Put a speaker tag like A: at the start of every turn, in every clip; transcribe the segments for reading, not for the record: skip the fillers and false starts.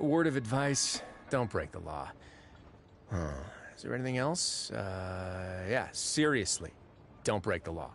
A: A word of advice, don't break the law. Huh. Is there anything else? Yeah, seriously, don't break the law.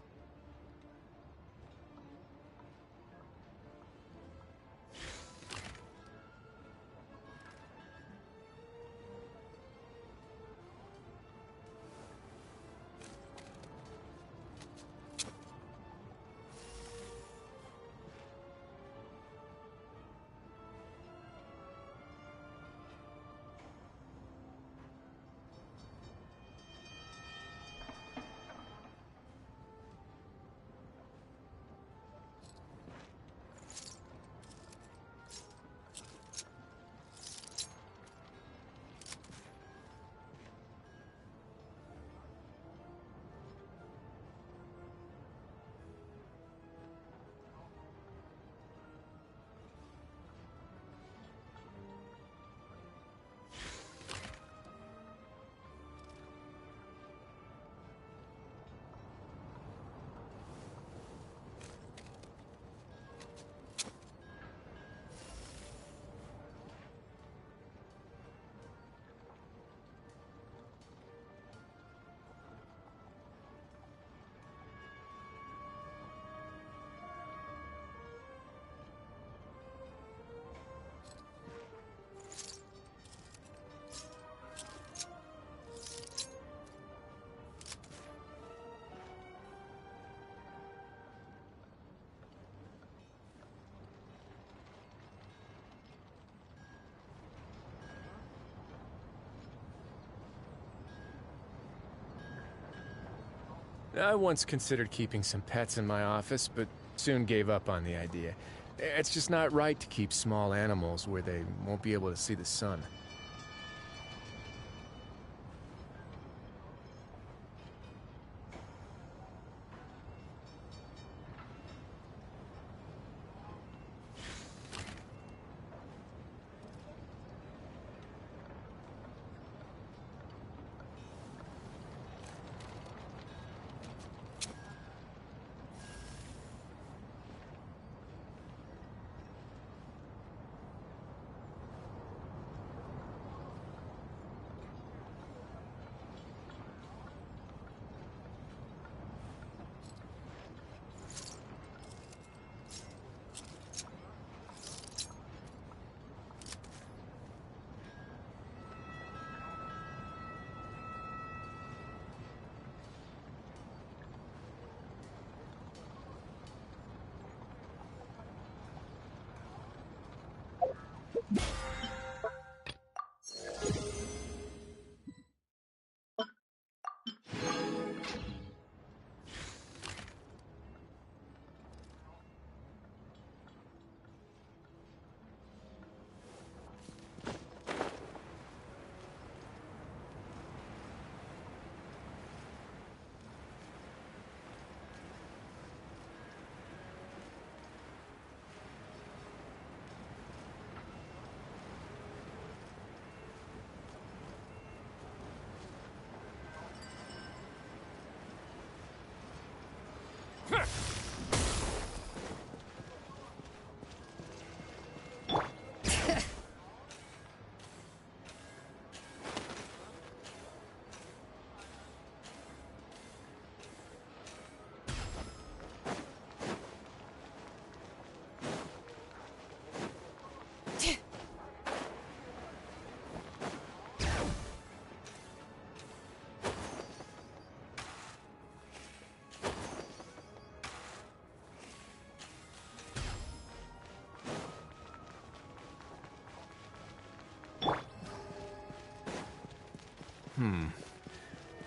A: I once considered keeping some pets in my office, but soon gave up on the idea. It's just not right to keep small animals where they won't be able to see the sun.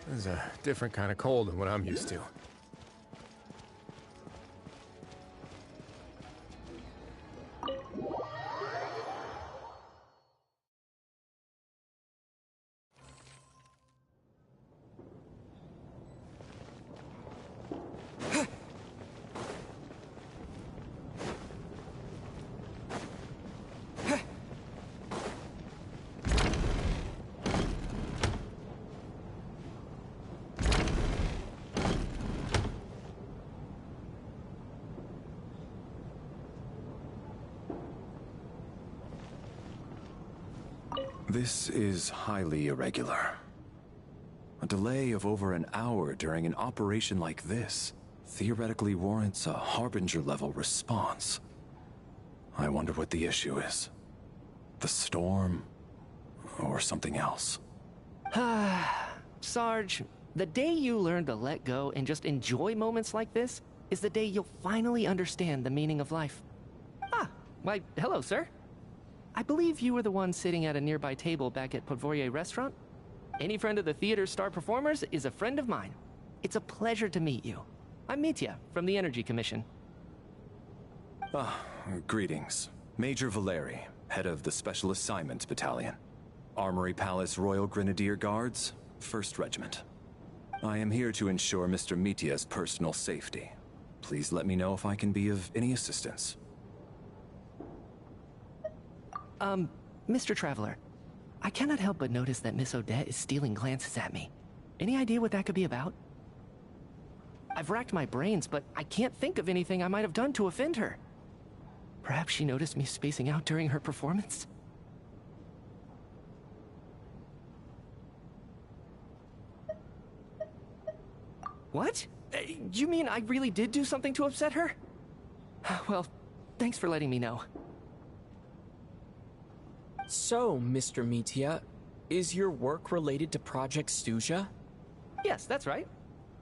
A: This is a different kind of cold than what I'm used to.
B: This is highly irregular. A delay of over an hour during an operation like this theoretically warrants a Harbinger-level response. I wonder what the issue is. The storm, or something else.
C: Sarge, the day you learn to let go and just enjoy moments like this is the day you'll finally understand the meaning of life. Why, hello, sir. I believe you were the one sitting at a nearby table back at Podvorye Restaurant. Any friend of the theater's star performers is a friend of mine. It's a pleasure to meet you. I'm Mitya, from the Energy Commission.
B: Greetings. Major Valeri, head of the Special Assignments Battalion. Armory Palace Royal Grenadier Guards, 1st Regiment. I am here to ensure Mr. Mitya's personal safety. Please let me know if I can be of any assistance.
C: Mr. Traveler, I cannot help but notice that Miss Odette is stealing glances at me. Any idea what that could be about? I've racked my brains, but I can't think of anything I might have done to offend her. Perhaps she noticed me spacing out during her performance? What? You mean I really did do something to upset her? Well, thanks for letting me know.
D: So, Mr. Mitya, is your work related to Project Stuja?
C: Yes, that's right.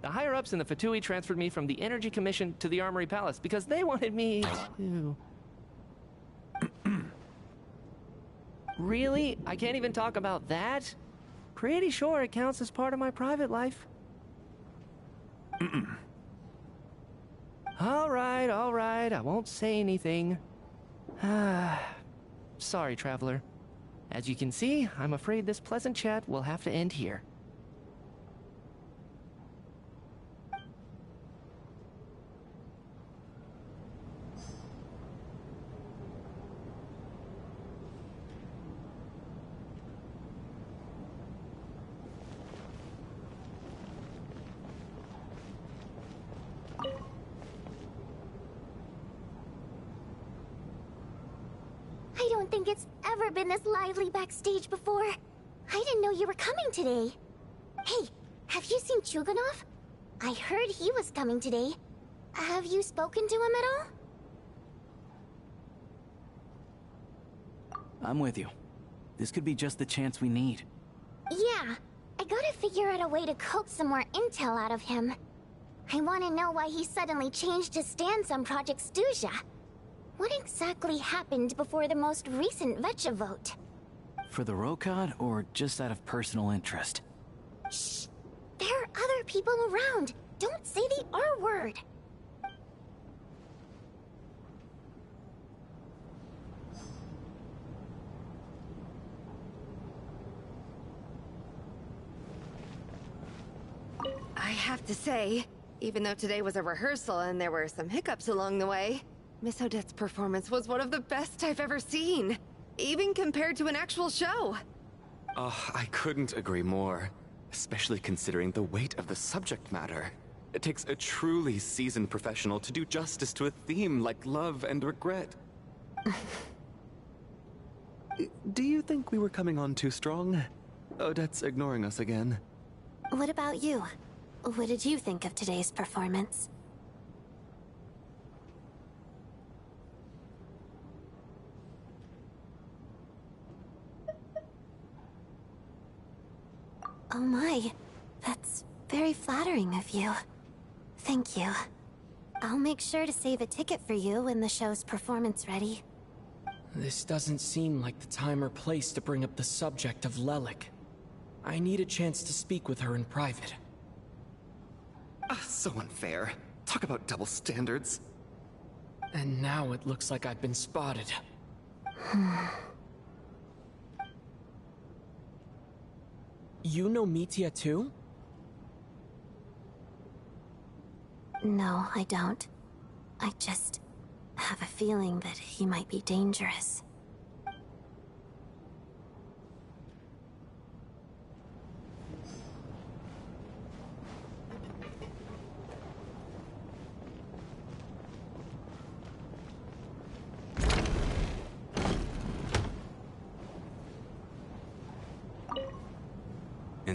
C: The higher-ups in the Fatui transferred me from the Energy Commission to the Armory Palace because they wanted me to... Really? I can't even talk about that? Pretty sure it counts as part of my private life. All right, I won't say anything. Sorry, Traveler. As you can see, I'm afraid this pleasant chat will have to end here.
E: I don't think it's ever been this lively backstage before. I didn't know you were coming today. Hey, have you seen Chuganov? I heard he was coming today. Have you spoken to him at all?
F: I'm with you. This could be just the chance we need.
E: Yeah, I gotta figure out a way to coax some more intel out of him. I want to know why he suddenly changed his stance on Project Stuja. What exactly happened before the most recent Vecha vote?
F: For the Rokad, or just out of personal interest?
E: Shh! There are other people around. Don't say the R word.
G: I have to say, even though today was a rehearsal and there were some hiccups along the way, Miss Odette's performance was one of the best I've ever seen, even compared to an actual show.
H: I couldn't agree more, especially considering the weight of the subject matter. It takes a truly seasoned professional to do justice to a theme like love and regret. Do you think we were coming on too strong? Odette's ignoring us again.
E: What about you? What did you think of today's performance? Oh my, that's very flattering of you. Thank you. I'll make sure to save a ticket for you when the show's performance ready.
D: This doesn't seem like the time or place to bring up the subject of Lelik. I need a chance to speak with her in private.
H: So unfair. Talk about double standards.
D: And now it looks like I've been spotted. You know Mitya too?
E: No, I don't. I just have a feeling that he might be dangerous.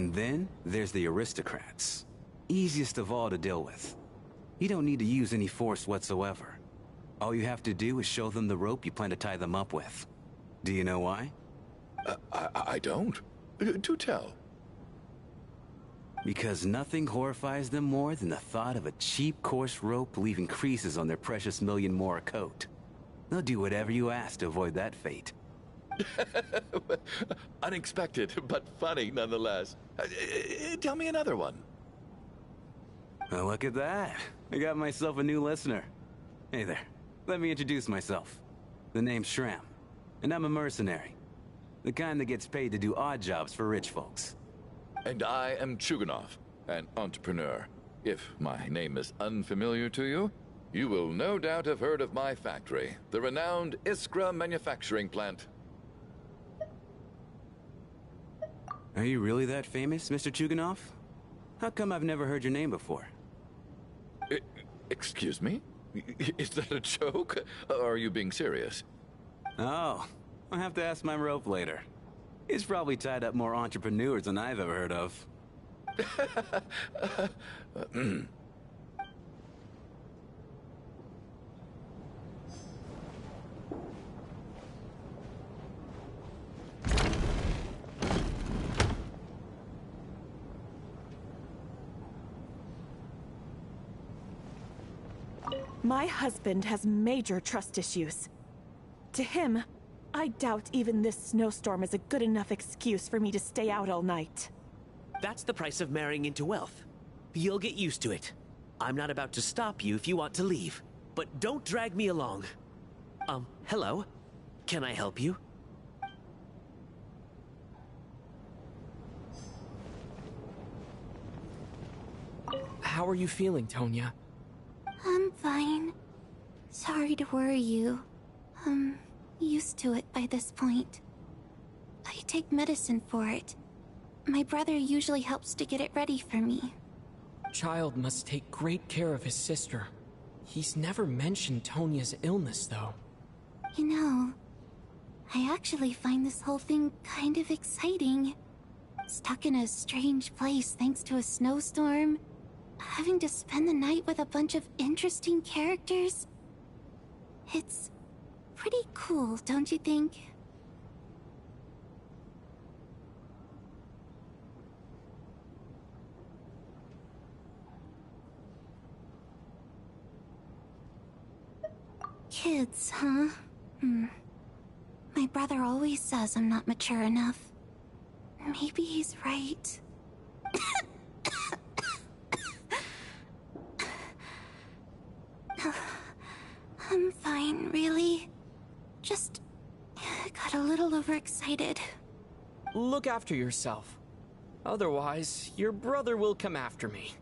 F: And then there's the aristocrats. Easiest of all to deal with. You don't need to use any force whatsoever. All you have to do is show them the rope you plan to tie them up with. Do you know why?
I: I don't. Do tell.
F: Because nothing horrifies them more than the thought of a cheap, coarse rope leaving creases on their precious million Mora coat. They'll do whatever you ask to avoid that fate.
I: Unexpected, but funny nonetheless. Tell me another one.
F: Well, look at that. I got myself a new listener. Hey there. Let me introduce myself. The name's Shram, and I'm a mercenary. The kind that gets paid to do odd jobs for rich folks.
I: And I am Chuganov, an entrepreneur. If my name is unfamiliar to you, you will no doubt have heard of my factory, the renowned Iskra manufacturing plant.
F: Are you really that famous, Mr. Chuganov? How come I've never heard your name before?
I: Excuse me? Is that a joke? Or are you being serious?
F: Oh, I'll have to ask my rope later. He's probably tied up more entrepreneurs than I've ever heard of.
J: My husband has major trust issues. To him, I doubt even this snowstorm is a good enough excuse for me to stay out all night.
K: That's the price of marrying into wealth. You'll get used to it. I'm not about to stop you if you want to leave, but don't drag me along. Hello? Can I help you?
D: How are you feeling, Tonya?
E: I'm fine. Sorry to worry you. I'm used to it by this point. I take medicine for it. My brother usually helps to get it ready for me.
D: Child must take great care of his sister. He's never mentioned Tonya's illness, though.
E: You know, I actually find this whole thing kind of exciting. Stuck in a strange place thanks to a snowstorm. Having to spend the night with a bunch of interesting characters. It's pretty cool, don't you think? Kids, huh? My brother always says I'm not mature enough. Maybe he's right. I'm fine, really. Just got a little overexcited.
D: Look after yourself. Otherwise, your brother will come after me.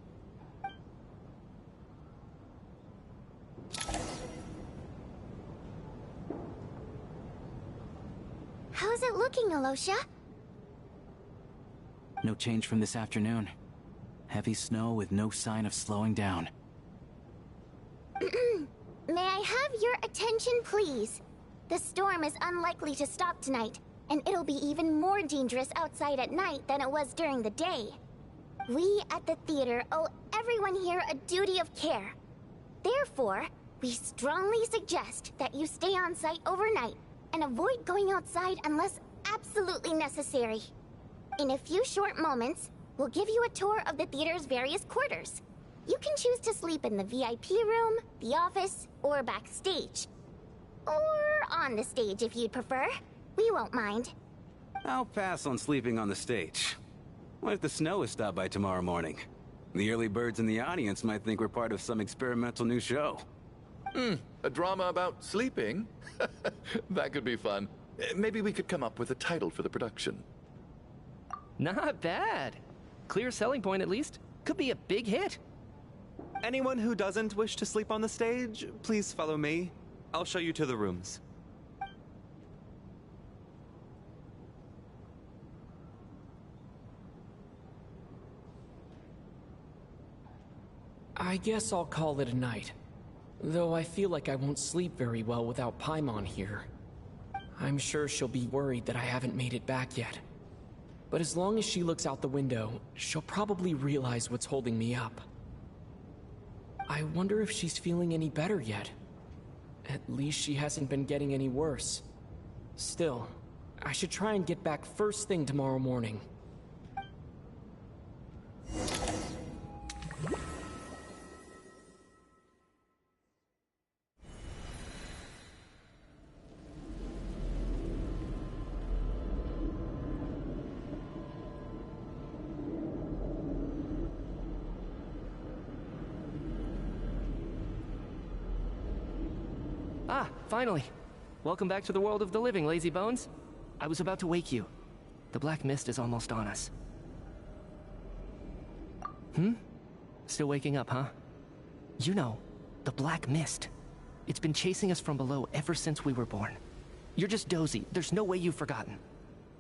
E: How's it looking, Alosha?
F: No change from this afternoon. Heavy snow with no sign of slowing down.
E: May I have your attention, please? The storm is unlikely to stop tonight, and it'll be even more dangerous outside at night than it was during the day. We at the theater owe everyone here a duty of care. Therefore, we strongly suggest that you stay on site overnight and avoid going outside unless absolutely necessary. In a few short moments, we'll give you a tour of the theater's various quarters. You can choose to sleep in the VIP room, the office, or backstage. Or on the stage if you'd prefer. We won't mind.
F: I'll pass on sleeping on the stage. What if the snow is stopped by tomorrow morning? The early birds in the audience might think we're part of some experimental new show.
I: A drama about sleeping? That could be fun. Maybe we could come up with a title for the production.
C: Not bad. Clear selling point, at least. Could be a big hit.
L: Anyone who doesn't wish to sleep on the stage, please follow me. I'll show you to the rooms.
D: I guess I'll call it a night. Though I feel like I won't sleep very well without Paimon here. I'm sure she'll be worried that I haven't made it back yet. But as long as she looks out the window, she'll probably realize what's holding me up. I wonder if she's feeling any better yet. At least she hasn't been getting any worse. Still, I should try and get back first thing tomorrow morning.
C: Ah, finally. Welcome back to the world of the living, lazy bones. I was about to wake you. The black mist is almost on us. Still waking up, huh? You know, the black mist. It's been chasing us from below ever since we were born. You're just dozy. There's no way you've forgotten.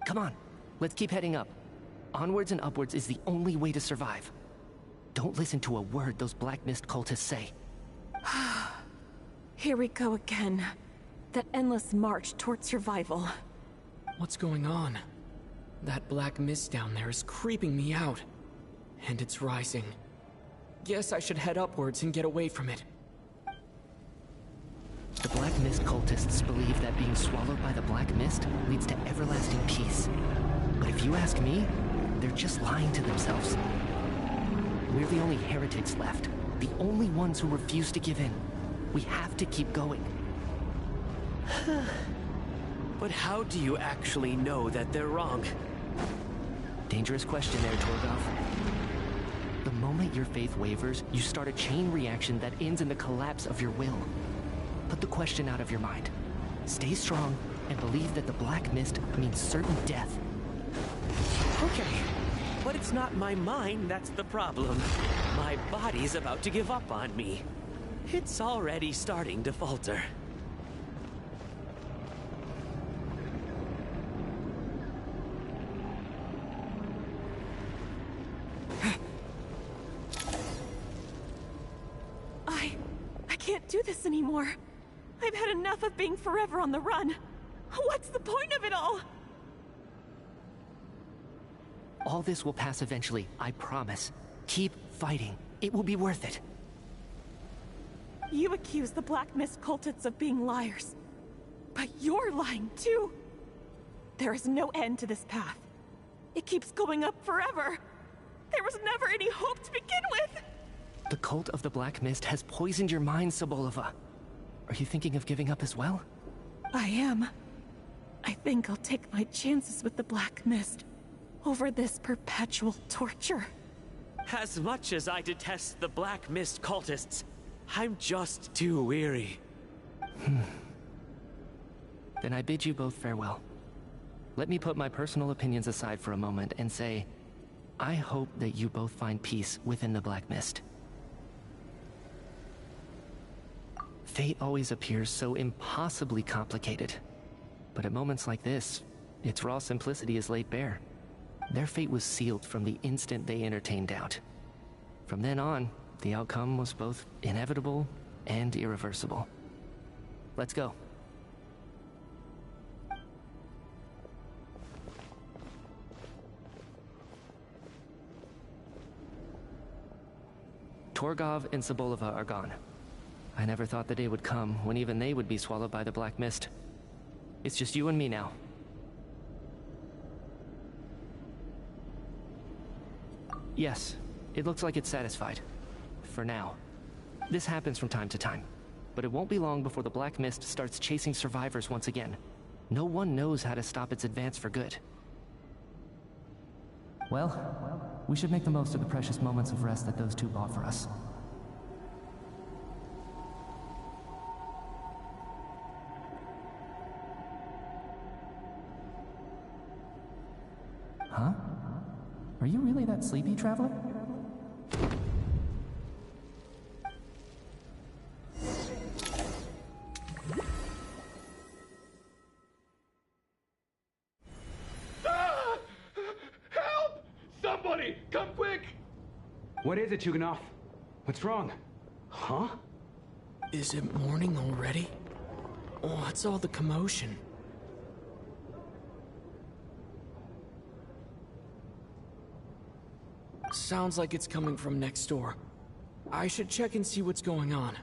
C: Come on, let's keep heading up. Onwards and upwards is the only way to survive. Don't listen to a word those black mist cultists say.
J: Here we go again. That endless march toward survival.
D: What's going on? That black mist down there is creeping me out. And it's rising. Guess I should head upwards and get away from it.
C: The black mist cultists believe that being swallowed by the black mist leads to everlasting peace. But if you ask me, they're just lying to themselves. We're the only heretics left. The only ones who refuse to give in. We have to keep going.
K: But how do you actually know that they're wrong?
C: Dangerous question there, Torgov. The moment your faith wavers, you start a chain reaction that ends in the collapse of your will. Put the question out of your mind. Stay strong and believe that the black mist means certain death.
K: Okay, but it's not my mind that's the problem. My body's about to give up on me. It's already starting to falter.
J: I can't do this anymore. I've had enough of being forever on the run. What's the point of it all?
C: All this will pass eventually, I promise. Keep fighting. It will be worth it.
J: You accuse the Black Mist cultists of being liars. But you're lying too. There is no end to this path. It keeps going up forever. There was never any hope to begin with.
C: The cult of the Black Mist has poisoned your mind, Sobolova. Are you thinking of giving up as well?
J: I am. I think I'll take my chances with the Black Mist over this perpetual torture.
K: As much as I detest the Black Mist cultists, I'm just too weary.
C: Then I bid you both farewell. Let me put my personal opinions aside for a moment and say, I hope that you both find peace within the Black Mist. Fate always appears so impossibly complicated. But at moments like this, its raw simplicity is laid bare. Their fate was sealed from the instant they entertained doubt. From then on, the outcome was both inevitable and irreversible. Let's go. Torgov and Sobolova are gone. I never thought the day would come when even they would be swallowed by the Black Mist. It's just you and me now. Yes, it looks like it's satisfied. For now. This happens from time to time. But it won't be long before the Black Mist starts chasing survivors once again. No one knows how to stop its advance for good. Well, we should make the most of the precious moments of rest that those two bought for us. Huh? Are you really that sleepy, traveler?
M: Help! Somebody, come quick!
F: What is it, Chuganov? What's wrong? Huh?
D: Is it morning already? What's all the commotion? Sounds like it's coming from next door. I should check and see what's going on.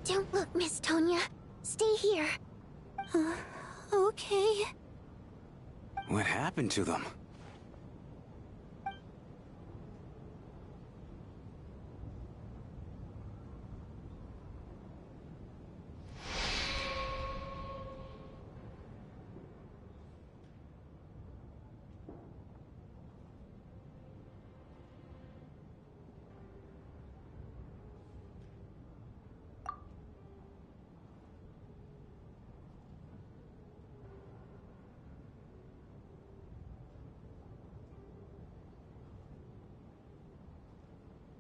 E: Don't look, Miss Tonya. Stay here. Okay.
F: What happened to them?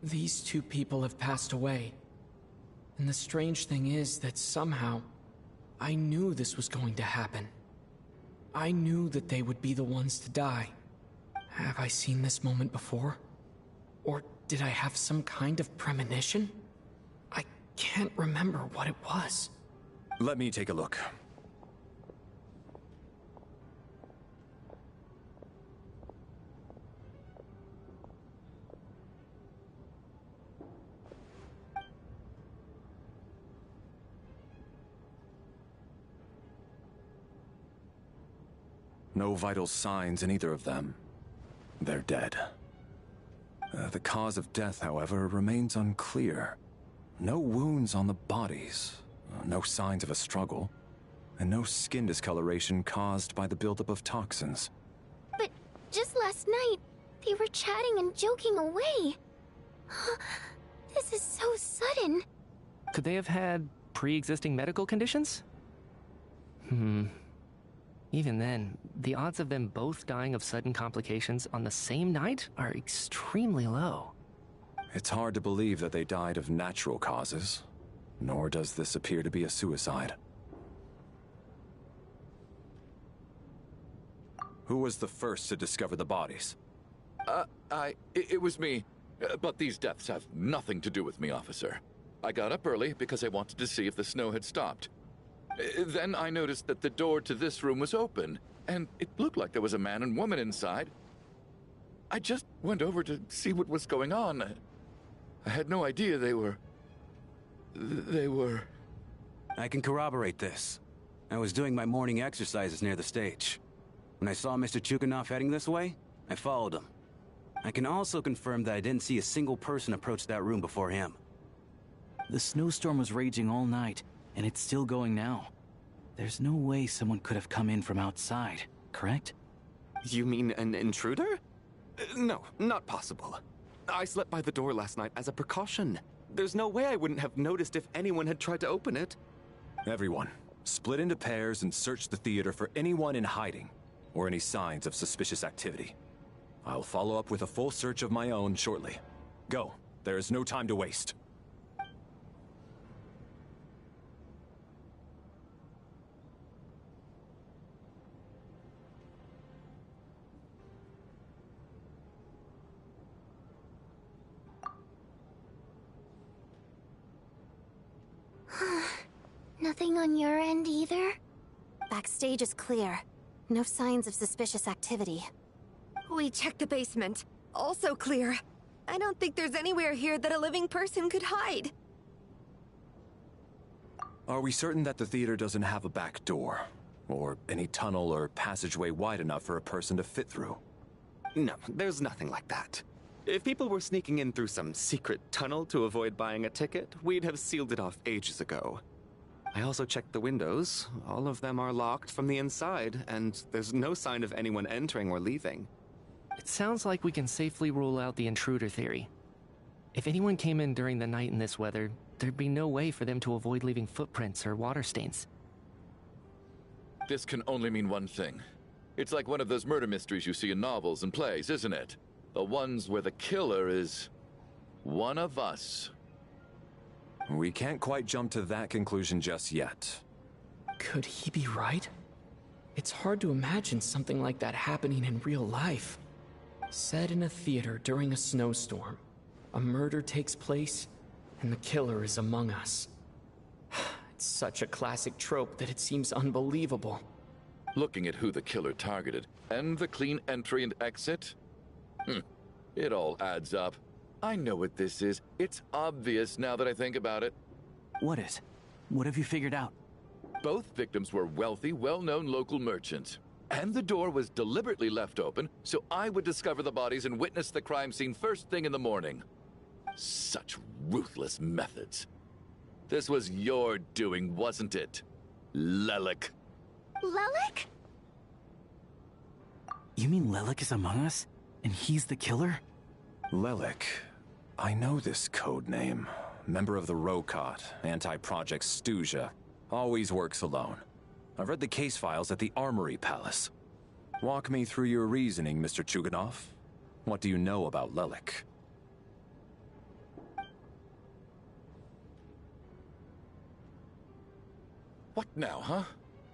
D: These two people have passed away. And the strange thing is that somehow, I knew this was going to happen. I knew that they would be the ones to die. Have I seen this moment before? Or did I have some kind of premonition? I can't remember what it was.
B: Let me take a look. No vital signs in either of them. They're dead. The cause of death, however, remains unclear. No wounds on the bodies, no signs of a struggle, and no skin discoloration caused by the buildup of toxins.
E: But just last night, they were chatting and joking away. This is so sudden.
C: Could they have had pre-existing medical conditions? Even then, the odds of them both dying of sudden complications on the same night are extremely low.
B: It's hard to believe that they died of natural causes, nor does this appear to be a suicide. Who was the first to discover the bodies?
I: It was me. But these deaths have nothing to do with me, officer. I got up early because I wanted to see if the snow had stopped. Then I noticed that the door to this room was open, and it looked like there was a man and woman inside. I just went over to see what was going on. I had no idea they were...
F: I can corroborate this. I was doing my morning exercises near the stage. When I saw Mr. Chuganov heading this way, I followed him. I can also confirm that I didn't see a single person approach that room before him.
N: The snowstorm was raging all night, and it's still going now. There's no way someone could have come in from outside, correct?
H: You mean an intruder? No, not possible. I slept by the door last night as a precaution. There's no way I wouldn't have noticed if anyone had tried to open it.
B: Everyone, split into pairs and search the theater for anyone in hiding, or any signs of suspicious activity. I'll follow up with a full search of my own shortly. Go. There is no time to waste.
E: Nothing on your end either?
O: Backstage is clear. No signs of suspicious activity.
G: We checked the basement. Also clear. I don't think there's anywhere here that a living person could hide.
B: Are we certain that the theater doesn't have a back door? Or any tunnel or passageway wide enough for a person to fit through?
H: No, there's nothing like that. If people were sneaking in through some secret tunnel to avoid buying a ticket, we'd have sealed it off ages ago. I also checked the windows. All of them are locked from the inside, and there's no sign of anyone entering or leaving.
C: It sounds like we can safely rule out the intruder theory. If anyone came in during the night in this weather, there'd be no way for them to avoid leaving footprints or water stains.
I: This can only mean one thing. It's like one of those murder mysteries you see in novels and plays, isn't it? The ones where the killer is one of us.
B: We can't quite jump to that conclusion just yet.
D: Could he be right? It's hard to imagine something like that happening in real life. Set in a theater during a snowstorm, a murder takes place, and the killer is among us. It's such a classic trope that it seems unbelievable.
I: Looking at who the killer targeted, and the clean entry and exit, it all adds up. I know what this is. It's obvious now that I think about it.
N: What is? What have you figured out?
I: Both victims were wealthy, well-known local merchants. And the door was deliberately left open so I would discover the bodies and witness the crime scene first thing in the morning. Such ruthless methods. This was your doing, wasn't it, Lelik?
E: Lelik?
N: You mean Lelik is among us? And he's the killer?
B: Lelik. I know this code name. Member of the Rokot, anti-Project Stuja. Always works alone. I've read the case files at the Armory Palace. Walk me through your reasoning, Mr. Chuganov. What do you know about Lelik?
I: What now, huh?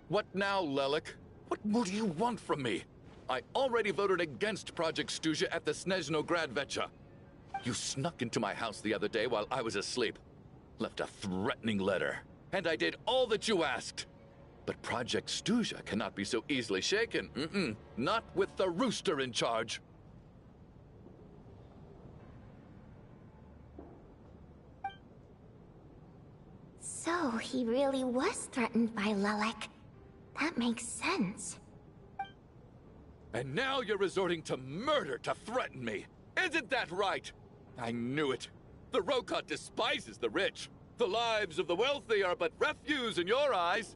I: What now, Lelik? What more do you want from me? I already voted against Project Stuja at the Snezhno Gradvecha. You snuck into my house the other day while I was asleep. Left a threatening letter. And I did all that you asked. But Project Stuja cannot be so easily shaken. Not with the rooster in charge.
E: So he really was threatened by Lelik. That makes sense.
I: And now you're resorting to murder to threaten me. Isn't that right? I knew it. The Rokot despises the rich. The lives of the wealthy are but refuse in your eyes.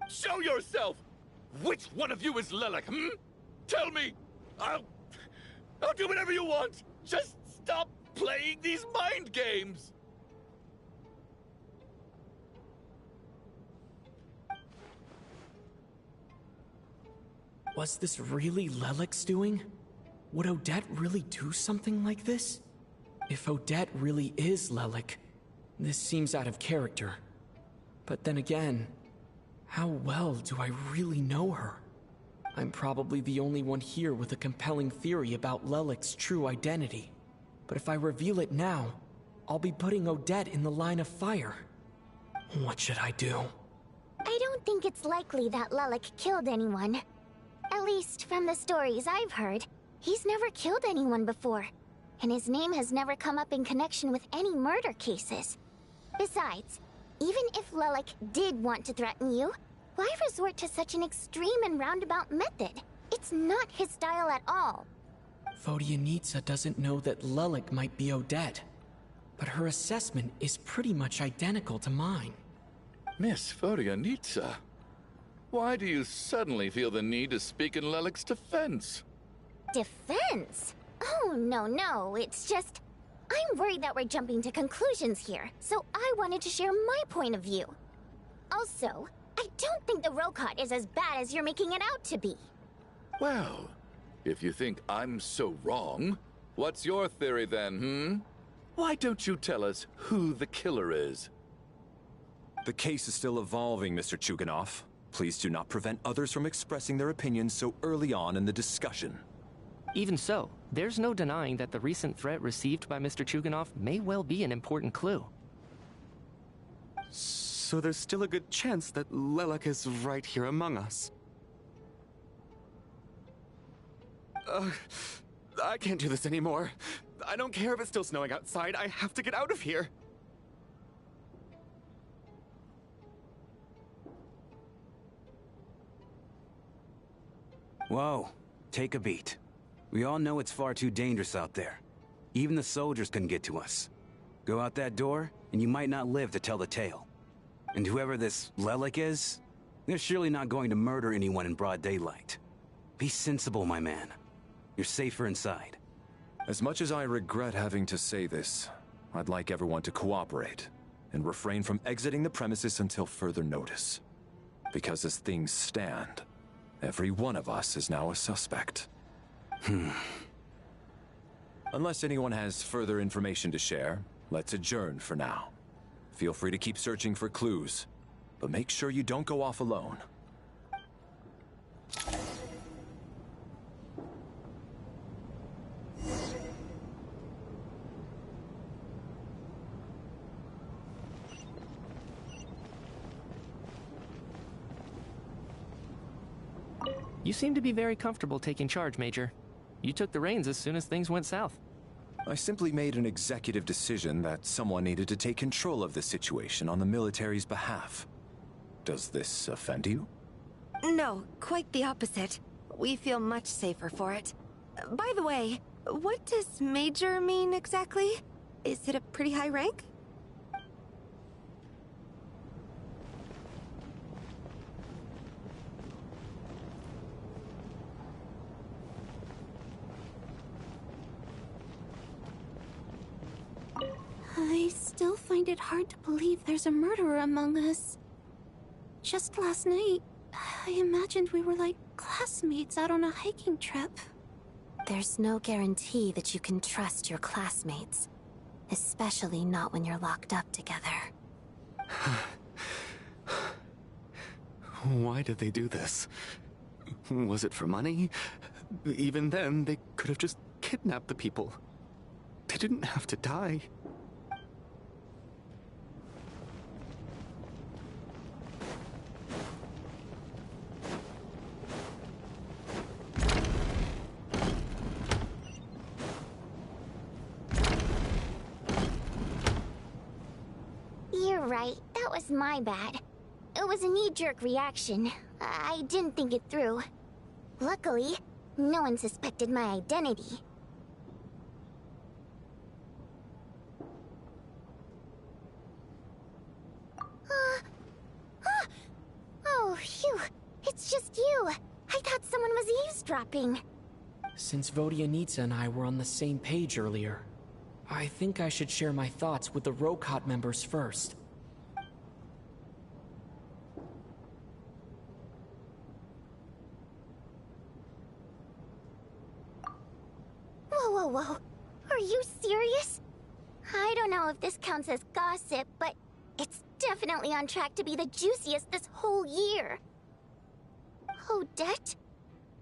I: Show yourself! Which one of you is Lelik, Tell me! I'll do whatever you want! Just stop playing these mind games!
D: Was this really Lelik's doing? Would Odette really do something like this? If Odette really is Lelik, this seems out of character. But then again, how well do I really know her? I'm probably the only one here with a compelling theory about Lelik's true identity. But if I reveal it now, I'll be putting Odette in the line of fire. What should I do?
E: I don't think it's likely that Lelik killed anyone. At least from the stories I've heard, he's never killed anyone before. And his name has never come up in connection with any murder cases. Besides, even if Lelik did want to threaten you, why resort to such an extreme and roundabout method? It's not his style at all.
D: Vodyanitsa doesn't know that Lelik might be Odette, but her assessment is pretty much identical to mine.
I: Miss Vodyanitsa, why do you suddenly feel the need to speak in Lelik's defense?
E: Defense? Oh, no, it's just... I'm worried that we're jumping to conclusions here, so I wanted to share my point of view. Also, I don't think the Rokot is as bad as you're making it out to be.
I: Well, if you think I'm so wrong, what's your theory then, Why don't you tell us who the killer is?
B: The case is still evolving, Mr. Chuganov. Please do not prevent others from expressing their opinions so early on in the discussion.
C: Even so, there's no denying that the recent threat received by Mr. Chuganov may well be an important clue.
L: So there's still a good chance that Lelik is right here among us. I can't do this anymore. I don't care if it's still snowing outside. I have to get out of here.
P: Whoa, take a beat. We all know it's far too dangerous out there. Even the soldiers couldn't get to us. Go out that door, and you might not live to tell the tale. And whoever this Lelik is, they're surely not going to murder anyone in broad daylight. Be sensible, my man. You're safer inside.
B: As much as I regret having to say this, I'd like everyone to cooperate. and refrain from exiting the premises until further notice. Because as things stand, every one of us is now a suspect. Unless anyone has further information to share, let's adjourn for now. Feel free to keep searching for clues, but make sure you don't go off alone.
C: You seem to be very comfortable taking charge, Major. You took the reins as soon as things went south.
B: I simply made an executive decision that someone needed to take control of the situation on the military's behalf. Does this offend you?
G: No, quite the opposite. We feel much safer for it. By the way, what does Major mean exactly? Is it a pretty high rank?
O: I still find it hard to believe there's a murderer among us. Just last night, I imagined we were like classmates out on a hiking trip. There's no guarantee that you can trust your classmates. Especially not when you're locked up together.
H: Why did they do this? Was it for money? Even then, they could have just kidnapped the people. They didn't have to die.
E: You're right, that was my bad. It was a knee-jerk reaction. I didn't think it through. Luckily, no one suspected my identity. Oh, phew. It's just you. I thought someone was eavesdropping.
D: Since Vodianitsa and I were on the same page earlier, I think I should share my thoughts with the Rokot members first.
E: Whoa. Are you serious? I don't know if this counts as gossip, but it's definitely on track to be the juiciest this whole year. Odette?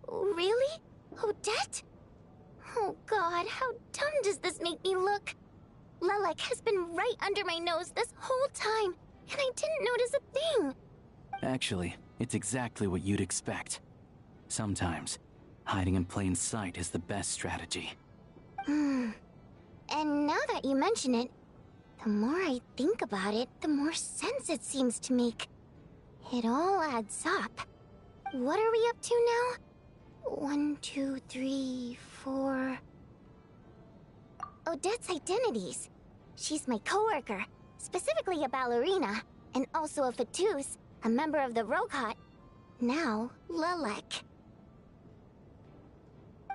E: Really? Odette? Oh god, how dumb does this make me look? Lelek has been right under my nose this whole time, and I didn't notice a thing.
N: Actually, it's exactly what you'd expect. Sometimes, hiding in plain sight is the best strategy.
E: And now that you mention it, the more I think about it, the more sense it seems to make. It all adds up. What are we up to now? 1, 2, 3, 4... Odette's identities. She's my coworker, specifically a ballerina, and also a Fatus, a member of the Rokot. Now, Lelek.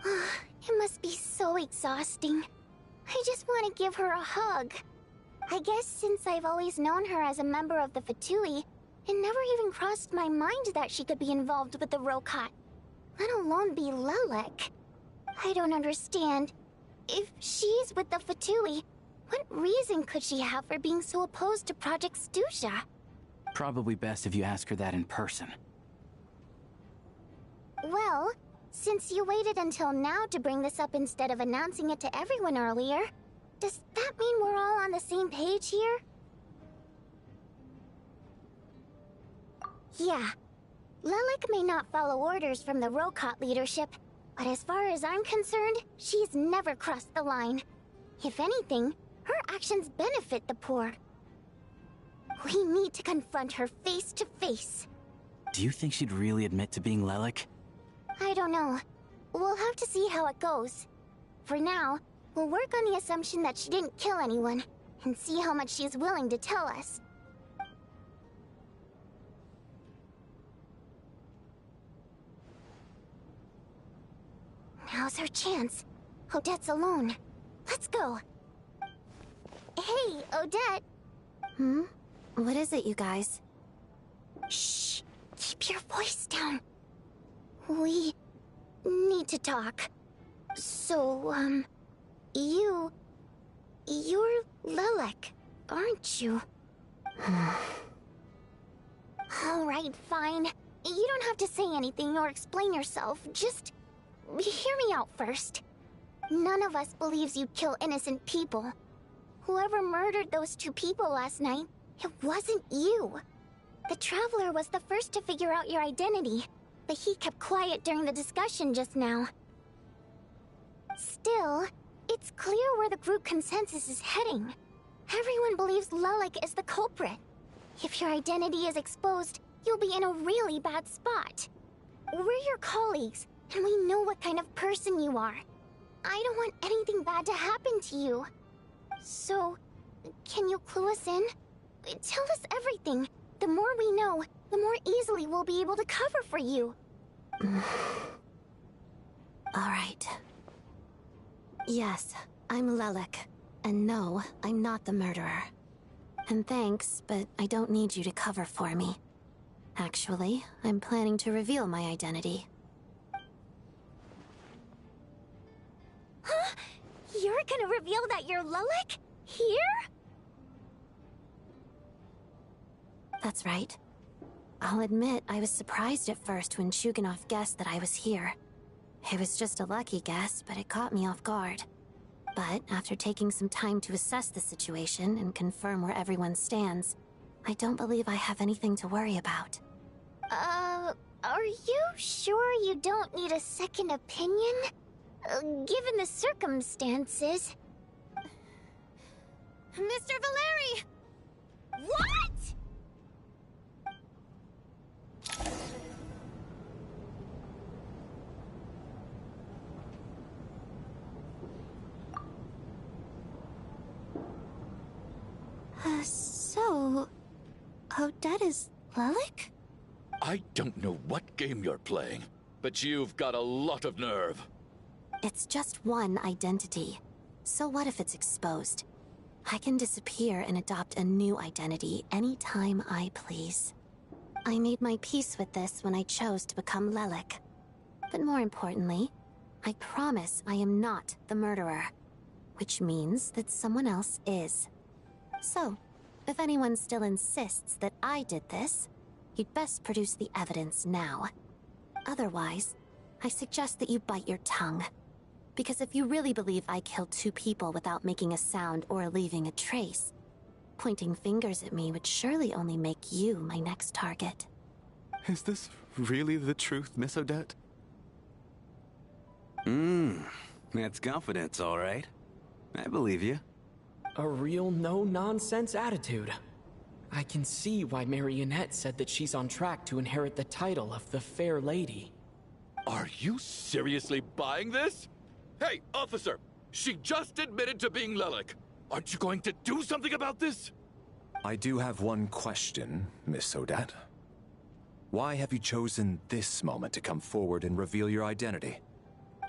E: It must be so exhausting. I just want to give her a hug. I guess since I've always known her as a member of the Fatui, it never even crossed my mind that she could be involved with the Rokot, let alone be Lelek. I don't understand. If she's with the Fatui, what reason could she have for being so opposed to Project Stusha?
N: Probably best if you ask her that in person.
E: Well, since you waited until now to bring this up instead of announcing it to everyone earlier, does that mean we're all on the same page here? Yeah. Lelek may not follow orders from the Rokot leadership, but as far as I'm concerned, she's never crossed the line. If anything, her actions benefit the poor. We need to confront her face to face.
N: Do you think she'd really admit to being Lelek?
E: I don't know. We'll have to see how it goes. For now, we'll work on the assumption that she didn't kill anyone, and see how much she's willing to tell us. Now's her chance. Odette's alone. Let's go. Hey, Odette. Hmm? What is it, you guys? Shh! Keep your voice down. We need to talk. So, you're Lilac, aren't you? Alright, fine. You don't have to say anything or explain yourself. Just hear me out first. None of us believes you'd kill innocent people. Whoever murdered those 2 people last night, it wasn't you. The Traveler was the first to figure out your identity, but he kept quiet during the discussion just now. Still, it's clear where the group consensus is heading. Everyone believes Lilac is the culprit. If your identity is exposed, you'll be in a really bad spot. We're your colleagues, and we know what kind of person you are. I don't want anything bad to happen to you. So, can you clue us in? Tell us everything. The more we know, the more easily we'll be able to cover for you.
O: Alright. Yes, I'm Lilac. And no, I'm not the murderer. And thanks, but I don't need you to cover for me. Actually, I'm planning to reveal my identity.
E: Huh? You're gonna reveal that you're Lilac? Here?
O: That's right. I'll admit I was surprised at first when Chuganov guessed that I was here. It was just a lucky guess, but it caught me off guard. But after taking some time to assess the situation and confirm where everyone stands, I don't believe I have anything to worry about.
E: Are you sure you don't need a second opinion? Given the circumstances...
O: Mr. Valeri!
E: What?!
O: So... Odette is Lilac?
I: I don't know what game you're playing, but you've got a lot of nerve.
O: It's just one identity. So what if it's exposed? I can disappear and adopt a new identity anytime I please. I made my peace with this when I chose to become Lilac. But more importantly, I promise I am not the murderer. Which means that someone else is. So, if anyone still insists that I did this, you'd best produce the evidence now. Otherwise, I suggest that you bite your tongue. Because if you really believe I killed 2 people without making a sound or leaving a trace, pointing fingers at me would surely only make you my next target.
H: Is this really the truth, Miss Odette?
P: That's confidence, all right. I believe you.
D: A real no-nonsense attitude. I can see why Marionette said that she's on track to inherit the title of the Fair Lady.
I: Are you seriously buying this? Hey, officer! She just admitted to being Lilac. Aren't you going to do something about this?
B: I do have one question, Miss Odette. Why have you chosen this moment to come forward and reveal your identity?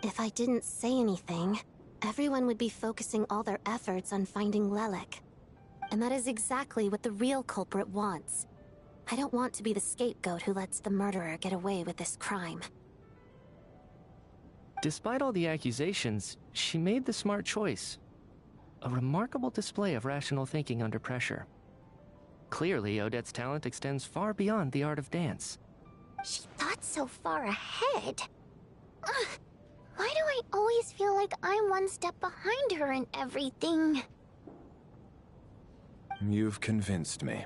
O: If I didn't say anything, everyone would be focusing all their efforts on finding Lilac. And that is exactly what the real culprit wants. I don't want to be the scapegoat who lets the murderer get away with this crime.
C: Despite all the accusations, she made the smart choice. A remarkable display of rational thinking under pressure. Clearly, Odette's talent extends far beyond the art of dance.
E: She thought so far ahead. Why do I always feel like I'm one step behind her in everything?
B: You've convinced me.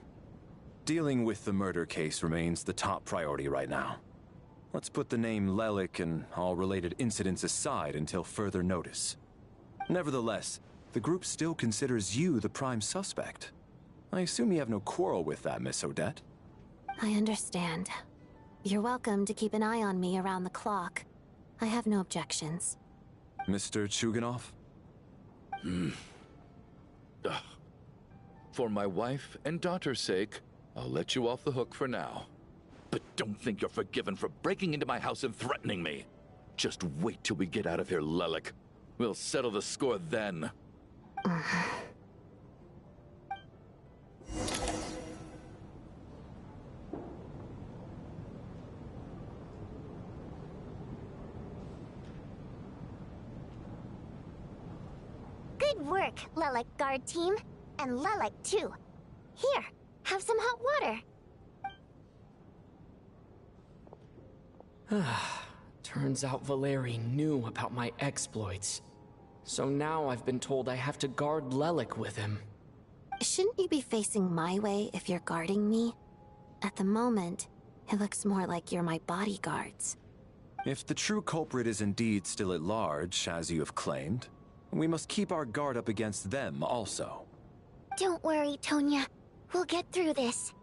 B: Dealing with the murder case remains the top priority right now. Let's put the name Lilac and all related incidents aside until further notice. Nevertheless, the group still considers you the prime suspect. I assume you have no quarrel with that, Miss Odette?
O: I understand. You're welcome to keep an eye on me around the clock. I have no objections.
B: Mr. Chuganov?
I: For my wife and daughter's sake, I'll let you off the hook for now. But don't think you're forgiven for breaking into my house and threatening me. Just wait till we get out of here, Lilac. We'll settle the score then.
E: Good work, Lelek Guard Team. And Lelek, too. Here, have some hot water.
D: Turns out Valeri knew about my exploits. So now I've been told I have to guard Lelek with him.
Q: Shouldn't you be facing my way if you're guarding me? At the moment, it looks more like you're my bodyguards.
B: If the true culprit is indeed still at large, as you have claimed, we must keep our guard up against them also.
E: Don't worry, Tonya. We'll get through this.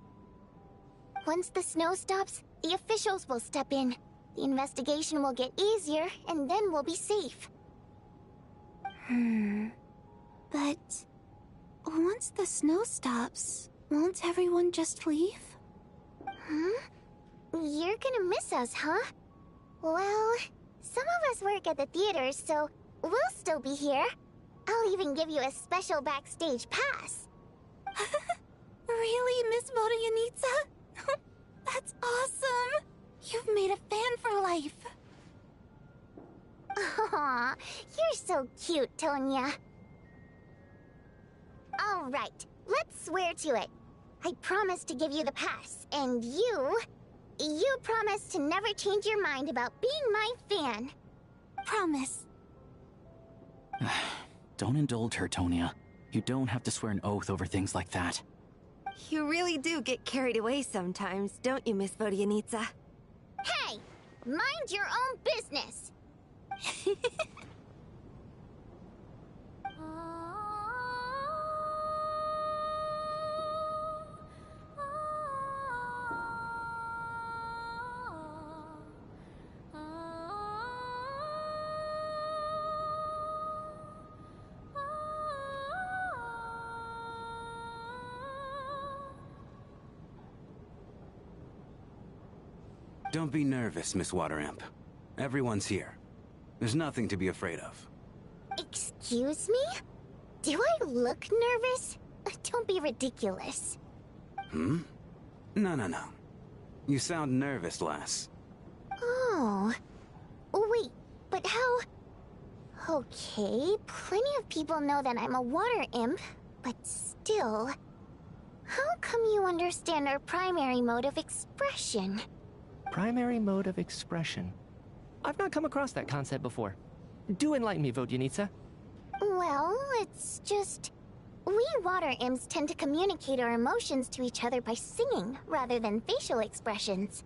E: Once the snow stops, the officials will step in. The investigation will get easier, and then we'll be safe.
O: But once the snow stops, won't everyone just leave?
E: You're gonna miss us, huh? Well, some of us work at the theaters, so we'll still be here. I'll even give you a special backstage pass.
O: Really, Miss Vodyanitsa? That's awesome! You've made a fan for life.
E: Aw, you're so cute, Tonya. All right, let's swear to it. I promise to give you the pass, and you promise to never change your mind about being my fan.
O: Promise.
N: Don't indulge her, Tonya. You don't have to swear an oath over things like that.
G: You really do get carried away sometimes, don't you, Miss Vodyanitsa?
E: Hey! Mind your own business!
P: Don't be nervous, Miss Wateramp. Everyone's here. There's nothing to be afraid of.
E: Excuse me? Do I look nervous? Don't be ridiculous.
P: No. You sound nervous, lass.
E: Oh. Wait, but how... Okay, plenty of people know that I'm a water imp, but still... How come you understand our primary mode of expression?
C: Primary mode of expression. I've not come across that concept before. Do enlighten me, Vodyanitsa.
E: Well, it's just... We water imps tend to communicate our emotions to each other by singing, rather than facial expressions.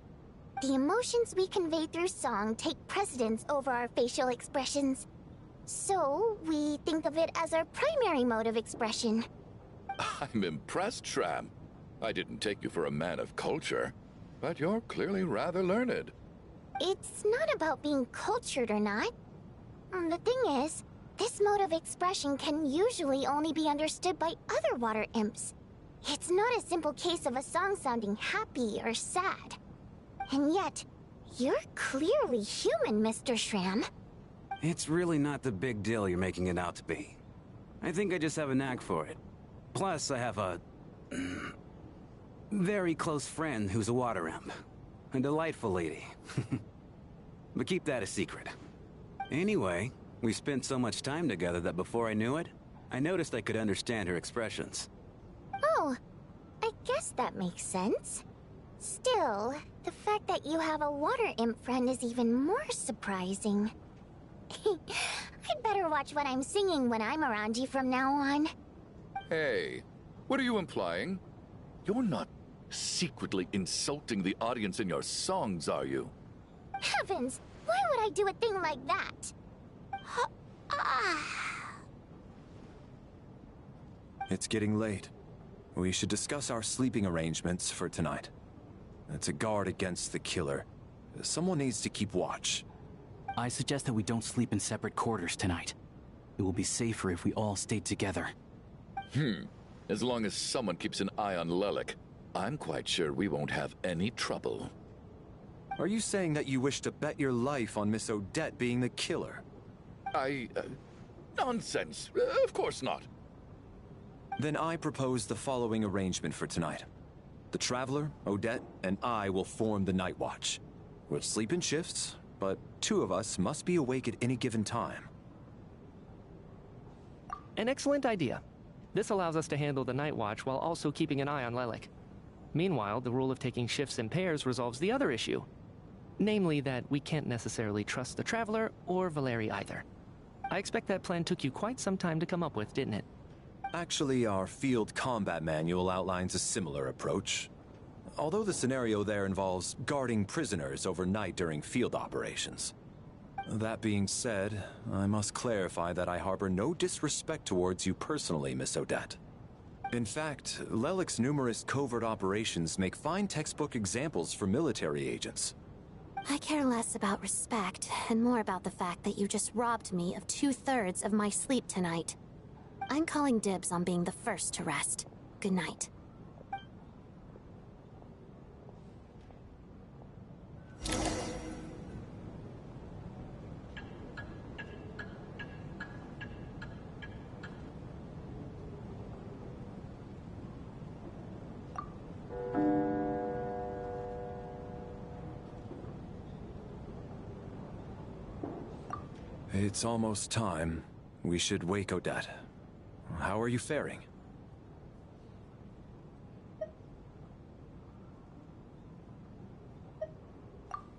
E: The emotions we convey through song take precedence over our facial expressions. So, we think of it as our primary mode of expression.
I: I'm impressed, Shram. I didn't take you for a man of culture, but you're clearly rather learned.
E: It's not about being cultured or not. The thing is, this mode of expression can usually only be understood by other water imps. It's not a simple case of a song sounding happy or sad. And yet, you're clearly human, Mr. Shram.
P: It's really not the big deal you're making it out to be. I think I just have a knack for it. Plus, I have a... very close friend who's a water imp. A delightful lady. But keep that a secret. Anyway, we spent so much time together that before I knew it, I noticed I could understand her expressions.
E: Oh, I guess that makes sense. Still, the fact that you have a water imp friend is even more surprising. I'd better watch what I'm singing when I'm around you from now on.
I: Hey, what are you implying? You're not secretly insulting the audience in your songs, are you?
E: Heavens! Why would I do a thing like that?
B: It's getting late. We should discuss our sleeping arrangements for tonight. It's a guard against the killer. Someone needs to keep watch.
N: I suggest that we don't sleep in separate quarters tonight. It will be safer if we all stay together.
I: As long as someone keeps an eye on Lelek, I'm quite sure we won't have any trouble.
B: Are you saying that you wish to bet your life on Miss Odette being the killer?
I: Nonsense. Of course not.
B: Then I propose the following arrangement for tonight. The Traveler, Odette, and I will form the Night Watch. We'll sleep in shifts, but two of us must be awake at any given time.
C: An excellent idea. This allows us to handle the night watch while also keeping an eye on Lelik. Meanwhile, the rule of taking shifts in pairs resolves the other issue. Namely that we can't necessarily trust the Traveler or Valeri either. I expect that plan took you quite some time to come up with, didn't it?
B: Actually, our field combat manual outlines a similar approach. Although the scenario there involves guarding prisoners overnight during field operations. That being said, I must clarify that I harbor no disrespect towards you personally, Miss Odette. In fact, Lelik's numerous covert operations make fine textbook examples for military agents.
Q: I care less about respect and more about the fact that you just robbed me of 2/3 of my sleep tonight. I'm calling dibs on being the first to rest. Good night.
B: It's almost time. We should wake Odette. How are you faring?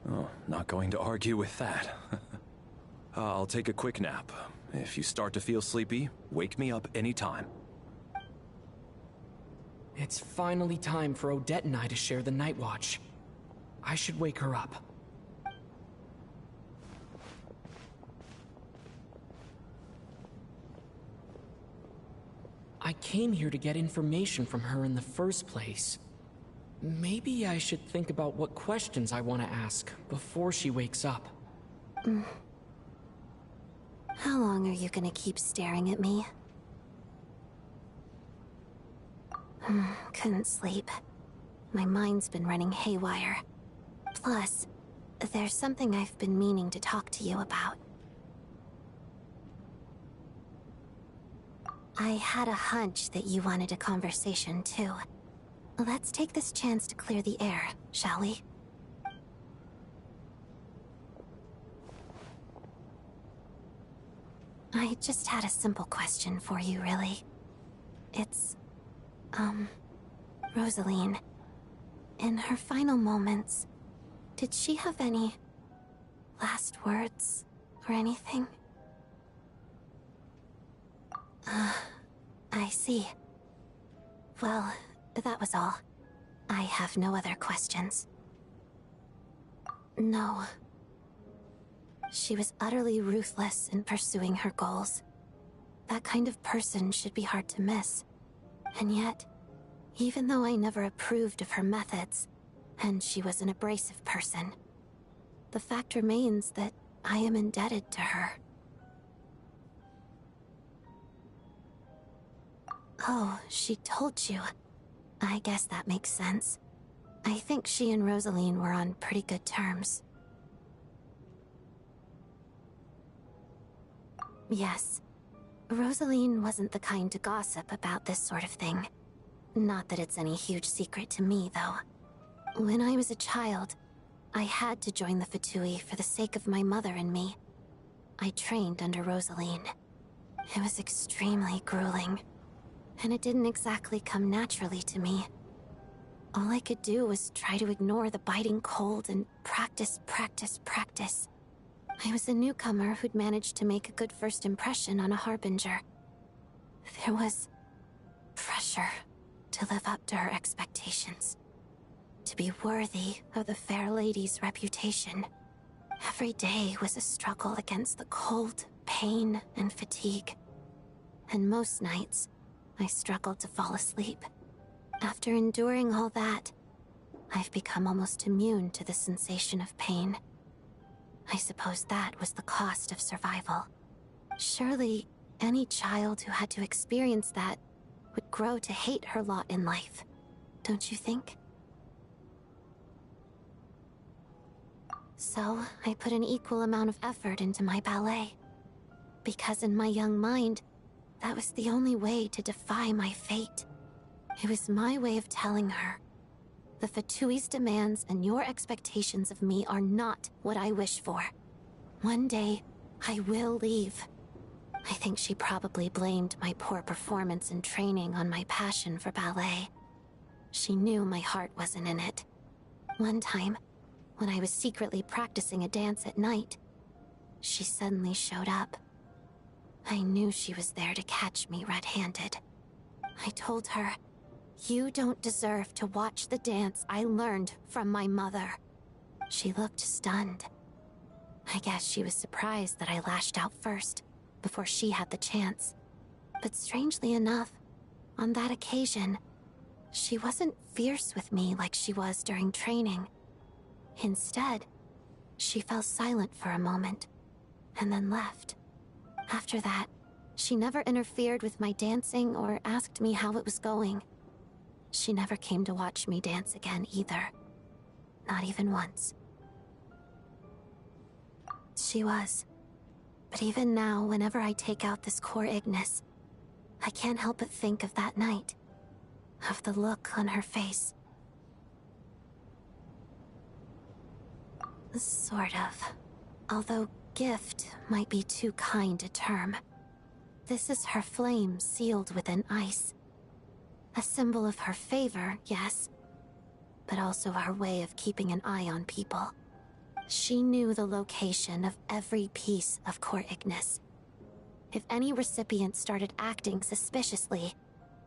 B: Oh, not going to argue with that. I'll take a quick nap. If you start to feel sleepy, wake me up anytime.
D: It's finally time for Odette and I to share the night watch. I should wake her up. I came here to get information from her in the first place. Maybe I should think about what questions I want to ask before she wakes up.
Q: How long are you gonna keep staring at me? Couldn't sleep. My mind's been running haywire. Plus, there's something I've been meaning to talk to you about. I had a hunch that you wanted a conversation, too. Let's take this chance to clear the air, shall we? I just had a simple question for you, really. It's, Rosaline. In her final moments, did she have any last words or anything? I see. Well, that was all. I have no other questions. No. She was utterly ruthless in pursuing her goals. That kind of person should be hard to miss. And yet, even though I never approved of her methods, and she was an abrasive person, the fact remains that I am indebted to her. Oh, she told you. I guess that makes sense. I think she and Rosaline were on pretty good terms. Yes. Rosaline wasn't the kind to gossip about this sort of thing. Not that it's any huge secret to me, though. When I was a child, I had to join the Fatui for the sake of my mother and me. I trained under Rosaline. It was extremely grueling. And it didn't exactly come naturally to me. All I could do was try to ignore the biting cold and practice. I was a newcomer who'd managed to make a good first impression on a harbinger. There was pressure to live up to her expectations, to be worthy of the fair lady's reputation. Every day was a struggle against the cold, pain, and fatigue. And most nights, I struggled to fall asleep. After enduring all that, I've become almost immune to the sensation of pain. I suppose that was the cost of survival. Surely, any child who had to experience that would grow to hate her lot in life, don't you think? So, I put an equal amount of effort into my ballet. Because in my young mind, that was the only way to defy my fate. It was my way of telling her, the Fatui's demands and your expectations of me are not what I wish for. One day, I will leave. I think she probably blamed my poor performance in training on my passion for ballet. She knew my heart wasn't in it. One time, when I was secretly practicing a dance at night, she suddenly showed up. I knew she was there to catch me red-handed. I told her, "You don't deserve to watch the dance I learned from my mother." She looked stunned. I guess she was surprised that I lashed out first, before she had the chance. But strangely enough, on that occasion, she wasn't fierce with me like she was during training. Instead, she fell silent for a moment, and then left. After that, she never interfered with my dancing or asked me how it was going. She never came to watch me dance again either. Not even once. She was. But even now, whenever I take out this core Ignis, I can't help but think of that night. Of the look on her face. Sort of. Although gift might be too kind a term. This is her flame sealed within ice. A symbol of her favor, yes, but also her way of keeping an eye on people. She knew the location of every piece of core Ignis. If any recipient started acting suspiciously,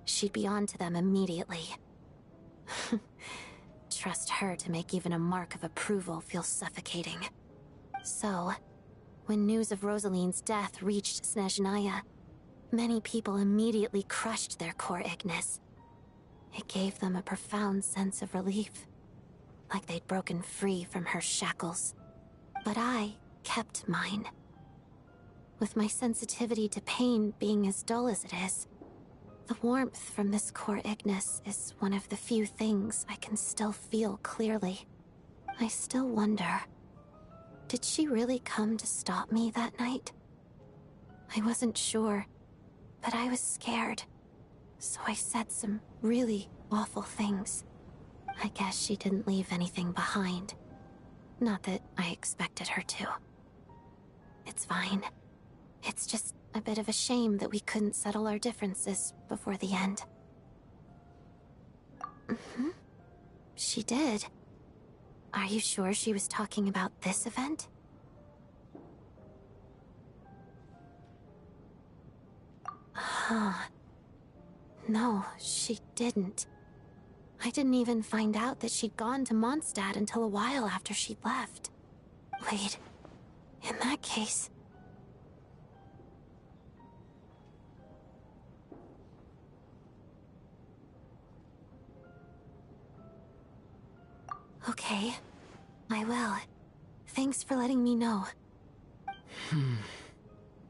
Q: she'd be on to them immediately. Trust her to make even a mark of approval feel suffocating. So, when news of Rosaline's death reached Snezhnaya, many people immediately crushed their core Ignis. It gave them a profound sense of relief, like they'd broken free from her shackles. But I kept mine. With my sensitivity to pain being as dull as it is, the warmth from this core Ignis is one of the few things I can still feel clearly. I still wonder, did she really come to stop me that night? I wasn't sure, but I was scared, so I said some really awful things. I guess she didn't leave anything behind. Not that I expected her to. It's fine. It's just a bit of a shame that we couldn't settle our differences before the end. She did. Are you sure she was talking about this event? Huh. No, she didn't. I didn't even find out that she'd gone to Mondstadt until a while after she'd left. Wait, in that case... Okay, I will. Thanks for letting me know.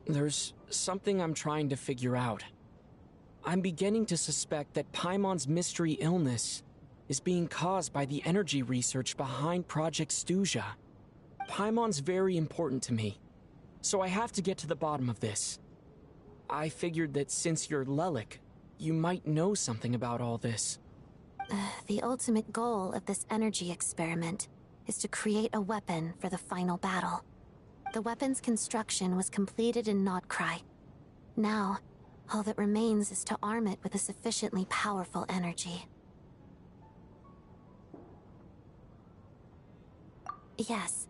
D: There's something I'm trying to figure out. I'm beginning to suspect that Paimon's mystery illness is being caused by the energy research behind Project Stuja. Paimon's very important to me, so I have to get to the bottom of this. I figured that since you're Lelik, you might know something about all this.
Q: The ultimate goal of this energy experiment is to create a weapon for the final battle. The weapon's construction was completed in Nocturne. Now, all that remains is to arm it with a sufficiently powerful energy. Yes,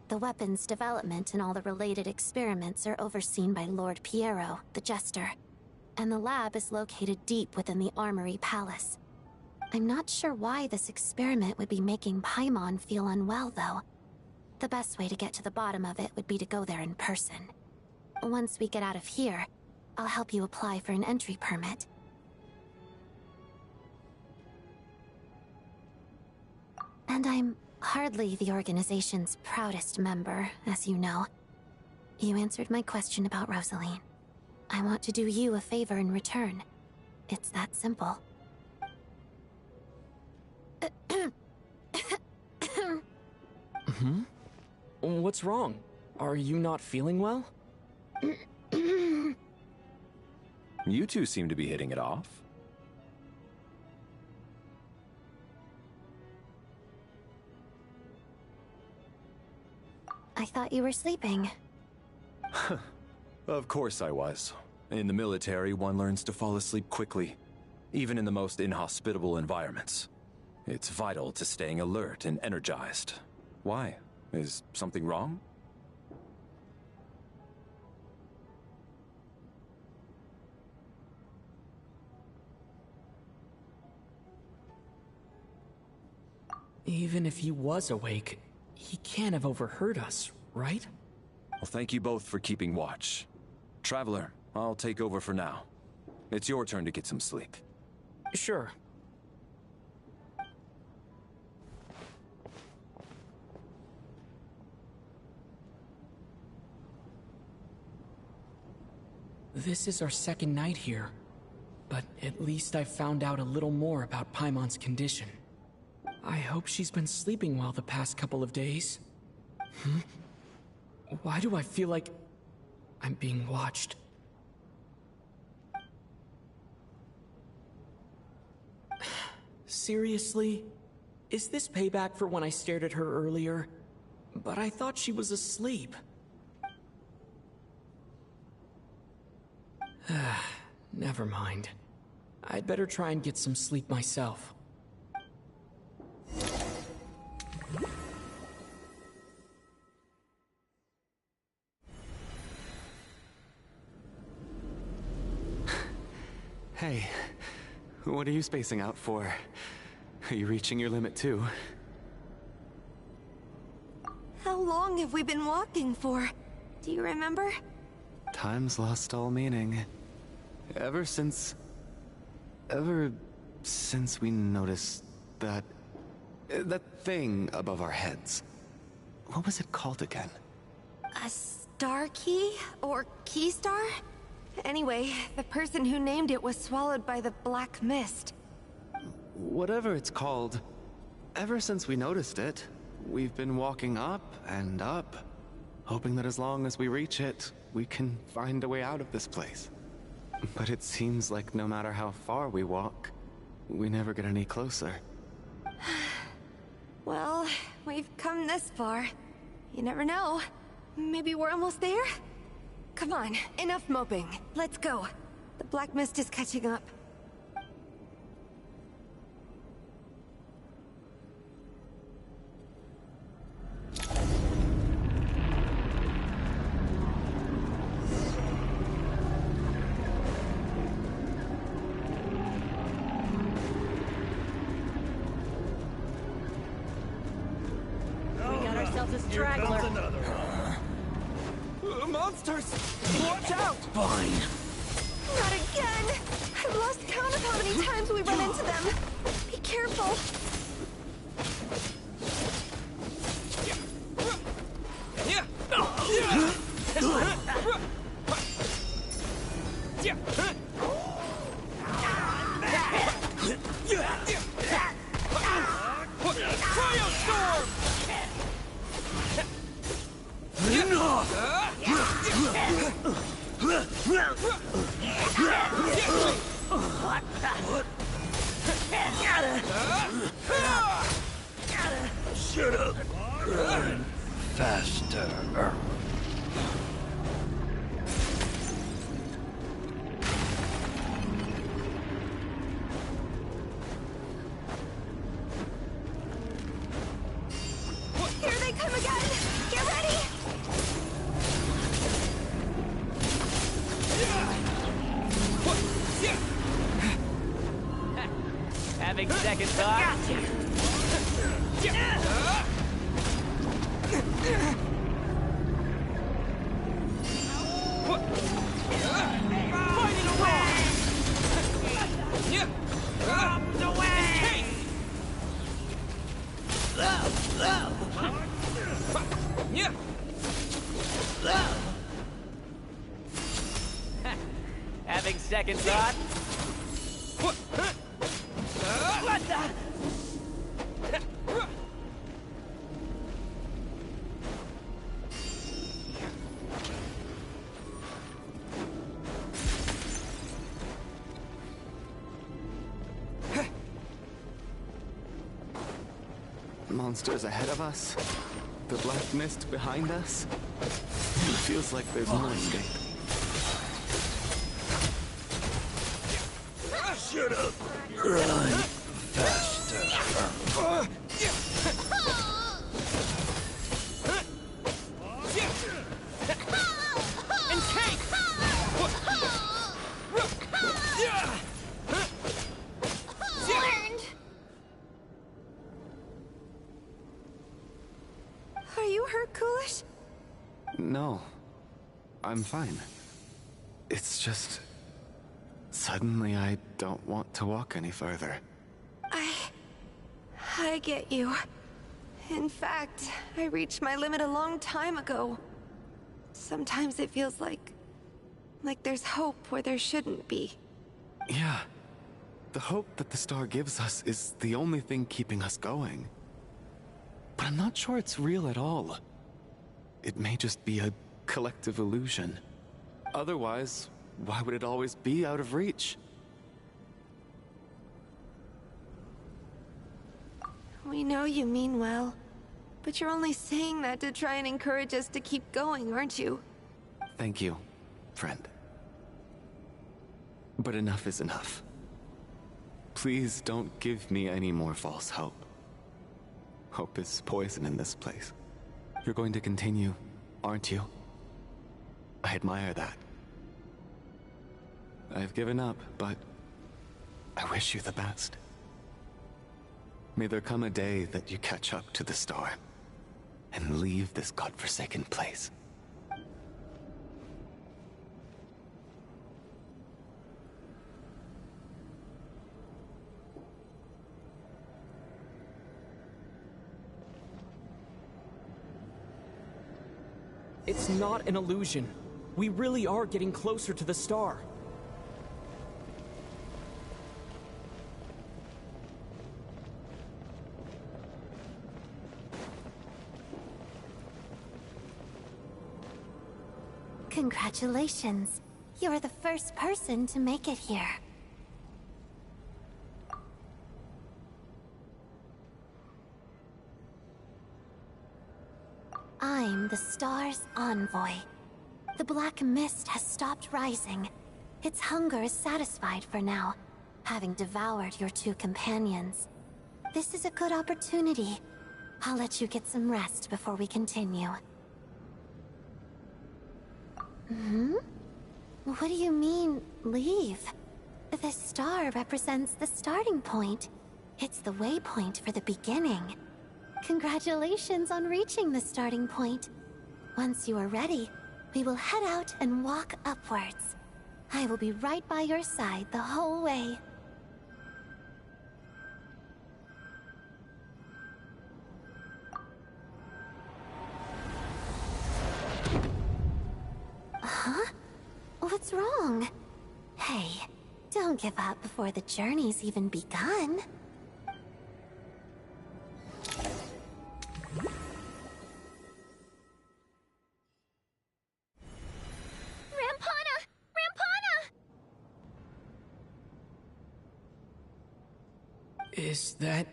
Q: the weapon's development and all the related experiments are overseen by Lord Piero, the Jester, and the lab is located deep within the Armory Palace. I'm not sure why this experiment would be making Paimon feel unwell, though. The best way to get to the bottom of it would be to go there in person. Once we get out of here, I'll help you apply for an entry permit. And I'm hardly the organization's proudest member, as you know. You answered my question about Rosaline. I want to do you a favor in return. It's that simple.
D: What's wrong? Are you not feeling well?
B: You two seem to be hitting it off.
Q: I thought you were sleeping.
B: Of course I was. In the military, one learns to fall asleep quickly, even in the most inhospitable environments. It's vital to staying alert and energized. Why? Is something wrong?
D: Even if he was awake, he can't have overheard us, right?
B: Well, thank you both for keeping watch. Traveler, I'll take over for now. It's your turn to get some sleep.
D: Sure. This is our second night here, but at least I've found out a little more about Paimon's condition. I hope she's been sleeping well the past couple of days. Why do I feel like I'm being watched? Seriously? Is this payback for when I stared at her earlier? But I thought she was asleep. Never mind. I'd better try and get some sleep myself.
L: Hey, what are you spacing out for? Are you reaching your limit too?
G: How long have we been walking for? Do you remember?
L: Time's lost all meaning. Ever since we noticed that thing above our heads. What was it called again?
G: A star key? Or key star? Anyway, the person who named it was swallowed by the black mist.
L: Whatever it's called, ever since we noticed it, we've been walking up and up, hoping that as long as we reach it, we can find a way out of this place. But it seems like no matter how far we walk, we never get any closer.
G: Well, we've come this far. You never know. Maybe we're almost there? Come on, enough moping. Let's go. The black mist is catching up.
J: We got ourselves a straggler.
L: Monsters! Watch out!
N: Fine.
G: Not again! I've lost count of how many times we run into them. Be careful.
N: Shut up. Run faster.
G: Here they come again! Get ready!
C: Having second thought?
J: Fighting away! Out the way!
C: Having second thought?
J: What the?
L: Monsters ahead of us. The black mist behind us. It feels like there's no escape.
B: Should've run faster.
D: And tank!
E: Learned.
G: Are you hurt, Coolish?
L: No. I'm fine. It's just... Suddenly I don't want to walk any further.
G: I get you. In fact, I reached my limit a long time ago. Sometimes it feels like there's hope where there shouldn't be.
L: Yeah. The hope that the star gives us is the only thing keeping us going. But I'm not sure it's real at all. It may just be a collective illusion. Otherwise, why would it always be out of reach?
G: We know you mean well, but you're only saying that to try and encourage us to keep going, aren't you?
L: Thank you, friend. But enough is enough. Please don't give me any more false hope. Hope is poison in this place. You're going to continue, aren't you? I admire that. I've given up, but I wish you the best. May there come a day that you catch up to the star and leave this godforsaken place.
D: It's not an illusion. We really are getting closer to the star.
Q: Congratulations. You're the first person to make it here. I'm the star's envoy. The black mist has stopped rising. Its hunger is satisfied for now, having devoured your two companions. This is a good opportunity. I'll let you get some rest before we continue. What do you mean, leave? The star represents the starting point. It's the waypoint for the beginning. Congratulations on reaching the starting point. Once you are ready, we will head out and walk upwards. I will be right by your side the whole way. Huh? What's wrong? Hey, don't give up before the journey's even begun.
D: Is that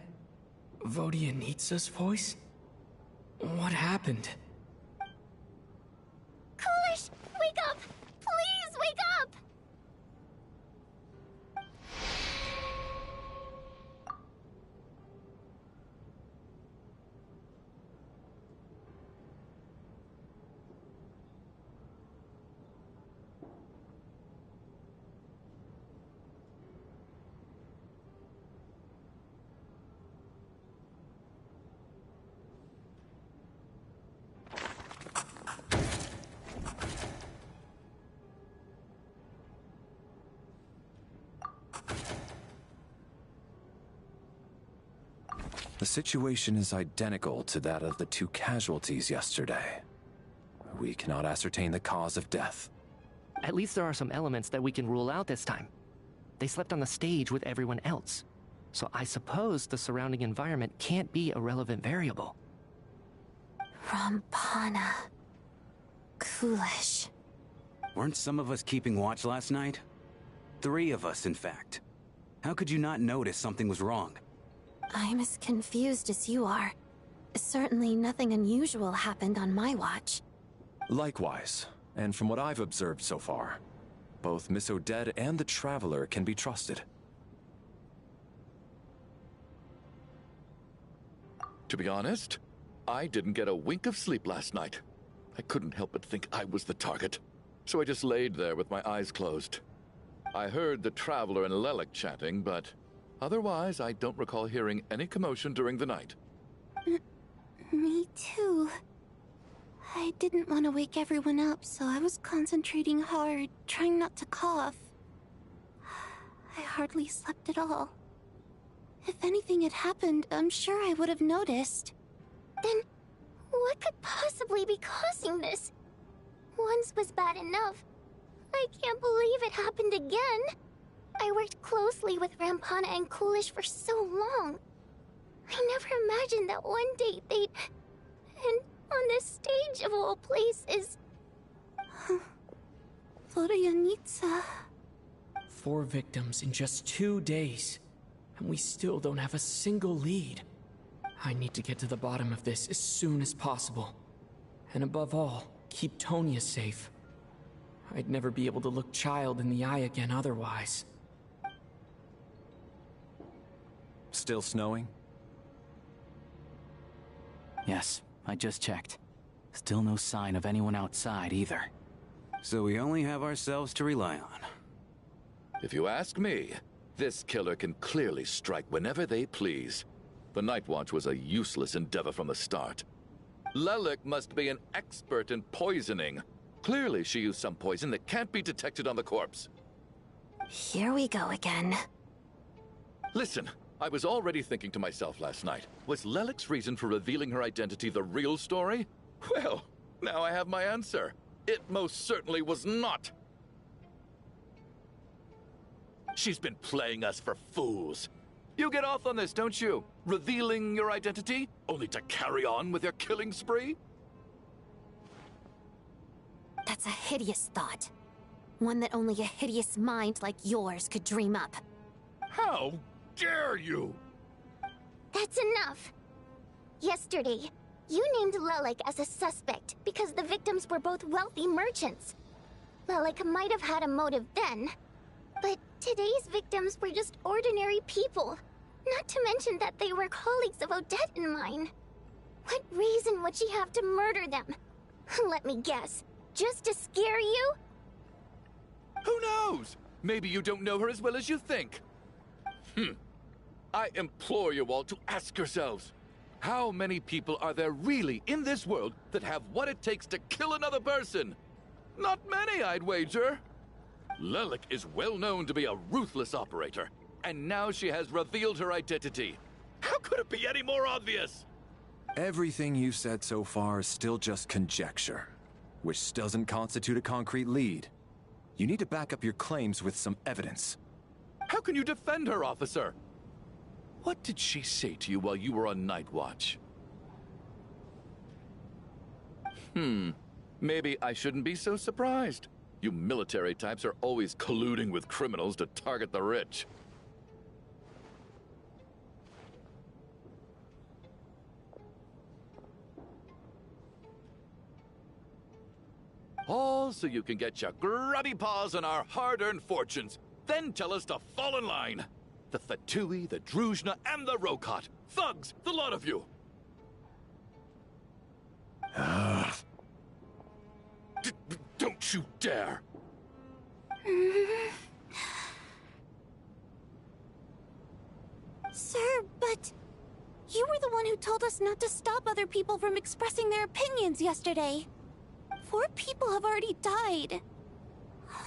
D: Vodianitsa's voice? What happened?
E: Coolish, wake up! Please wake up!
B: The situation is identical to that of the two casualties yesterday. We cannot ascertain the cause of death.
C: At least there are some elements that we can rule out this time. They slept on the stage with everyone else. So I suppose the surrounding environment can't be a relevant variable.
Q: Rampana. Coolish.
P: Weren't some of us keeping watch last night? 3 of us, in fact. How could you not notice something was wrong?
Q: I'm as confused as you are. Certainly nothing unusual happened on my watch.
B: Likewise, and from what I've observed so far, both Miss Odette and the Traveler can be trusted.
I: To be honest, I didn't get a wink of sleep last night. I couldn't help but think I was the target, so I just laid there with my eyes closed. I heard the Traveler and Lelik chatting, but otherwise I don't recall hearing any commotion during the night.
O: Me too. I didn't want to wake everyone up, so I was concentrating hard, trying not to cough. I hardly slept at all. If anything had happened, I'm sure I would have noticed.
E: Then, what could possibly be causing this? Once was bad enough. I can't believe it happened again. I worked closely with Rampana and Coolish for so long. I never imagined that one day they'd... And on this stage of all places...
O: Florianitsa...
D: 4 victims in just 2 days, and we still don't have a single lead. I need to get to the bottom of this as soon as possible. And above all, keep Tonya safe. I'd never be able to look Child in the eye again otherwise.
B: Still snowing?
N: Yes, I just checked. Still no sign of anyone outside either.
P: So we only have ourselves to rely on.
I: If you ask me, this killer can clearly strike whenever they please. The Night Watch was a useless endeavor from the start. Lelik must be an expert in poisoning. Clearly she used some poison that can't be detected on the corpse.
Q: Here we go again.
I: Listen, I was already thinking to myself last night, was Lelik's reason for revealing her identity the real story? Well, now I have my answer. It most certainly was not. She's been playing us for fools. You get off on this, don't you? Revealing your identity, only to carry on with your killing spree?
Q: That's a hideous thought. One that only a hideous mind like yours could dream up.
I: How dare you?
E: That's enough. Yesterday, you named Lelik as a suspect because the victims were both wealthy merchants. Lelik might have had a motive then, but today's victims were just ordinary people. Not to mention that they were colleagues of Odette and mine. What reason would she have to murder them? Let me guess. Just to scare you?
I: Who knows? Maybe you don't know her as well as you think. I implore you all to ask yourselves, how many people are there really in this world that have what it takes to kill another person? Not many, I'd wager. Lelik is well known to be a ruthless operator, and now she has revealed her identity. How could it be any more obvious?
B: Everything you've said so far is still just conjecture, which doesn't constitute a concrete lead. You need to back up your claims with some evidence.
I: How can you defend her, officer? What did she say to you while you were on Night Watch? Maybe I shouldn't be so surprised. You military types are always colluding with criminals to target the rich. All so you can get your grubby paws on our hard-earned fortunes. Then tell us to fall in line. The Fatui, the Druzhna, and the Rokot. Thugs, the lot of you. Don't you dare.
O: Sir, but... You were the one who told us not to stop other people from expressing their opinions yesterday. 4 people have already died.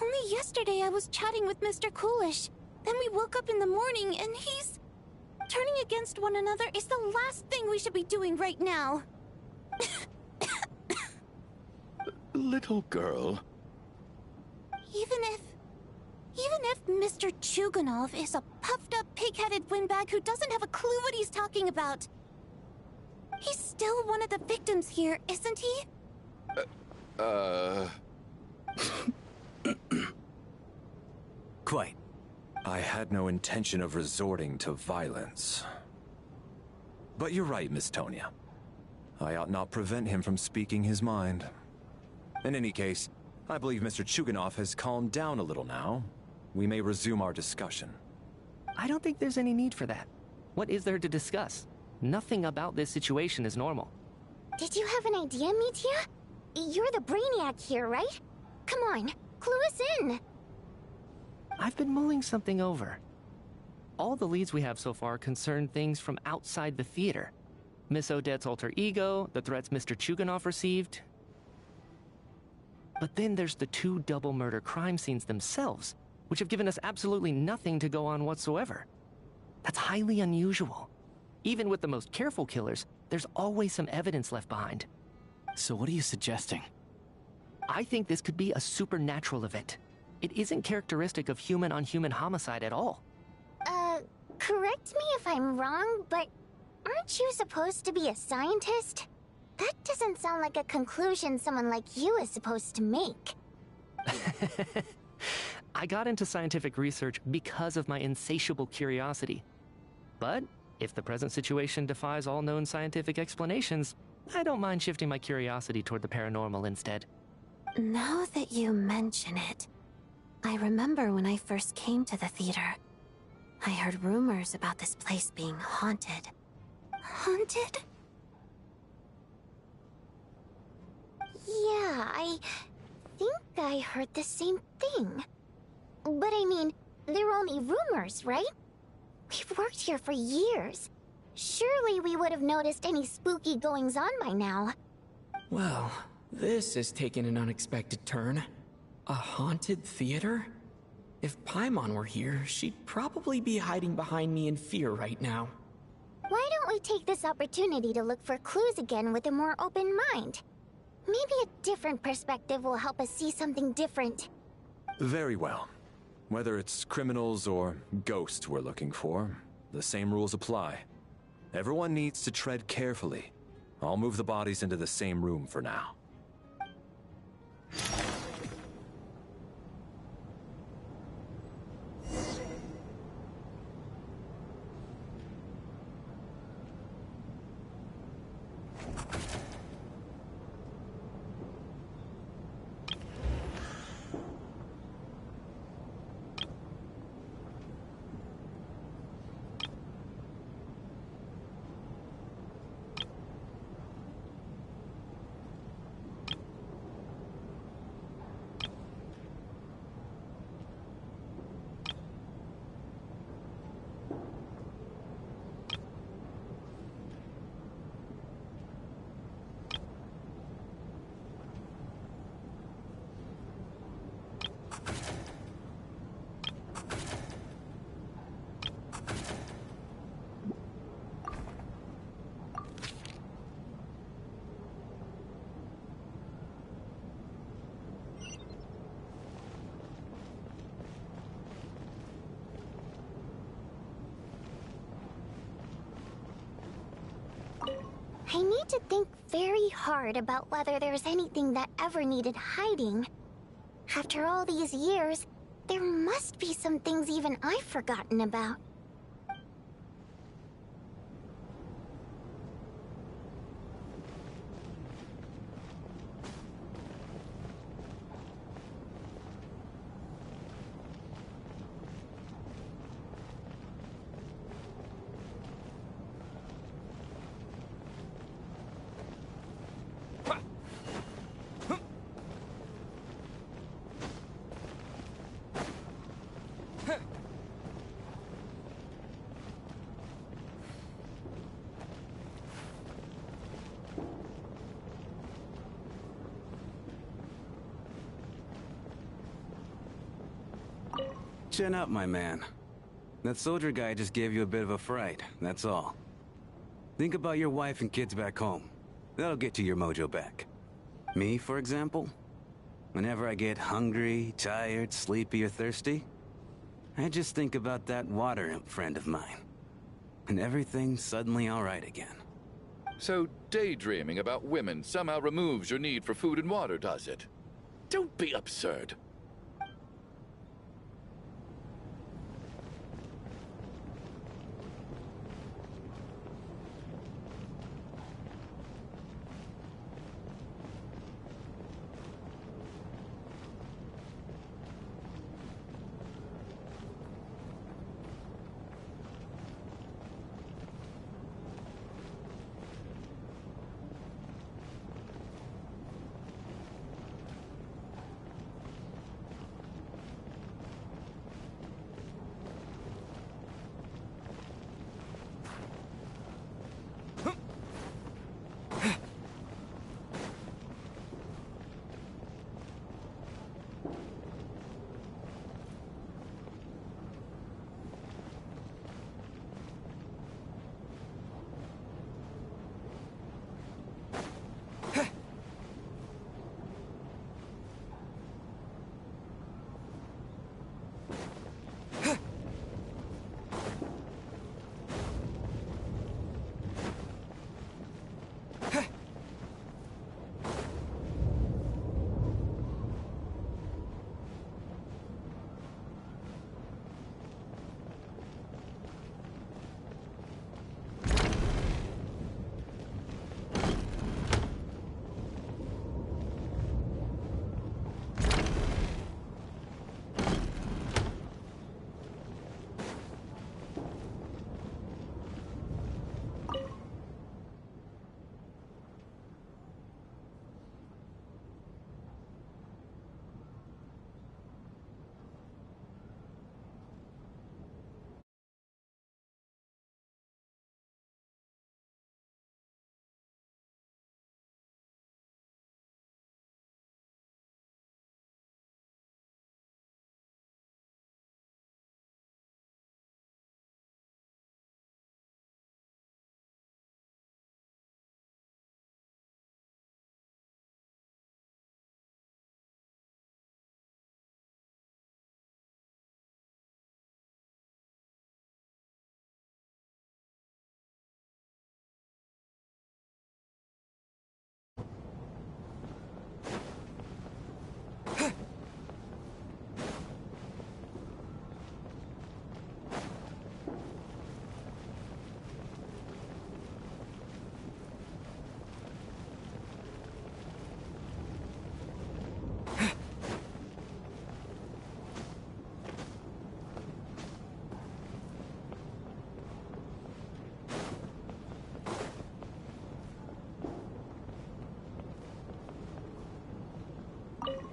O: Only yesterday I was chatting with Mr. Coolish. Then we woke up in the morning and he's... Turning against one another is the last thing we should be doing right now.
I: Little girl.
O: Even if Mr. Chuganov is a puffed-up, pig-headed windbag who doesn't have a clue what he's talking about, he's still one of the victims here, isn't he?
B: Quite. I had no intention of resorting to violence. But you're right, Miss Tonya. I ought not prevent him from speaking his mind. In any case, I believe Mr. Chuganov has calmed down a little now. We may resume our discussion.
C: I don't think there's any need for that. What is there to discuss? nothing about this situation is normal.
E: Did you have an idea, Mitya? You're the brainiac here, right? Come on, clue us in!
C: I've been mulling something over. All the leads we have so far concern things from outside the theater. Miss Odette's alter ego, the threats Mr. Chuganov received. But then there's the 2 double murder crime scenes themselves, which have given us absolutely nothing to go on whatsoever. That's highly unusual. Even with the most careful killers, there's always some evidence left behind.
N: So what are you suggesting?
C: I think this could be a supernatural event. It isn't characteristic of human-on-human homicide at all.
E: Correct me if I'm wrong, but aren't you supposed to be a scientist? That doesn't sound like a conclusion someone like you is supposed to make.
C: I got into scientific research because of my insatiable curiosity. But if the present situation defies all known scientific explanations, I don't mind shifting my curiosity toward the paranormal instead.
Q: Now that you mention it, I remember when I first came to the theater. I heard rumors about this place being haunted.
E: Haunted? Yeah, I think I heard the same thing. But I mean, they're only rumors, right? We've worked here for years. Surely we would have noticed any spooky goings-on by now.
D: Well, this has taken an unexpected turn. A haunted theater? If Paimon were here, she'd probably be hiding behind me in fear right now.
E: Why don't we take this opportunity to look for clues again with a more open mind? Maybe a different perspective will help us see something different.
B: Very well. Whether it's criminals or ghosts we're looking for, the same rules apply. Everyone needs to tread carefully. I'll move the bodies into the same room for now.
E: I need to think very hard about whether there's anything that ever needed hiding. After all these years, there must be some things even I've forgotten about.
P: Chin up, my man. That soldier guy just gave you a bit of a fright, that's all. Think about your wife and kids back home. That'll get you your mojo back. Me, for example? Whenever I get hungry, tired, sleepy, or thirsty, I just think about that water imp friend of mine. And everything's suddenly alright again.
I: So daydreaming about women somehow removes your need for food and water, does it? Don't be absurd.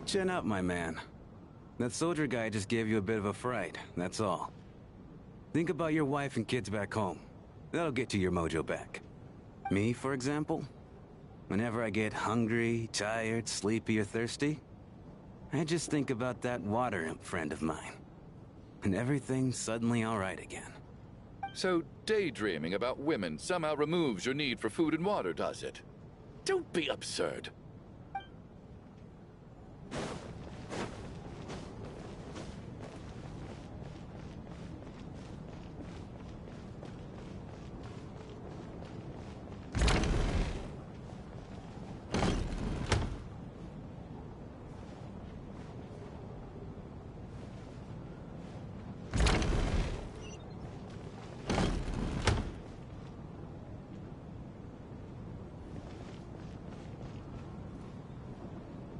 P: Chin up, my man. That soldier guy just gave you a bit of a fright, that's all. Think about your wife and kids back home. That'll get you your mojo back. Me, for example? Whenever I get hungry, tired, sleepy, or thirsty, I just think about that water imp friend of mine. And everything's suddenly alright again.
I: So daydreaming about women somehow removes your need for food and water, does it? Don't be absurd.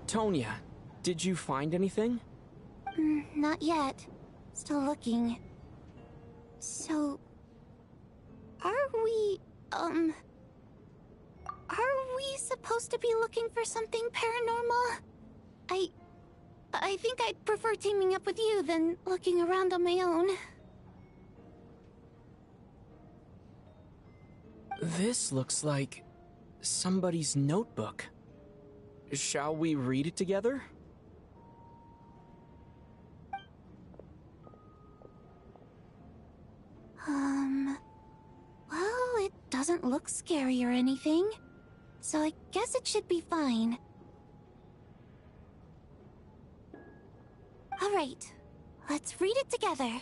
D: Tonya, did you find anything?
O: Not yet. Still looking. So... Are we supposed to be looking for something paranormal? I think I'd prefer teaming up with you than looking around on my own.
D: This looks like somebody's notebook. Shall we read it together?
O: Well, it doesn't look scary or anything, so I guess it should be fine. All right, let's read it together.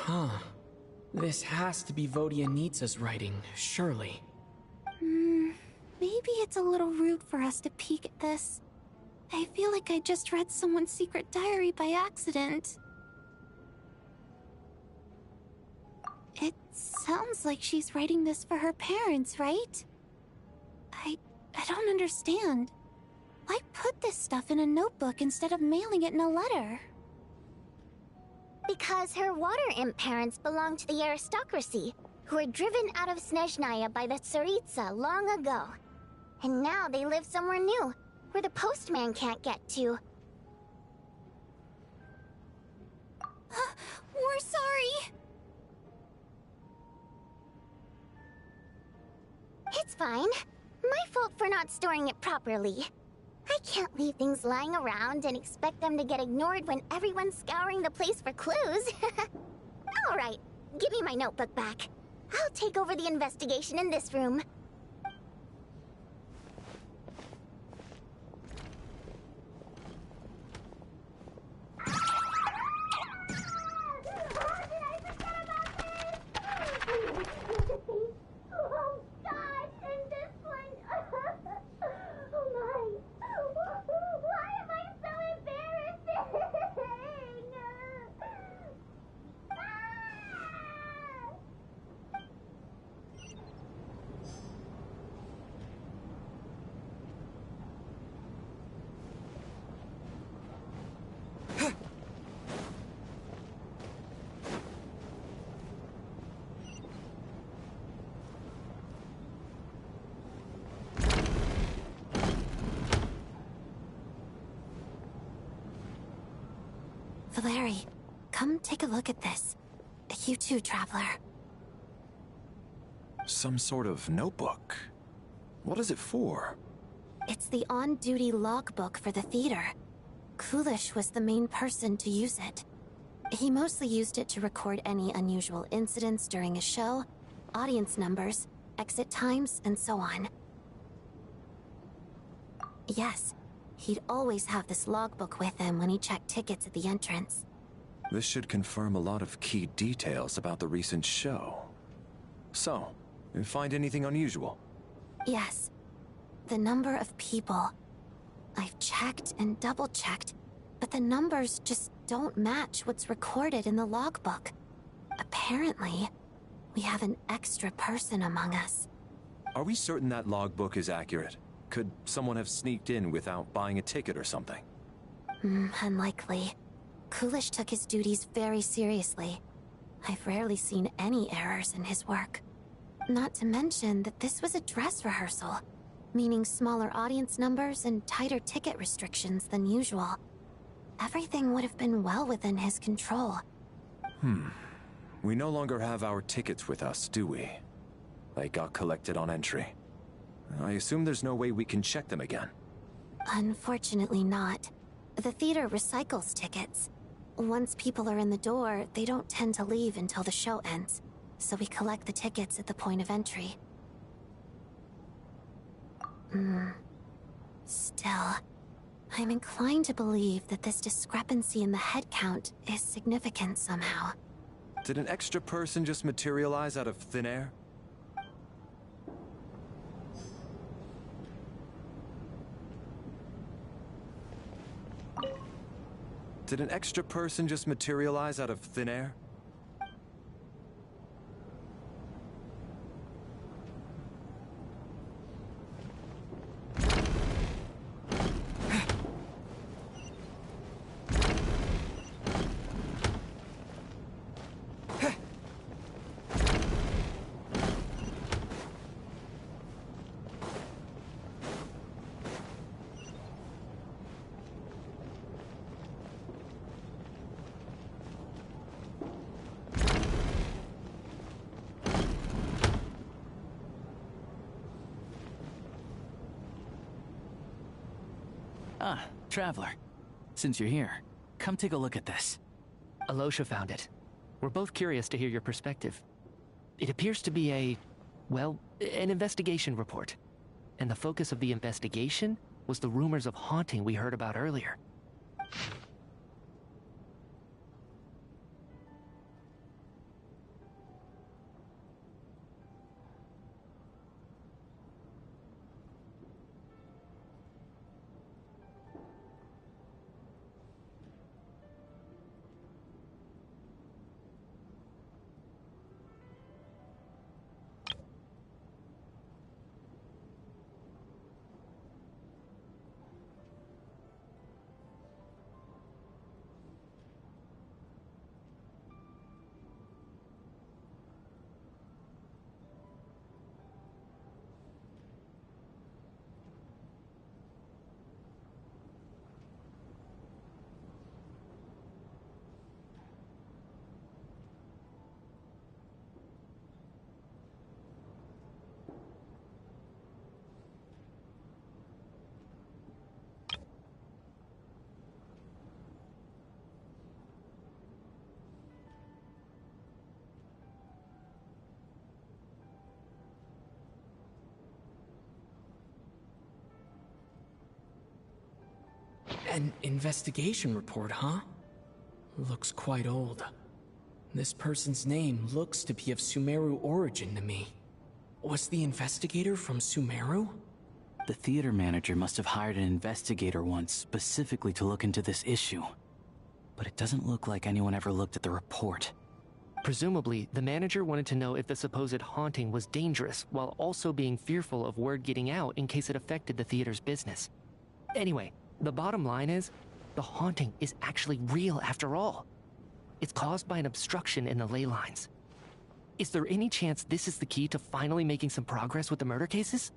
D: Huh. This has to be Vodyanitsa's writing, surely.
O: Maybe it's a little rude for us to peek at this. I feel like I just read someone's secret diary by accident. It sounds like she's writing this for her parents, right? I don't understand. Why put this stuff in a notebook instead of mailing it in a letter?
E: Because her water imp parents belonged to the aristocracy, who were driven out of Snezhnaya by the Tsaritsa long ago. And now they live somewhere new, where the postman can't get to. It's fine. My fault for not storing it properly. I can't leave things lying around and expect them to get ignored when everyone's scouring the place for clues. Alright, give me my notebook back. I'll take over the investigation in this room.
Q: Valeri, come take a look at this. You too, Traveler.
B: Some sort of notebook. What is it for?
Q: It's the on-duty logbook for the theater. Coolish was the main person to use it. He mostly used it to record any unusual incidents during a show, audience numbers, exit times, and so on. Yes, he'd always have this logbook with him when he checked tickets at the entrance.
B: This should confirm a lot of key details about the recent show. So, you find anything unusual?
Q: Yes. The number of people. I've checked and double-checked, but the numbers just don't match what's recorded in the logbook. Apparently, we have an extra person among us.
B: Are we certain that logbook is accurate? Could someone have sneaked in without buying a ticket or something?
Q: Unlikely. Coolish took his duties very seriously. I've rarely seen any errors in his work. Not to mention that this was a dress rehearsal, meaning smaller audience numbers and tighter ticket restrictions than usual. Everything would have been well within his control.
B: We no longer have our tickets with us, do we? They got collected on entry. I assume there's no way we can check them again.
Q: Unfortunately not. The theater recycles tickets. Once people are in the door, they don't tend to leave until the show ends, so we collect the tickets at the point of entry. Still, I'm inclined to believe that this discrepancy in the head count is significant somehow.
B: Did an extra person just materialize out of thin air? Did an extra person just materialize out of thin air?
N: Ah, Traveler. Since you're here, come take a look at this.
C: Alosha found it. We're both curious to hear your perspective. It appears to be an investigation report. And the focus of the investigation was the rumors of haunting we heard about earlier.
D: An investigation report, huh? Looks quite old. This person's name looks to be of Sumeru origin to me. Was the investigator from Sumeru?
N: The theater manager must have hired an investigator once specifically to look into this issue. But it doesn't look like anyone ever looked at the report.
C: Presumably, the manager wanted to know if the supposed haunting was dangerous, while also being fearful of word getting out in case it affected the theater's business. Anyway, the bottom line is, the haunting is actually real after all. It's caused by an obstruction in the ley lines. Is there any chance this is the key to finally making some progress with the murder cases?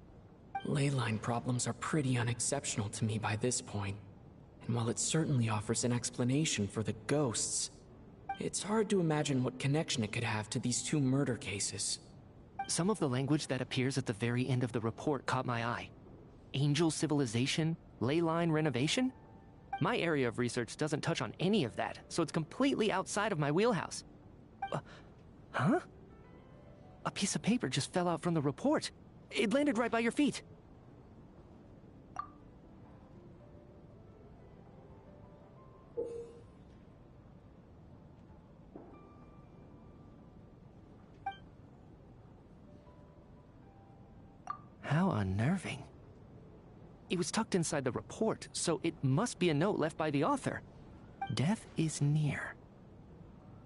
D: Ley line problems are pretty unexceptional to me by this point. And while it certainly offers an explanation for the ghosts, it's hard to imagine what connection it could have to these two murder cases.
C: Some of the language that appears at the very end of the report caught my eye. Angel civilization, ley line renovation? My area of research doesn't touch on any of that, so it's completely outside of my wheelhouse. Huh? A piece of paper just fell out from the report. It landed right by your feet. How unnerving. It was tucked inside the report, so it must be a note left by the author. Death is near.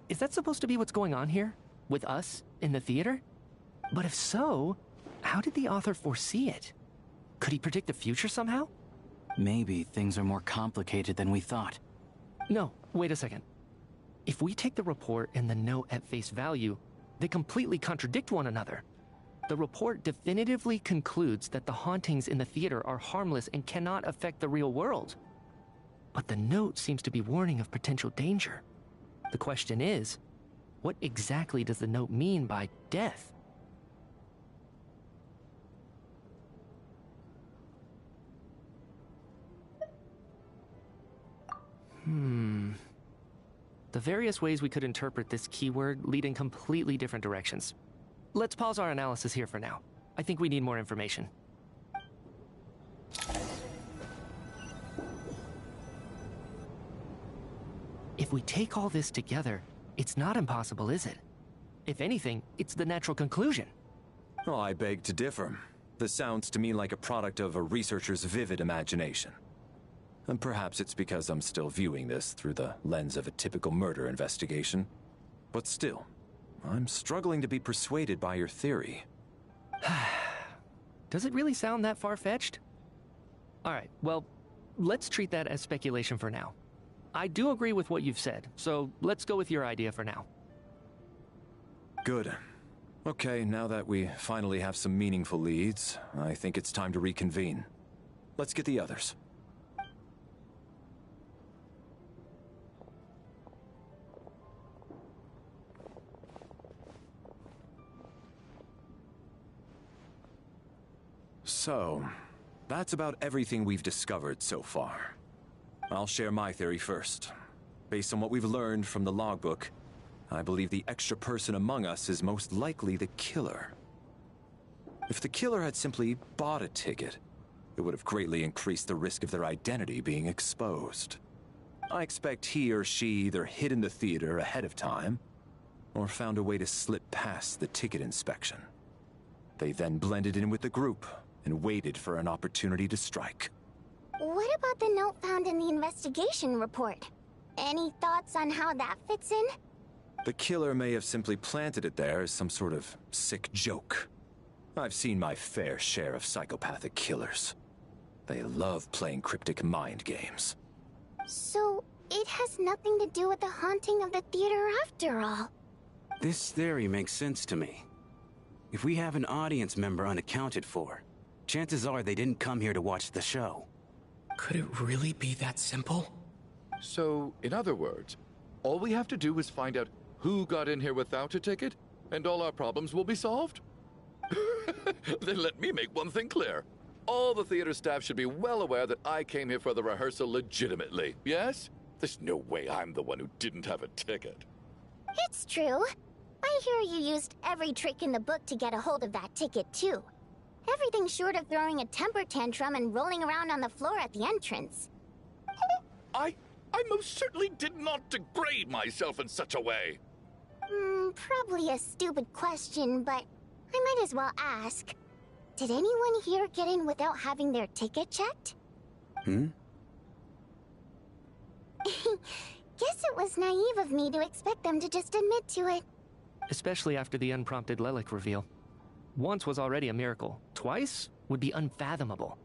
C: Is that supposed to be what's going on here? With us in the theater? But if so, how did the author foresee it? Could he predict the future somehow?
N: Maybe things are more complicated than we thought.
C: No, wait a second. If we take the report and the note at face value, they completely contradict one another. The report definitively concludes that the hauntings in the theater are harmless and cannot affect the real world. But the note seems to be warning of potential danger. The question is, what exactly does the note mean by death? The various ways we could interpret this keyword lead in completely different directions. Let's pause our analysis here for now. I think we need more information. If we take all this together, it's not impossible, is it? If anything, it's the natural conclusion.
B: Oh, I beg to differ. This sounds to me like a product of a researcher's vivid imagination. And perhaps it's because I'm still viewing this through the lens of a typical murder investigation. But still, I'm struggling to be persuaded by your theory.
C: Does it really sound that far-fetched? Alright, well, let's treat that as speculation for now. I do agree with what you've said, so let's go with your idea for now.
B: Good. Okay, now that we finally have some meaningful leads, I think it's time to reconvene. Let's get the others. So, that's about everything we've discovered so far. I'll share my theory first. Based on what we've learned from the logbook, I believe the extra person among us is most likely the killer. If the killer had simply bought a ticket, it would have greatly increased the risk of their identity being exposed. I expect he or she either hid in the theater ahead of time, or found a way to slip past the ticket inspection. They then blended in with the group and waited for an opportunity to strike.
E: What about the note found in the investigation report? Any thoughts on how that fits in?
B: The killer may have simply planted it there as some sort of sick joke. I've seen my fair share of psychopathic killers. They love playing cryptic mind games.
E: So, it has nothing to do with the haunting of the theater after all.
P: This theory makes sense to me. If we have an audience member unaccounted for, chances are they didn't come here to watch the show.
D: Could it really be that simple?
I: So, in other words, all we have to do is find out who got in here without a ticket, and all our problems will be solved? Then let me make one thing clear. All the theater staff should be well aware that I came here for the rehearsal legitimately, yes? There's no way I'm the one who didn't have a ticket.
E: It's true. I hear you used every trick in the book to get a hold of that ticket, too. Everything short of throwing a temper tantrum and rolling around on the floor at the entrance.
I: I most certainly did not degrade myself in such a way.
E: Probably a stupid question, but I might as well ask. Did anyone here get in without having their ticket checked?
B: Hmm?
E: Guess it was naive of me to expect them to just admit to it.
C: Especially after the unprompted Lelik reveal. Once was already a miracle. Twice would be unfathomable.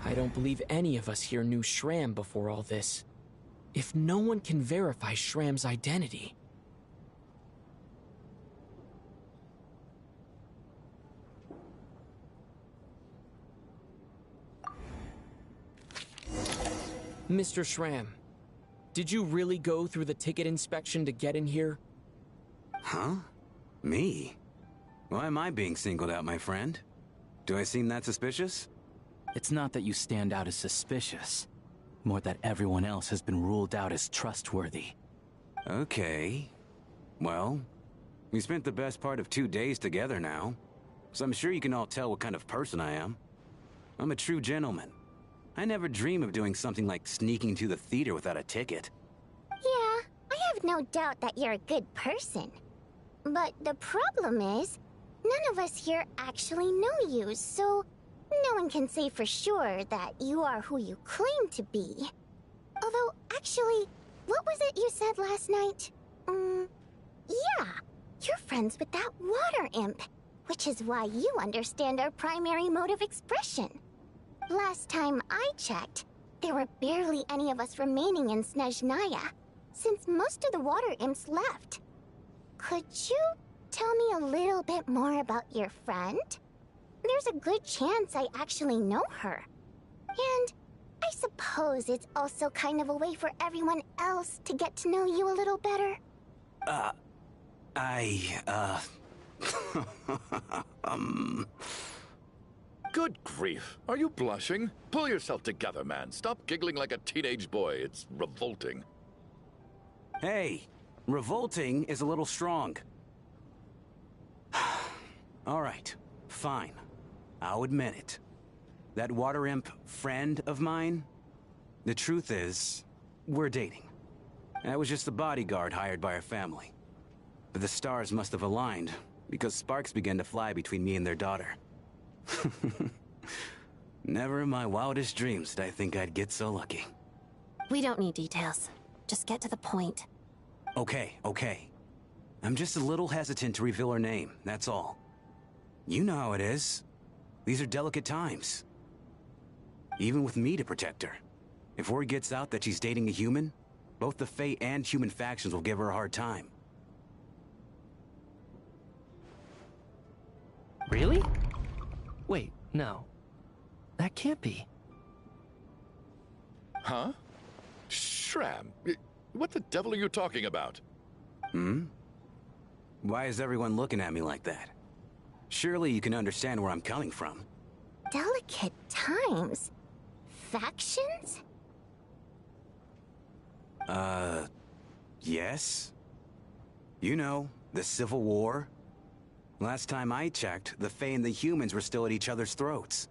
D: I don't believe any of us here knew Shram before all this. If no one can verify Shram's identity... Mr. Shram, did you really go through the ticket inspection to get in here?
P: Huh? Me? Why am I being singled out, my friend? Do I seem that suspicious?
N: It's not that you stand out as suspicious. More that everyone else has been ruled out as trustworthy.
P: Okay. Well, we spent the best part of 2 days together now, so I'm sure you can all tell what kind of person I am. I'm a true gentleman. I never dream of doing something like sneaking to the theater without a ticket.
E: Yeah, I have no doubt that you're a good person. But the problem is, none of us here actually know you, so no one can say for sure that you are who you claim to be. Although, actually, what was it you said last night? Yeah, you're friends with that water imp, which is why you understand our primary mode of expression. Last time I checked, there were barely any of us remaining in Snezhnaya, since most of the water imps left. Could you tell me a little bit more about your friend? There's a good chance I actually know her. And I suppose it's also kind of a way for everyone else to get to know you a little better.
I: Good grief. Are you blushing? Pull yourself together, man. Stop giggling like a teenage boy. It's revolting.
P: Hey, revolting is a little strong. All right, fine. I'll admit it. That water imp friend of mine, the truth is, we're dating. I was just the bodyguard hired by our family. But the stars must have aligned, because sparks began to fly between me and their daughter. Never in my wildest dreams did I think I'd get so lucky.
Q: We don't need details. Just get to the point.
P: Okay. I'm just a little hesitant to reveal her name, that's all. You know how it is. These are delicate times. Even with me to protect her. If word gets out that she's dating a human, both the Fae and human factions will give her a hard time.
C: Really? Wait, no. That can't be.
I: Huh? Shram, what the devil are you talking about?
P: Why is everyone looking at me like that? Surely you can understand where I'm coming from.
E: Delicate times? Factions?
P: Yes. You know, the Civil War. Last time I checked, the Fae and the humans were still at each other's throats.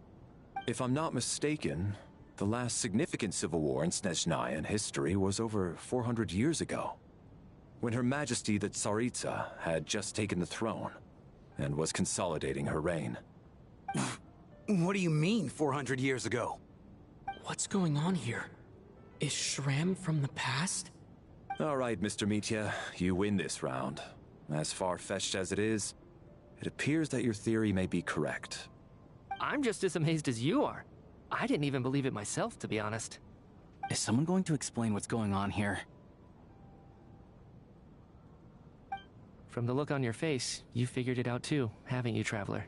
B: If I'm not mistaken, the last significant civil war in Snezhnayan history was over 400 years ago, when Her Majesty the Tsaritsa had just taken the throne and was consolidating her reign.
P: What do you mean, 400 years ago?
D: What's going on here? Is Shram from the past?
B: All right, Mr. Mitya, you win this round. As far-fetched as it is, it appears that your theory may be correct.
C: I'm just as amazed as you are. I didn't even believe it myself, to be honest.
N: Is someone going to explain what's going on here?
C: From the look on your face, you figured it out too, haven't you, Traveler?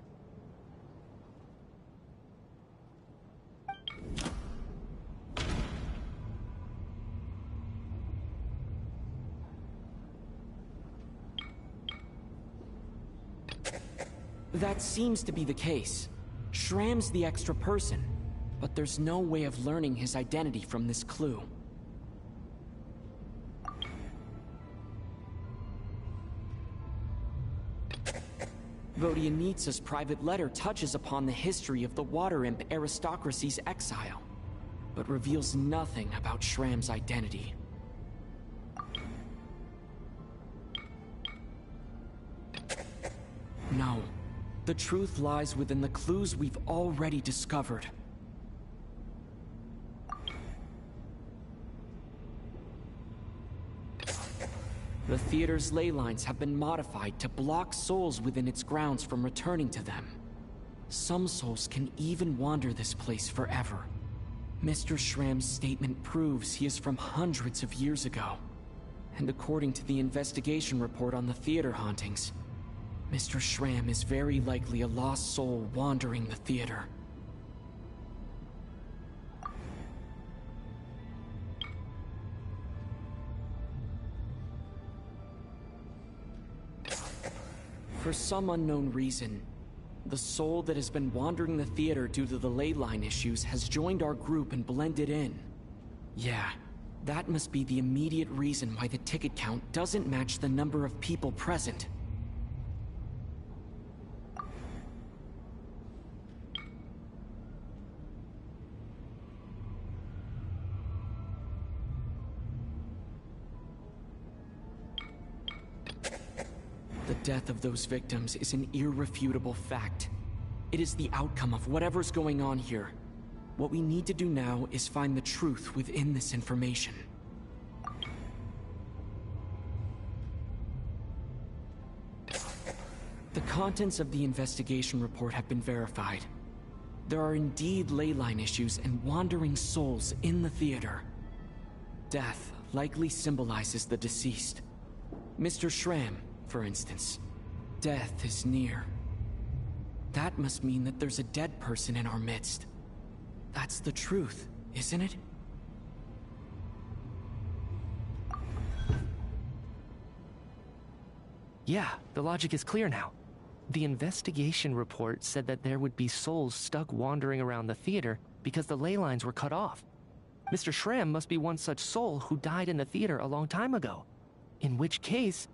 D: That seems to be the case. Shram's the extra person, but there's no way of learning his identity from this clue. Vodyanitsa's private letter touches upon the history of the Water Imp aristocracy's exile, but reveals nothing about Shram's identity. No. The truth lies within the clues we've already discovered. The theater's ley lines have been modified to block souls within its grounds from returning to them. Some souls can even wander this place forever. Mr. Shram's statement proves he is from hundreds of years ago. And according to the investigation report on the theater hauntings, Mr. Shram is very likely a lost soul wandering the theater. For some unknown reason, the soul that has been wandering the theater due to the ley line issues has joined our group and blended in. Yeah, that must be the immediate reason why the ticket count doesn't match the number of people present. The death of those victims is an irrefutable fact. It is the outcome of whatever's going on here. What we need to do now is find the truth within this information. The contents of the investigation report have been verified. There are indeed ley line issues and wandering souls in the theater. Death likely symbolizes the deceased. Mr. Shram, for instance. Death is near. That must mean that there's a dead person in our midst. That's the truth, isn't it?
C: Yeah, the logic is clear now. The investigation report said that there would be souls stuck wandering around the theater because the ley lines were cut off. Mr. Schramm must be one such soul who died in the theater a long time ago. In which case,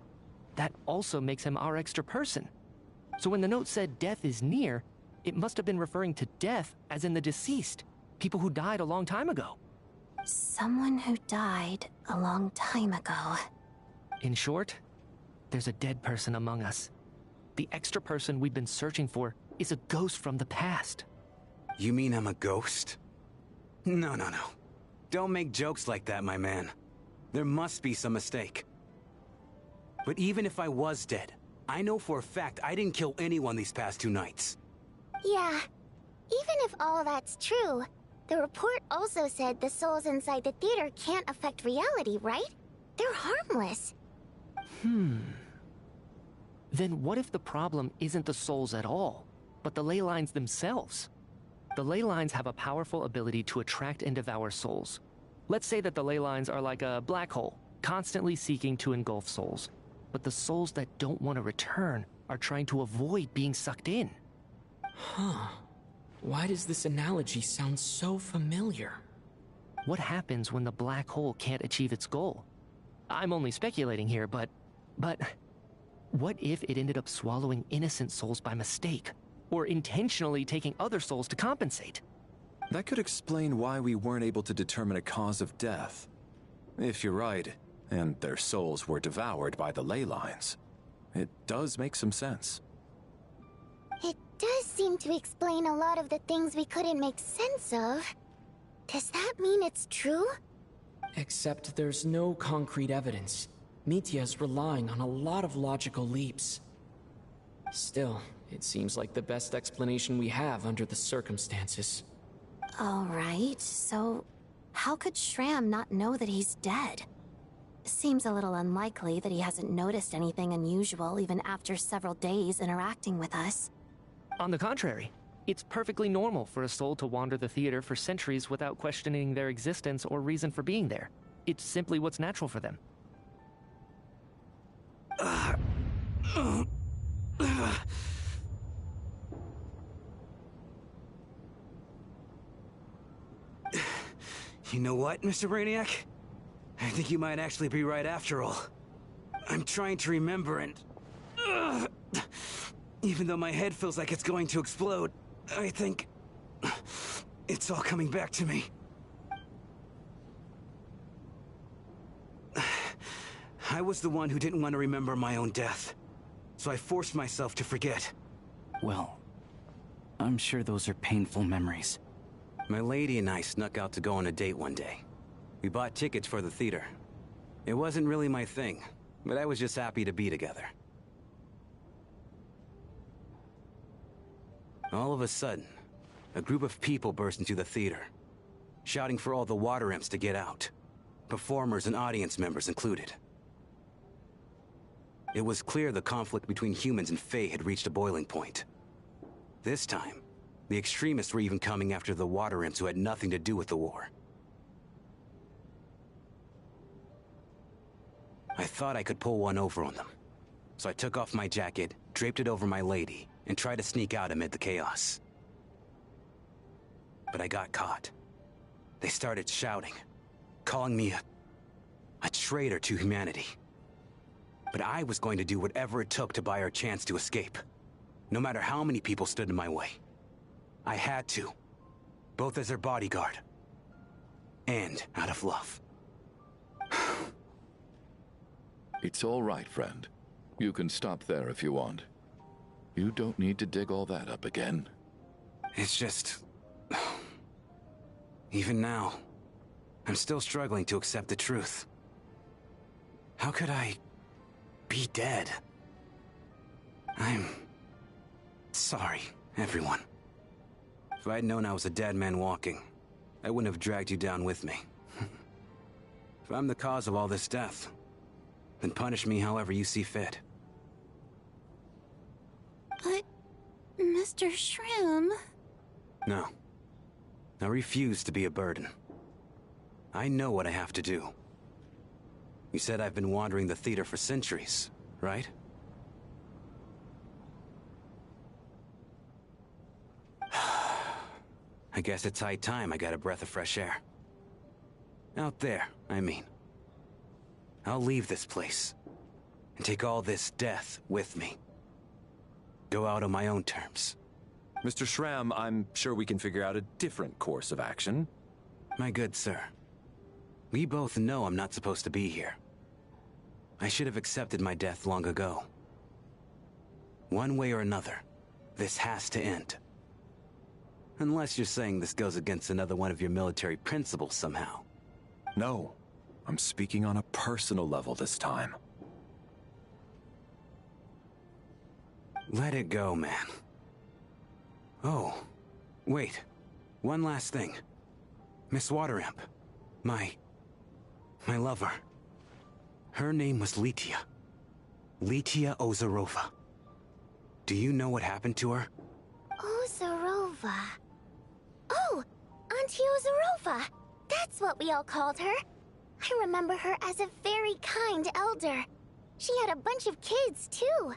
C: that also makes him our extra person. So when the note said death is near, it must have been referring to death as in the deceased, people who died a long time ago.
Q: Someone who died a long time ago.
C: In short, there's a dead person among us. The extra person we've been searching for is a ghost from the past.
P: You mean I'm a ghost? No. Don't make jokes like that, my man. There must be some mistake. But even if I was dead, I know for a fact I didn't kill anyone these past 2 nights.
E: Yeah, even if all that's true, the report also said the souls inside the theater can't affect reality, right? They're harmless.
C: Then what if the problem isn't the souls at all, but the ley lines themselves? The ley lines have a powerful ability to attract and devour souls. Let's say that the ley lines are like a black hole, constantly seeking to engulf souls. But the souls that don't want to return are trying to avoid being sucked in.
D: Huh. Why does this analogy sound so familiar?
C: What happens when the black hole can't achieve its goal? I'm only speculating here, but what if it ended up swallowing innocent souls by mistake? Or intentionally taking other souls to compensate?
B: That could explain why we weren't able to determine a cause of death. If you're right, and their souls were devoured by the ley lines, it does make some sense.
E: It does seem to explain a lot of the things we couldn't make sense of. Does that mean it's true?
D: Except there's no concrete evidence. Mitya's relying on a lot of logical leaps. Still, it seems like the best explanation we have under the circumstances.
Q: Alright, so how could Schramm not know that he's dead? Seems a little unlikely that he hasn't noticed anything unusual even after several days interacting with us.
C: On the contrary, it's perfectly normal for a soul to wander the theater for centuries without questioning their existence or reason for being there. It's simply what's natural for them.
P: You know what, Mr. Brainiac? I think you might actually be right after all. I'm trying to remember and... even though my head feels like it's going to explode, I think... it's all coming back to me. I was the one who didn't want to remember my own death, so I forced myself to forget.
N: Well, I'm sure those are painful memories.
P: My lady and I snuck out to go on a date one day. We bought tickets for the theater. It wasn't really my thing, but I was just happy to be together. All of a sudden, a group of people burst into the theater, shouting for all the water imps to get out, performers and audience members included. It was clear the conflict between humans and Fae had reached a boiling point. This time, the extremists were even coming after the water imps who had nothing to do with the war. I thought I could pull one over on them, so I took off my jacket, draped it over my lady, and tried to sneak out amid the chaos. But I got caught. They started shouting, calling me a traitor to humanity. But I was going to do whatever it took to buy our chance to escape, no matter how many people stood in my way. I had to, both as their bodyguard and out of love.
I: It's all right, friend. You can stop there if you want. You don't need to dig all that up again.
P: It's just... even now, I'm still struggling to accept the truth. How could I be dead? I'm sorry, everyone. If I'd known I was a dead man walking, I wouldn't have dragged you down with me. If I'm the cause of all this death, then punish me however you see fit.
O: Mr. Shrim.
P: No. I refuse to be a burden. I know what I have to do. You said I've been wandering the theater for centuries, right? I guess it's high time I got a breath of fresh air. Out there, I mean. I'll leave this place and take all this death with me. Go out on my own terms.
B: Mr. Shram, I'm sure we can figure out a different course of action.
P: My good sir, we both know I'm not supposed to be here. I should have accepted my death long ago. One way or another, this has to end. Unless you're saying this goes against another one of your military principles somehow.
B: No, I'm speaking on a personal level this time.
P: Let it go, man. Oh, wait. One last thing. Miss Wateramp. My lover. Her name was Litia. Litia Ozarova. Do you know what happened to her?
E: Ozarova. Oh, Auntie Ozarova. That's what we all called her. I remember her as a very kind elder. She had a bunch of kids, too.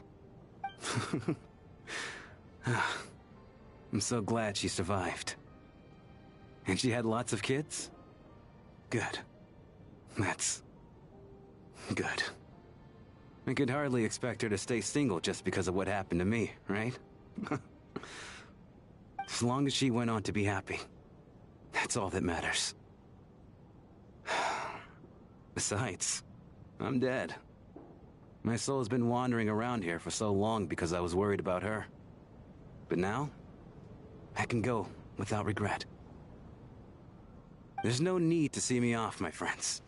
P: I'm so glad she survived. And she had lots of kids? Good. That's good. I could hardly expect her to stay single just because of what happened to me, right? As long as she went on to be happy, that's all that matters. Besides, I'm dead. My soul's been wandering around here for so long because I was worried about her. But now, I can go without regret. There's no need to see me off, my friends.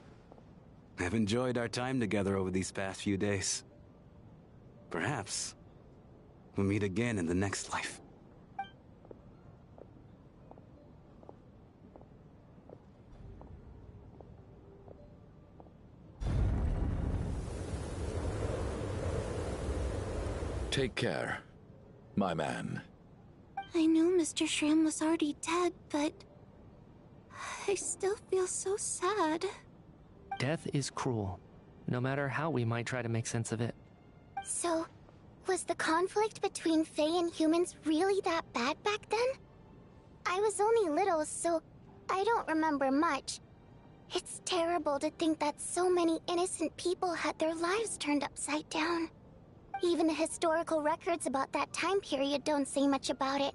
P: I've enjoyed our time together over these past few days. Perhaps we'll meet again in the next life.
I: Take care, my man.
O: I knew Mr. Shram was already dead, but I still feel so sad.
C: Death is cruel, no matter how we might try to make sense of it.
E: So, was the conflict between Fae and humans really that bad back then? I was only little, so I don't remember much. It's terrible to think that so many innocent people had their lives turned upside down. Even the historical records about that time period don't say much about it.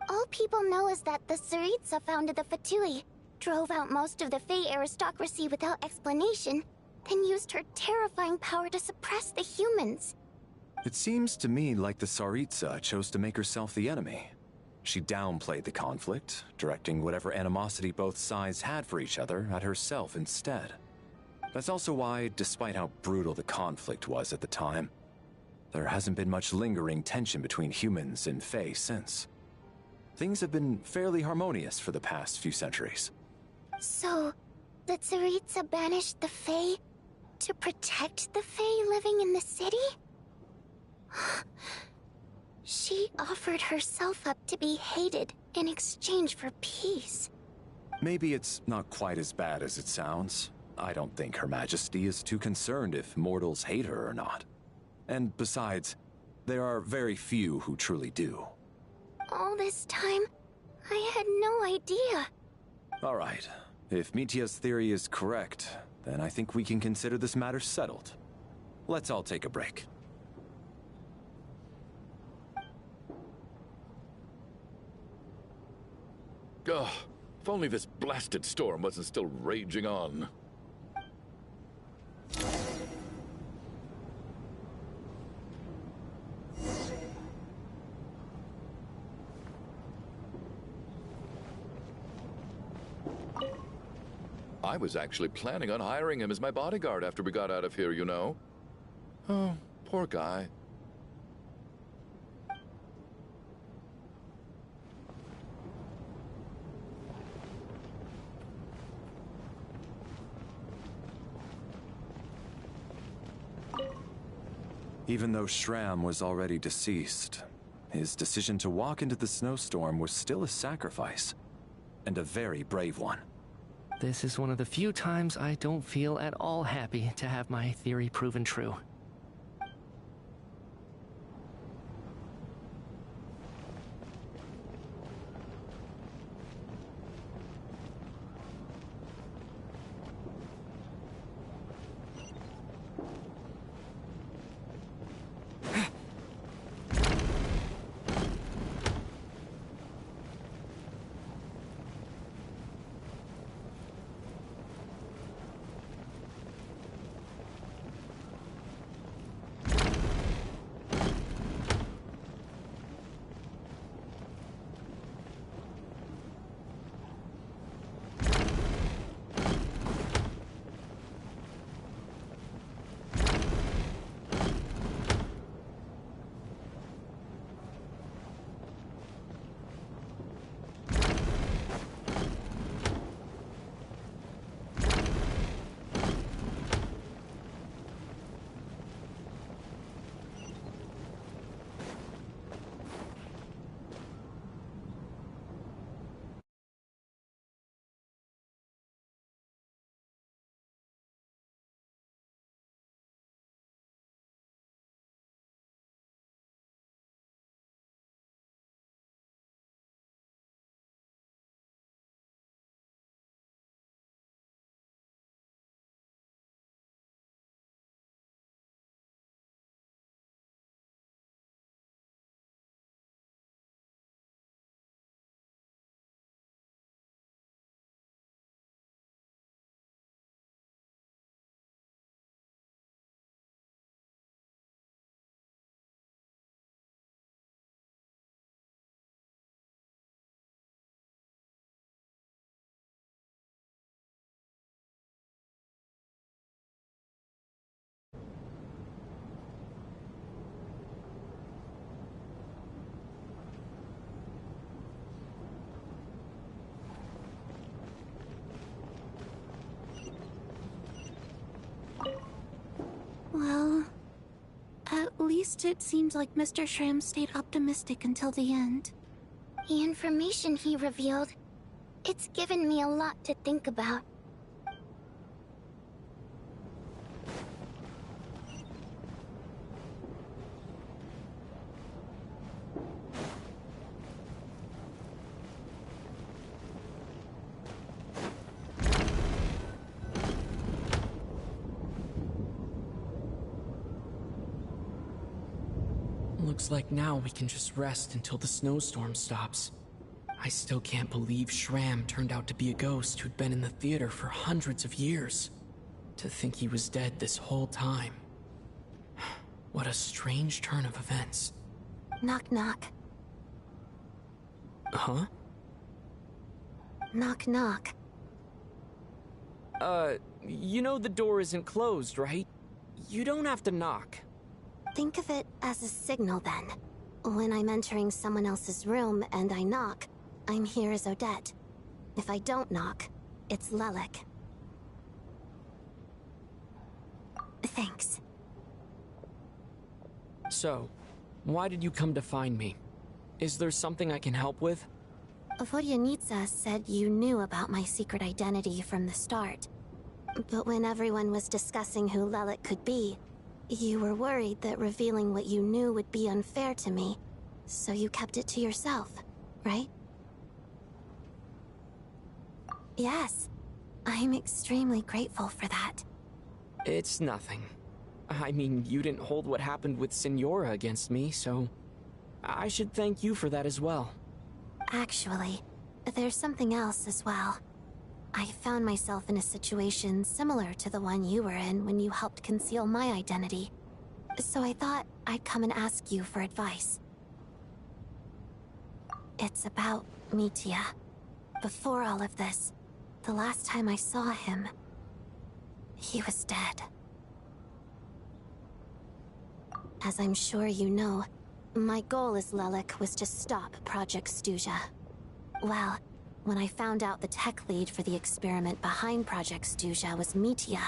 E: All people know is that the Tsaritsa founded the Fatui, drove out most of the Fae aristocracy without explanation, then used her terrifying power to suppress the humans.
B: It seems to me like the Tsaritsa chose to make herself the enemy. She downplayed the conflict, directing whatever animosity both sides had for each other at herself instead. That's also why, despite how brutal the conflict was at the time, there hasn't been much lingering tension between humans and Fae since. Things have been fairly harmonious for the past few centuries.
E: So, the Tsaritsa banished the Fae to protect the Fae living in the city? She offered herself up to be hated in exchange for peace.
B: Maybe it's not quite as bad as it sounds. I don't think Her Majesty is too concerned if mortals hate her or not. And besides, there are very few who truly do.
E: All this time, I had no idea.
B: All right. If Mitia's theory is correct, then I think we can consider this matter settled. Let's all take a break.
I: Ugh, if only this blasted storm wasn't still raging on. I was actually planning on hiring him as my bodyguard after we got out of here, you know. Oh, poor guy.
B: Even though Shram was already deceased, his decision to walk into the snowstorm was still a sacrifice, and a very brave one.
C: This is one of the few times I don't feel at all happy to have my theory proven true.
O: Well, at least it seems like Mr. Shram stayed optimistic until the end.
E: The information he revealed, it's given me a lot to think about.
D: Looks like now we can just rest until the snowstorm stops. I still can't believe Shram turned out to be a ghost who'd been in the theater for hundreds of years. To think he was dead this whole time. What a strange turn of events.
O: Knock knock.
D: Huh?
O: Knock knock.
D: You know the door isn't closed, right? You don't have to knock.
O: Think of it as a signal then. When I'm entering someone else's room and I knock, I'm here as Odette. If I don't knock, it's Lelik. Thanks.
D: So, why did you come to find me? Is there something I can help with?
O: Vodyanitsa said you knew about my secret identity from the start. But when everyone was discussing who Lelik could be, you were worried that revealing what you knew would be unfair to me, so you kept it to yourself, right? Yes, I'm extremely grateful for that.
D: It's nothing. I mean, you didn't hold what happened with Signora against me, so I should thank you for that as well.
O: Actually, there's something else as well. I found myself in a situation similar to the one you were in when you helped conceal my identity. So I thought I'd come and ask you for advice. It's about Mitya. Before all of this, the last time I saw him, he was dead. As I'm sure you know, my goal as Lelik was to stop Project Stuja. Well, when I found out the tech lead for the experiment behind Project Stuja was Mitya,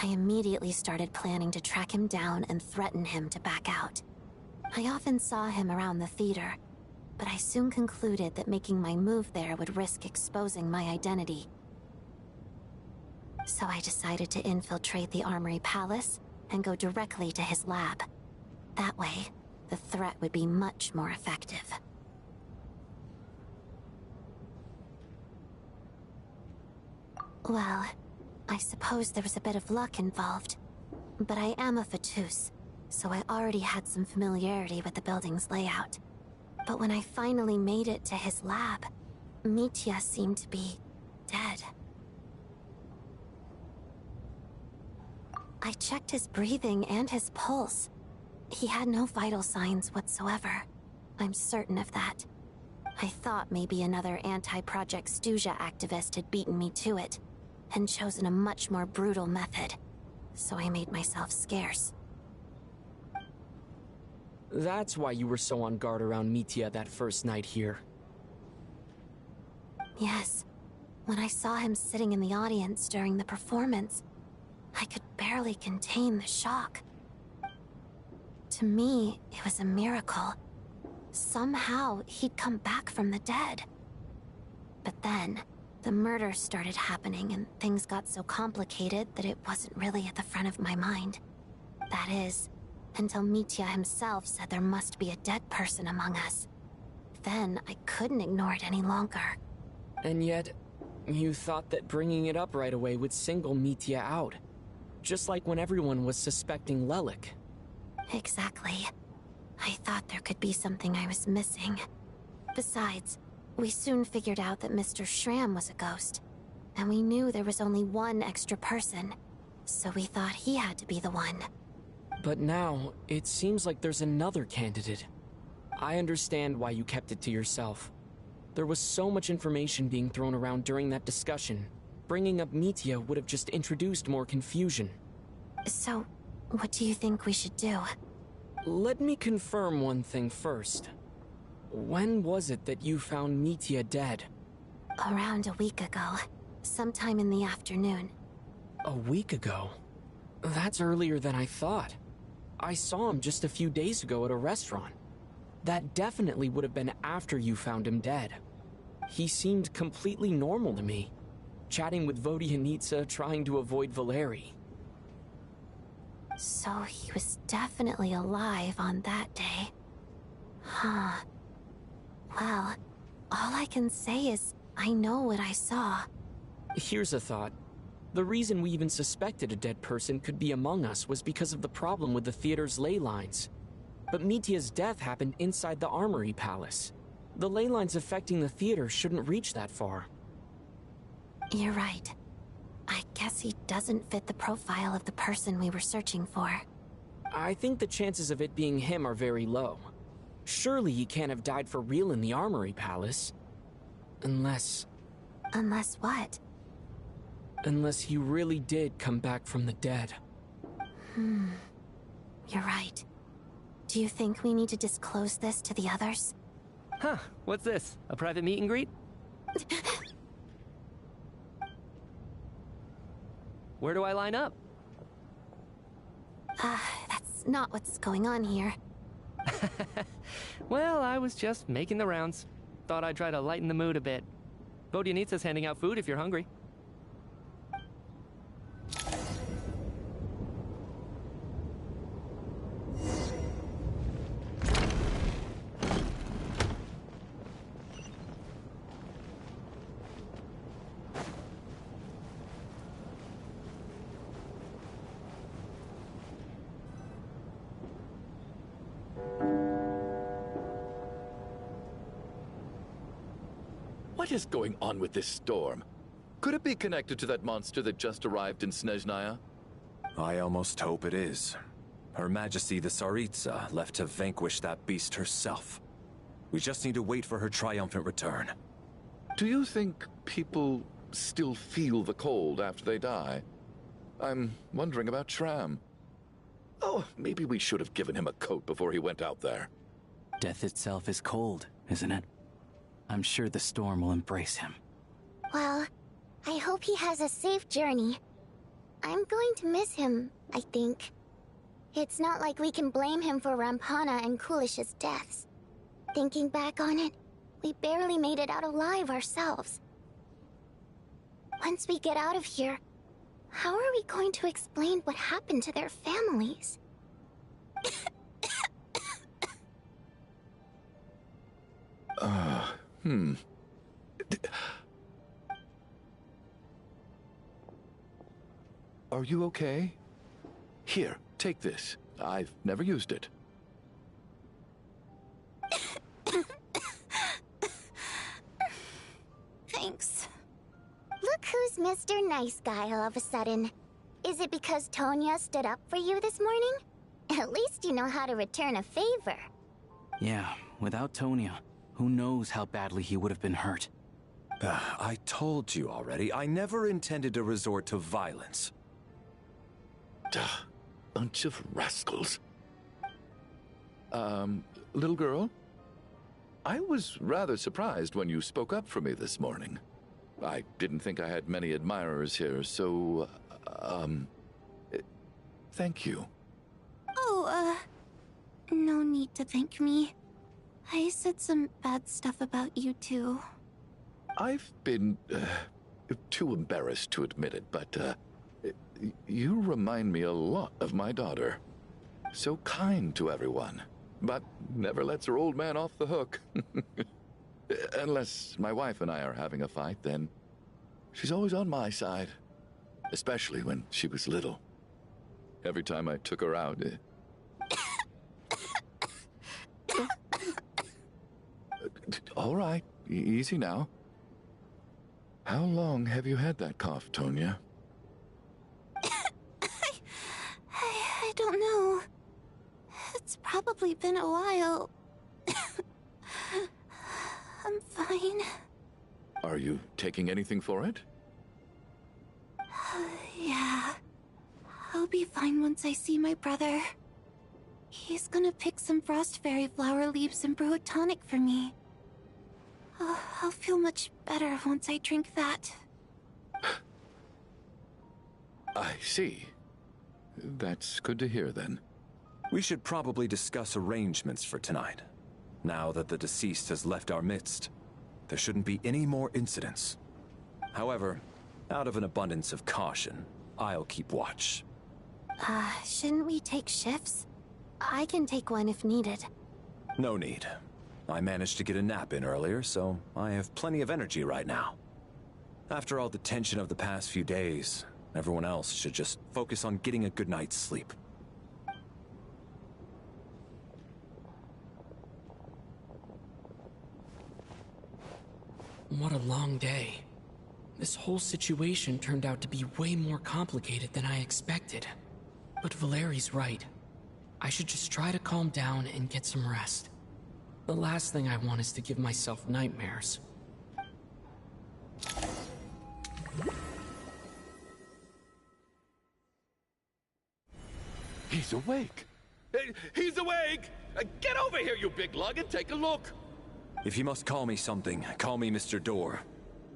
O: I immediately started planning to track him down and threaten him to back out.
Q: I often saw him around the theater, but I soon concluded that making my move there would risk exposing my identity. So I decided to infiltrate the Armory Palace and go directly to his lab. That way, the threat would be much more effective. Well, I suppose there was a bit of luck involved. But I am a Fatus, so I already had some familiarity with the building's layout. But when I finally made it to his lab, Mitya seemed to be dead. I checked his breathing and his pulse. He had no vital signs whatsoever. I'm certain of that. I thought maybe another anti-Project Stuja activist had beaten me to it, and chosen a much more brutal method. So I made myself scarce.
D: That's why you were so on guard around Mitya that first night here.
Q: Yes. When I saw him sitting in the audience during the performance, I could barely contain the shock. To me, it was a miracle. Somehow, he'd come back from the dead. But then, the murders started happening and things got so complicated that it wasn't really at the front of my mind. That is, until Mitya himself said there must be a dead person among us. Then, I couldn't ignore it any longer.
D: And yet, you thought that bringing it up right away would single Mitya out. Just like when everyone was suspecting Lelik.
Q: Exactly. I thought there could be something I was missing. Besides, we soon figured out that Mr. Schramm was a ghost. And we knew there was only one extra person. So we thought he had to be the one.
D: But now, it seems like there's another candidate. I understand why you kept it to yourself. There was so much information being thrown around during that discussion. Bringing up Mitya would have just introduced more confusion.
Q: So, what do you think we should do?
D: Let me confirm one thing first. When was it that you found Mitya dead?
Q: Around a week ago. Sometime in the afternoon.
D: A week ago? That's earlier than I thought. I saw him just a few days ago at a restaurant. That definitely would have been after you found him dead. He seemed completely normal to me. Chatting with Vodyanitsa, trying to avoid Valeri.
Q: So he was definitely alive on that day. Huh. Well, all I can say is I know what I saw.
D: Here's a thought. The reason we even suspected a dead person could be among us was because of the problem with the theater's ley lines. But Mitya's death happened inside the Armory Palace. The ley lines affecting the theater shouldn't reach that far.
Q: You're right. I guess he doesn't fit the profile of the person we were searching for.
D: I think the chances of it being him are very low. Surely he can't have died for real in the Armory Palace. Unless...
Q: Unless what?
D: Unless he really did come back from the dead.
Q: You're right. Do you think we need to disclose this to the others?
C: Huh, what's this? A private meet and greet? Where do I line up?
Q: That's not what's going on here.
C: Well, I was just making the rounds. Thought I'd try to lighten the mood a bit. Vodyanitsa's handing out food if you're hungry.
I: What is going on with this storm? Could it be connected to that monster that just arrived in Snezhnaya?
B: I almost hope it is. Her Majesty the Tsaritsa left to vanquish that beast herself. We just need to wait for her triumphant return.
I: Do you think people still feel the cold after they die? I'm wondering about Schramm. Oh, maybe we should have given him a coat before he went out there.
N: Death itself is cold, isn't it? I'm sure the storm will embrace him.
E: Well, I hope he has a safe journey. I'm going to miss him, I think. It's not like we can blame him for Rampana and Kulish's deaths. Thinking back on it, we barely made it out alive ourselves. Once we get out of here, how are we going to explain what happened to their families?
I: Are you okay? Here, take this. I've never used it.
E: Thanks. Look who's Mr. Nice Guy all of a sudden. Is it because Tonya stood up for you this morning? At least you know how to return a favor.
N: Yeah, without Tonya, who knows how badly he would have been hurt.
B: I told you already, I never intended to resort to violence.
I: Bunch of rascals. Little girl? I was rather surprised when you spoke up for me this morning. I didn't think I had many admirers here, so, thank you.
O: Oh, no need to thank me. I said some bad stuff about you too.
I: I've been, too embarrassed to admit it, but, you remind me a lot of my daughter. So kind to everyone, but never lets her old man off the hook. Unless my wife and I are having a fight, then she's always on my side. Especially when she was little. Every time I took her out... All right, easy now. How long have you had that cough, Tonya?
O: I don't know. It's probably been a while. I'm fine.
I: Are you taking anything for it?
O: Yeah. I'll be fine once I see my brother. He's gonna pick some frost fairy flower leaves and brew a tonic for me. I'll feel much better once I drink that.
I: I see. That's good to hear, then.
B: We should probably discuss arrangements for tonight. Now that the deceased has left our midst, there shouldn't be any more incidents. However, out of an abundance of caution, I'll keep watch.
Q: Shouldn't we take shifts? I can take one if needed.
B: No need. I managed to get a nap in earlier, so I have plenty of energy right now. After all the tension of the past few days, everyone else should just focus on getting a good night's sleep.
D: What a long day. This whole situation turned out to be way more complicated than I expected. But Valeri's right. I should just try to calm down and get some rest. The last thing I want is to give myself nightmares.
I: He's awake! He's awake! Get over here, you big lug, and take a look!
B: If you must call me something, call me Mr. Door.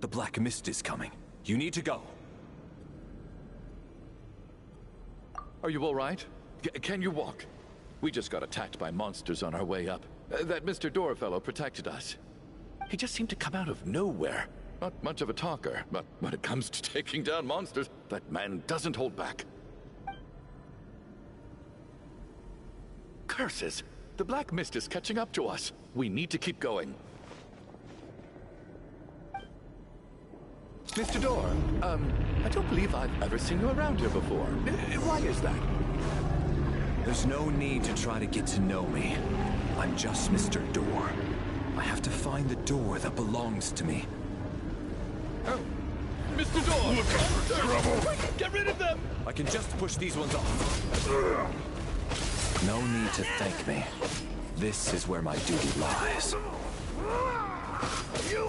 B: The Black Mist is coming. You need to go.
I: Are you all right? Can you walk? We just got attacked by monsters on our way up. That Mr. Door fellow protected us. He just seemed to come out of nowhere. Not much of a talker, but when it comes to taking down monsters, that man doesn't hold back. Curses! The Black Mist is catching up to us. We need to keep going. Mr. Door, I don't believe I've ever seen you around here before. Why is that?
B: There's no need to try to get to know me. I'm just Mr. Door. I have to find the door that belongs to me.
I: Oh, Mr. Door! Look out for trouble! Get rid of them!
B: I can just push these ones off. No need to thank me. This is where my duty lies.
M: You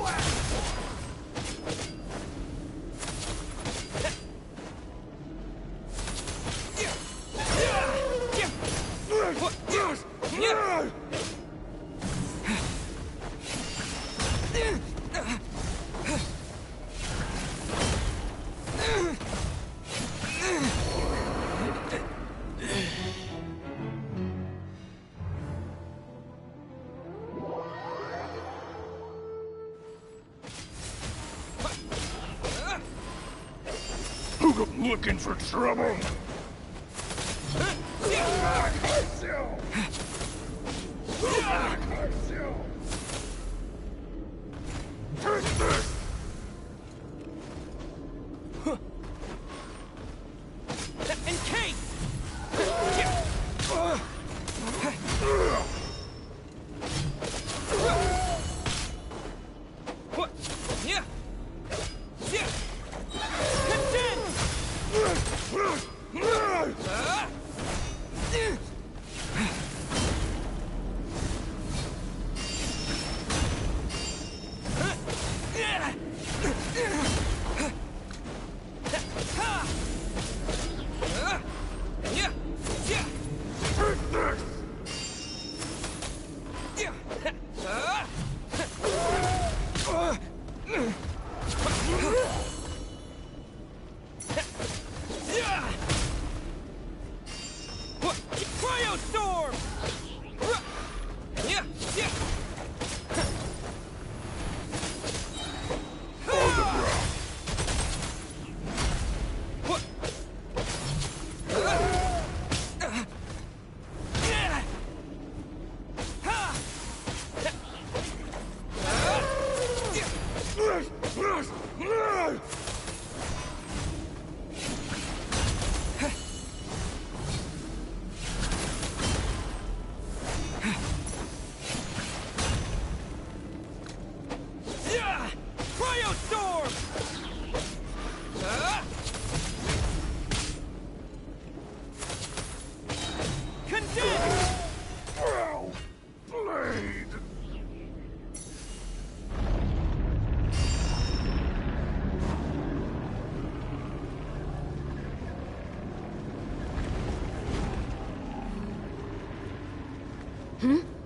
M: Looking for trouble? Take this!
D: Encase! What? Yeah. Yeah.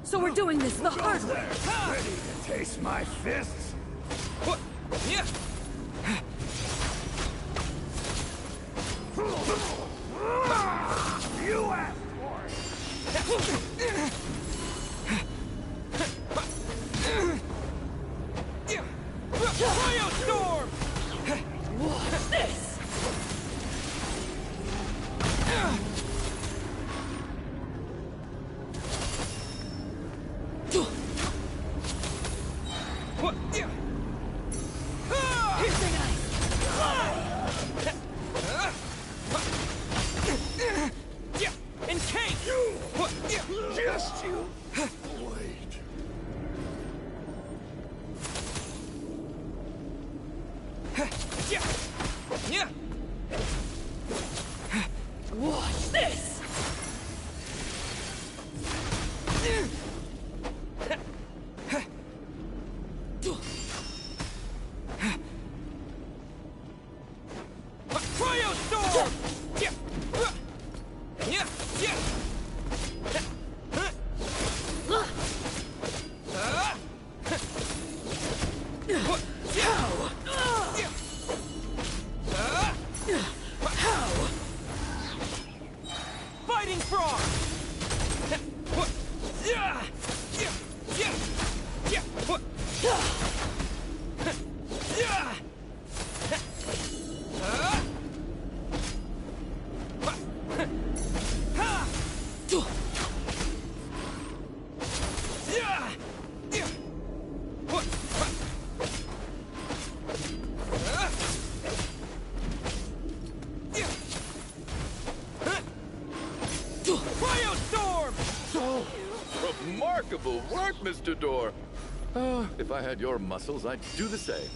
R: So we're doing this the hard way.
M: Ready to taste my fists?
D: What? Yeah.
M: You asked for it.
D: Cryostorm!
R: What's this?
D: What? Yeah.
R: Piercing eyes.
D: Yeah. Encase. What? Yeah.
M: Just you. Wait.
D: Yeah. Yeah.
R: Watch this.
D: Cryostorm! Yeah. Yeah. Yeah. Fighting frog! What? Yeah! Yeah! Yeah! Yeah! What? Yeah! Cryostorm!
I: Remarkable work, Mr. Door. If I had your muscles, I'd do the same.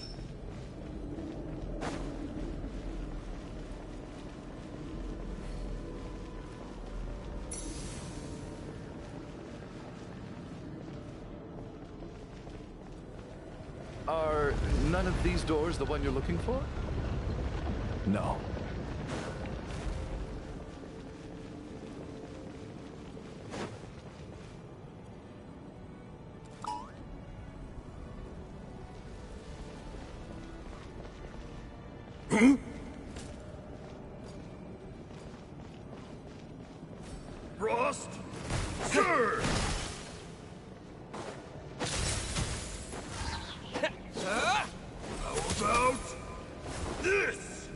I: Are none of these doors the one you're looking for?
B: No.
M: Frost? Sir! How about this?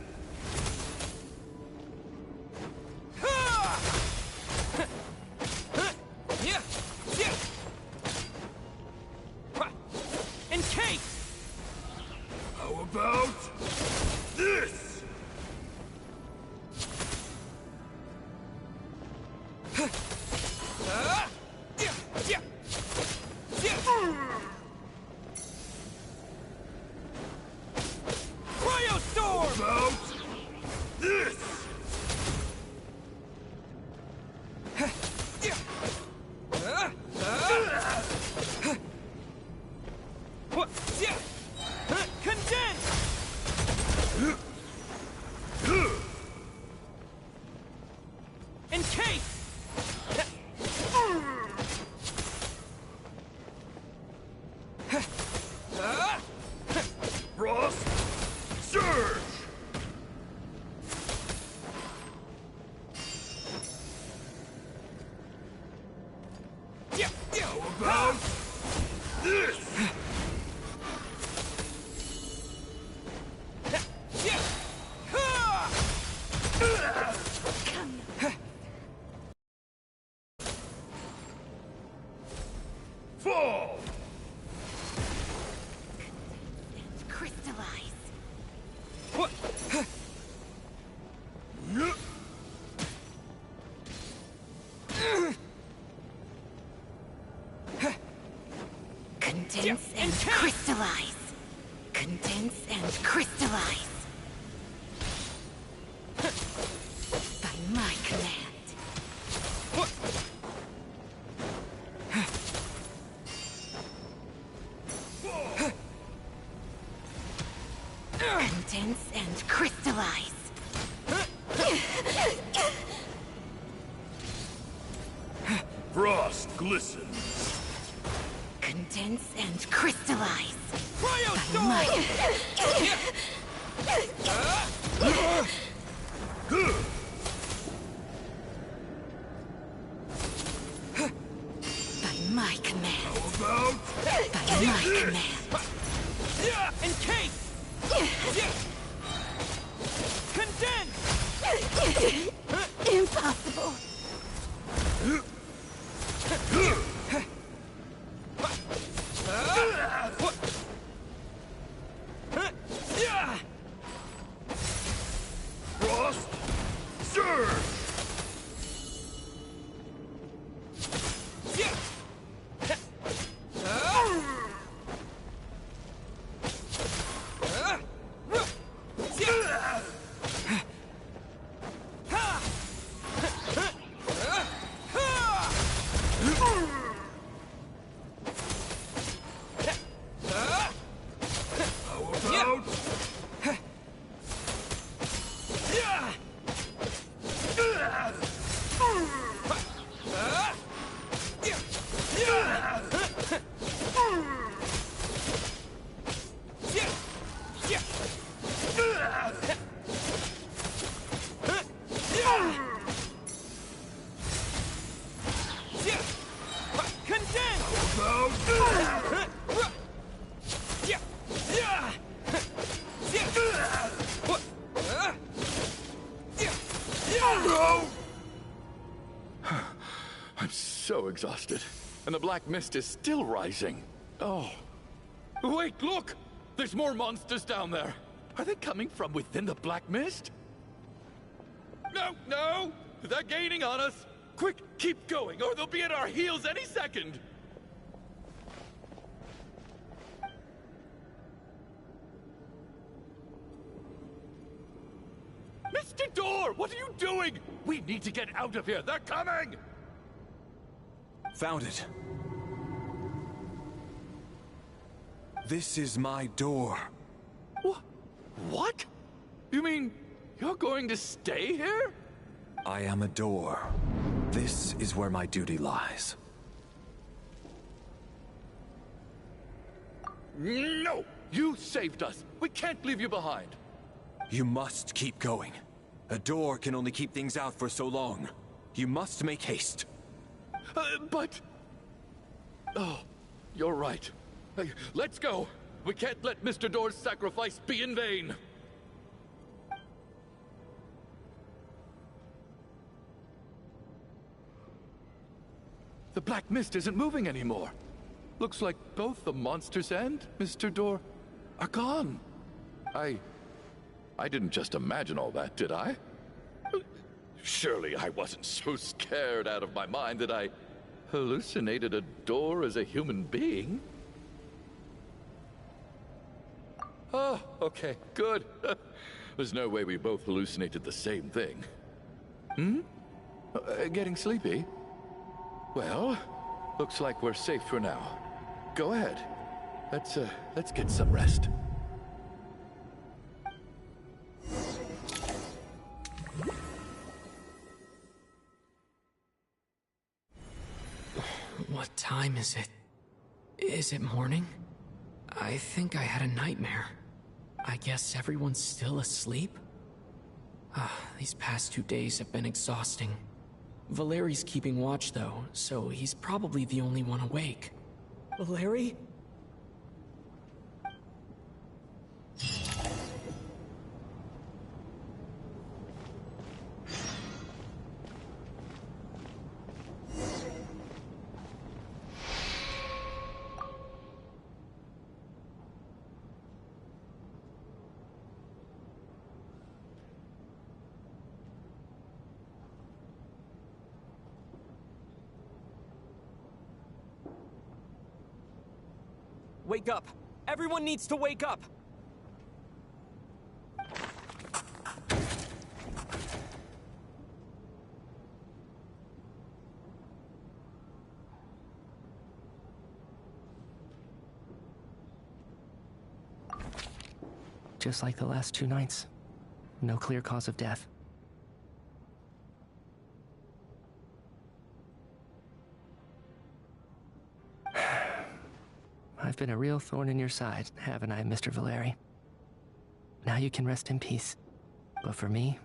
M: about this?
S: Cryostorm!
M: About this?
S: Condense! Encase!
M: Frost surge! How about this? Fall!
E: Crystallize. Condense and crystallize. Condense and crystallize. By my command. Condense and crystallize.
M: Frost glistens.
E: Condense and crystallize.
S: Cryostorm!
E: By my command.
M: How about
E: By my command.
S: Encase! Condense!
E: Impossible.
M: Frost surge? How about
I: I'm so exhausted. And the black mist is still rising. Oh. Wait, look! There's more monsters down there. Are they coming from within the black mist? No, no! They're gaining on us! Quick, keep going, or they'll be at our heels any second! Mr. Door, what are you doing? We need to get out of here. They're coming!
B: Found it. This is my door.
I: What? You mean you're going to stay here?
B: I am a door. This is where my duty lies.
I: No! You saved us. We can't leave you behind.
B: You must keep going. A door can only keep things out for so long. You must make haste.
I: But... Oh, you're right. Let's go. We can't let Mr. Door's sacrifice be in vain. The black mist isn't moving anymore. Looks like both the monsters and Mr. Door are gone. I didn't just imagine all that, did I? Surely I wasn't so scared out of my mind that I hallucinated a door as a human being? Oh, okay, good. There's no way we both hallucinated the same thing. Getting sleepy? Well, looks like we're safe for now. Go ahead. Let's get some rest.
D: What time is it? Is it morning? I think I had a nightmare. I guess everyone's still asleep? These past 2 days have been exhausting. Valeri's keeping watch though, so he's probably the only one awake. Valeri?
S: Wake up! Everyone needs to wake up!
C: Just like the last 2 nights. No clear cause of death. I've been a real thorn in your side, haven't I, Mr. Valeri? Now you can rest in peace. But for me,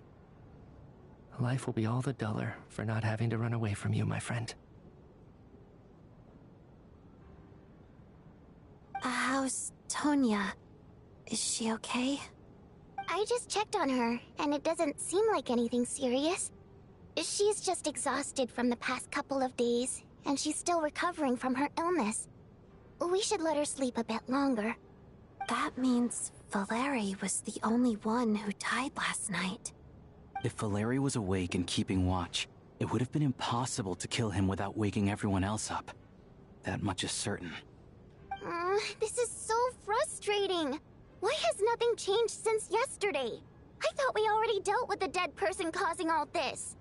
C: life will be all the duller for not having to run away from you, my friend.
Q: How's Tonya? Is she okay?
E: I just checked on her, and it doesn't seem like anything serious. She's just exhausted from the past couple of days, and she's still recovering from her illness. We should let her sleep a bit longer.
Q: That means Valeri was the only one who died last night.
N: If Valeri was awake and keeping watch, it would have been impossible to kill him without waking everyone else up. That much is certain.
E: This is so frustrating. Why has nothing changed since yesterday? I thought we already dealt with the dead person causing all this.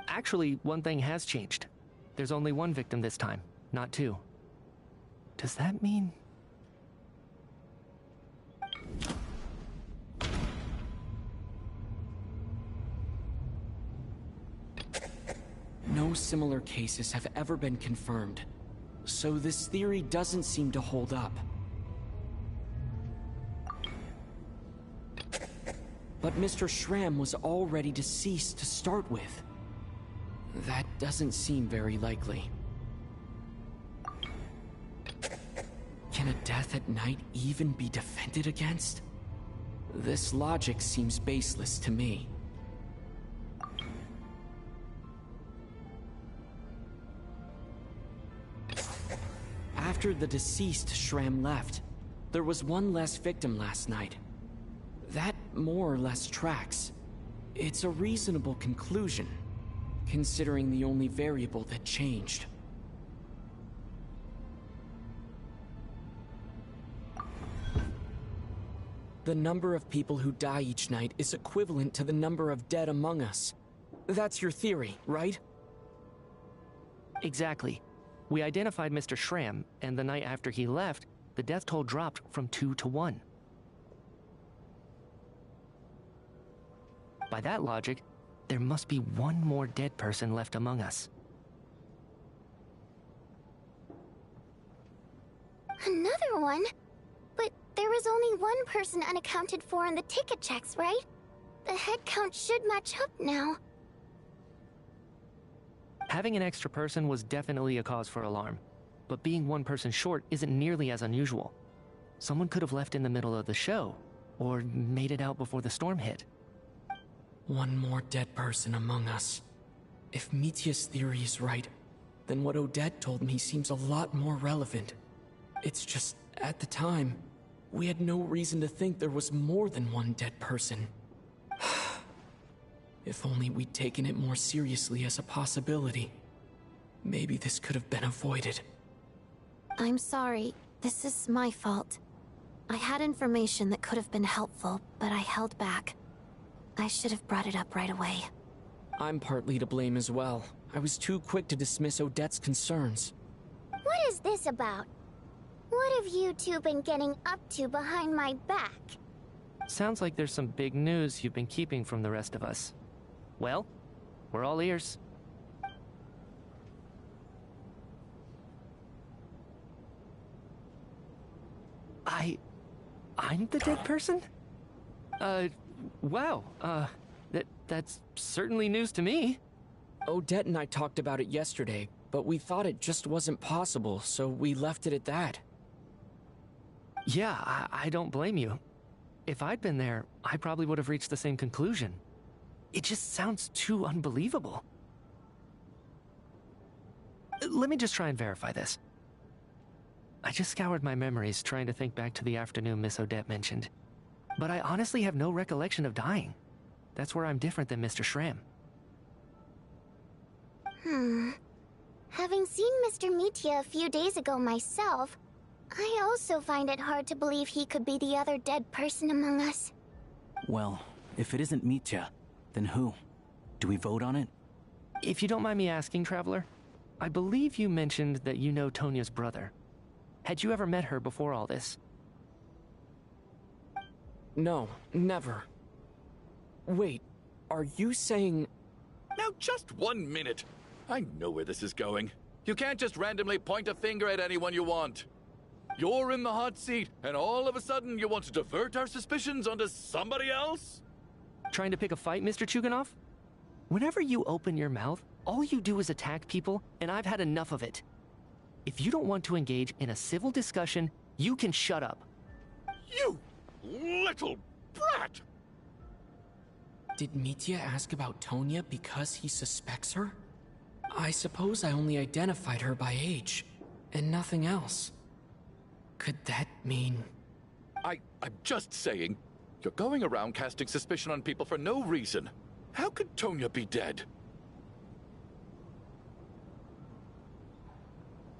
C: Actually, one thing has changed. There's only one victim this time, not 2. Does that mean...
D: No similar cases have ever been confirmed, so this theory doesn't seem to hold up. But Mr. Schramm was already deceased to start with. That doesn't seem very likely. Can a death at night even be defended against? This logic seems baseless to me. After the deceased Schramm left, there was one less victim last night. That more or less tracks. It's a reasonable conclusion, considering the only variable that changed. The number of people who die each night is equivalent to the number of dead among us. That's your theory, right?
C: Exactly. We identified Mr. Schramm, and the night after he left, the death toll dropped from 2 to 1. By that logic, there must be one more dead person left among us.
E: Another one? But there was only one person unaccounted for in the ticket checks, right? The head count should match up now.
C: Having an extra person was definitely a cause for alarm, but being one person short isn't nearly as unusual. Someone could have left in the middle of the show, or made it out before the storm hit.
D: One more dead person among us. If Mitya's theory is right, then what Odette told me seems a lot more relevant. It's just, at the time, We had no reason to think there was more than one dead person. If only we'd taken it more seriously as a possibility. Maybe this could have been avoided.
Q: I'm sorry. This is my fault. I had information that could have been helpful, but I held back. I should have brought it up right away.
D: I'm partly to blame as well. I was too quick to dismiss Odette's concerns.
E: What is this about? What have you two been getting up to behind my back?
C: Sounds like there's some big news you've been keeping from the rest of us. Well, we're all ears. I'm the dead person? Wow, that's certainly news to me.
D: Odette and I talked about it yesterday, but we thought it just wasn't possible, so we left it at that.
C: Yeah, I don't blame you. If I'd been there, I probably would have reached the same conclusion. It just sounds too unbelievable. Let me just try and verify this. I just scoured my memories trying to think back to the afternoon Miss Odette mentioned. But I honestly have no recollection of dying. That's where I'm different than Mr. Schramm.
E: Having seen Mr. Mitya a few days ago myself, I also find it hard to believe he could be the other dead person among us.
N: Well, if it isn't Mitya, then who? Do we vote on it?
C: If you don't mind me asking, Traveler, I believe you mentioned that you know Tonya's brother. Had you ever met her before all this?
D: No, never. Wait, are you saying...
I: Now just 1 minute. I know where this is going. You can't just randomly point a finger at anyone you want. You're in the hot seat, and all of a sudden you want to divert our suspicions onto somebody else?
C: Trying to pick a fight, Mr. Chuganov? Whenever you open your mouth, all you do is attack people, and I've had enough of it. If you don't want to engage in a civil discussion, you can shut up.
I: You little brat!
D: Did Mitya ask about Tonya because he suspects her? I suppose I only identified her by age, and nothing else. Could that mean...
I: I'm just saying, you're going around casting suspicion on people for no reason. How could Tonya be dead?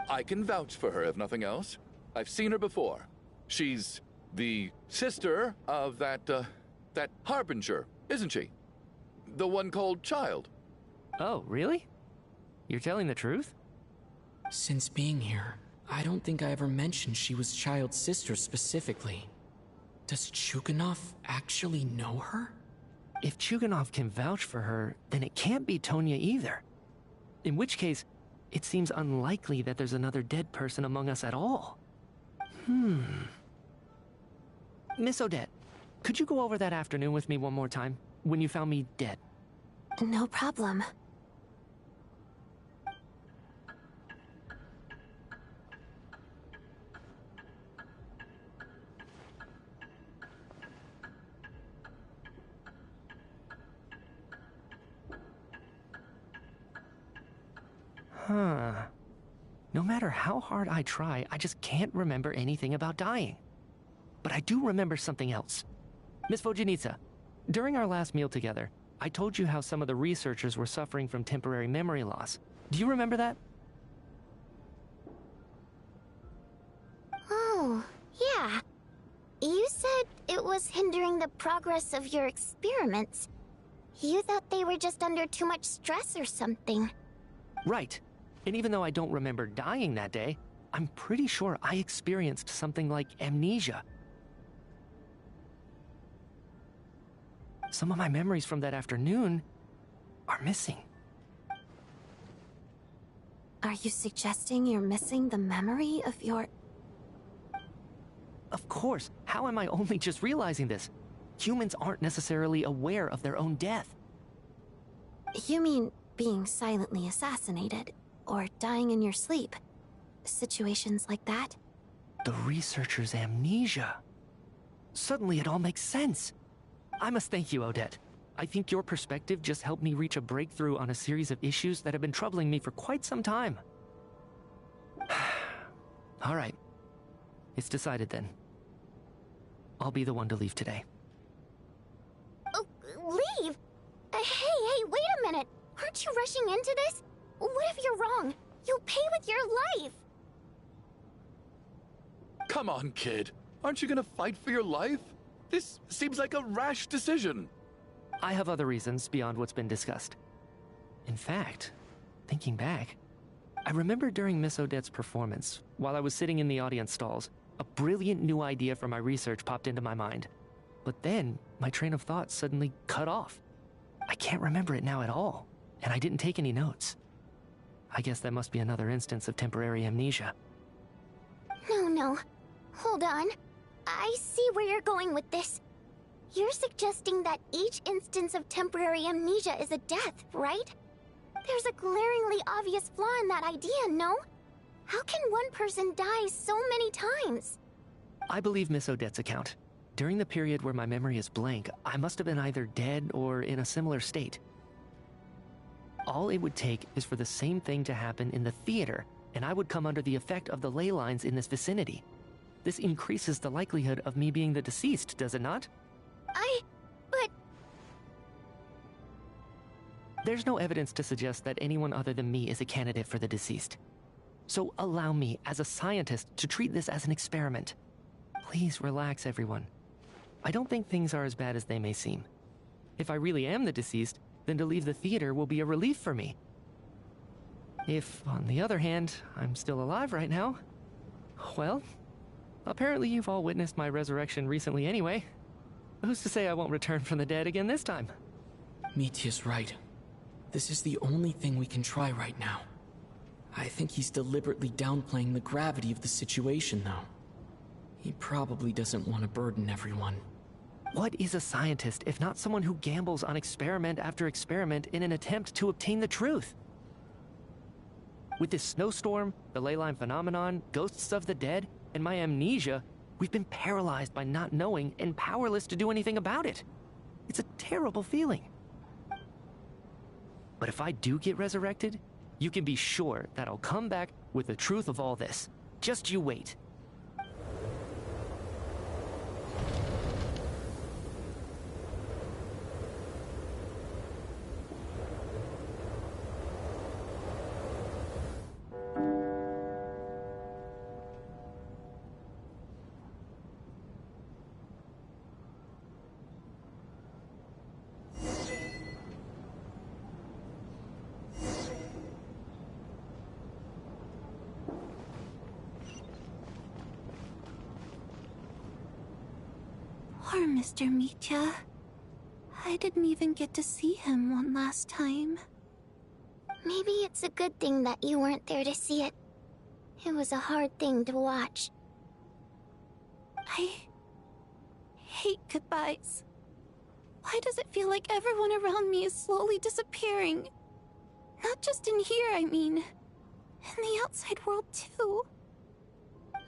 I: I can vouch for her, if nothing else. I've seen her before. She's the sister of that Harbinger, isn't she? The one called Child.
C: Oh, really? You're telling the truth?
D: Since being here, I don't think I ever mentioned she was Child's sister specifically. Does Chuganov actually know her?
C: If Chuganov can vouch for her, then it can't be Tonya either. In which case, it seems unlikely that there's another dead person among us at all. Miss Odette, could you go over that afternoon with me one more time, when you found me dead?
Q: No problem.
C: No matter how hard I try, I just can't remember anything about dying. But I do remember something else. Miss Vojanitsa, during our last meal together, I told you how some of the researchers were suffering from temporary memory loss. Do you remember that?
E: Oh, yeah. You said it was hindering the progress of your experiments. You thought they were just under too much stress or something.
C: Right. And even though I don't remember dying that day, I'm pretty sure I experienced something like amnesia. Some of my memories from that afternoon are missing.
Q: Are you suggesting you're missing the memory of your...
C: Of course. How am I only just realizing this? Humans aren't necessarily aware of their own death.
Q: You mean being silently assassinated, or dying in your sleep? Situations like that?
C: The researcher's amnesia. Suddenly it all makes sense. I must thank you, Odette. I think your perspective just helped me reach a breakthrough on a series of issues that have been troubling me for quite some time. All right. It's decided then. I'll be the one to leave today.
E: Oh, leave? Hey, wait a minute. Aren't you rushing into this? What if you're wrong? You'll pay with your life.
I: Come on, kid. Aren't you gonna fight for your life? This seems like a rash decision.
C: I have other reasons beyond what's been discussed. In fact, thinking back, I remember during Miss Odette's performance, while I was sitting in the audience stalls, a brilliant new idea for my research popped into my mind. But then, my train of thought suddenly cut off. I can't remember it now at all, and I didn't take any notes. I guess that must be another instance of temporary amnesia.
E: No. Hold on. I see where you're going with this. You're suggesting that each instance of temporary amnesia is a death, right? There's a glaringly obvious flaw in that idea, no? How can one person die so many times?
C: I believe Miss Odette's account. During the period where my memory is blank, I must have been either dead or in a similar state. All it would take is for the same thing to happen in the theater, and I would come under the effect of the ley lines in this vicinity. This increases the likelihood of me being the deceased, does it not?
E: But...
C: There's no evidence to suggest that anyone other than me is a candidate for the deceased. So allow me, as a scientist, to treat this as an experiment. Please relax, everyone. I don't think things are as bad as they may seem. If I really am the deceased, then to leave the theater will be a relief for me. If, on the other hand, I'm still alive right now, well, apparently you've all witnessed my resurrection recently anyway. Who's to say I won't return from the dead again this time?
D: Mitya's right. This is the only thing we can try right now. I think he's deliberately downplaying the gravity of the situation, though. He probably doesn't want to burden everyone.
C: What is a scientist if not someone who gambles on experiment after experiment in an attempt to obtain the truth? With this snowstorm, the ley line phenomenon, ghosts of the dead, and my amnesia, we've been paralyzed by not knowing and powerless to do anything about it. It's a terrible feeling. But if I do get resurrected, you can be sure that I'll come back with the truth of all this. Just you wait.
O: Poor Mr. Mitya. I didn't even get to see him one last time.
E: Maybe it's a good thing that you weren't there to see it. It was a hard thing to watch.
O: I hate goodbyes. Why does it feel like everyone around me is slowly disappearing? Not just in here, I mean. In the outside world, too.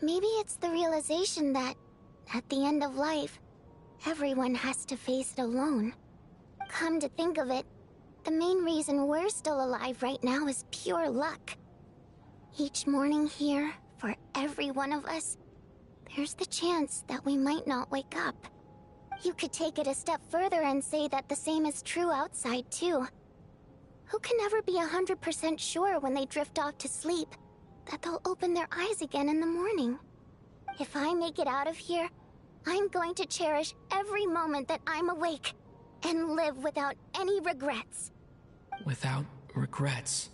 E: Maybe it's the realization that, at the end of life, everyone has to face it alone. Come to think of it, the main reason we're still alive right now is pure luck. Each morning here, for every one of us, there's the chance that we might not wake up. You could take it a step further and say that the same is true outside, too. Who can ever be 100% sure when they drift off to sleep that they'll open their eyes again in the morning? If I make it out of here, I'm going to cherish every moment that I'm awake and live without any regrets.
D: Without regrets.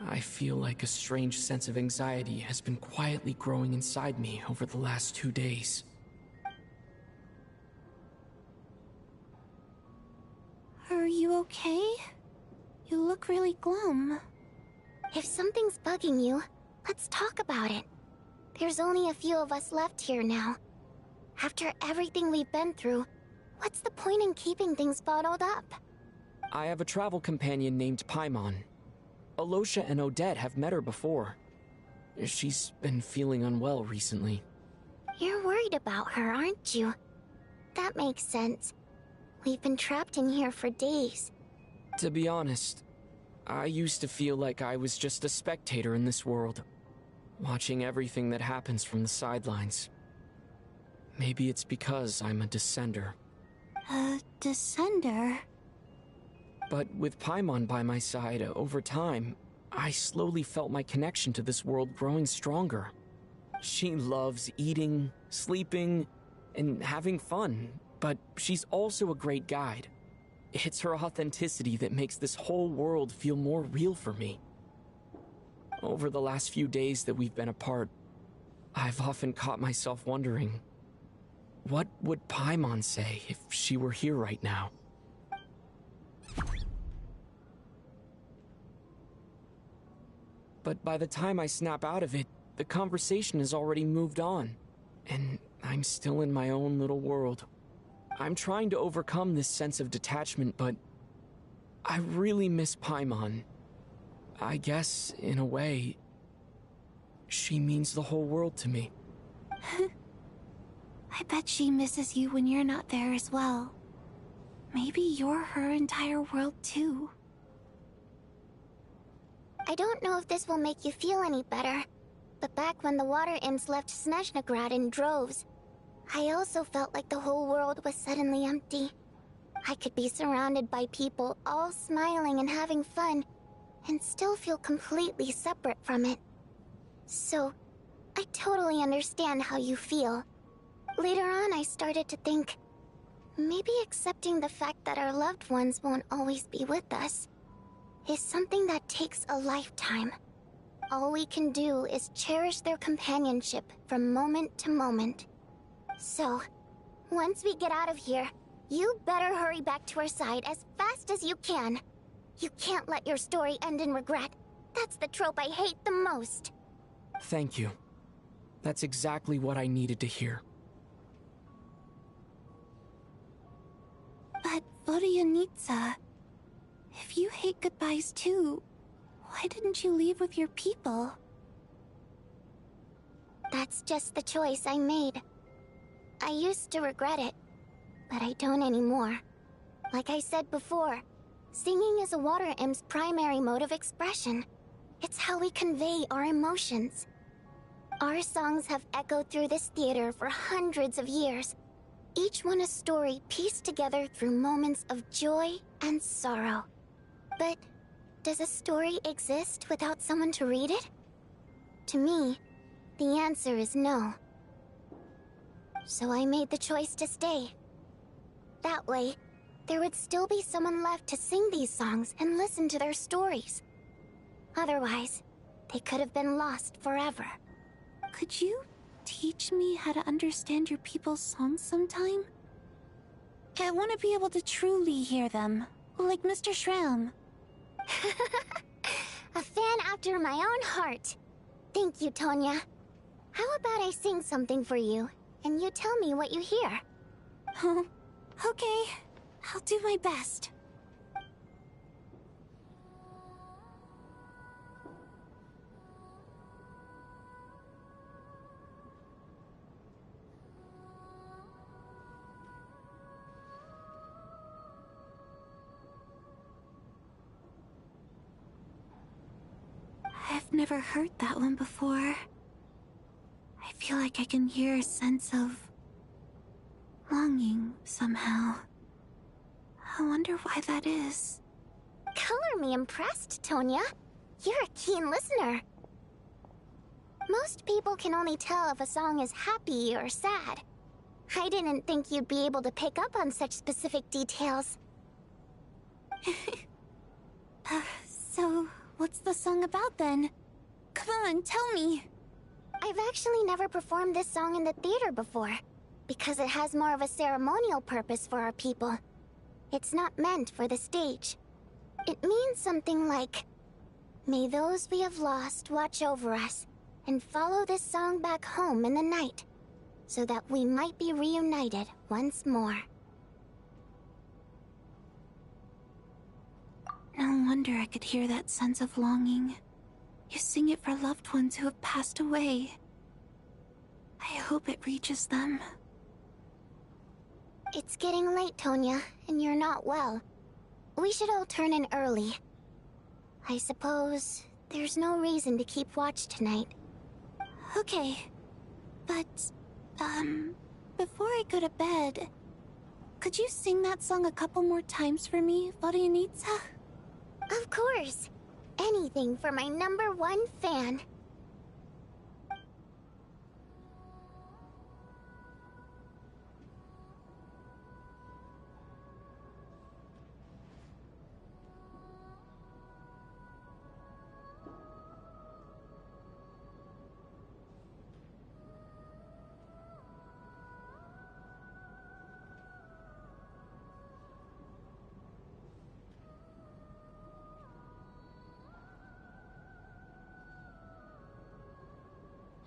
D: I feel like a strange sense of anxiety has been quietly growing inside me over the last 2 days.
O: Are you okay? You look really glum.
E: If something's bugging you, let's talk about it. There's only a few of us left here now. After everything we've been through, what's the point in keeping things bottled up?
D: I have a travel companion named Paimon. Alosha and Odette have met her before. She's been feeling unwell recently.
E: You're worried about her, aren't you? That makes sense. We've been trapped in here for days.
D: To be honest, I used to feel like I was just a spectator in this world, watching everything that happens from the sidelines. Maybe it's because I'm a descender.
O: A descender?
D: But with Paimon by my side, over time, I slowly felt my connection to this world growing stronger. She loves eating, sleeping, and having fun, but she's also a great guide. It's her authenticity that makes this whole world feel more real for me. Over the last few days that we've been apart, I've often caught myself wondering, what would Paimon say if she were here right now? But by the time I snap out of it, the conversation has already moved on, and I'm still in my own little world. I'm trying to overcome this sense of detachment, but I really miss Paimon. I guess, in a way, she means the whole world to me.
O: I bet she misses you when you're not there as well. Maybe you're her entire world too.
E: I don't know if this will make you feel any better, but back when the water imps left Snezhnegrad in droves, I also felt like the whole world was suddenly empty. I could be surrounded by people all smiling and having fun, and still feel completely separate from it. So, I totally understand how you feel. Later on, I started to think, maybe accepting the fact that our loved ones won't always be with us is something that takes a lifetime. All we can do is cherish their companionship from moment to moment. So, once we get out of here, you better hurry back to our side as fast as you can. You can't let your story end in regret. That's the trope I hate the most.
D: Thank you. That's exactly what I needed to hear.
O: But Vodyanitsa, if you hate goodbyes too, why didn't you leave with your people?
E: That's just the choice I made. I used to regret it, but I don't anymore. Like I said before, singing is a water imp's primary mode of expression. It's how we convey our emotions. Our songs have echoed through this theater for hundreds of years, each one a story pieced together through moments of joy and sorrow. But does a story exist without someone to read it? To me, the answer is no. So I made the choice to stay. That way, there would still be someone left to sing these songs and listen to their stories. Otherwise, they could have been lost forever.
O: Could you teach me how to understand your people's songs sometime? I want to be able to truly hear them, like Mr. Shram.
E: A fan after my own heart. Thank you, Tonya. How about I sing something for you, and you tell me what you hear?
O: Okay, I'll do my best. I've never heard that one before. I feel like I can hear a sense of longing somehow. I wonder why that is.
E: Color me impressed, Tonya. You're a keen listener. Most people can only tell if a song is happy or sad. I didn't think you'd be able to pick up on such specific details.
O: So, what's the song about then? Come on, tell me!
E: I've actually never performed this song in the theater before, because it has more of a ceremonial purpose for our people. It's not meant for the stage. It means something like, may those we have lost watch over us, and follow this song back home in the night, so that we might be reunited once more.
O: No wonder I could hear that sense of longing. You sing it for loved ones who have passed away. I hope it reaches them.
E: It's getting late, Tonya, and you're not well. We should all turn in early. I suppose there's no reason to keep watch tonight.
O: Okay, but, Before I go to bed, could you sing that song a couple more times for me, Vodyanitsa?
E: Of course. Anything for my #1 fan.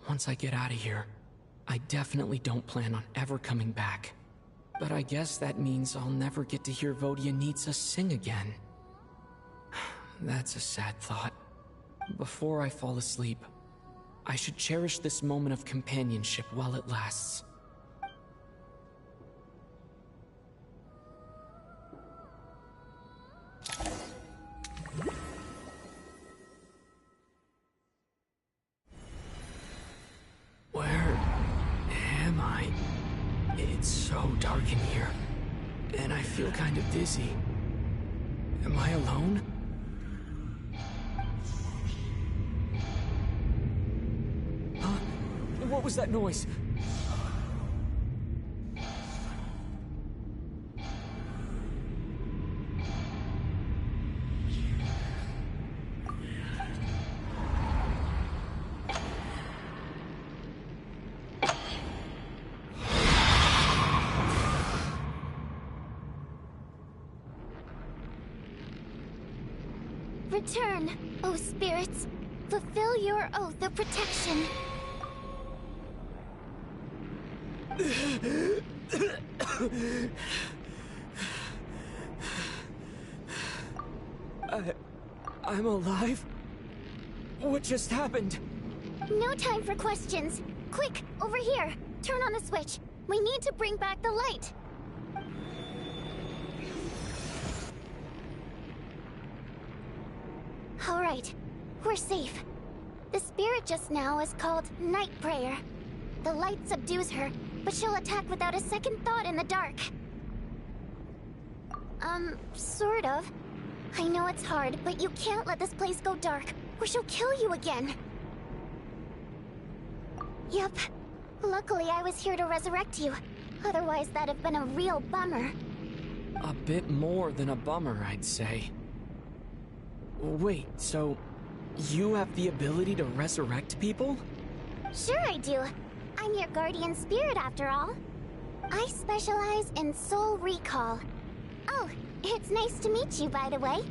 D: Once I get out of here, I definitely don't plan on ever coming back. But I guess that means I'll never get to hear Vodyanitsa sing again. That's a sad thought. Before I fall asleep, I should cherish this moment of companionship while it lasts. Where am I? It's so dark in here, and I feel kind of dizzy. Am I alone? Huh? What was that noise?
E: Return, O spirits. Fulfill your oath of protection.
D: I'm alive? What just happened?
E: No time for questions. Quick, over here. Turn on the switch. We need to bring back the light. All right, we're safe. The spirit just now is called Night Prayer. The light subdues her, but she'll attack without a second thought in the dark. Sort of. I know it's hard, but you can't let this place go dark, or she'll kill you again. Yep. Luckily, I was here to resurrect you. Otherwise, that'd have been a real bummer.
D: A bit more than a bummer, I'd say. Wait, so you have the ability to resurrect people?
E: Sure I do. I'm your guardian spirit after all. I specialize in soul recall. Oh, it's nice to meet you, by the way.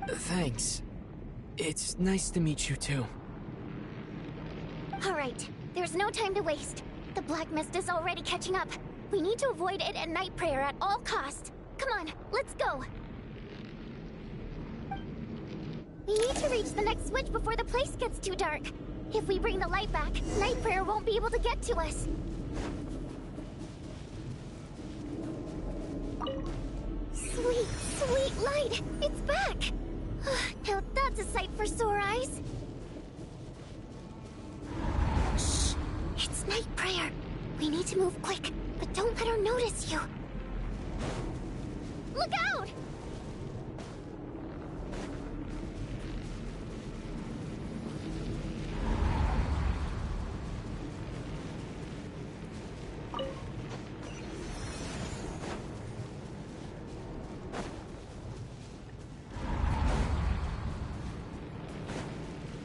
D: Thanks. It's nice to meet you too.
E: All right, there's no time to waste. The black mist is already catching up. We need to avoid it at Night Prayer at all costs. Come on, let's go. We need to reach the next switch before the place gets too dark. If we bring the light back, Night Prayer won't be able to get to us. Sweet, sweet light! It's back! Now that's a sight for sore eyes. Shh! It's Night Prayer. We need to move quick, but don't let her notice you. Look out!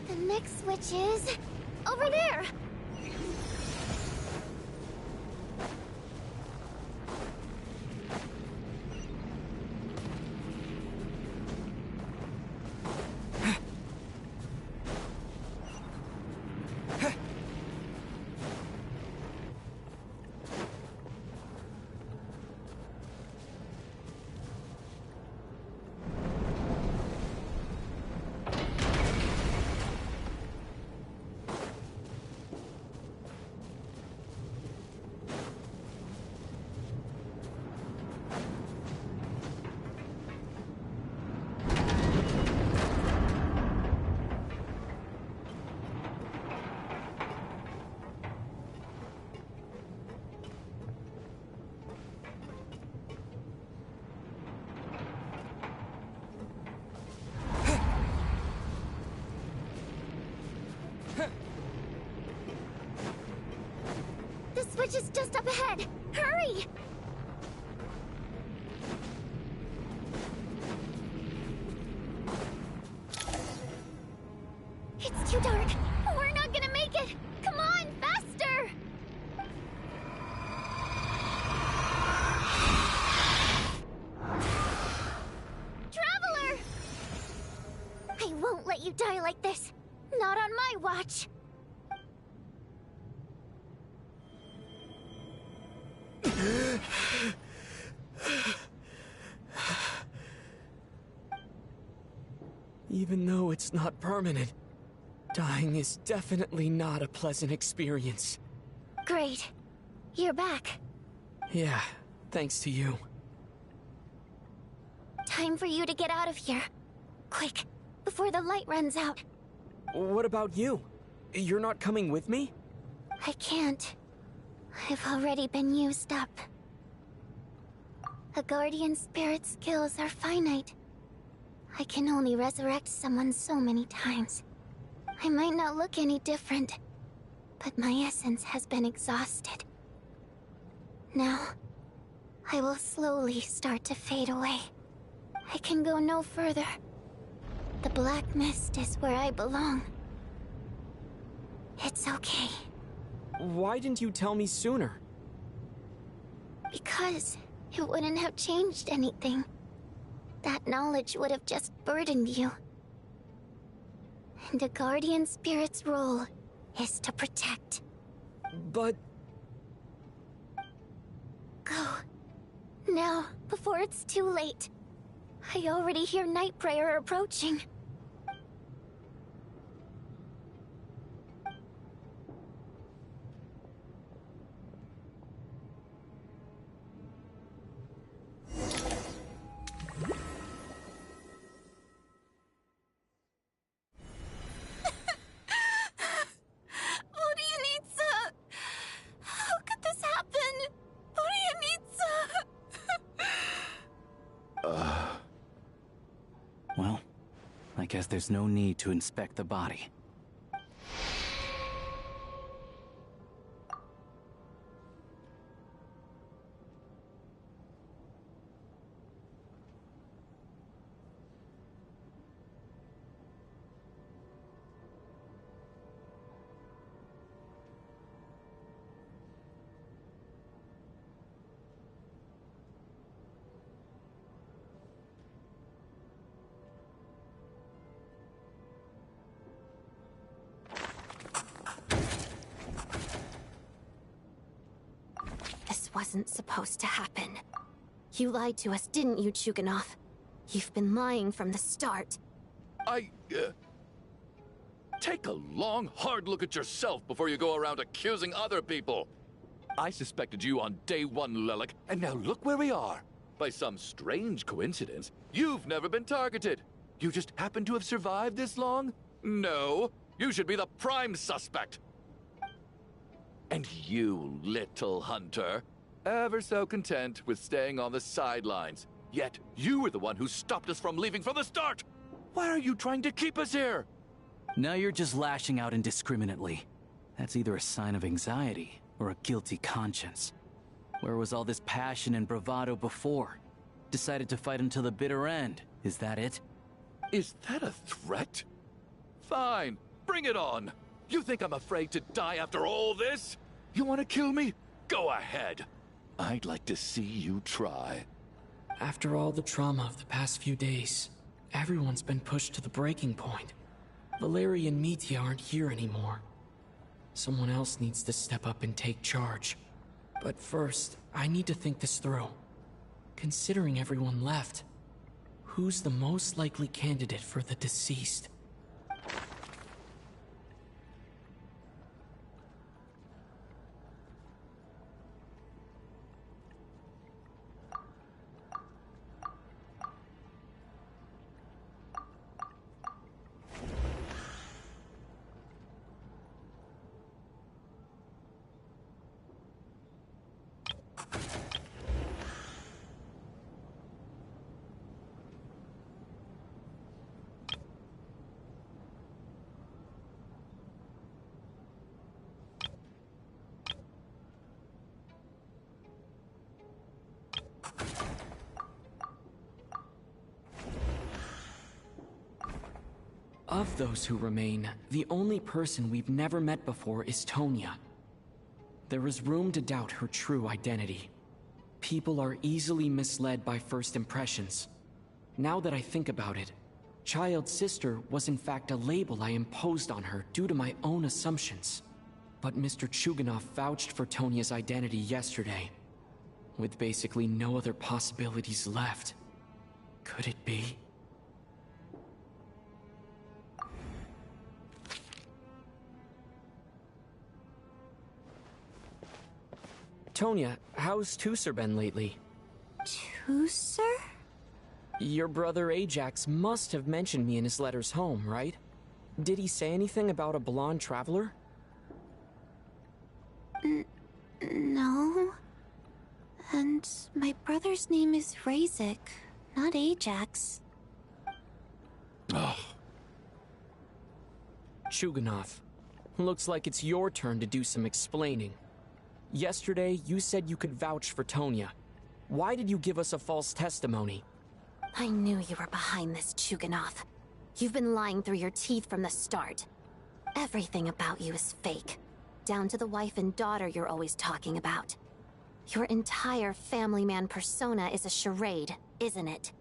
E: The next switch is over there. Just up ahead! Hurry! It's too dark! We're not gonna make it! Come on, faster! Traveler! I won't let you die like this! Not on my watch!
D: Even though it's not permanent, dying is definitely not a pleasant experience.
E: Great. You're back.
D: Yeah, thanks to you.
E: Time for you to get out of here. Quick, before the light runs out.
D: What about you? You're not coming with me?
E: I can't. I've already been used up. A guardian spirit's skills are finite. I can only resurrect someone so many times. I might not look any different, but my essence has been exhausted. Now, I will slowly start to fade away. I can go no further. The black mist is where I belong. It's okay.
D: Why didn't you tell me sooner?
E: Because it wouldn't have changed anything. That knowledge would have just burdened you. And a guardian spirit's role is to protect.
D: But...
E: Go. Now, before it's too late. I already hear Night Prayer approaching.
N: Well, I guess there's no need to inspect the body.
Q: Wasn't supposed to happen. You lied to us, didn't you, Chuganov? You've been lying from the start.
I: Take a long, hard look at yourself before you go around accusing other people. I suspected you on day one, Lelik, and now look where we are. By some strange coincidence, you've never been targeted. You just happen to have survived this long? No, you should be the prime suspect. And you, little hunter, ever so content with staying on the sidelines. Yet, you were the one who stopped us from leaving from the start! Why are you trying to keep us here?
N: Now you're just lashing out indiscriminately. That's either a sign of anxiety or a guilty conscience. Where was all this passion and bravado before? Decided to fight until the bitter end. Is that it?
I: Is that a threat? Fine, bring it on. You think I'm afraid to die after all this? You want to kill me? Go ahead. I'd like to see you try.
D: After all the trauma of the past few days, everyone's been pushed to the breaking point. Valeria and Mitya aren't here anymore. Someone else needs to step up and take charge. But first, I need to think this through. Considering everyone left, who's the most likely candidate for the deceased? Of those who remain, the only person we've never met before is Tonya. There is room to doubt her true identity. People are easily misled by first impressions. Now that I think about it, Child's sister was in fact a label I imposed on her due to my own assumptions. But Mr. Chuganov vouched for Tonya's identity yesterday, with basically no other possibilities left. Could it be? Tonya, how's Tusser been lately?
O: Tusser?
D: Your brother Ajax must have mentioned me in his letters home, right? Did he say anything about a blonde traveler?
O: No. And my brother's name is Razik, not Ajax.
D: Chuganov, looks like it's your turn to do some explaining. Yesterday, you said you could vouch for Tonya. Why did you give us a false testimony?
Q: I knew you were behind this, Chuganov. You've been lying through your teeth from the start. Everything about you is fake, down to the wife and daughter you're always talking about. Your entire family man persona is a charade, isn't it?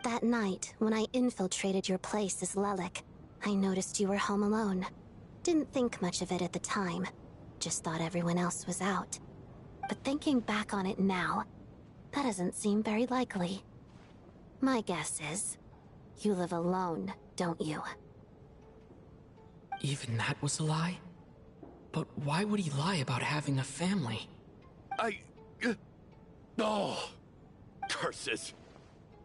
Q: That night, when I infiltrated your place as Lelik, I noticed you were home alone. Didn't think much of it at the time. Just thought everyone else was out. But thinking back on it now, that doesn't seem very likely. My guess is, you live alone, don't you?
D: Even that was a lie? But why would he lie about having a family?
I: Oh! Curses!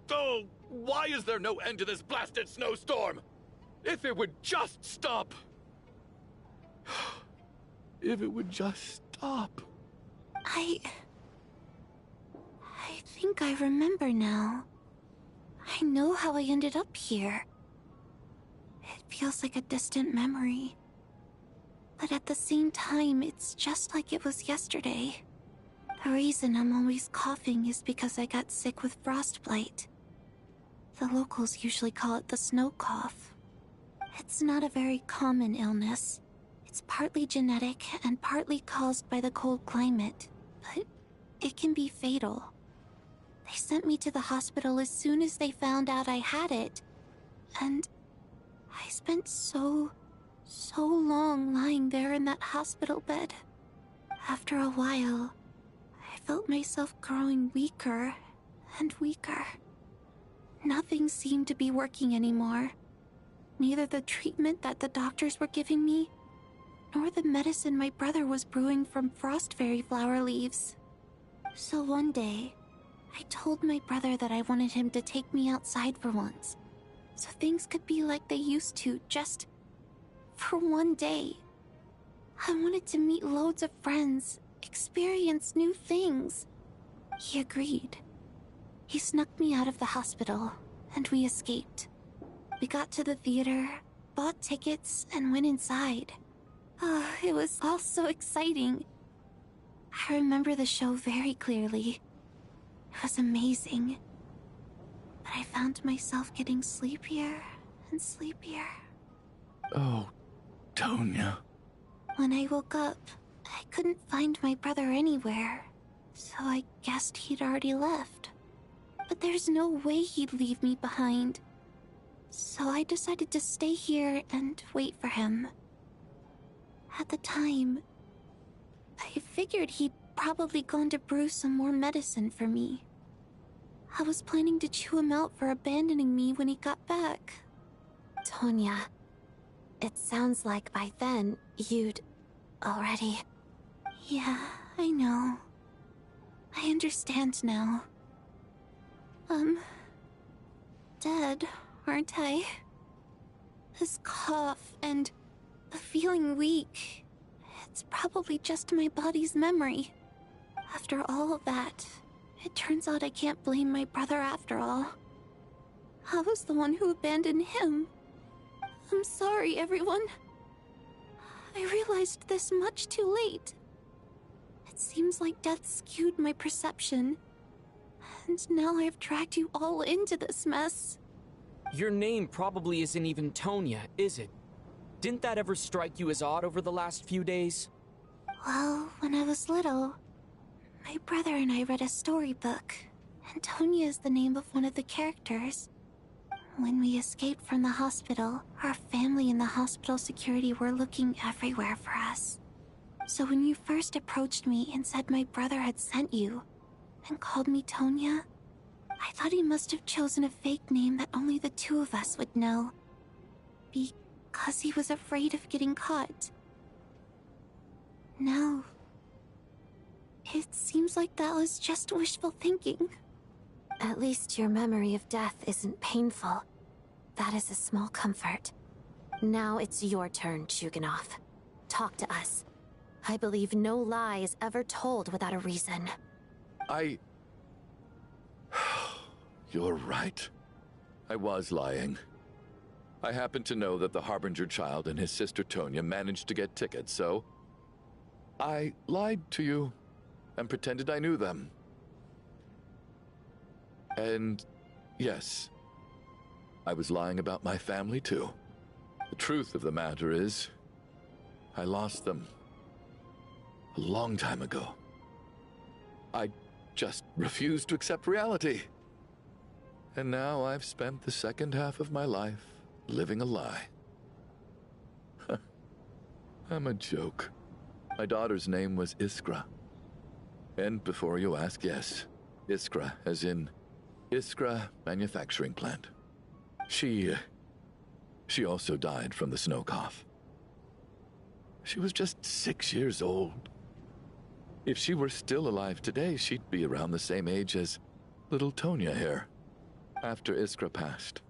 I: Oh, why is there no end to this blasted snowstorm? If it would just stop! If it would just stop.
O: I think I remember now. I know how I ended up here. It feels like a distant memory. But at the same time, it's just like it was yesterday. The reason I'm always coughing is because I got sick with frostbite. The locals usually call it the snow cough. It's not a very common illness. It's partly genetic and partly caused by the cold climate, but it can be fatal. They sent me to the hospital as soon as they found out I had it. And I spent so long lying there in that hospital bed. After a while, I felt myself growing weaker and weaker. Nothing seemed to be working anymore. Neither the treatment that the doctors were giving me, nor the medicine my brother was brewing from frost fairy flower leaves. So one day, I told my brother that I wanted him to take me outside for once, so things could be like they used to, just for one day. I wanted to meet loads of friends, experience new things. He agreed. He snuck me out of the hospital, and we escaped. We got to the theater, bought tickets, and went inside. It was all so exciting. I remember the show very clearly. It was amazing. But I found myself getting sleepier and sleepier.
I: Oh, Tonya.
O: When I woke up, I couldn't find my brother anywhere, so I guessed he'd already left. But there's no way he'd leave me behind. So I decided to stay here and wait for him. At the time, I figured he'd probably gone to brew some more medicine for me. I was planning to chew him out for abandoning me when he got back.
Q: Tonya, it sounds like by then you'd already...
O: Yeah, I know. I understand now. Dead, aren't I? This cough and the feeling weak, it's probably just my body's memory. After all of that, it turns out I can't blame my brother after all. I was the one who abandoned him. I'm sorry, everyone. I realized this much too late. It seems like death skewed my perception. And now I've dragged you all into this mess.
D: Your name probably isn't even Tonya, is it? Didn't that ever strike you as odd over the last few days?
O: Well, when I was little, my brother and I read a storybook, and Tonya is the name of one of the characters. When we escaped from the hospital, our family and the hospital security were looking everywhere for us. So when you first approached me and said my brother had sent you, and called me Tonya, I thought he must have chosen a fake name that only the two of us would know. Because he was afraid of getting caught. Now, it seems like that was just wishful thinking.
Q: At least your memory of death isn't painful. That is a small comfort. Now it's your turn, Chuganov. Talk to us. I believe no lie is ever told without a reason.
I: You're right. I was lying. I happen to know that the Harbinger child and his sister Tonya managed to get tickets, so I lied to you and pretended I knew them. And yes, I was lying about my family too. The truth of the matter is, I lost them a long time ago. I just refused to accept reality. And now I've spent the second half of my life living a lie. I'm a joke. My daughter's name was Iskra. And before you ask, yes, Iskra, as in Iskra Manufacturing Plant. She also died from the snow cough. She was just 6 years old. If she were still alive today, she'd be around the same age as little Tonya here. After Iskra passed,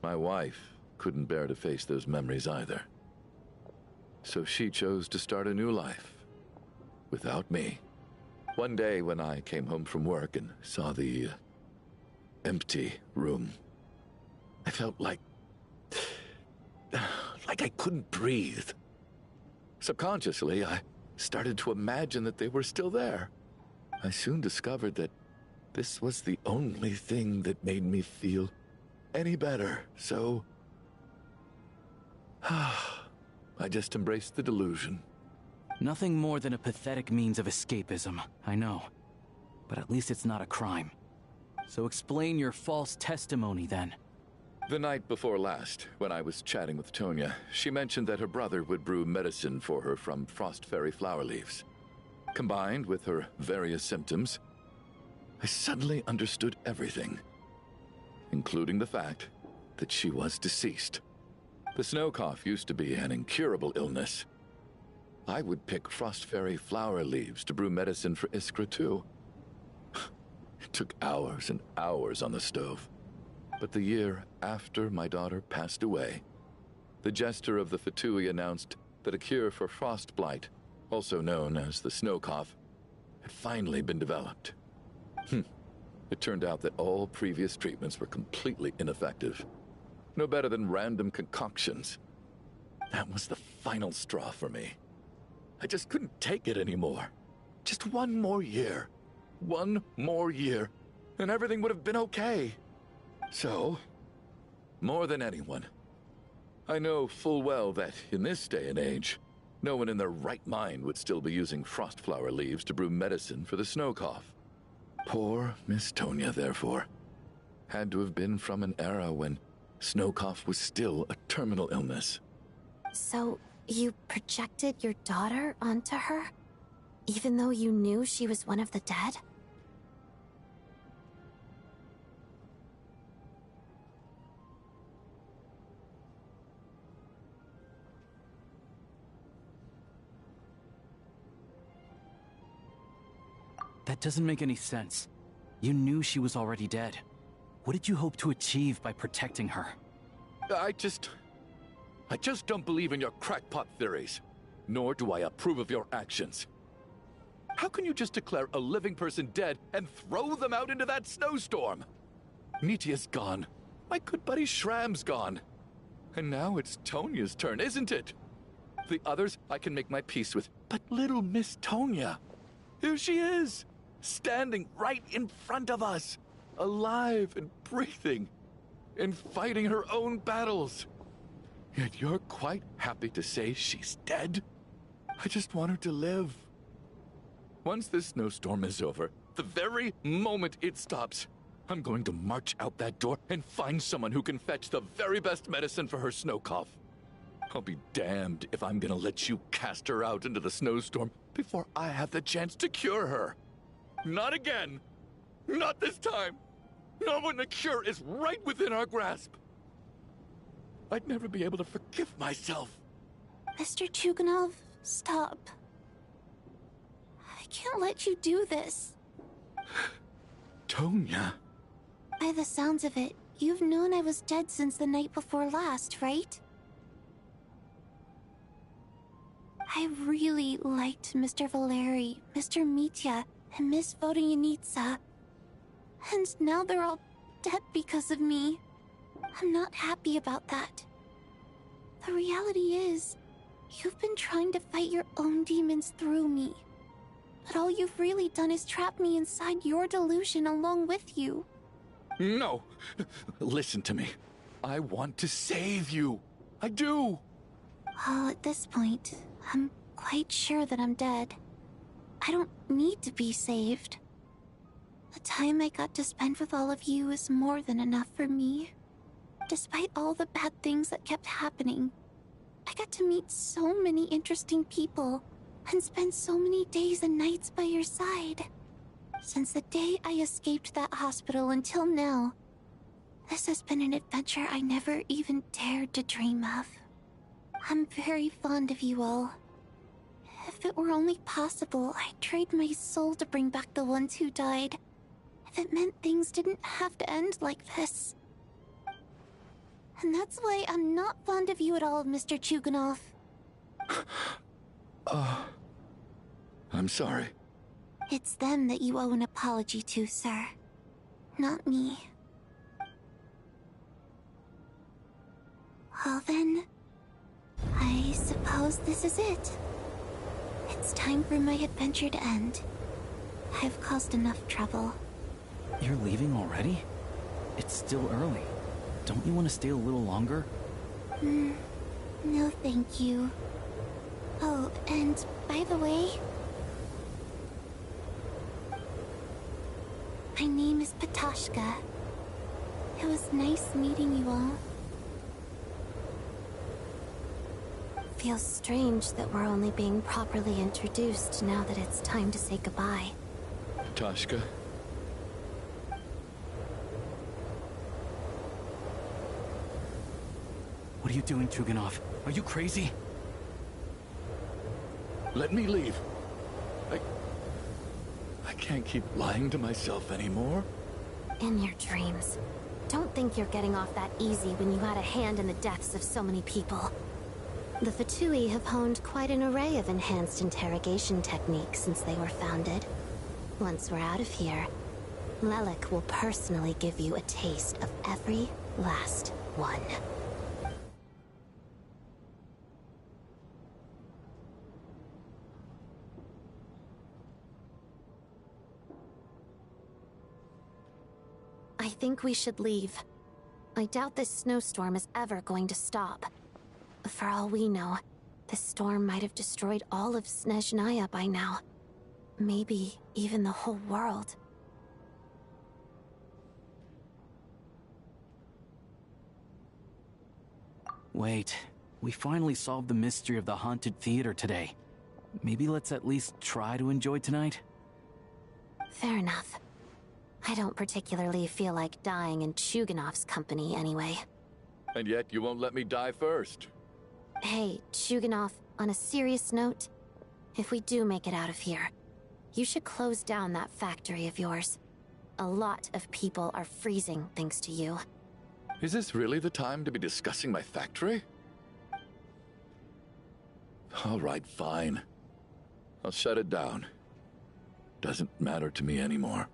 I: my wife couldn't bear to face those memories either. So she chose to start a new life without me. One day when I came home from work and saw the empty room, I felt like I couldn't breathe. Subconsciously, I started to imagine that they were still there. I soon discovered that this was the only thing that made me feel any better, so I just embraced the delusion.
N: Nothing more than a pathetic means of escapism, I know. But at least it's not a crime. So explain your false testimony, then.
I: The night before last, when I was chatting with Tonya, she mentioned that her brother would brew medicine for her from frost fairy flower leaves. Combined with her various symptoms, I suddenly understood everything, including the fact that she was deceased. The snow cough used to be an incurable illness. I would pick frost fairy flower leaves to brew medicine for Iskra too. It took hours and hours on the stove. But the year after my daughter passed away, the Jester of the Fatui announced that a cure for frost blight, also known as the snow cough, had finally been developed. It turned out that all previous treatments were completely ineffective. No better than random concoctions. That was the final straw for me. I just couldn't take it anymore. Just one more year. One more year, and everything would have been okay. So, more than anyone, I know full well that in this day and age, no one in their right mind would still be using frost flower leaves to brew medicine for the snow cough. Poor Miss Tonya, therefore, had to have been from an era when snow cough was still a terminal illness.
Q: So, you projected your daughter onto her? Even though you knew she was one of the dead?
N: That doesn't make any sense. You knew she was already dead. What did you hope to achieve by protecting her?
I: I just don't believe in your crackpot theories, nor do I approve of your actions. How can you just declare a living person dead and throw them out into that snowstorm? Nitia's gone. My good buddy Shram's gone. And now it's Tonya's turn, isn't it? The others I can make my peace with, but little Miss Tonya, here she is, standing right in front of us, alive and breathing. in fighting her own battles. Yet you're quite happy to say she's dead? I just want her to live. Once this snowstorm is over, the very moment it stops, I'm going to march out that door and find someone who can fetch the very best medicine for her snow cough. I'll be damned if I'm gonna let you cast her out into the snowstorm before I have the chance to cure her. Not again! Not this time! Not when the cure is right within our grasp! I'd never be able to forgive myself.
O: Mr. Chuganov, stop. I can't let you do this.
I: Tonya.
O: By the sounds of it, you've known I was dead since the night before last, right? I really liked Mr. Valeri, Mr. Mitya, and Miss Vodoyanitsa. And now they're all dead because of me. I'm not happy about that. The reality is, you've been trying to fight your own demons through me. But all you've really done is trap me inside your delusion along with you.
I: No! Listen to me. I want to save you. I do!
O: Well, at this point, I'm quite sure that I'm dead. I don't need to be saved. The time I got to spend with all of you is more than enough for me. Despite all the bad things that kept happening, I got to meet so many interesting people and spend so many days and nights by your side. Since the day I escaped that hospital until now, this has been an adventure I never even dared to dream of. I'm very fond of you all. If it were only possible, I'd trade my soul to bring back the ones who died. If it meant things didn't have to end like this. And that's why I'm not fond of you at all, Mr. Chuganov.
I: I'm sorry.
O: It's them that you owe an apology to, sir. Not me. Well then, I suppose this is it. It's time for my adventure to end. I've caused enough trouble.
N: You're leaving already? It's still early. Don't you want to stay a little longer?
O: No thank you. Oh, and by the way, my name is Patashka. It was nice meeting you all. Feels strange that we're only being properly introduced now that it's time to say goodbye.
I: Tashka.
N: What are you doing, Chuganov? Are you crazy?
I: Let me leave. I can't keep lying to myself anymore.
E: In your dreams. Don't think you're getting off that easy when you had a hand in the deaths of so many people. The Fatui have honed quite an array of enhanced interrogation techniques since they were founded. Once we're out of here, Lelik will personally give you a taste of every last one. I think we should leave. I doubt this snowstorm is ever going to stop. For all we know, this storm might have destroyed all of Snezhnaya by now. Maybe even the whole world.
N: Wait, we finally solved the mystery of the haunted theater today. Maybe let's at least try to enjoy tonight?
E: Fair enough. I don't particularly feel like dying in Chuganov's company anyway.
I: And yet you won't let me die first.
E: Hey, Chuganov, on a serious note, if we do make it out of here, you should close down that factory of yours. A lot of people are freezing thanks to you.
I: Is this really the time to be discussing my factory? All right, fine. I'll shut it down. Doesn't matter to me anymore.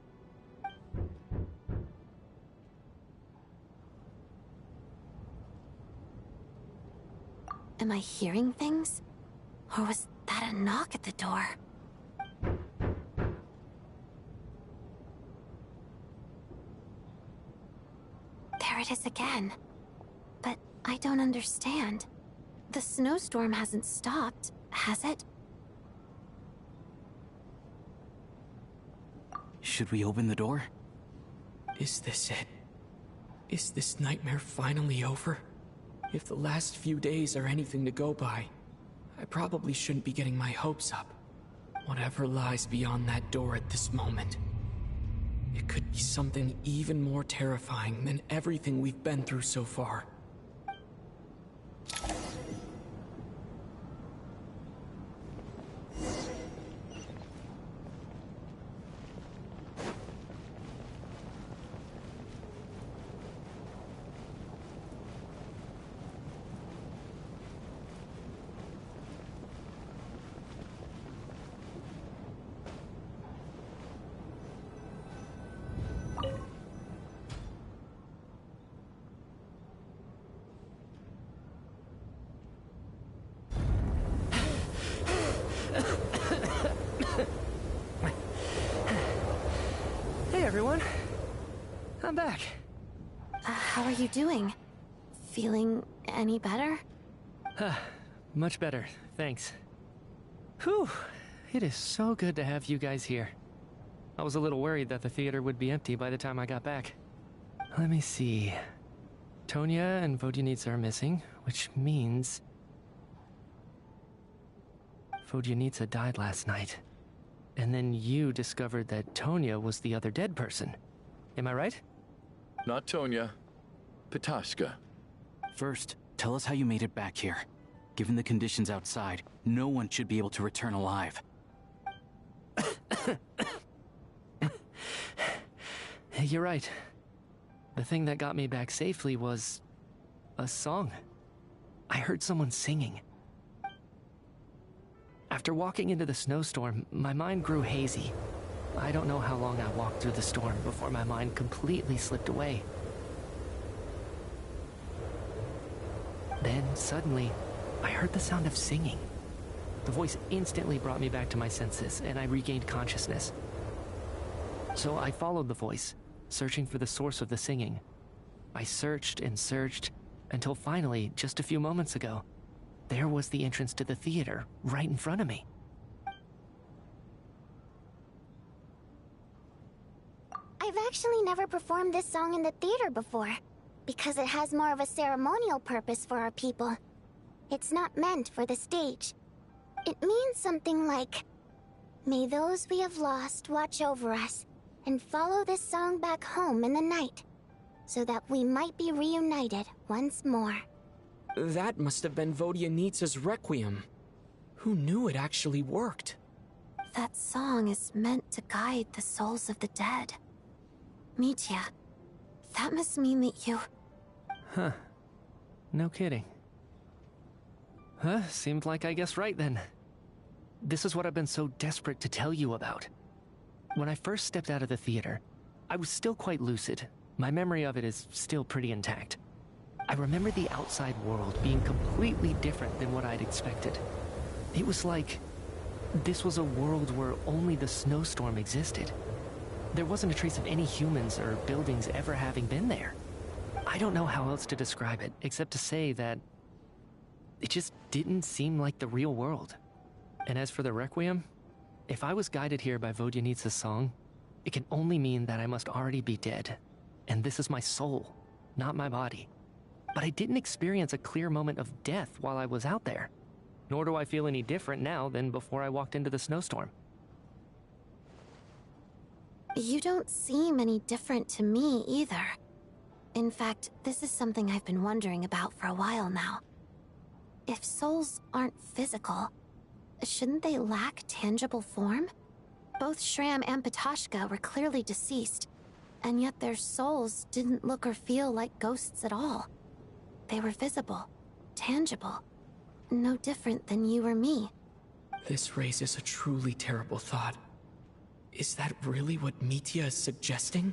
E: Am I hearing things? Or was that a knock at the door? There
Q: it is again. But I don't understand. The snowstorm hasn't stopped, has it?
N: Should we open the door?
D: Is this it? Is this nightmare finally over? If the last few days are anything to go by, I probably shouldn't be getting my hopes up. Whatever lies beyond that door at this moment, it could be something even more terrifying than everything we've been through so far.
C: Hey everyone, I'm back.
Q: How are you doing? Feeling any better?
C: Much better, thanks. Whew, it is so good to have you guys here. I was a little worried that the theater would be empty by the time I got back. Let me see. Tonya and Vodyanitsa are missing, which means Vodyanitsa died last night. And then you discovered that Tonya was the other dead person. Am I right?
I: Not Tonya. Pitashka.
N: First, tell us how you made it back here. Given the conditions outside, no one should be able to return alive.
C: You're right. The thing that got me back safely was a song. I heard someone singing. After walking into the snowstorm, my mind grew hazy. I don't know how long I walked through the storm before my mind completely slipped away. Then, suddenly, I heard the sound of singing. The voice instantly brought me back to my senses, and I regained consciousness. So I followed the voice, searching for the source of the singing. I searched and searched, until finally, just a few moments ago, there was the entrance to the theater, right in front of me.
E: I've actually never performed this song in the theater before, because it has more of a ceremonial purpose for our people. It's not meant for the stage. It means something like, "May those we have lost watch over us, and follow this song back home in the night, so that we might be reunited once more."
D: That must have been Vodyanitsa's Requiem. Who knew it actually worked?
Q: That song is meant to guide the souls of the dead. Mitya, that must mean that you...
C: Huh. No kidding. Seemed like I guessed right then. This is what I've been so desperate to tell you about. When I first stepped out of the theater, I was still quite lucid. My memory of it is still pretty intact. I remember the outside world being completely different than what I'd expected. It was like this was a world where only the snowstorm existed. There wasn't a trace of any humans or buildings ever having been there. I don't know how else to describe it, except to say that it just didn't seem like the real world. And as for the Requiem, if I was guided here by Vodyanitsa's song, it can only mean that I must already be dead. And this is my soul, not my body. But I didn't experience a clear moment of death while I was out there. Nor do I feel any different now than before I walked into the snowstorm.
Q: You don't seem any different to me either. In fact, this is something I've been wondering about for a while now. If souls aren't physical, shouldn't they lack tangible form? Both Shram and Pitashka were clearly deceased, and yet their souls didn't look or feel like ghosts at all. They were visible, tangible, no different than you or me.
D: This raises a truly terrible thought. Is that really what Mitya is suggesting?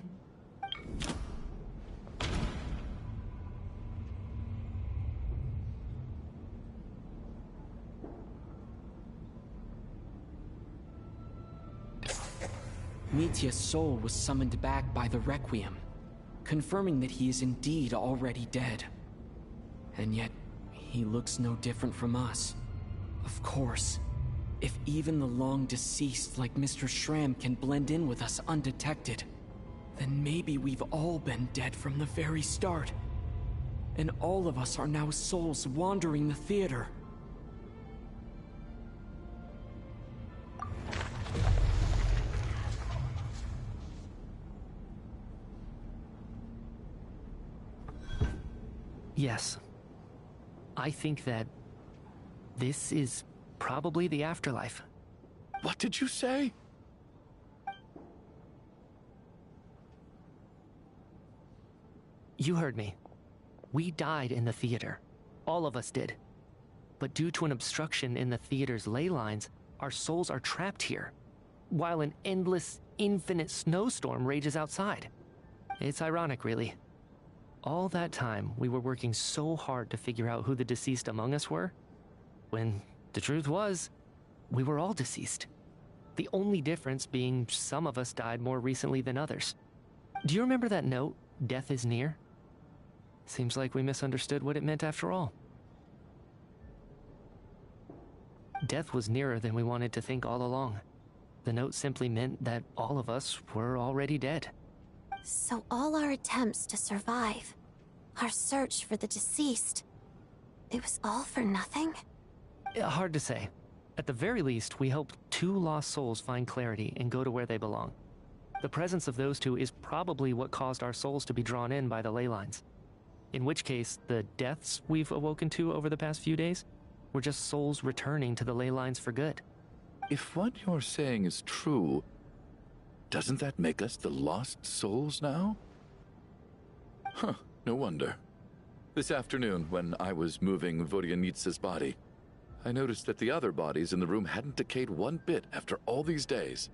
D: Mitya's soul was summoned back by the Requiem. confirming that he is indeed already dead. And yet, he looks no different from us. Of course, if even the long deceased like Mr. Schramm can blend in with us undetected, then maybe we've all been dead from the very start. And all of us are now souls wandering the theater.
C: Yes. I think that this is probably the afterlife.
I: What did you say?
C: You heard me. We died in the theater. All of us did. But due to an obstruction in the theater's ley lines, our souls are trapped here, while an endless, infinite snowstorm rages outside. It's ironic, really. All that time, we were working so hard to figure out who the deceased among us were, when the truth was, we were all deceased. The only difference being some of us died more recently than others. Do you remember that note, "Death is near"? Seems like we misunderstood what it meant after all. Death was nearer than we wanted to think all along. The note simply meant that all of us were already dead.
Q: So all our attempts to survive, our search for the deceased, it was all for nothing?
C: Hard to say. At the very least, we hope 2 lost souls find clarity and go to where they belong. The presence of those 2 is probably what caused our souls to be drawn in by the ley lines. In which case, the deaths we've awoken to over the past few days were just souls returning to the ley lines for good.
I: If what you're saying is true, doesn't that make us the lost souls now? Huh, no wonder. This afternoon, when I was moving Vodyanitsa's body, I noticed that the other bodies in the room hadn't decayed one bit after all these days.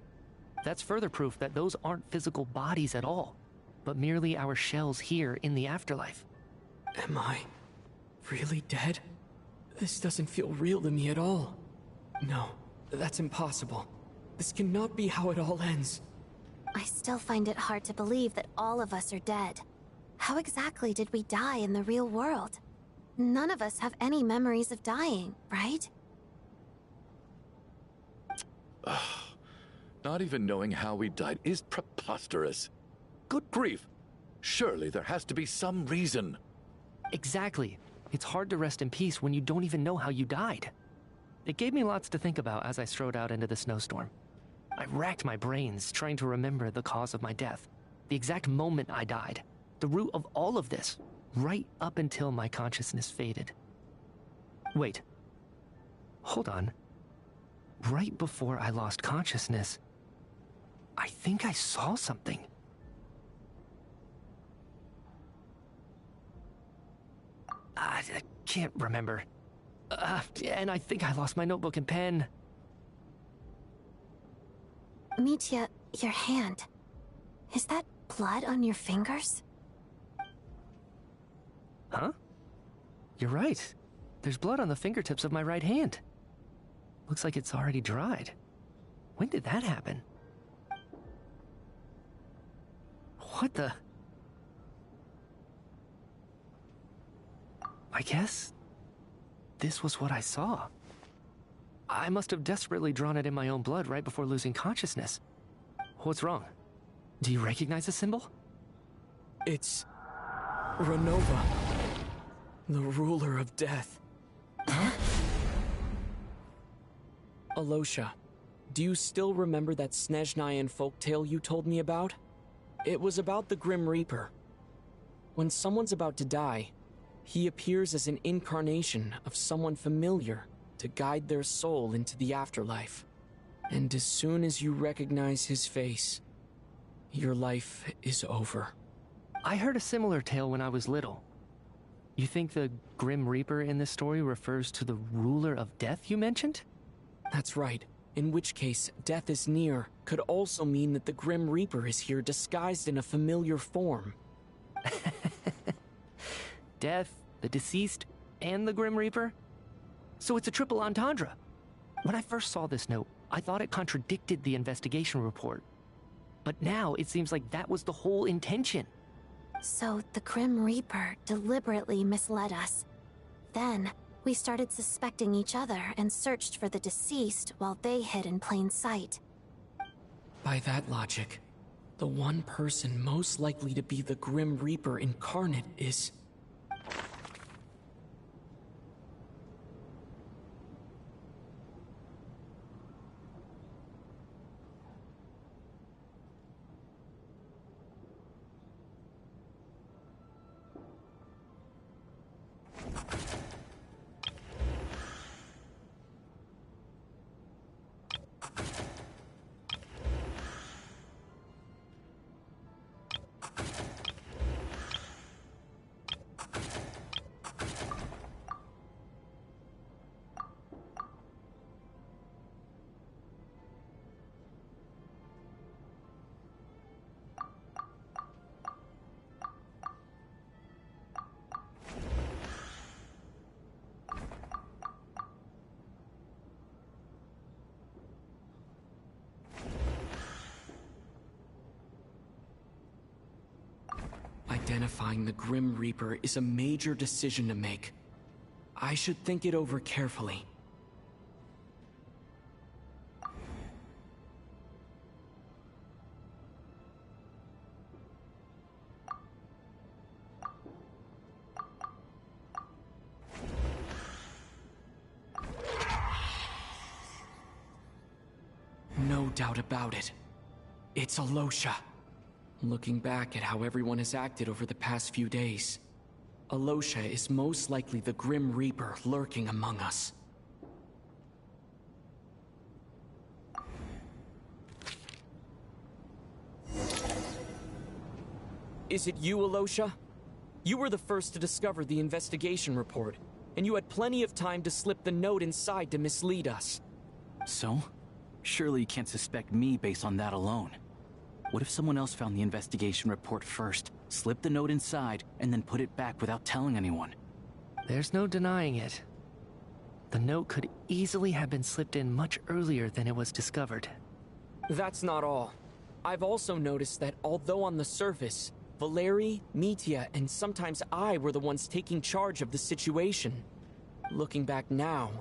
C: That's further proof that those aren't physical bodies at all, but merely our shells here in the afterlife.
D: Am I really dead? This doesn't feel real to me at all. No, that's impossible. This cannot be how it all ends.
Q: I still find it hard to believe that all of us are dead. How exactly did we die in the real world? None of us have any memories of dying, right?
I: Not even knowing how we died is preposterous. Good grief. Surely there has to be some reason.
C: Exactly. It's hard to rest in peace when you don't even know how you died. It gave me lots to think about as I strode out into the snowstorm. I racked my brains trying to remember the cause of my death, the exact moment I died, the root of all of this, right up until my consciousness faded. Wait. Hold on. Right before I lost consciousness, I think I saw something. I can't remember. And I think I lost my notebook and pen.
Q: Mitya, your hand. Is that blood on your fingers?
C: Huh? You're right. There's blood on the fingertips of my right hand. Looks like it's already dried. When did that happen? What the? I guess this was what I saw. I must have desperately drawn it in my own blood right before losing consciousness. What's wrong? Do you recognize the symbol?
D: It's Renova, the ruler of death.
C: Huh?
D: Alosha, do you still remember that Snezhnayan folktale you told me about? It was about the Grim Reaper. When someone's about to die, he appears as an incarnation of someone familiar to guide their soul into the afterlife. And as soon as you recognize his face, your life is over.
C: I heard a similar tale when I was little. You think the Grim Reaper in this story refers to the ruler of death you mentioned?
D: That's right. In which case, death is near could also mean that the Grim Reaper is here disguised in a familiar form.
C: Death, the deceased, and the Grim Reaper? So it's a triple entendre. When I first saw this note, I thought it contradicted the investigation report. But now it seems like that was the whole intention.
Q: So the Grim Reaper deliberately misled us. Then, we started suspecting each other and searched for the deceased while they hid in plain sight.
D: By that logic, the one person most likely to be the Grim Reaper incarnate is... Identifying the Grim Reaper is a major decision to make. I should think it over carefully. No doubt about it. It's Alosha. Looking back at how everyone has acted over the past few days, Alosha is most likely the Grim Reaper lurking among us. Is it you, Alosha? You were the first to discover the investigation report, and you had plenty of time to slip the note inside to mislead us.
N: So? Surely you can't suspect me based on that alone. What if someone else found the investigation report first, slipped the note inside, and then put it back without telling anyone?
C: There's no denying it. The note could easily have been slipped in much earlier than it was discovered.
D: That's not all. I've also noticed that although on the surface, Valeri, Mitya, and sometimes I were the ones taking charge of the situation. Looking back now,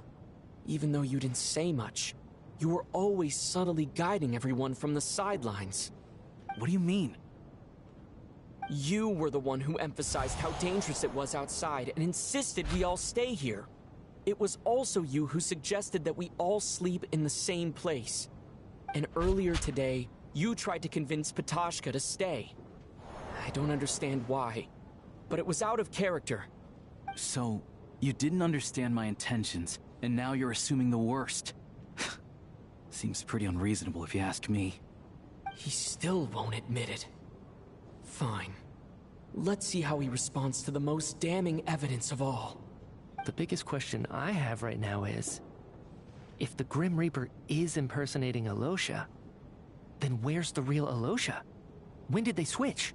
D: even though you didn't say much, you were always subtly guiding everyone from the sidelines.
N: What do you mean?
D: You were the one who emphasized how dangerous it was outside and insisted we all stay here. It was also you who suggested that we all sleep in the same place. And earlier today, you tried to convince Patashka to stay. I don't understand why, but it was out of character.
N: So, you didn't understand my intentions, and now you're assuming the worst. Seems pretty unreasonable if you ask me.
D: He still won't admit it. Fine. Let's see how he responds to the most damning evidence of all.
C: The biggest question I have right now is, if the Grim Reaper is impersonating Alosha, then where's the real Alosha? When did they switch?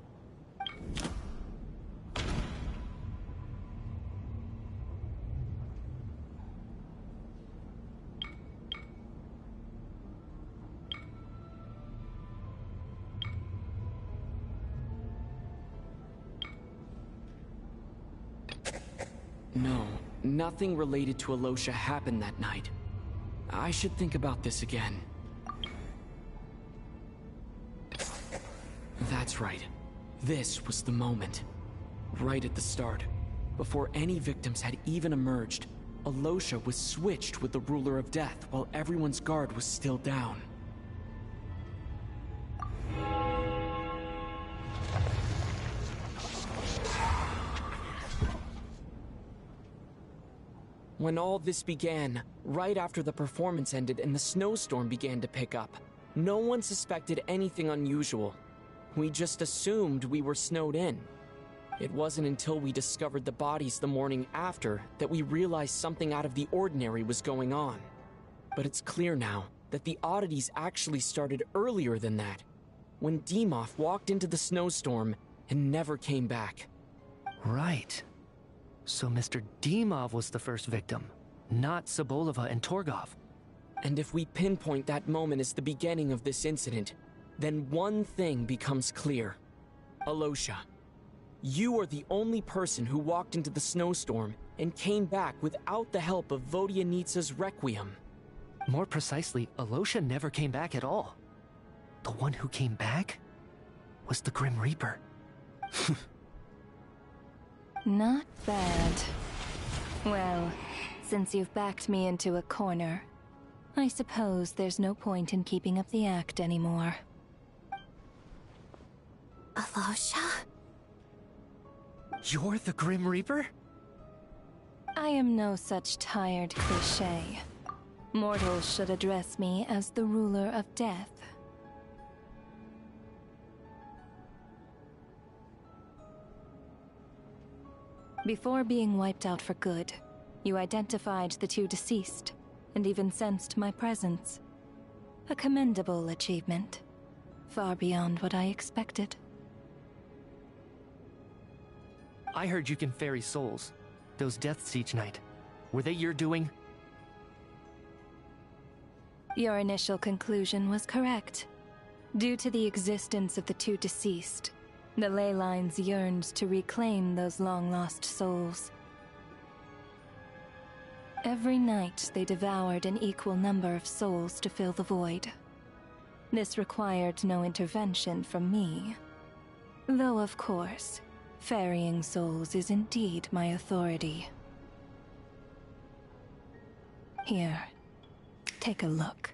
D: No, nothing related to Alosha happened that night. I should think about this again. That's right. This was the moment. Right at the start. Before any victims had even emerged, Alosha was switched with the Ruler of Death while everyone's guard was still down. When all this began, right after the performance ended and the snowstorm began to pick up, no one suspected anything unusual. We just assumed we were snowed in. It wasn't until we discovered the bodies the morning after that we realized something out of the ordinary was going on. But it's clear now that the oddities actually started earlier than that, when Dimov walked into the snowstorm and never came back.
C: Right. So Mr. Dimov was the first victim, not Sobolova and Torgov.
D: And if we pinpoint that moment as the beginning of this incident, then one thing becomes clear. Alosha. You are the only person who walked into the snowstorm and came back without the help of Vodyanitsa's Requiem.
C: More precisely, Alosha never came back at all. The one who came back was the Grim Reaper.
T: Not bad. Well, since you've backed me into a corner, I suppose there's no point in keeping up the act anymore.
Q: Alosha?
C: You're the Grim Reaper?
T: I am no such tired cliché. Mortals should address me as the ruler of death. Before being wiped out for good, you identified the two deceased, and even sensed my presence. A commendable achievement, far beyond what I expected.
C: I heard you can ferry souls. Those deaths each night. Were they your doing?
T: Your initial conclusion was correct. Due to the existence of the two deceased, the ley lines yearned to reclaim those long-lost souls. Every night they devoured an equal number of souls to fill the void. This required no intervention from me. Though, of course, ferrying souls is indeed my authority. Here, take a look.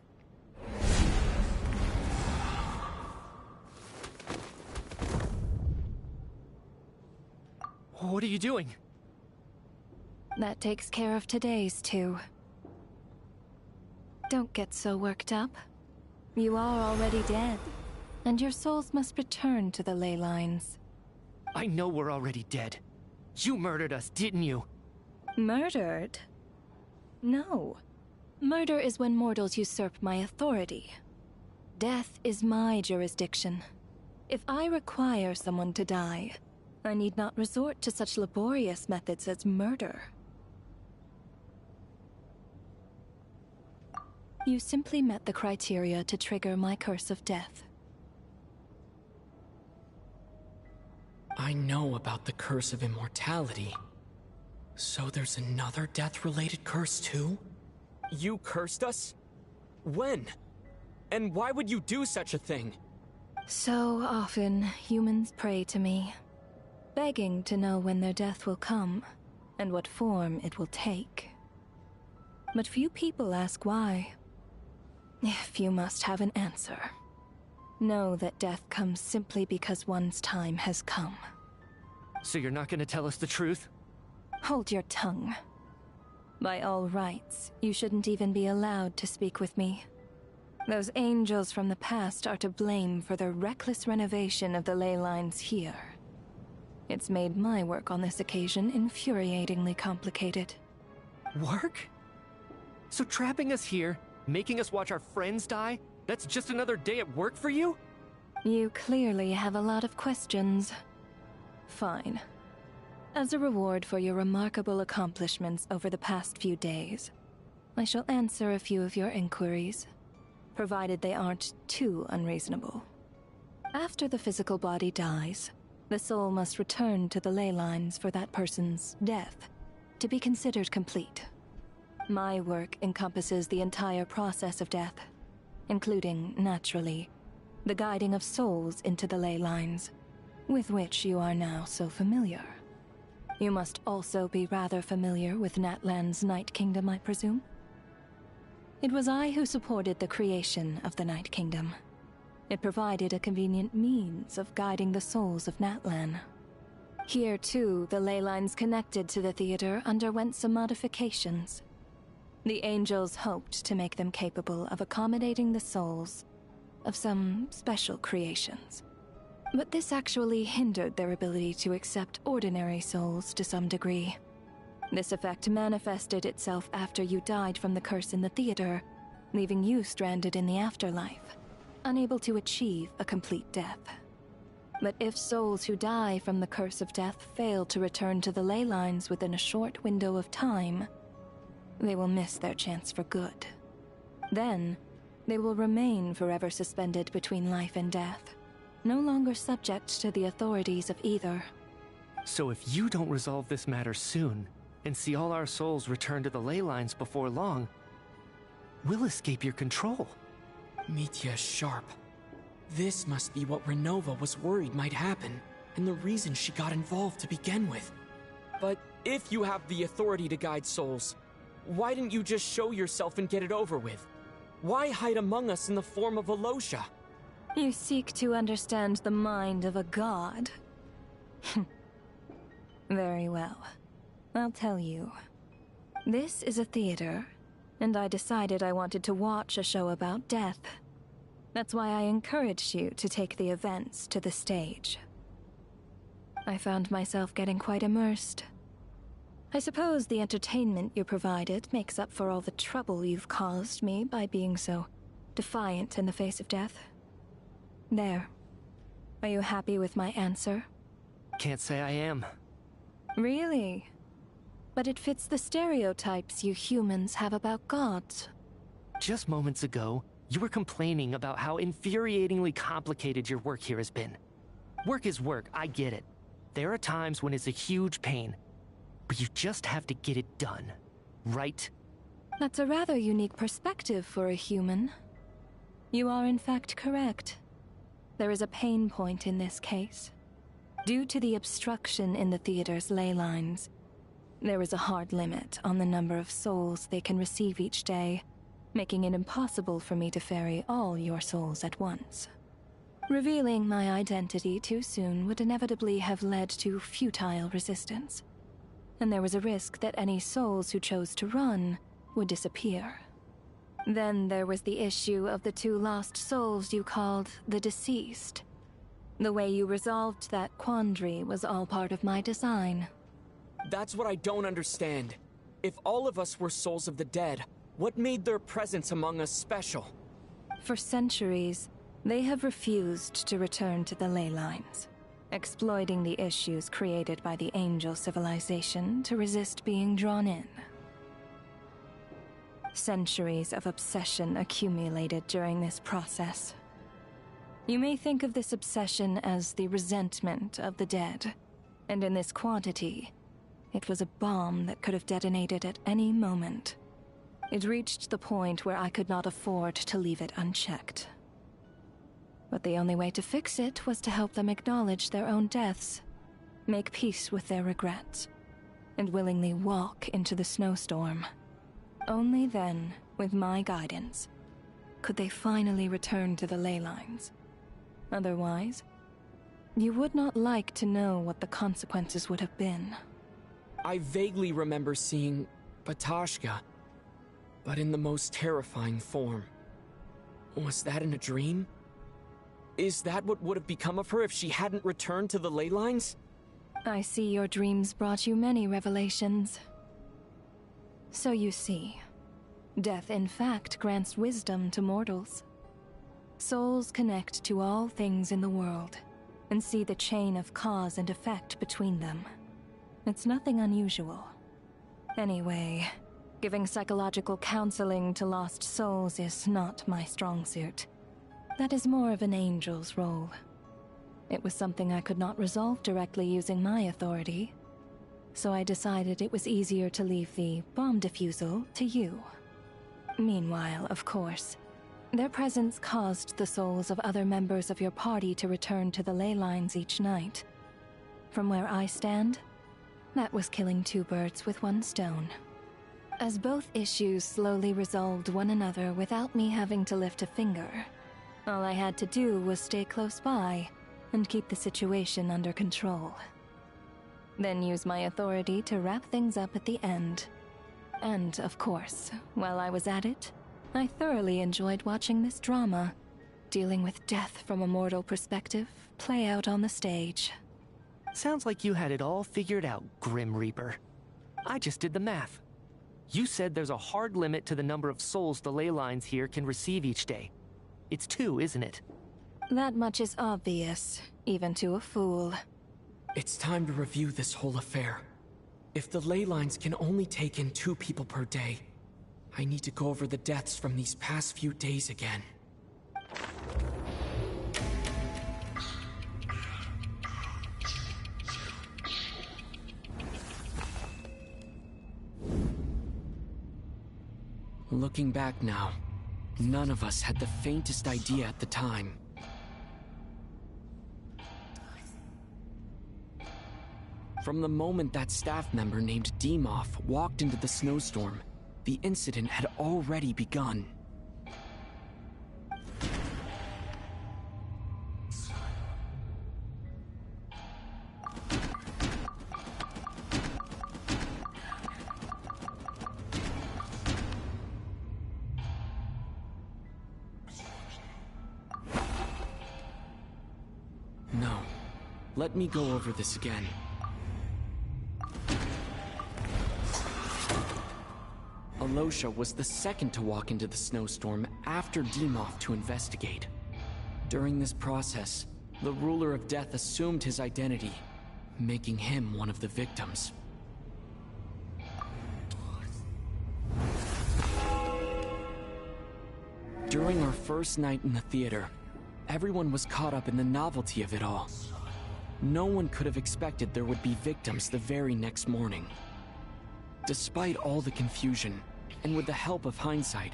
C: What are you doing?
T: That takes care of today's too. Don't get so worked up. You are already dead, and your souls must return to the ley lines.
C: I know we're already dead. You murdered us, didn't you?
T: Murdered? No. Murder is when mortals usurp my authority. Death is my jurisdiction. If I require someone to die, I need not resort to such laborious methods as murder. You simply met the criteria to trigger my curse of death.
D: I know about the curse of immortality. So there's another death-related curse too? You cursed us? When? And why would you do such a thing?
T: So often, humans pray to me, begging to know when their death will come, and what form it will take. But few people ask why. If you must have an answer, know that death comes simply because one's time has come.
C: So you're not gonna tell us the truth?
T: Hold your tongue. By all rights, you shouldn't even be allowed to speak with me. Those angels from the past are to blame for their reckless renovation of the ley lines here. It's made my work on this occasion infuriatingly complicated.
C: Work? So trapping us here, making us watch our friends die, that's just another day at work for you?
T: You clearly have a lot of questions. Fine. As a reward for your remarkable accomplishments over the past few days, I shall answer a few of your inquiries, provided they aren't too unreasonable. After the physical body dies, the soul must return to the ley lines for that person's death to be considered complete. My work encompasses the entire process of death, including, naturally, the guiding of souls into the ley lines, with which you are now so familiar. You must also be rather familiar with Natlan's Night Kingdom, I presume? It was I who supported the creation of the Night Kingdom. It provided a convenient means of guiding the souls of Natlan. Here, too, the ley lines connected to the theater underwent some modifications. The angels hoped to make them capable of accommodating the souls of some special creations. But this actually hindered their ability to accept ordinary souls to some degree. This effect manifested itself after you died from the curse in the theater, leaving you stranded in the afterlife, unable to achieve a complete death. But if souls who die from the curse of death fail to return to the ley lines within a short window of time, they will miss their chance for good. Then, they will remain forever suspended between life and death, no longer subject to the authorities of either.
C: So if you don't resolve this matter soon, and see all our souls return to the ley lines before long, we'll escape your control.
D: Mitya's sharp. This must be what Renova was worried might happen, and the reason she got involved to begin with. But if you have the authority to guide souls, why didn't you just show yourself and get it over with? Why hide among us in the form of Alosha?
T: You seek to understand the mind of a god. Very well. I'll tell you. This is a theater, and I decided I wanted to watch a show about death. That's why I encouraged you to take the events to the stage. I found myself getting quite immersed. I suppose the entertainment you provided makes up for all the trouble you've caused me by being so defiant in the face of death. There. Are you happy with my answer?
C: Can't say I am.
T: Really? But it fits the stereotypes you humans have about gods.
C: Just moments ago, you were complaining about how infuriatingly complicated your work here has been. Work is work, I get it. There are times when it's a huge pain, but you just have to get it done, right?
T: That's a rather unique perspective for a human. You are in fact correct. There is a pain point in this case. Due to the obstruction in the theater's ley lines, there is a hard limit on the number of souls they can receive each day, making it impossible for me to ferry all your souls at once. Revealing my identity too soon would inevitably have led to futile resistance, and there was a risk that any souls who chose to run would disappear. Then there was the issue of the 2 lost souls you called the deceased. The way you resolved that quandary was all part of my design.
D: That's what I don't understand. If all of us were souls of the dead, what made their presence among us special?
T: For centuries, they have refused to return to the ley lines, exploiting the issues created by the angel civilization to resist being drawn in. Centuries of obsession accumulated during this process. You may think of this obsession as the resentment of the dead, and in this quantity, it was a bomb that could have detonated at any moment. It reached the point where I could not afford to leave it unchecked. But the only way to fix it was to help them acknowledge their own deaths, make peace with their regrets, and willingly walk into the snowstorm. Only then, with my guidance, could they finally return to the ley lines. Otherwise, you would not like to know what the consequences would have been.
D: I vaguely remember seeing Batashka, but in the most terrifying form. Was that in a dream? Is that what would have become of her if she hadn't returned to the ley lines?
T: I see your dreams brought you many revelations. So you see, death in fact grants wisdom to mortals. Souls connect to all things in the world, and see the chain of cause and effect between them. It's nothing unusual. Anyway, giving psychological counseling to lost souls is not my strong suit. That is more of an angel's role. It was something I could not resolve directly using my authority, so I decided it was easier to leave the bomb defusal to you. Meanwhile, of course, their presence caused the souls of other members of your party to return to the ley lines each night. From where I stand, that was killing 2 birds with 1 stone. As both issues slowly resolved one another without me having to lift a finger, all I had to do was stay close by and keep the situation under control. Then use my authority to wrap things up at the end. And, of course, while I was at it, I thoroughly enjoyed watching this drama, dealing with death from a mortal perspective, play out on the stage.
C: Sounds like you had it all figured out, Grim Reaper. I just did the math. You said there's a hard limit to the number of souls the ley lines here can receive each day. It's 2, isn't it?
T: That much is obvious, even to a fool.
D: It's time to review this whole affair. If the ley lines can only take in 2 people per day, I need to go over the deaths from these past few days again. Looking back now, none of us had the faintest idea at the time. From the moment that staff member named Demoff walked into the snowstorm, the incident had already begun. No. Let me go over this again. Alosha was the second to walk into the snowstorm after Demoff to investigate. During this process, the Ruler of Death assumed his identity, making him one of the victims. During our first night in the theater, everyone was caught up in the novelty of it all. No one could have expected there would be victims the very next morning. Despite all the confusion, and with the help of hindsight,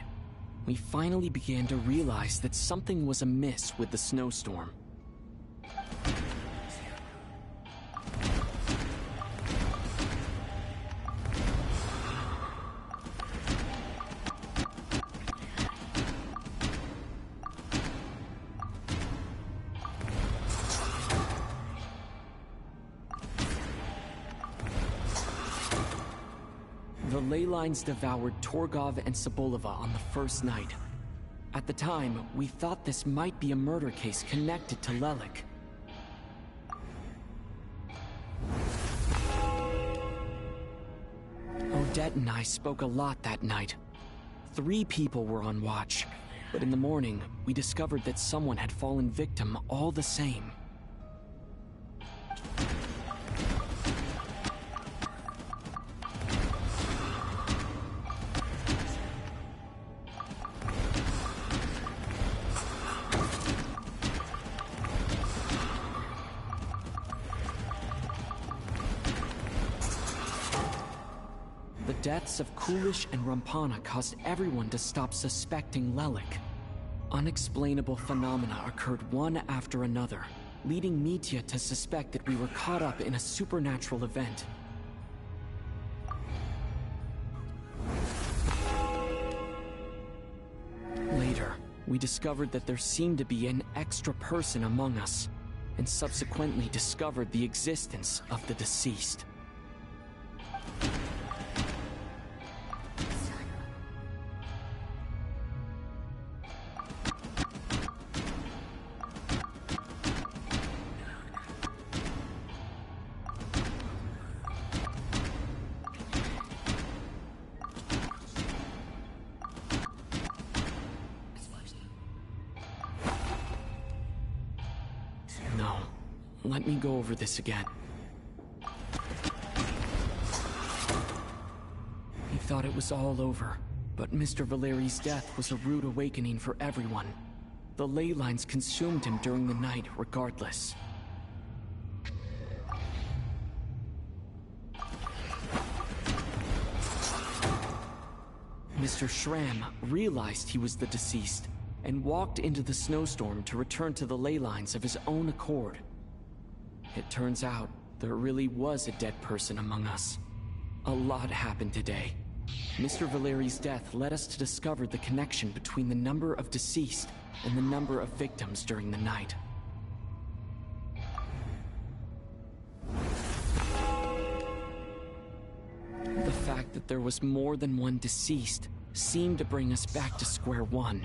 D: we finally began to realize that something was amiss with the snowstorm. The ley lines devoured Torgov and Sobolova on the first night. At the time, we thought this might be a murder case connected to Lelik. Odette and I spoke a lot that night. 3 people were on watch, but in the morning, we discovered that someone had fallen victim all the same. The deaths of Kulish and Rampana caused everyone to stop suspecting Lelik. Unexplainable phenomena occurred one after another, leading Mitya to suspect that we were caught up in a supernatural event. Later, we discovered that there seemed to be an extra person among us, and subsequently discovered the existence of the deceased. No. Let me go over this again. He thought it was all over, but Mr. Valeri's death was a rude awakening for everyone. The ley lines consumed him during the night regardless. Mr. Schramm realized he was the deceased and walked into the snowstorm to return to the ley lines of his own accord. It turns out there really was a dead person among us. A lot happened today. Mr. Valeri's death led us to discover the connection between the number of deceased and the number of victims during the night. The fact that there was more than one deceased seemed to bring us back to square one.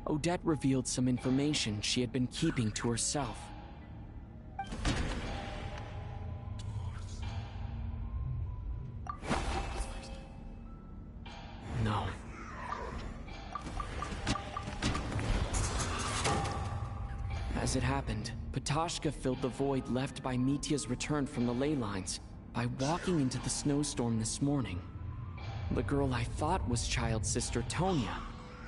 D: Odette revealed some information she had been keeping to herself. No. As it happened, Patoshka filled the void left by Mitya's return from the ley lines by walking into the snowstorm this morning. The girl I thought was child sister Tonya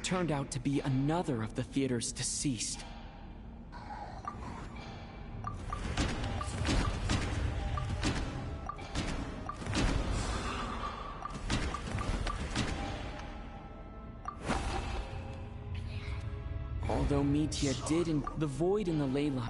D: turned out to be another of the theater's deceased. Although Mitya did in the void in the ley line.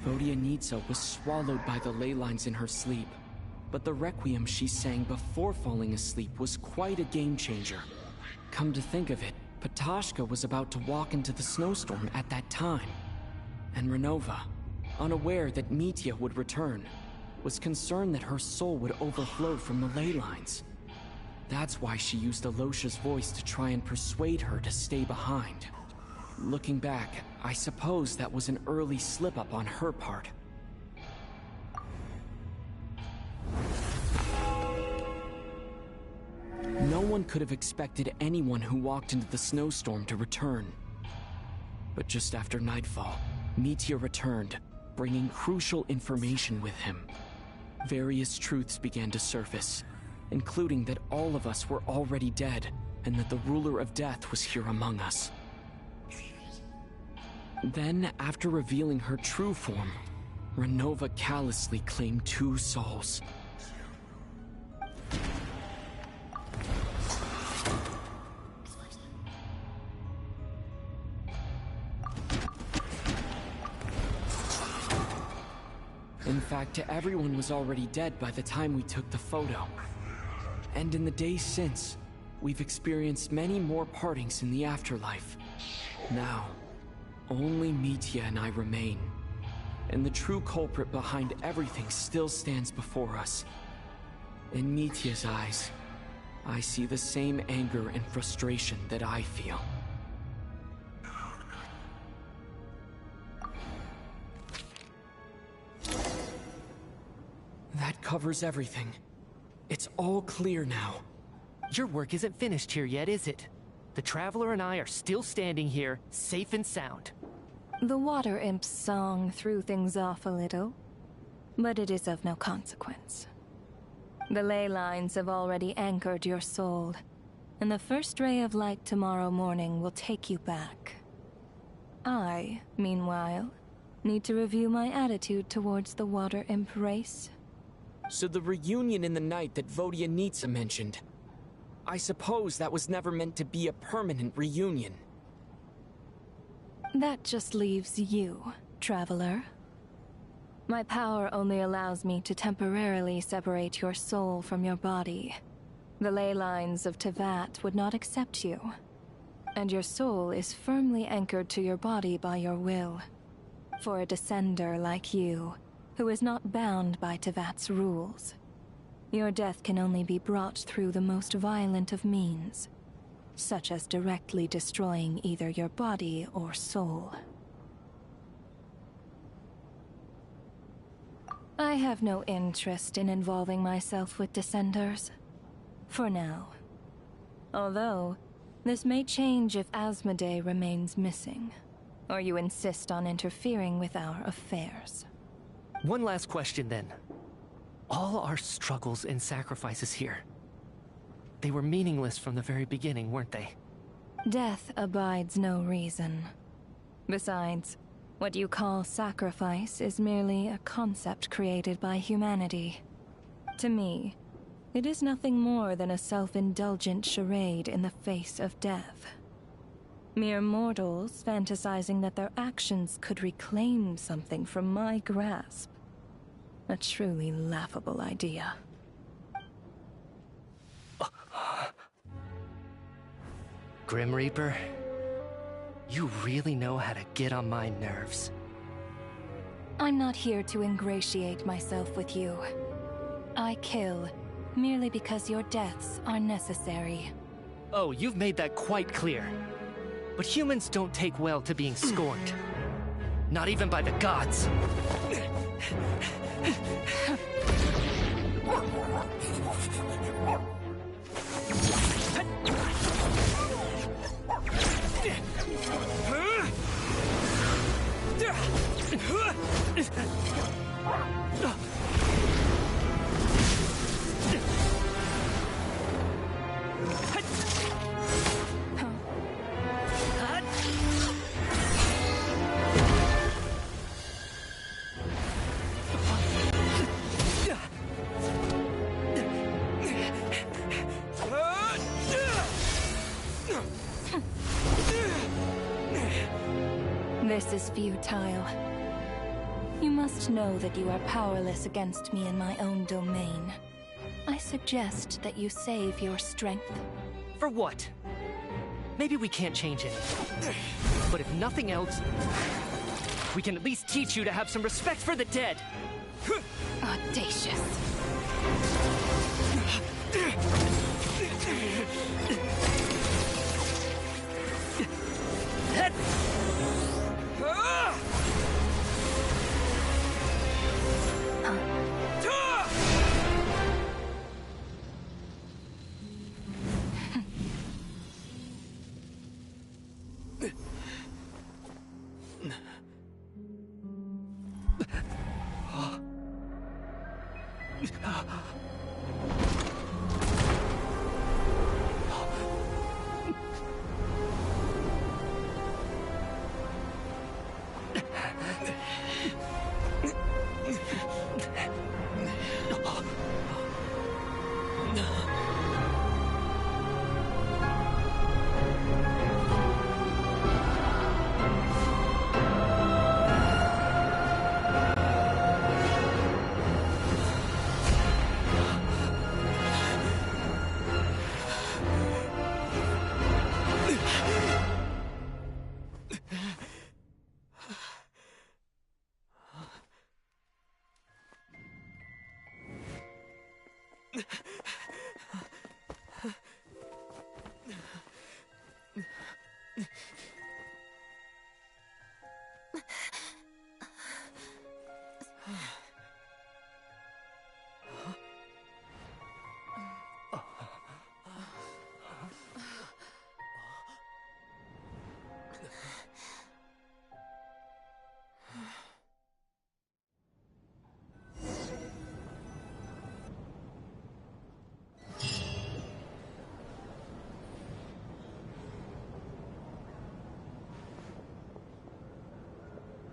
D: Vodyanitsa was swallowed by the ley lines in her sleep, but the requiem she sang before falling asleep was quite a game changer. Come to think of it, Patashka was about to walk into the snowstorm at that time, and Renova, unaware that Mitya would return, was concerned that her soul would overflow from the ley lines. That's why she used Alosha's voice to try and persuade her to stay behind. Looking back, I suppose that was an early slip-up on her part. No one could have expected anyone who walked into the snowstorm to return. But just after nightfall, Mitya returned, bringing crucial information with him. Various truths began to surface, including that all of us were already dead, and that the ruler of death was here among us. Then, after revealing her true form, Renova callously claimed 2 souls. In fact, everyone was already dead by the time we took the photo. And in the days since, we've experienced many more partings in the afterlife. Now, only Mitya and I remain. And the true culprit behind everything still stands before us. In Mitya's eyes, I see the same anger and frustration that I feel. That covers everything. It's all clear now.
C: Your work isn't finished here yet, is it? The Traveler and I are still standing here, safe and sound.
T: The Water Imp's song threw things off a little, but it is of no consequence. The ley lines have already anchored your soul, and the first ray of light tomorrow morning will take you back. I, meanwhile, need to review my attitude towards the Water Imp race.
D: So the reunion in the night that Vodyanitsa mentioned, I suppose that was never meant to be a permanent reunion.
T: That just leaves you, Traveler. My power only allows me to temporarily separate your soul from your body. The ley lines of Tevat would not accept you, and your soul is firmly anchored to your body by your will. For a descender like you, who is not bound by Tevat's rules, your death can only be brought through the most violent of means, such as directly destroying either your body or soul. I have no interest in involving myself with Descenders, for now. Although, this may change if Asmodee remains missing, or you insist on interfering with our affairs.
C: One last question then. All our struggles and sacrifices here, they were meaningless from the very beginning, weren't they?
T: Death abides no reason. Besides, what you call sacrifice is merely a concept created by humanity. To me, it is nothing more than a self-indulgent charade in the face of death. Mere mortals fantasizing that their actions could reclaim something from my grasp. A truly laughable idea.
C: Grim Reaper, you really know how to get on my nerves.
T: I'm not here to ingratiate myself with you. I kill merely because your deaths are necessary.
C: Oh, you've made that quite clear. But humans don't take well to being scorned. Not even by the gods.
T: This is futile. You must know that you are powerless against me in my own domain. I suggest that you save your strength.
C: For what? Maybe we can't change anything. But if nothing else, we can at least teach you to have some respect for the dead.
T: Audacious.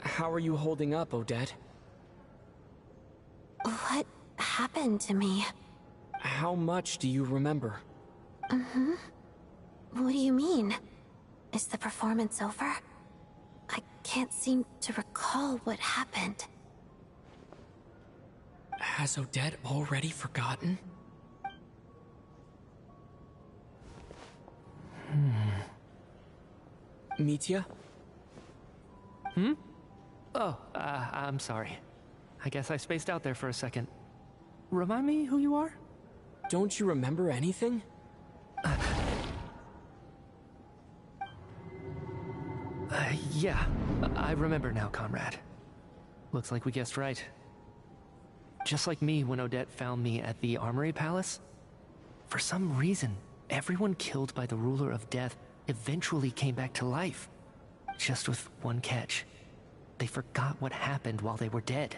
D: How are you holding up, Odette?
Q: What happened to me?
D: How much do you remember?
Q: What do you mean? Is the performance over? I can't seem to recall what happened.
D: Has Odette already forgotten? Mitya?
C: Oh, I'm sorry. I guess I spaced out there for a second. Remind me who you are?
D: Don't you remember anything?
C: Yeah, I remember now, comrade. Looks like we guessed right. Just like me when Odette found me at the Armory Palace. For some reason, everyone killed by the Ruler of Death eventually came back to life. Just with one catch. They forgot what happened while they were dead.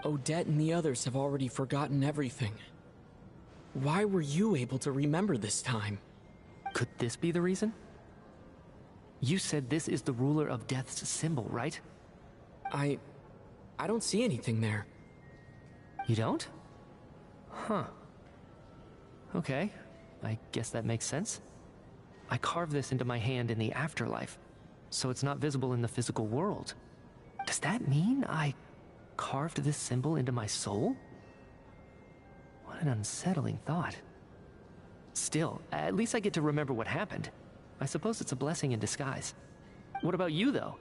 D: Odette and the others have already forgotten everything. Why were you able to remember this time?
C: Could this be the reason? You said this is the Ruler of Death's symbol, right?
D: I don't see anything there.
C: You don't? Huh. Okay, I guess that makes sense. I carved this into my hand in the afterlife, so it's not visible in the physical world. Does that mean I carved this symbol into my soul? What an unsettling thought. Still, at least I get to remember what happened. I suppose it's a blessing in disguise. What about you, though?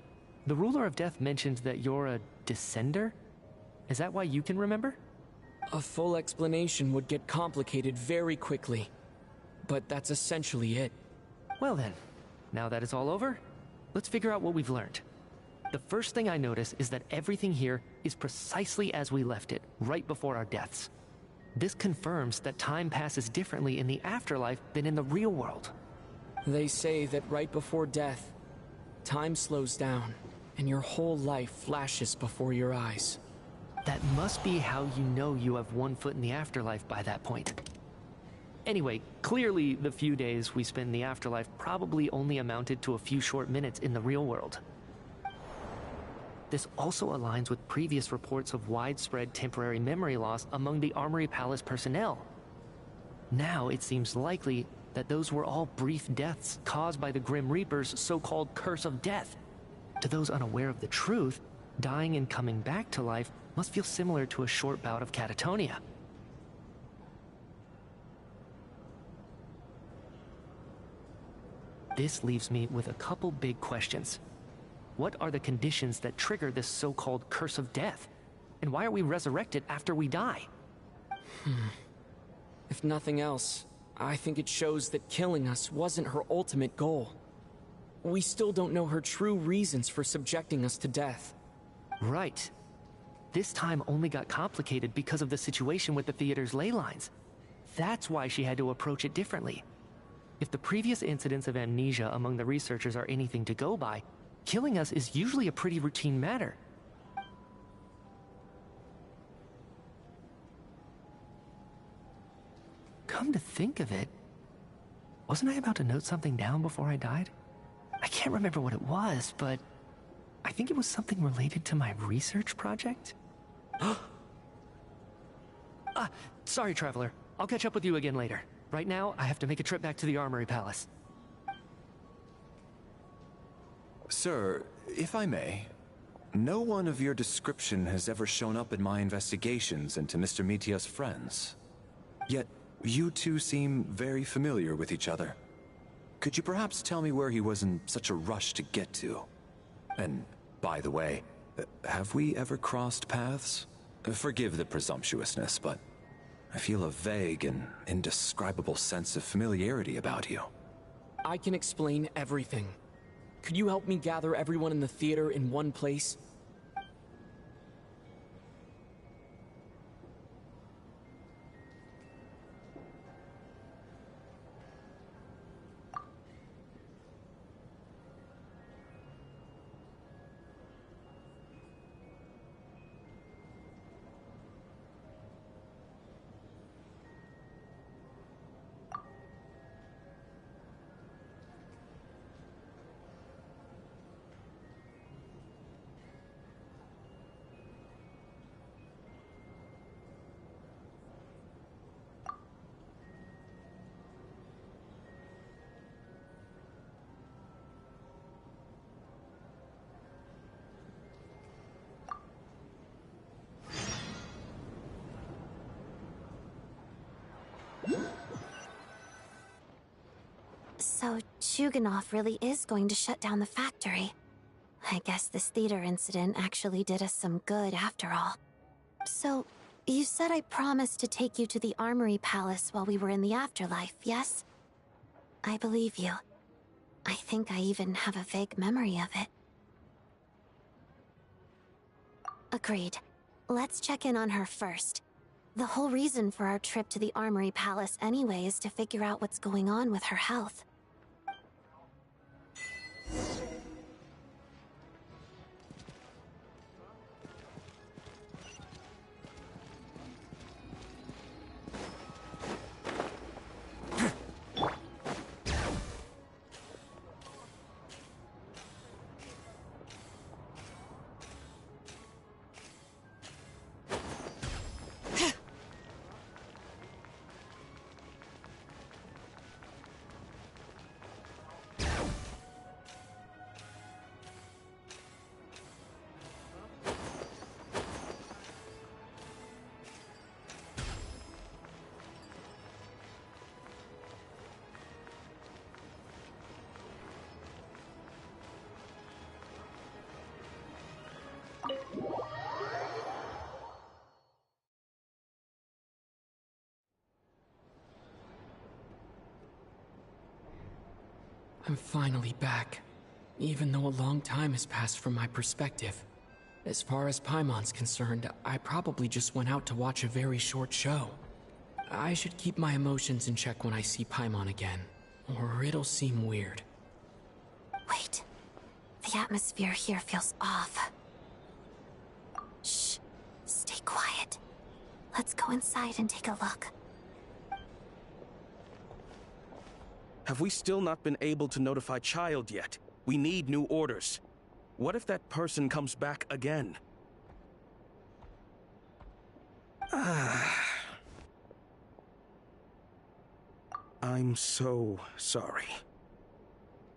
C: The Ruler of Death mentioned that you're a descender? Is that why you can remember?
D: A full explanation would get complicated very quickly. But that's essentially it.
C: Well then, now that it's all over, let's figure out what we've learned. The first thing I notice is that everything here is precisely as we left it, right before our deaths. This confirms that time passes differently in the afterlife than in the real world.
D: They say that right before death, time slows down, and your whole life flashes before your eyes.
C: That must be how you know you have one foot in the afterlife by that point. Anyway, clearly the few days we spend in the afterlife probably only amounted to a few short minutes in the real world. This also aligns with previous reports of widespread temporary memory loss among the Armory Palace personnel. Now it seems likely that those were all brief deaths caused by the Grim Reaper's so-called Curse of Death. To those unaware of the truth, dying and coming back to life must feel similar to a short bout of catatonia. This leaves me with a couple big questions. What are the conditions that trigger this so-called curse of death? And why are we resurrected after we die?
D: If nothing else, I think it shows that killing us wasn't her ultimate goal. We still don't know her true reasons for subjecting us to death.
C: Right. This time only got complicated because of the situation with the theater's ley lines. That's why she had to approach it differently. If the previous incidents of amnesia among the researchers are anything to go by, killing us is usually a pretty routine matter. Come to think of it, wasn't I about to note something down before I died? I can't remember what it was, but I think it was something related to my research project. Sorry, Traveler. I'll catch up with you again later. Right now, I have to make a trip back to the Armory Palace.
B: Sir, if I may, no one of your description has ever shown up in my investigations into Mr. Mitia's friends. Yet, you two seem very familiar with each other. Could you perhaps tell me where he was in such a rush to get to? And, by the way, have we ever crossed paths? Forgive the presumptuousness, but I feel a vague and indescribable sense of familiarity about you.
D: I can explain everything. Could you help me gather everyone in the theater in one place?
Q: So, Chuganov really is going to shut down the factory. I guess this theater incident actually did us some good after all. So, you said I promised to take you to the Armory Palace while we were in the afterlife, yes? I believe you. I think I even have a vague memory of it. Agreed. Let's check in on her first. The whole reason for our trip to the Armory Palace anyway is to figure out what's going on with her health.
D: I'm finally back, even though a long time has passed from my perspective. As far as Paimon's concerned, I probably just went out to watch a very short show. I should keep my emotions in check when I see Paimon again, or it'll seem weird.
Q: Wait. The atmosphere here feels off. Shh. Stay quiet. Let's go inside and take a look.
S: Have we still not been able to notify Child yet? We need new orders. What if that person comes back again? I'm so sorry.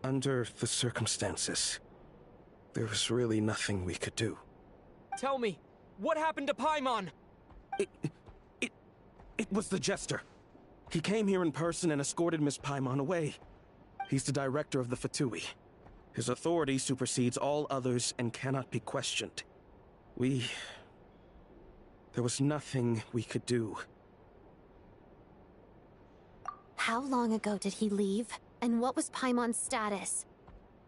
S: Under the circumstances, There was really nothing we could do.
D: Tell me, what happened to Paimon?
S: It was the Jester. He came here in person and escorted Miss Paimon away. He's the director of the Fatui. His authority supersedes all others and cannot be questioned. There was nothing we could do.
Q: How long ago did he leave? And what was Paimon's status?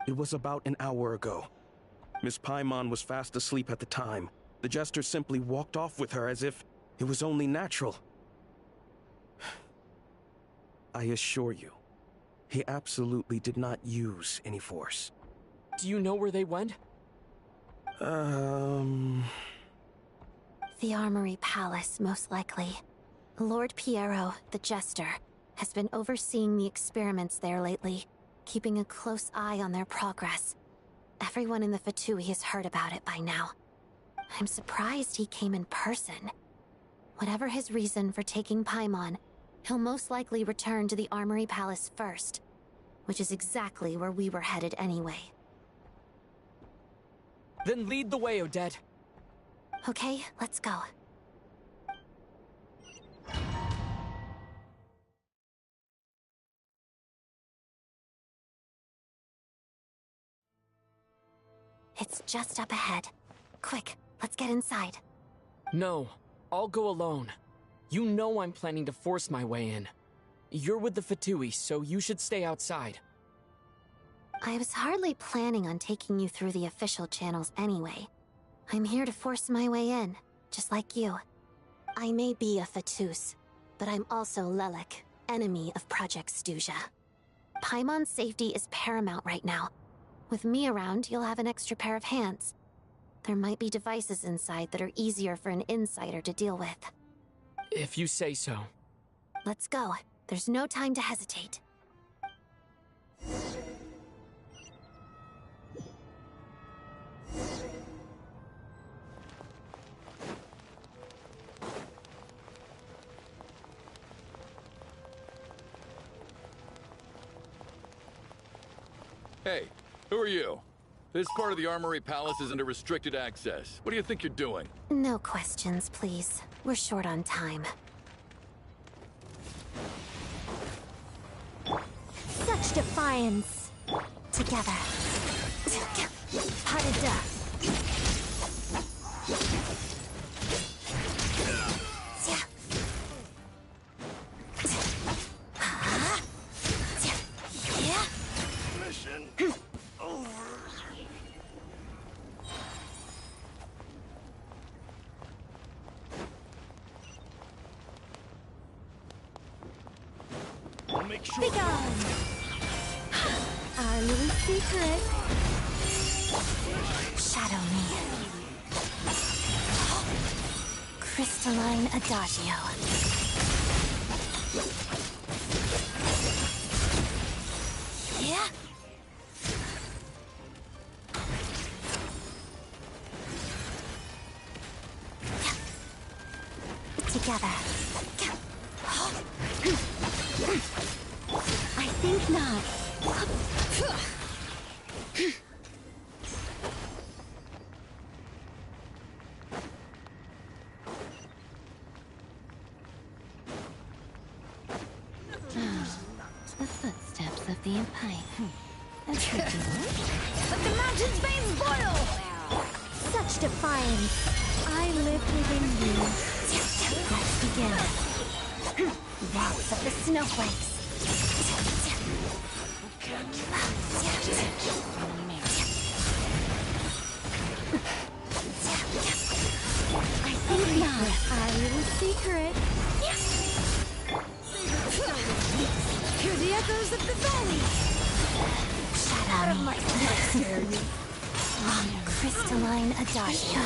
S: It was about an hour ago. Miss Paimon was fast asleep at the time. The Jester simply walked off with her as if it was only natural. I assure you, he absolutely did not use any force.
D: Do you know where they went?
Q: The Armory Palace, most likely. Lord Piero, the Jester, has been overseeing the experiments there lately, keeping a close eye on their progress. Everyone in the Fatui has heard about it by now. I'm surprised he came in person. Whatever his reason for taking Paimon, he'll most likely return to the Armory Palace first, which is exactly where we were headed anyway.
D: Then lead the way, Odette.
Q: Okay, let's go. It's just up ahead. Quick, let's get inside.
D: No, I'll go alone. You know I'm planning to force my way in. You're with the Fatui, so you should stay outside.
Q: I was hardly planning on taking you through the official channels anyway. I'm here to force my way in, just like you. I may be a Fatus, but I'm also Lelek, enemy of Project Stuja. Paimon's safety is paramount right now. With me around, you'll have an extra pair of hands. There might be devices inside that are easier for an insider to deal with.
D: If you say so.
Q: Let's go. There's no time to hesitate.
I: Hey, who are you? This part of the Armory Palace is under restricted access. What do you think you're doing?
Q: No questions, please. We're short on time. Such defiance! Together. Parada.
M: Mission over. I'll make sure.
Q: Be gone! Our little secret. Shadow me. Crystalline Adagio. Yeah. Together. I think not. The footsteps of the Empire. That's ridiculous. Let the mountain's veins boil! Such defiance. I live within you. Let's begin. Waltz of the snowflakes. I think not. Our little secret. Hear the echoes of the valley. Shut up, my scare you. Crystalline Adagio.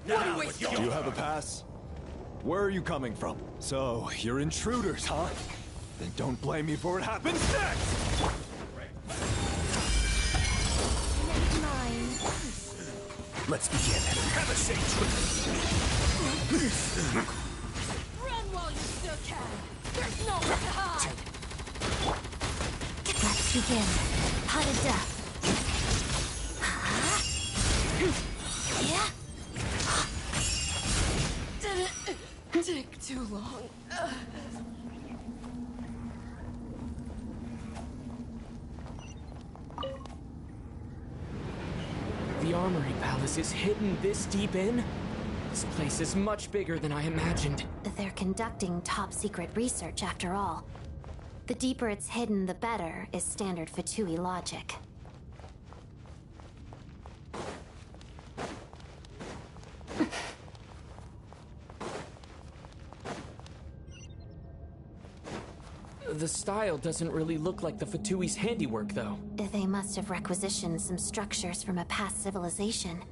U: Do you have a pass? Where are you coming from? So, you're intruders, huh? Then don't blame me for what happens next! Let's begin. Have a safe trip.
R: Run while you still can. There's nowhere to hide.
Q: Let's begin. Pot of death.
R: Didn't take too long.
D: The Armory Palace is hidden this deep in? This place is much bigger than I imagined.
Q: They're conducting top-secret research, after all. The deeper it's hidden, the better, is standard Fatui logic.
D: The style doesn't really look like the Fatui's handiwork, though.
Q: They must have requisitioned some structures from a past civilization.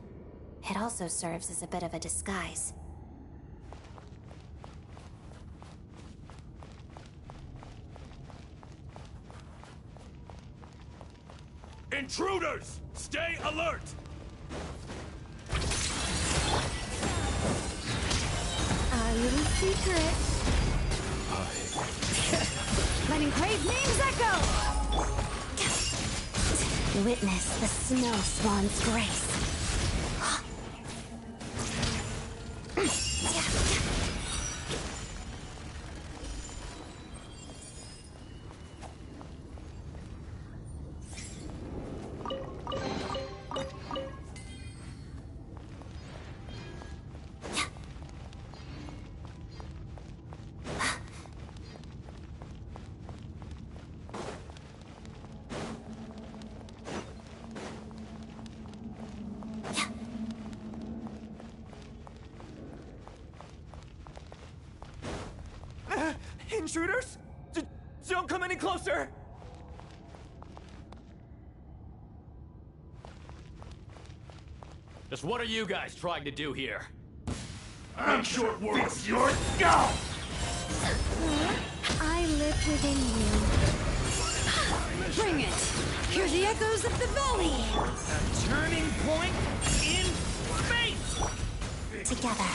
Q: It also serves as a bit of a disguise.
M: Intruders! Stay alert!
R: Our little secret. Letting Crave's names echo!
Q: Witness the snow swan's grace.
S: Intruders? Don't come any closer!
V: Just what are you guys trying to do here?
M: I'm short words, your scalp!
R: I live within you. Bring it! Hear the echoes of the valley!
M: A turning point in space!
Q: Together.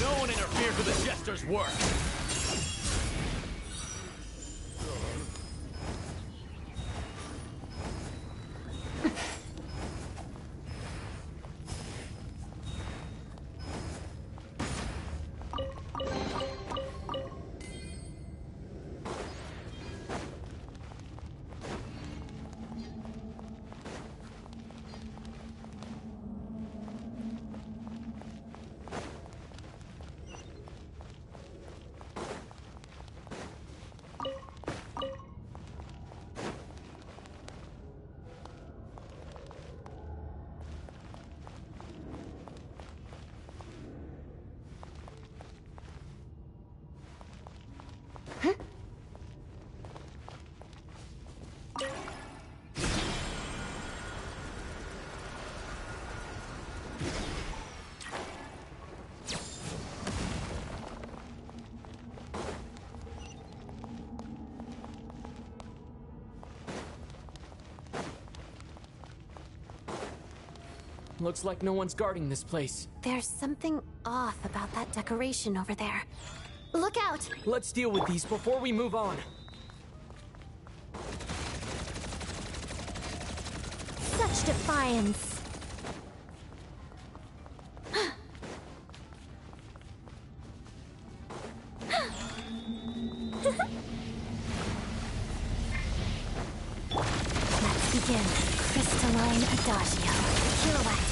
V: No one interferes with the Jester's work!
D: Looks like no one's guarding this place.
Q: There's something off about that decoration over there. Look out!
D: Let's deal with these before we move on.
Q: Such defiance! Let's begin. Crystalline Adagio. Pirouette.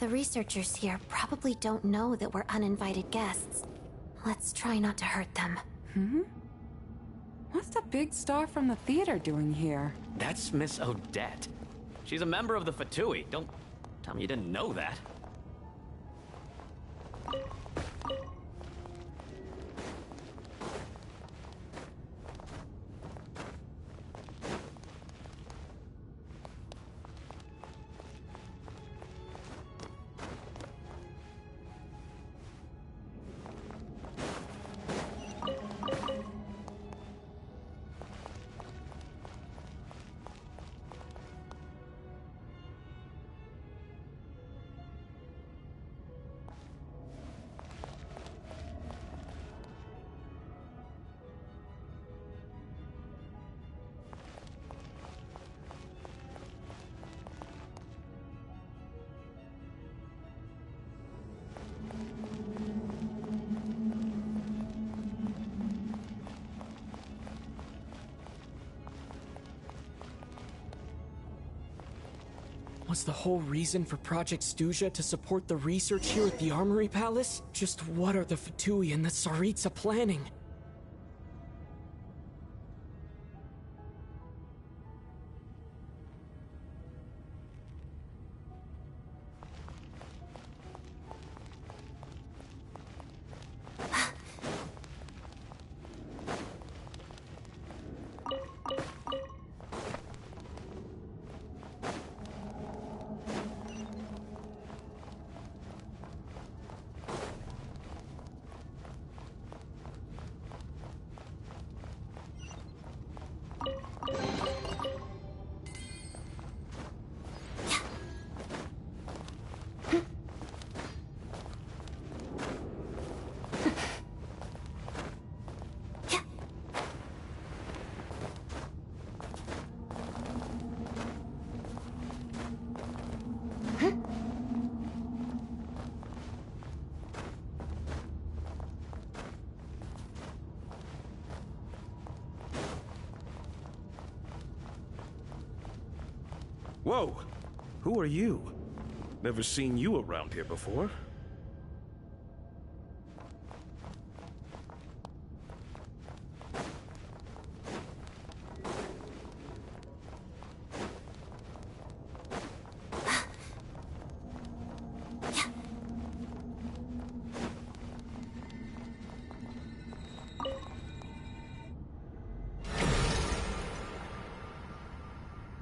Q: The researchers here probably don't know that we're uninvited guests. Let's try not to hurt them.
A: What's the big star from the theater doing here?
C: That's Miss Odette. She's a member of the Fatui. Don't tell me you didn't know that.
D: Was the whole reason for Project Stuja to support the research here at the Armory Palace? Just what are the Fatui and the Tsaritsa planning?
S: Whoa! Who are you? Never seen you around here before.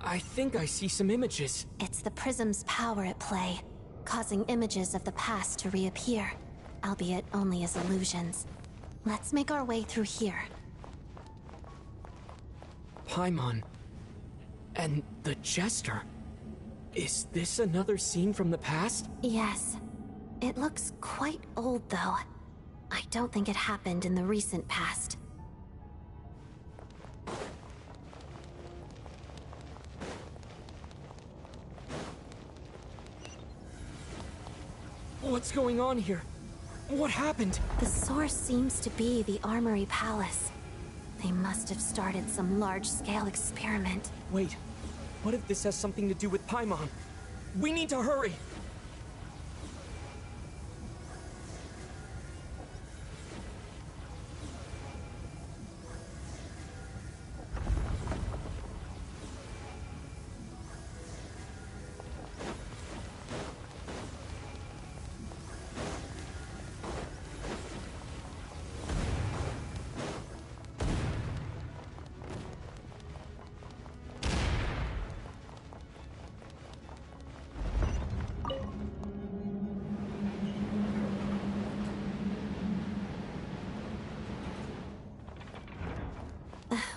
D: I think I see some images.
Q: It's the prism's power at play, causing images of the past to reappear, albeit only as illusions. Let's make our way through here.
D: Paimon. And the Jester. Is this another scene from the past?
Q: Yes. It looks quite old, though. I don't think it happened in the recent past.
D: What's going on here? What happened?
Q: The source seems to be the Armory Palace. They must have started some large-scale experiment.
D: Wait, what if this has something to do with Paimon? We need to hurry!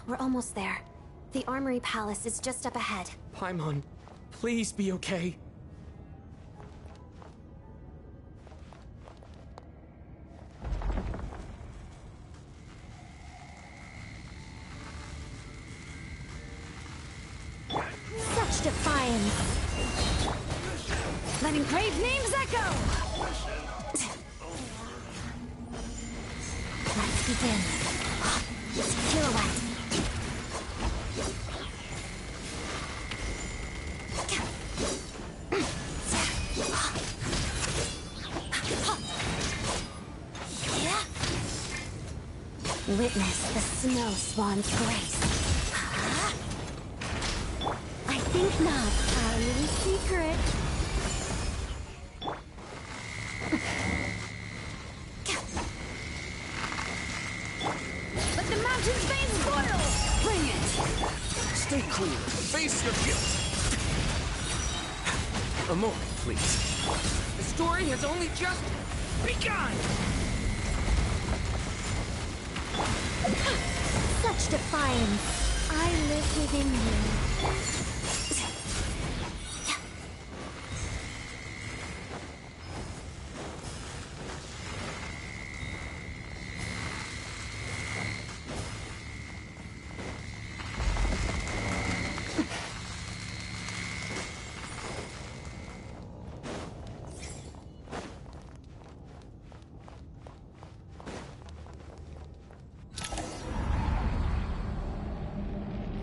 Q: We're almost there. The Armory Palace is just up ahead.
D: Paimon, please be okay.
O: Such defiance! Letting grave names echo!
Q: Let's begin. Pirouette.
E: Witness the snow swan's grace. I think not. Our little secret.
R: Let the mountain's veins boil! Bring it!
D: Stay clear. Face your guilt. A moment, please. The story has only just begun!
E: Such defiance. I live within you.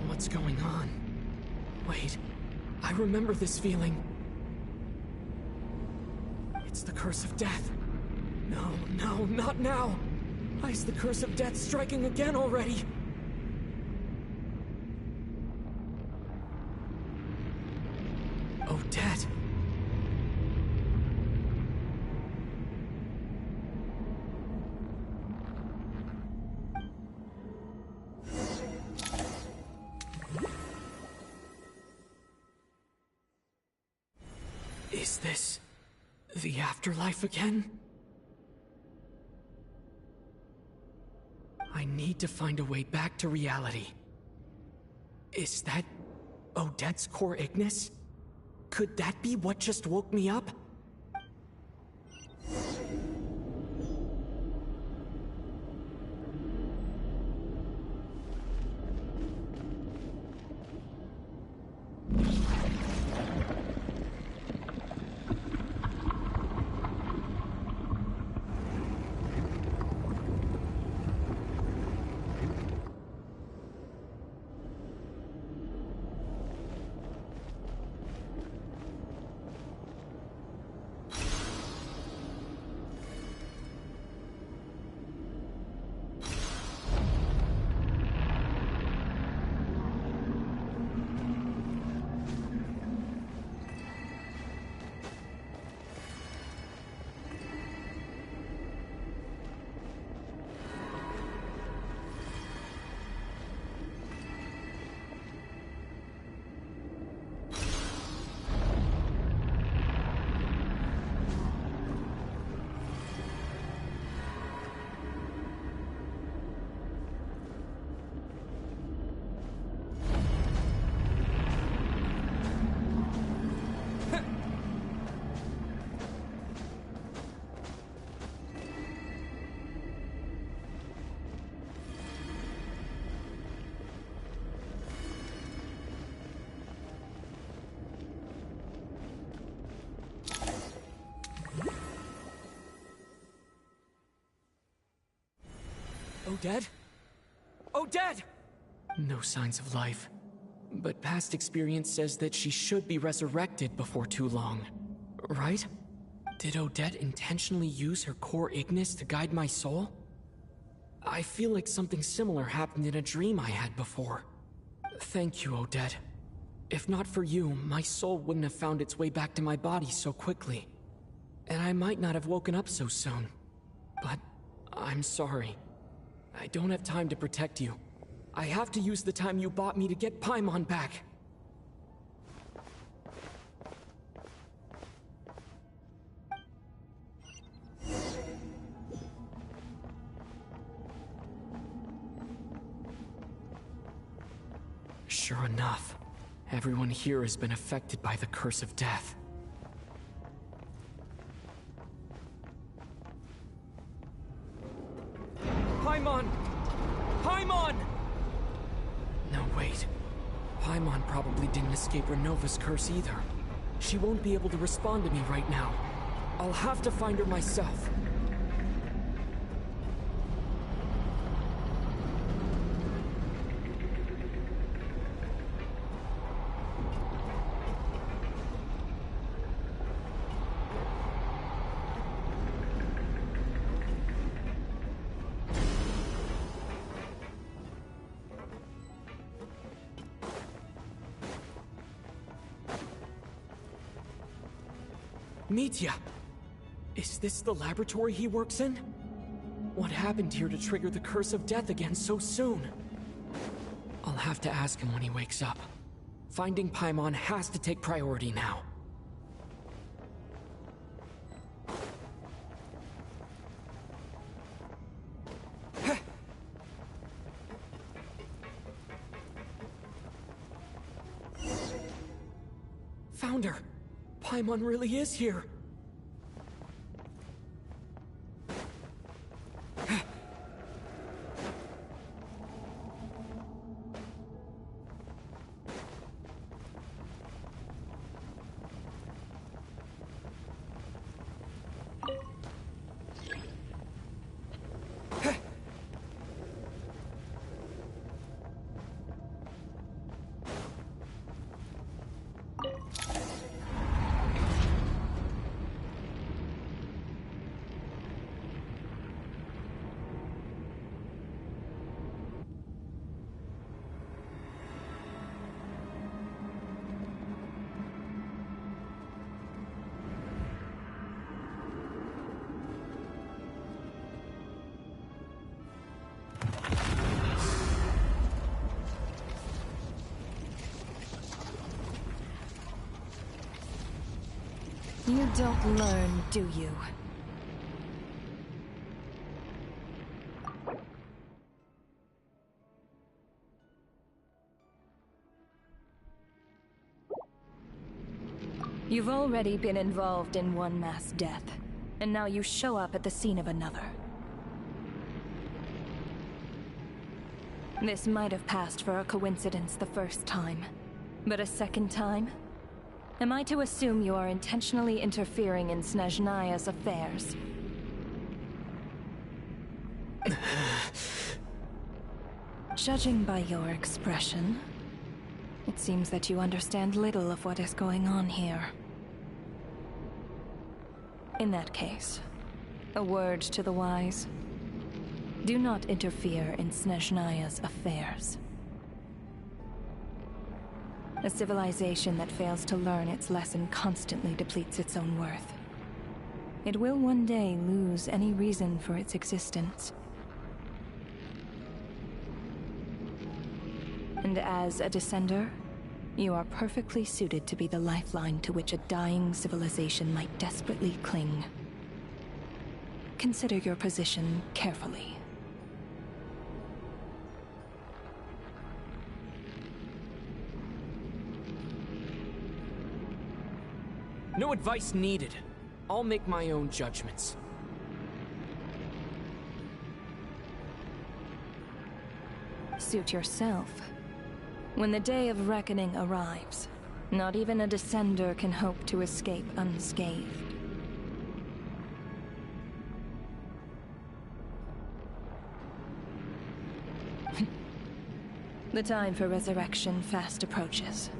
D: What's going on? Wait, I remember this feeling. It's the curse of death. No, not now. Why is the curse of death striking again already? Odette. Is this the afterlife again? I need to find a way back to reality. Is that Odette's core Ignis? Could that be what just woke me up? Odette? Odette! No signs of life. But past experience says that she should be resurrected before too long. Right? Did Odette intentionally use her core Ignis to guide my soul? I feel like something similar happened in a dream I had before. Thank you, Odette. If not for you, my soul wouldn't have found its way back to my body so quickly. And I might not have woken up so soon. But I'm sorry. I don't have time to protect you. I have to use the time you bought me to get Paimon back. Sure enough, everyone here has been affected by the curse of death. Paimon! Paimon! No, wait. Paimon probably didn't escape Renova's curse either. She won't be able to respond to me right now. I'll have to find her myself. Mitya! Is this the laboratory he works in? What happened here to trigger the curse of death again so soon? I'll have to ask him when he wakes up. Finding Paimon has to take priority now. Found her! Paimon really is here!
T: You don't learn, do you? You've already been involved in one mass death, and now you show up at the scene of another. This might have passed for a coincidence the first time, but a second time? Am I to assume you are intentionally interfering in Snezhnaya's affairs? Judging by your expression, it seems that you understand little of what is going on here. In that case, a word to the wise. Do not interfere in Snezhnaya's affairs. A civilization that fails to learn its lesson constantly depletes its own worth. It will one day lose any reason for its existence. And as a descender, you are perfectly suited to be the lifeline to which a dying civilization might desperately cling. Consider your position carefully.
D: No advice needed. I'll make my own judgments.
T: Suit yourself. When the day of reckoning arrives, not even a descender can hope to escape unscathed. The time for resurrection fast approaches.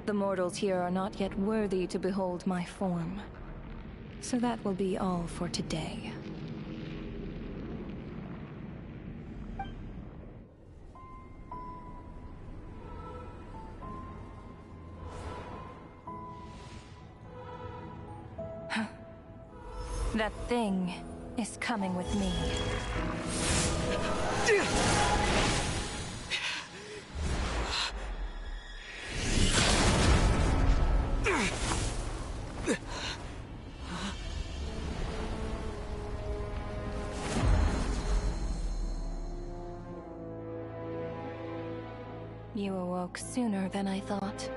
T: The mortals here are not yet worthy to behold my form. So that will be all for today. That thing is coming with me. You awoke sooner than I thought.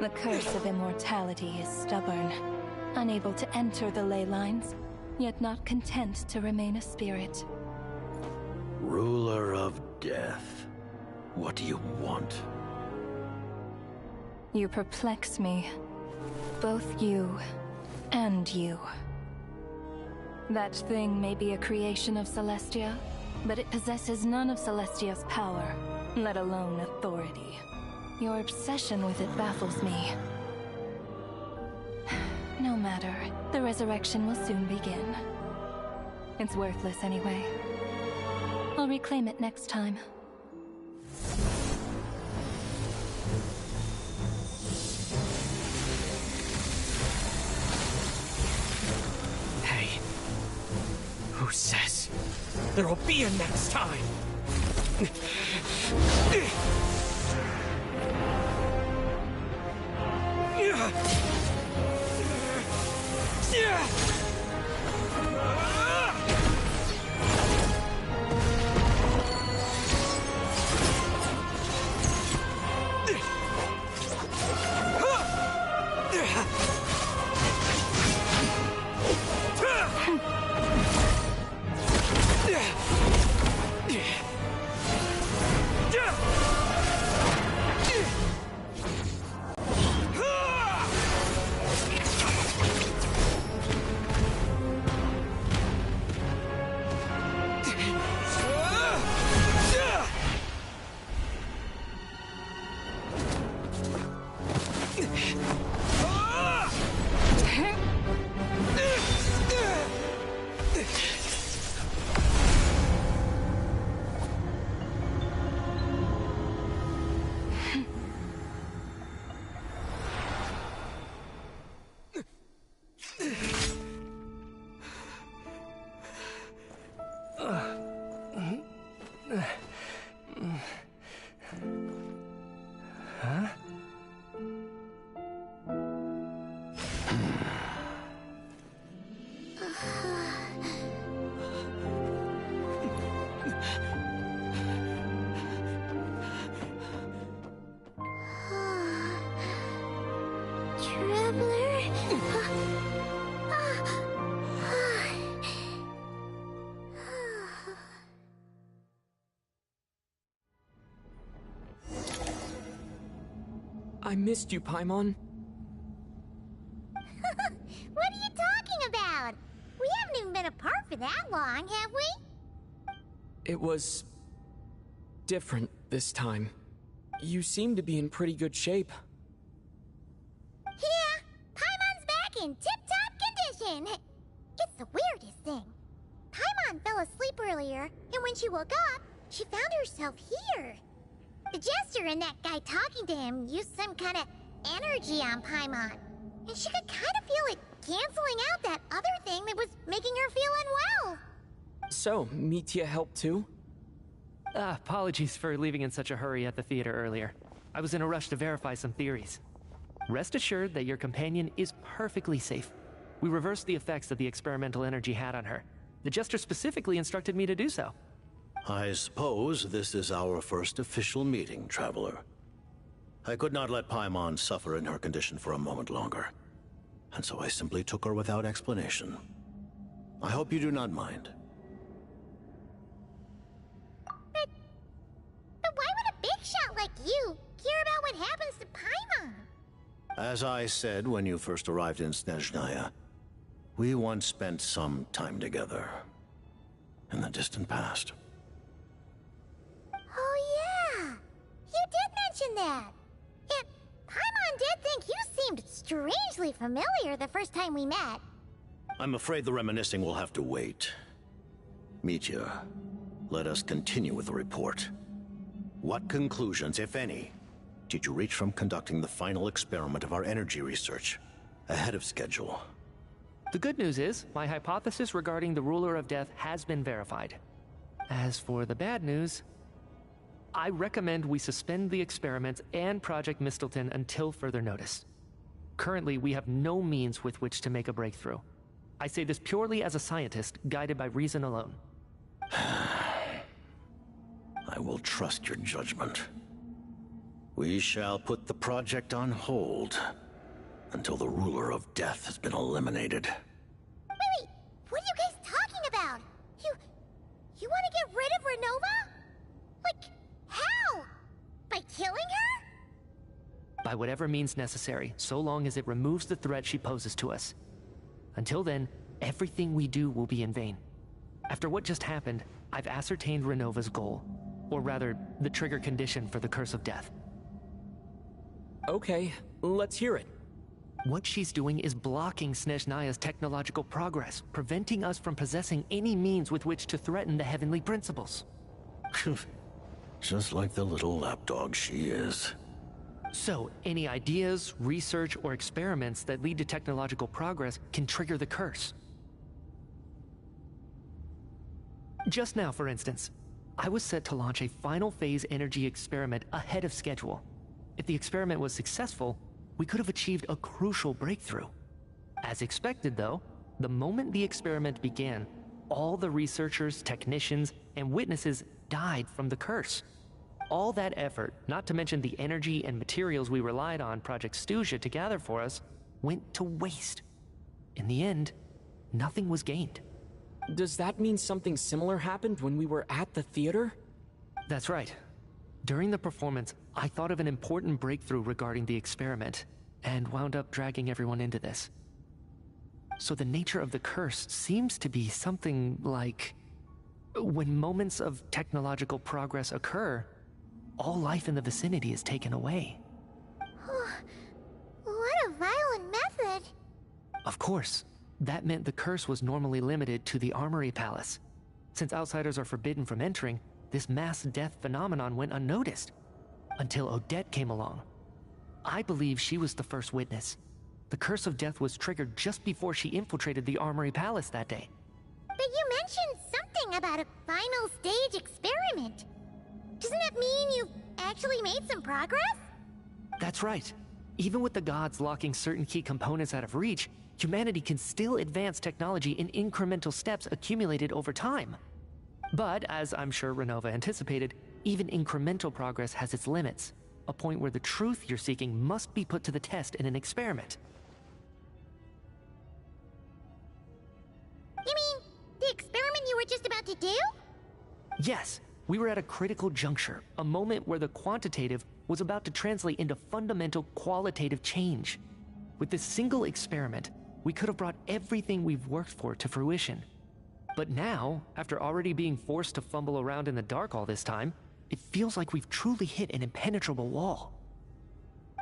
T: The curse of immortality is stubborn, unable to enter the ley lines, yet not content to remain a spirit.
F: Ruler of death, what do you want?
T: You perplex me. Both you and you. That thing may be a creation of Celestia, but it possesses none of Celestia's power, let alone authority. Your obsession with it baffles me. No matter, the resurrection will soon begin. It's worthless anyway. I'll reclaim it next time.
D: There'll be a next time! I missed you, Paimon.
E: What are you talking about? We haven't even been apart for that long, have we?
D: It was... different this time. You seem to be in pretty good shape.
E: Yeah, Paimon's back in tip-top condition. It's the weirdest thing. Paimon fell asleep earlier, and when she woke up, she found herself here. The Jester and that guy talking to him used some kind of energy on Paimon. And she could kind of feel it canceling out that other thing that was making her feel unwell.
D: So, Mitya helped too?
C: Apologies for leaving in such a hurry at the theater earlier. I was in a rush to verify some theories. Rest assured that your companion is perfectly safe. We reversed the effects that the experimental energy had on her. The Jester specifically instructed me to do so.
F: I suppose this is our first official meeting, Traveler. I could not let Paimon suffer in her condition for a moment longer, and so I simply took her without explanation. I hope you do not mind.
E: But why would a big shot like you care about what happens to Paimon?
F: As I said when you first arrived in Snezhnaya, we once spent some time together in the distant past.
E: Oh yeah, you did mention that. Yet, Paimon did think you seemed strangely familiar the first time we met.
F: I'm afraid the reminiscing will have to wait. Mitya, let us continue with the report. What conclusions, if any, did you reach from conducting the final experiment of our energy research ahead of schedule?
C: The good news is, my hypothesis regarding the Ruler of Death has been verified. As for the bad news, I recommend we suspend the experiments and Project Mistelton until further notice. Currently, we have no means with which to make a breakthrough. I say this purely as a scientist, guided by reason alone.
F: I will trust your judgment. We shall put the project on hold until the Ruler of Death has been eliminated.
E: Wait, what are you guys talking about? You want to get rid of Renova? Like, how? By killing her?
C: By whatever means necessary, so long as it removes the threat she poses to us. Until then, everything we do will be in vain. After what just happened, I've ascertained Renova's goal. Or rather, the trigger condition for the Curse of Death.
D: Okay, let's hear it.
C: What she's doing is blocking Snezhnaya's technological progress, preventing us from possessing any means with which to threaten the heavenly principles.
F: Just like the little lapdog she is.
C: So, any ideas, research, or experiments that lead to technological progress can trigger the curse. Just now, for instance, I was set to launch a final phase energy experiment ahead of schedule. If the experiment was successful, we could have achieved a crucial breakthrough. As expected, though, the moment the experiment began, all the researchers, technicians, and witnesses died from the curse. All that effort, not to mention the energy and materials we relied on Project Stuja to gather for us, went to waste. In the end, nothing was gained.
D: Does that mean something similar happened when we were at the theater?
C: That's right. During the performance, I thought of an important breakthrough regarding the experiment, and wound up dragging everyone into this. So the nature of the curse seems to be something like, when moments of technological progress occur, all life in the vicinity is taken away.
E: What a violent method!
C: Of course, that meant the curse was normally limited to the Armory Palace. Since outsiders are forbidden from entering, this mass death phenomenon went unnoticed. Until Odette came along. I believe she was the first witness. The curse of death was triggered just before she infiltrated the Armory Palace that day.
E: But you mentioned something about a final stage experiment. Doesn't that mean you've actually made some progress?
C: That's right. Even with the gods locking certain key components out of reach, humanity can still advance technology in incremental steps accumulated over time. But, as I'm sure Renova anticipated, even incremental progress has its limits, a point where the truth you're seeking must be put to the test in an experiment.
E: You mean, the experiment you were just about to do?
C: Yes, we were at a critical juncture, a moment where the quantitative was about to translate into fundamental qualitative change. With this single experiment, we could have brought everything we've worked for to fruition. But now, after already being forced to fumble around in the dark all this time, it feels like we've truly hit an impenetrable wall.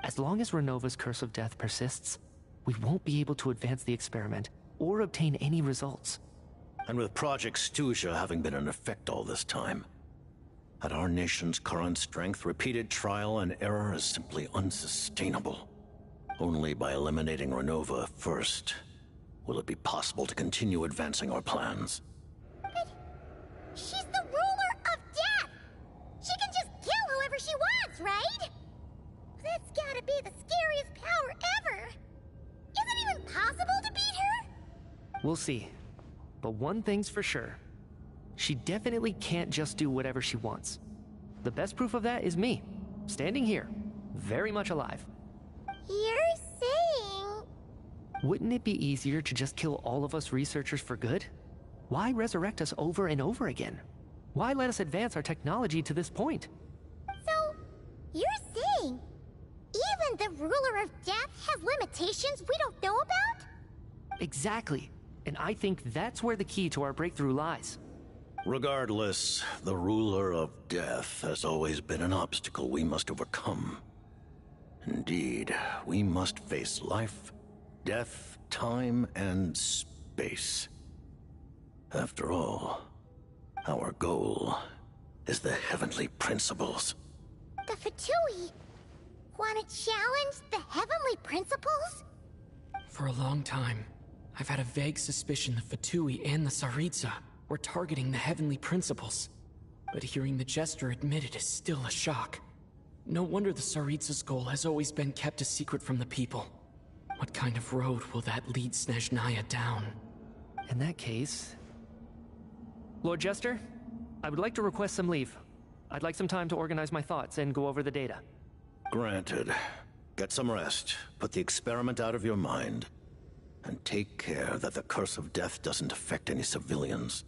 C: As long as Renova's curse of death persists, we won't be able to advance the experiment or obtain any results.
F: And with Project Stuja having been in effect all this time, at our nation's current strength, repeated trial and error is simply unsustainable. Only by eliminating Renova first will it be possible to continue advancing our plans.
E: But she's the ruler of death! She can just kill whoever she wants, right? That's gotta be the scariest power ever! Is it even possible to beat her?
C: We'll see. But one thing's for sure. She definitely can't just do whatever she wants. The best proof of that is me, standing here, very much alive.
E: You're saying...
C: Wouldn't it be easier to just kill all of us researchers for good? Why resurrect us over and over again? Why let us advance our technology to this point?
E: So, you're saying even the ruler of death has limitations we don't know about?
C: Exactly. And I think that's where the key to our breakthrough lies.
F: Regardless, the ruler of death has always been an obstacle we must overcome. Indeed, we must face life, death, time, and space. After all, our goal is the heavenly principles.
E: The Fatui want to challenge the heavenly principles?
D: For a long time, I've had a vague suspicion the Fatui and the Tsaritsa were targeting the heavenly principles. But hearing the Jester admit it is still a shock. No wonder the Tsaritsa's goal has always been kept a secret from the people. What kind of road will that lead Snezhnaya down?
C: In that case... Lord Jester, I would like to request some leave. I'd like some time to organize my thoughts and go over the data.
F: Granted. Get some rest, put the experiment out of your mind, and take care that the curse of death doesn't affect any civilians.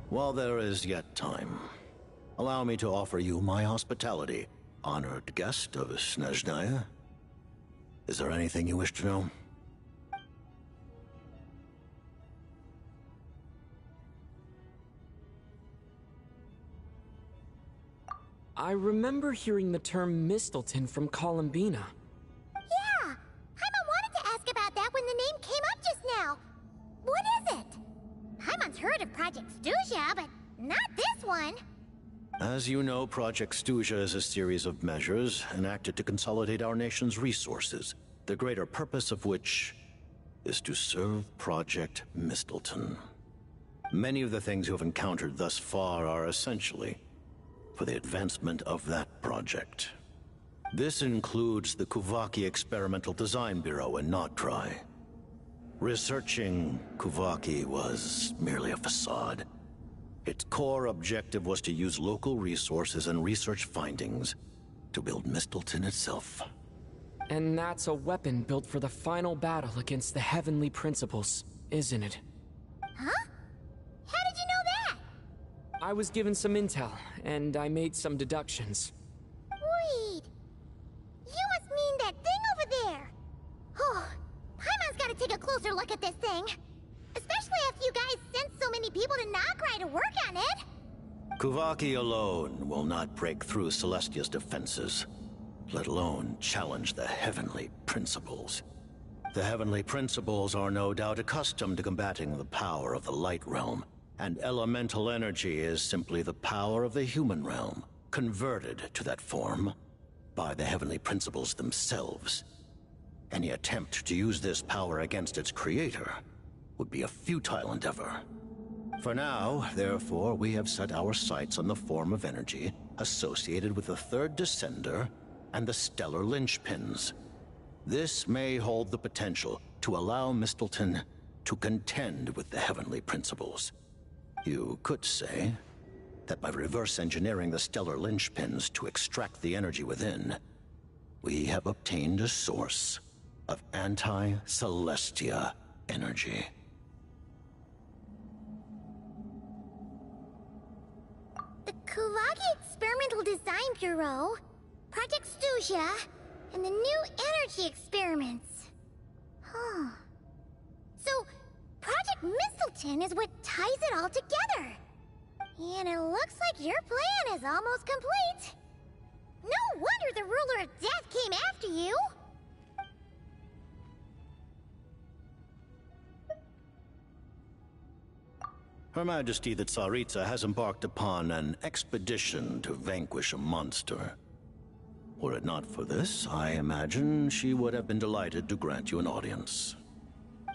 F: While there is yet time, allow me to offer you my hospitality, honored guest of Snezhnaya. Is there anything you wish to know?
D: I remember hearing the term Mistleton from Columbina.
E: Yeah, I'm a
F: As you know, Project Stuja is a series of measures enacted to consolidate our nation's resources, the greater purpose of which is to serve Project Mistleton. Many of the things you have encountered thus far are essentially for the advancement of that project. This includes the Kuvaki Experimental Design Bureau in Nocturne. Researching Kuvaki was merely a facade. Its core objective was to use local resources and research findings to build Mistleton itself.
D: And that's a weapon built for the final battle against the Heavenly Principles, isn't it?
E: Huh? How did you know that?
D: I was given some intel, and I made some deductions.
E: Wait. You must mean that thing over there. Oh, Paimon's gotta take a closer look at this thing. Especially after you guys sent so many people to Nocturne to work on it.
F: Kuvaki alone will not break through Celestia's defenses, let alone challenge the Heavenly Principles. The Heavenly Principles are no doubt accustomed to combating the power of the Light Realm, and elemental energy is simply the power of the human realm, converted to that form by the Heavenly Principles themselves. Any attempt to use this power against its creator would be a futile endeavor. For now, therefore, we have set our sights on the form of energy associated with the Third Descender and the Stellar Linchpins. This may hold the potential to allow Mistleton to contend with the Heavenly Principles. You could say that by reverse engineering the Stellar Linchpins to extract the energy within, we have obtained a source of anti-Celestia energy.
E: The Kuvaki Experimental Design Bureau, Project Stuja, and the new energy experiments. Huh. So, Project Mistleton is what ties it all together. And it looks like your plan is almost complete. No wonder the Ruler of Death came after you.
F: Her Majesty the Tsaritsa has embarked upon an expedition to vanquish a monster. Were it not for this, I imagine she would have been delighted to grant you an audience.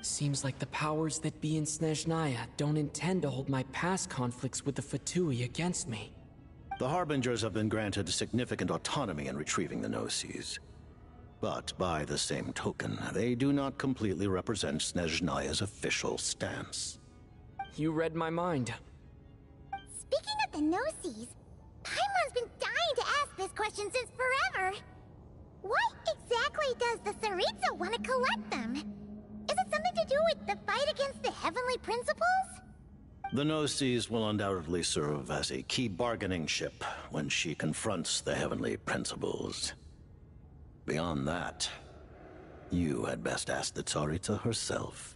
D: Seems like the powers that be in Snezhnaya don't intend to hold my past conflicts with the Fatui against me.
F: The Harbingers have been granted significant autonomy in retrieving the Gnosis. But by the same token, they do not completely represent Snezhnaya's official stance.
D: You read my mind.
E: Speaking of the Gnosis, Paimon's been dying to ask this question since forever. Why exactly does the Tsaritsa want to collect them? Is it something to do with the fight against the Heavenly Principles?
F: The Gnosis will undoubtedly serve as a key bargaining chip when she confronts the Heavenly Principles. Beyond that, you had best ask the Tsaritsa herself.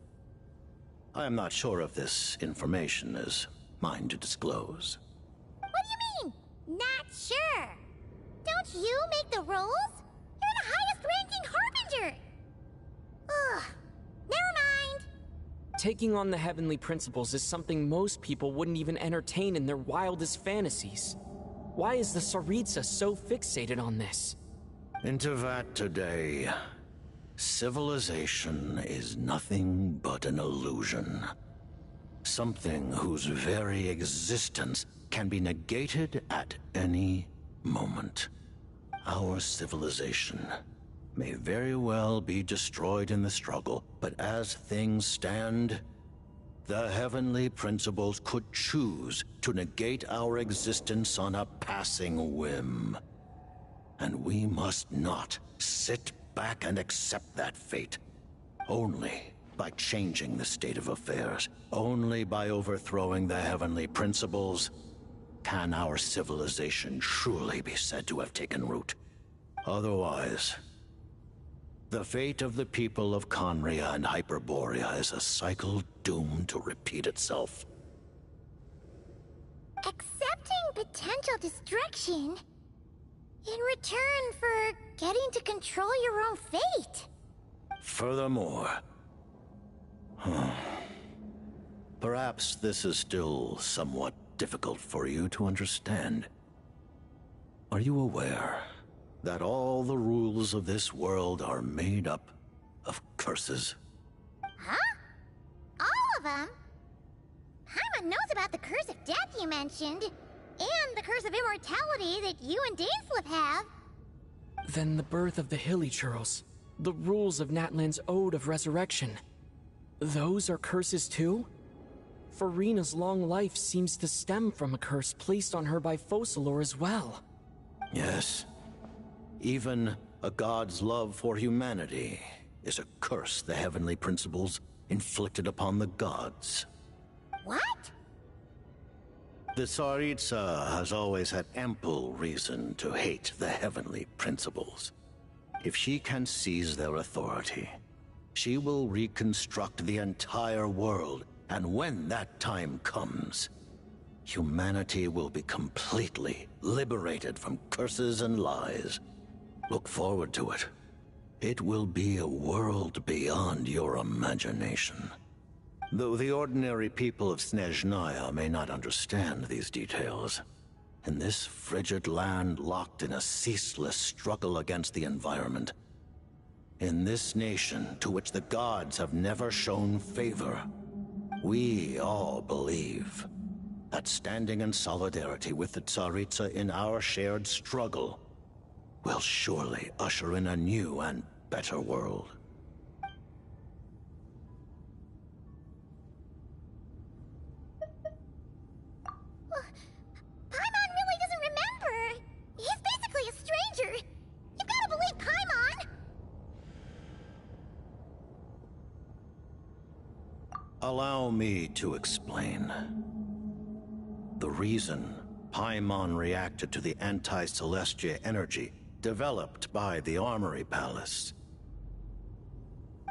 F: I am not sure if this information is mine to disclose.
E: What do you mean, not sure? Don't you make the rules? You're the highest-ranking Harbinger! Ugh, never mind.
D: Taking on the Heavenly Principles is something most people wouldn't even entertain in their wildest fantasies. Why is the Tsaritsa so fixated on this?
F: Into that today, civilization is nothing but an illusion. Something whose very existence can be negated at any moment. Our civilization may very well be destroyed in the struggle, but as things stand, the Heavenly Principles could choose to negate our existence on a passing whim. And we must not sit back and accept that fate. Only by changing the state of affairs, only by overthrowing the Heavenly Principles, can our civilization truly be said to have taken root. Otherwise, the fate of the people of Conria and Hyperborea is a cycle doomed to repeat itself.
E: Accepting potential destruction in return for getting to control your own fate.
F: Furthermore, perhaps this is still somewhat difficult for you to understand. Are you aware that all the rules of this world are made up of curses?
E: Huh? All of them? Paimon knows about the curse of death you mentioned, and the curse of immortality that you and Dainsleif have.
D: Then the birth of the Hilly-Churls, the rules of Natlan's Ode of Resurrection. Those are curses too? Farina's long life seems to stem from a curse placed on her by Focalor as well.
F: Yes. Even a god's love for humanity is a curse the heavenly principles inflicted upon the gods.
E: What?
F: The Tsaritsa has always had ample reason to hate the heavenly principles. If she can seize their authority, she will reconstruct the entire world, and when that time comes, humanity will be completely liberated from curses and lies. Look forward to it. It will be a world beyond your imagination. Though the ordinary people of Snezhnaya may not understand these details, in this frigid land locked in a ceaseless struggle against the environment, in this nation to which the gods have never shown favor, we all believe that standing in solidarity with the Tsaritsa in our shared struggle will surely usher in a new and better world.
E: Paimon really doesn't remember. He's basically a stranger. You gotta believe Paimon.
F: Allow me to explain. The reason Paimon reacted to the anti-Celestia energy developed by the Armory Palace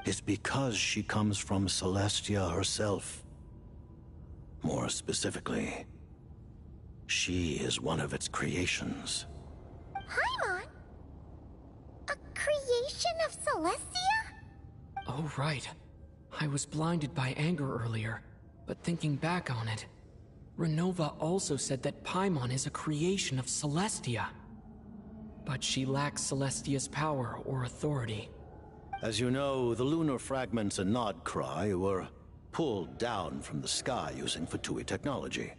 F: is because she comes from Celestia herself. More specifically, she is one of its creations.
E: Paimon? A creation of Celestia?
D: Oh, right. I was blinded by anger earlier, but thinking back on it, Renova also said that Paimon is a creation of Celestia. But she lacks Celestia's power or authority.
F: As you know, the lunar fragments in Nodcry were pulled down from the sky using Fatui technology.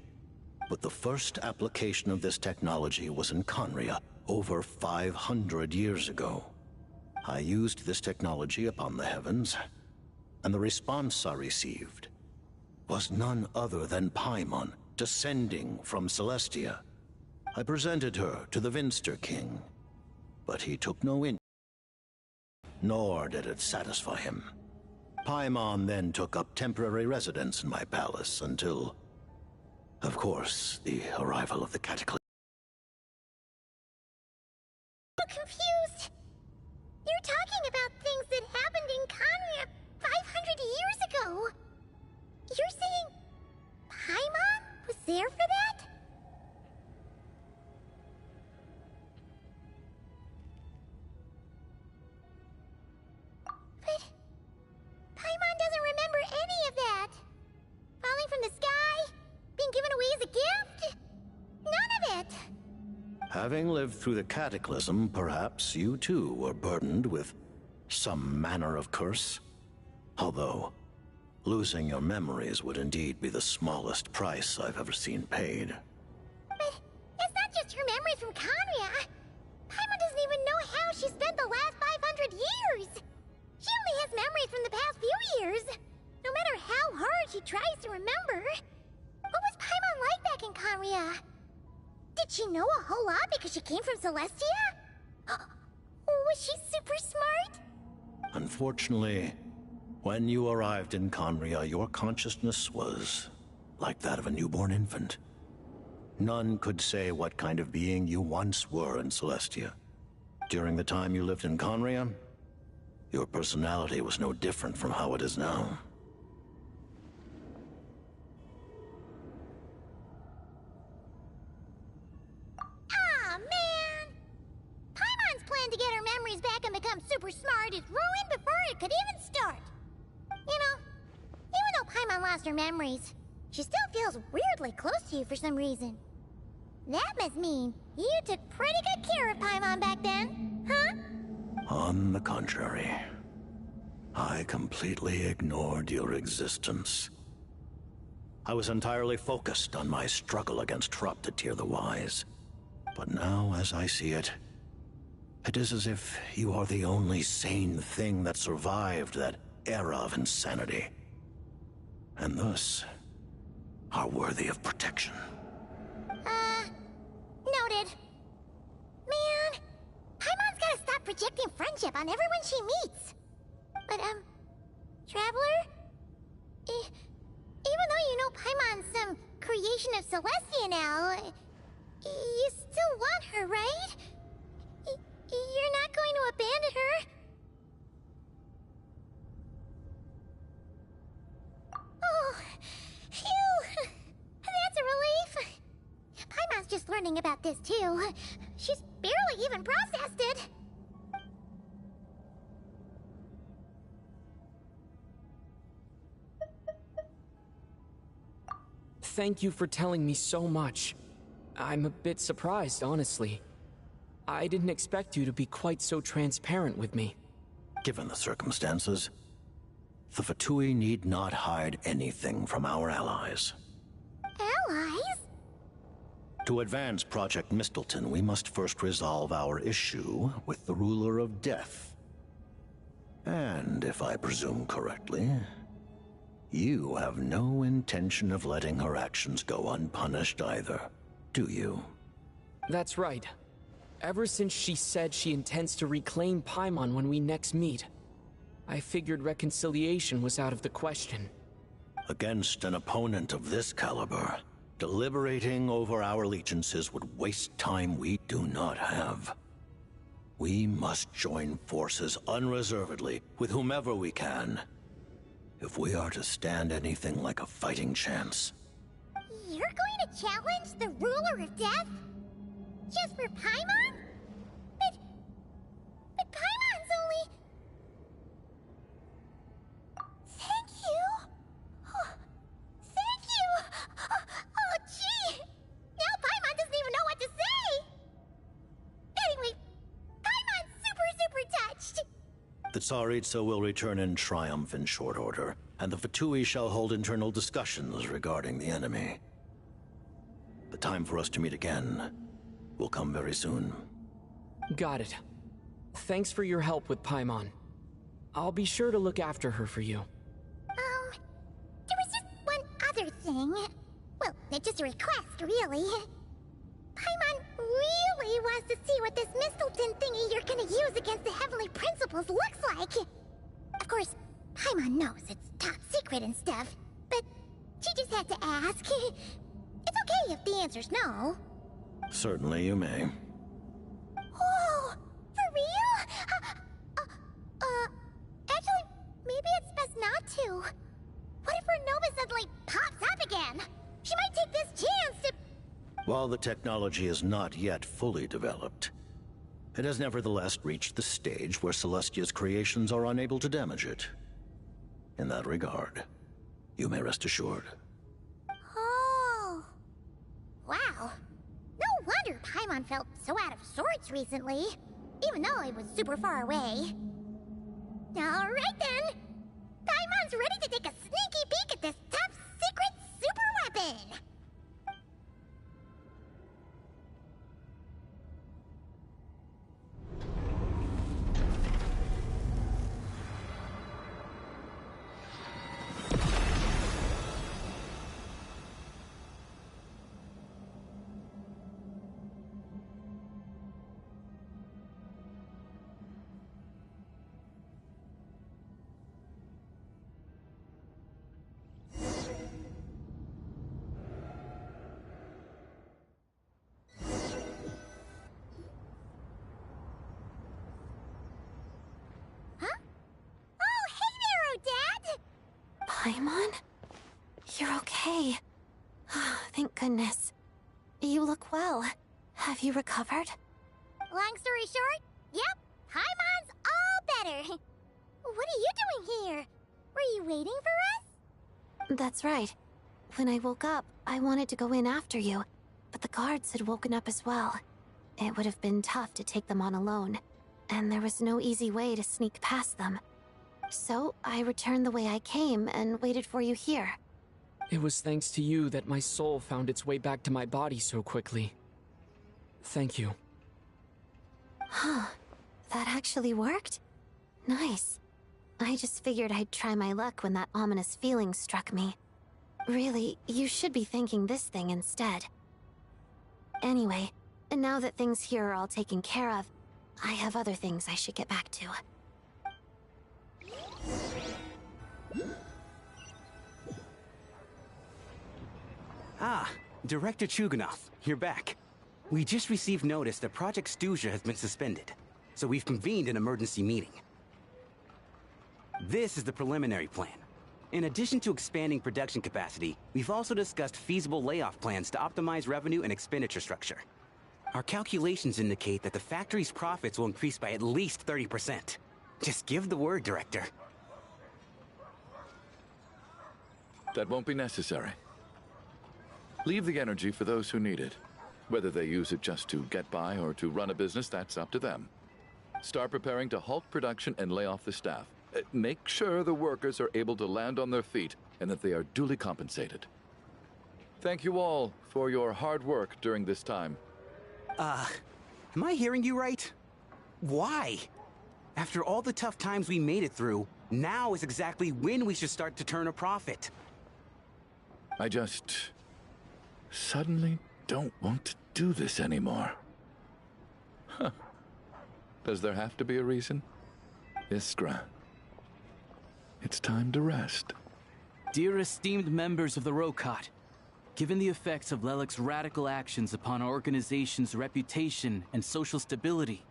F: But the first application of this technology was in Conria over 500 years ago. I used this technology upon the heavens, and the response I received was none other than Paimon descending from Celestia. I presented her to the Vinster King, but he took no interest, nor did it satisfy him. Paimon then took up temporary residence in my palace until, of course, the arrival of the Cataclysm.
E: I'm confused. You're talking about things that happened in Conria 500 years ago. You're saying Paimon was there for that? But Paimon doesn't remember any of that. Falling from the sky, being given away as a gift, none of it.
F: Having lived through the Cataclysm, perhaps you too were burdened with some manner of curse. Although, losing your memories would indeed be the smallest price I've ever seen paid.
E: But it's not just her memories from Conria. Paimon doesn't even know how she spent the last 500 years. She only has memories from the past few years. No matter how hard she tries to remember. What was Paimon like back in Conria? Did she know a whole lot because she came from Celestia? Was she super smart?
F: Unfortunately, when you arrived in Conria, your consciousness was like that of a newborn infant. None could say what kind of being you once were in Celestia. During the time you lived in Conria, your personality was no different from how it is now.
E: Ah, man! Paimon's plan to get her memories back and become super smart is ruined before it could even start. You know, even though Paimon lost her memories, she still feels weirdly close to you for some reason. That must mean you took pretty good care of Paimon back then, huh?
F: On the contrary, I completely ignored your existence. I was entirely focused on my struggle against Thruptetier the Wise. But now, as I see it, it is as if you are the only sane thing that survived that era of insanity. And thus, are worthy of protection.
E: Noted. Man, Paimon's gotta stop projecting friendship on everyone she meets. But, Traveler? Even though you know Paimon's some creation of Celestia now, you still want her, right? You're not going to abandon her? Oh, phew! That's a relief. Paimon's just learning about this too. She's barely even processed it.
D: Thank you for telling me so much. I'm a bit surprised, honestly. I didn't expect you to be quite so transparent with me.
F: Given the circumstances, the Fatui need not hide anything from our allies.
E: Allies?
F: To advance Project Mistleton, we must first resolve our issue with the Ruler of Death. And if I presume correctly, you have no intention of letting her actions go unpunished either, do you?
D: That's right. Ever since she said she intends to reclaim Paimon when we next meet, I figured reconciliation was out of the question.
F: Against an opponent of this caliber, deliberating over our allegiances would waste time we do not have. We must join forces unreservedly with whomever we can, if we are to stand anything like a fighting chance.
E: You're going to challenge the Ruler of Death? Just for Paimon? But Paimon's only... Thank you! Oh, thank you! Oh, gee! Now Paimon doesn't even know what to say! Anyway, Paimon's super touched!
F: The Tsaritsa will return in triumph in short order, and the Fatui shall hold internal discussions regarding the enemy. The time for us to meet again will come very soon.
D: Got it. Thanks for your help with Paimon. I'll be sure to look after her for you.
E: There was just one other thing. Well, it's just a request, really. Paimon really wants to see what this Mistleton thingy you're gonna use against the Heavenly Principles looks like. Of course, Paimon knows it's top secret and stuff, but she just had to ask. It's okay if the answer's no.
F: Certainly you may.
E: Oh, for real? Actually, maybe it's best not to. What if her Nova suddenly pops up again? She might take this chance to...
F: While the technology is not yet fully developed, it has nevertheless reached the stage where Celestia's creations are unable to damage it. In that regard, you may rest assured.
E: Oh. Wow. No wonder Paimon felt so out of sorts recently, even though it was super far away. Alright then! Paimon's ready to take a sneaky peek at this top secret super weapon! Paimon? You're okay. Thank goodness. You look well. Have you recovered? Long story short, yep, Paimon's all better. What are you doing here? Were you waiting for us? That's right. When I woke up, I wanted to go in after you,
Q: but the guards had woken up as well. It would have been tough to take them on alone, and there was no easy way to sneak past them. So I returned the way I came and waited for you here.
D: It was thanks to you that my soul found its way back to my body so quickly. Thank you.
Q: Huh. That actually worked? Nice. I just figured I'd try my luck when that ominous feeling struck me. Really, you should be thanking this thing instead. Anyway, and now that things here are all taken care of, I have other things I should get back to.
P: Ah, Director Chuganov, you're back. We just received notice that Project Stuja has been suspended, so we've convened an emergency meeting. This is the preliminary plan. In addition to expanding production capacity, we've also discussed feasible layoff plans to optimize revenue and expenditure structure. Our calculations indicate that the factory's profits will increase by at least 30%. Just give the word, Director.
I: That won't be necessary. Leave the energy for those who need it. Whether they use it just to get by or to run a business, that's up to them. Start preparing to halt production and lay off the staff. Make sure the workers are able to land on their feet and that they are duly compensated. Thank you all for your hard work during this time.
P: Am I hearing you right? Why? After all the tough times we made it through, now is exactly when we should start to turn a profit.
I: I just suddenly don't want to do this anymore. Huh. Does there have to be a reason? Iskra, it's time to rest.
N: Dear esteemed members of the Rokat, given the effects of Lelik's radical actions upon our organization's reputation and social stability,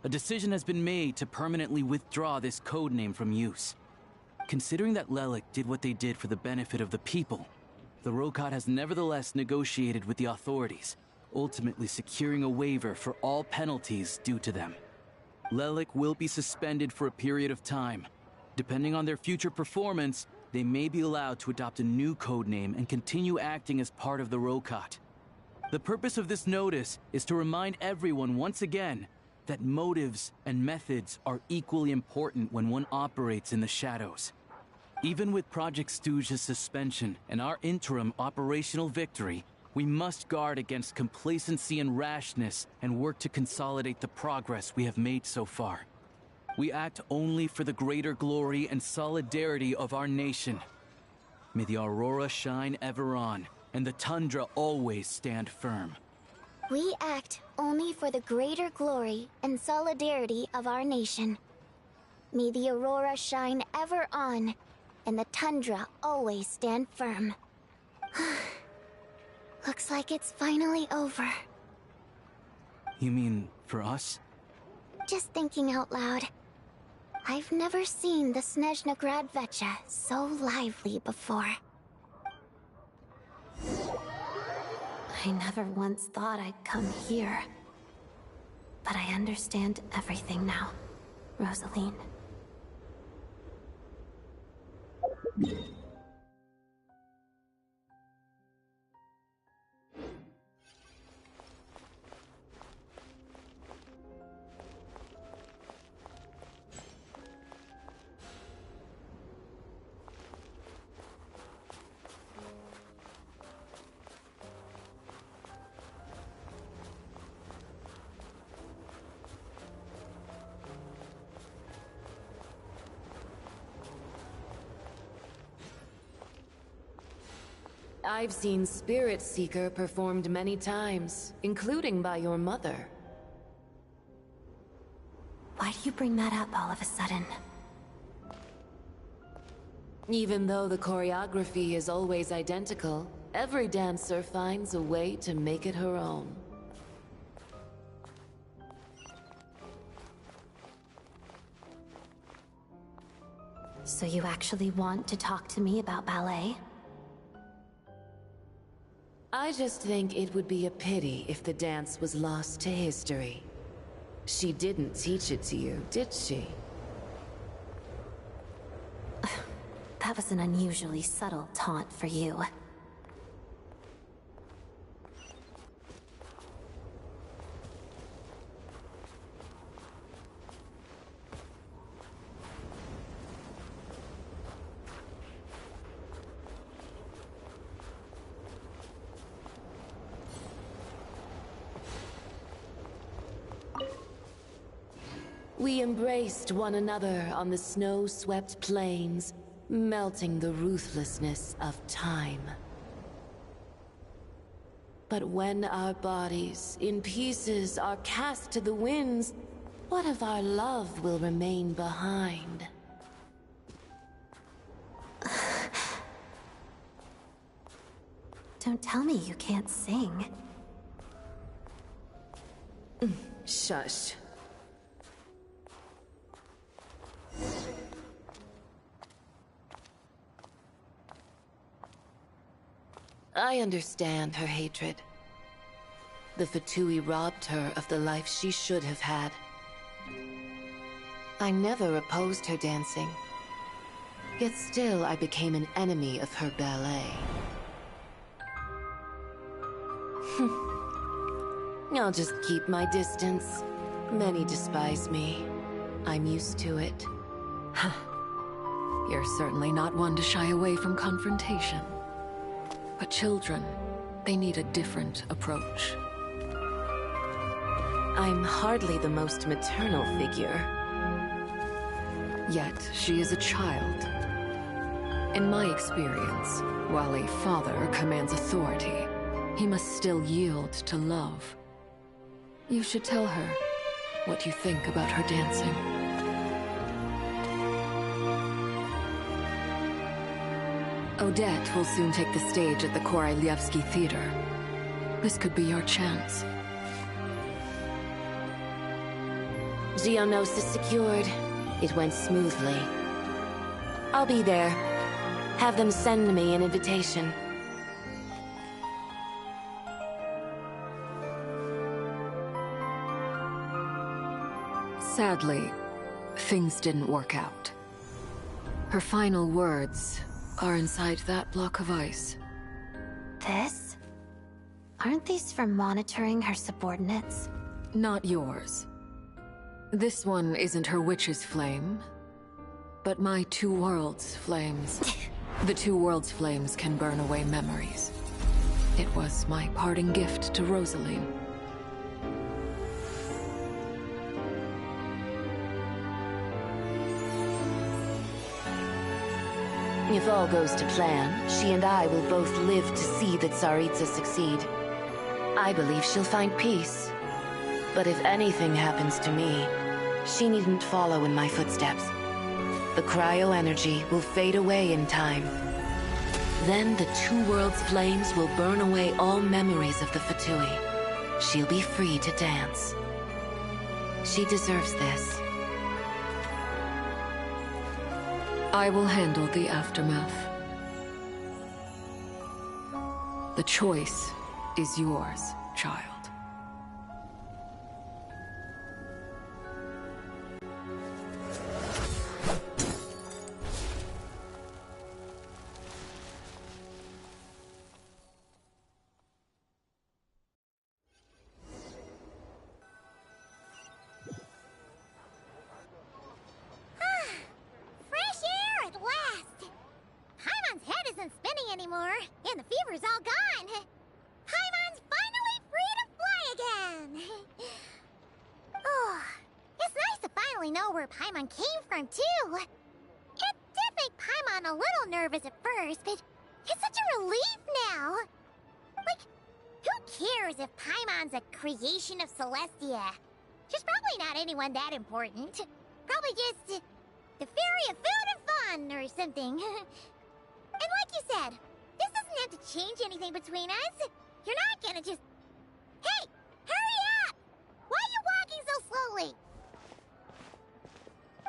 N: a decision has been made to permanently withdraw this codename from use. Considering that Lelik did what they did for the benefit of the people, the Rokat has nevertheless negotiated with the authorities, ultimately securing a waiver for all penalties due to them. Lelik will be suspended for a period of time. Depending on their future performance, they may be allowed to adopt a new codename and continue acting as part of the Rokat. The purpose of this notice is to remind everyone once again that motives and methods are equally important when one operates in the shadows. Even with Project Stuja's suspension and our interim operational victory, we must guard against complacency and rashness and work to consolidate the progress we have made so far. We act only for the greater glory and solidarity of our nation. May the aurora shine ever on, and the tundra always stand firm.
E: We act only for the greater glory and solidarity of our nation. May the aurora shine ever on, and the tundra always stand firm. Looks like it's finally over.
N: You mean for us?
E: Just thinking out loud. I've never seen the Snezhna Grad Vecha so lively before.
Q: I never once thought I'd come here. But I understand everything now, Rosaline.
H: I've seen Spirit Seeker performed many times, including by your mother.
Q: Why do you bring that up all of a sudden?
H: Even though the choreography is always identical, every dancer finds a way to make it her own.
Q: So you actually want to talk to me about ballet?
H: I just think it would be a pity if the dance was lost to history. She didn't teach it to you, did she?
Q: That was an unusually subtle taunt for you.
H: We embraced one another on the snow-swept plains, melting the ruthlessness of time. But when our bodies, in pieces, are cast to the winds, what of our love will remain behind?
Q: Don't tell me you can't sing.
H: Shush. I understand her hatred. The Fatui robbed her of the life she should have had. I never opposed her dancing. Yet still I became an enemy of her ballet. I'll just keep my distance. Many despise me. I'm used to it.
A: You're certainly not one to shy away from confrontation. But children, they need a different approach.
H: I'm hardly the most maternal figure.
A: Yet, she is a child. In my experience, while a father commands authority, he must still yield to love. You should tell her what you think about her dancing. Odette will soon take the stage at the Koralyevsky Theater. This could be your chance.
H: Geonosis secured. It went smoothly. I'll be there. Have them send me an invitation.
A: Sadly, things didn't work out. Her final words are inside that block of ice.
Q: This? Aren't these for monitoring her subordinates?
A: Not yours. This one isn't her witch's flame, but my two worlds' flames. The two worlds' flames can burn away memories. It was my parting gift to Rosaline.
H: If all goes to plan, she and I will both live to see the Tsaritsa succeed. I believe she'll find peace. But if anything happens to me, she needn't follow in my footsteps. The cryo-energy will fade away in time. Then the two worlds' flames will burn away all memories of the Fatui. She'll be free to dance. She deserves this.
A: I will handle the aftermath. The choice is yours, child.
E: Anymore, and the fever's all gone. Paimon's finally free to fly again. Oh, it's nice to finally know where Paimon came from, too. It did make Paimon a little nervous at first, but it's such a relief now. Like, who cares if Paimon's a creation of Celestia? She's probably not anyone that important. Probably just the fairy of food and fun or something. And like you said, this doesn't have to change anything between us. You're not gonna just... Hey! Hurry up! Why are you walking so slowly?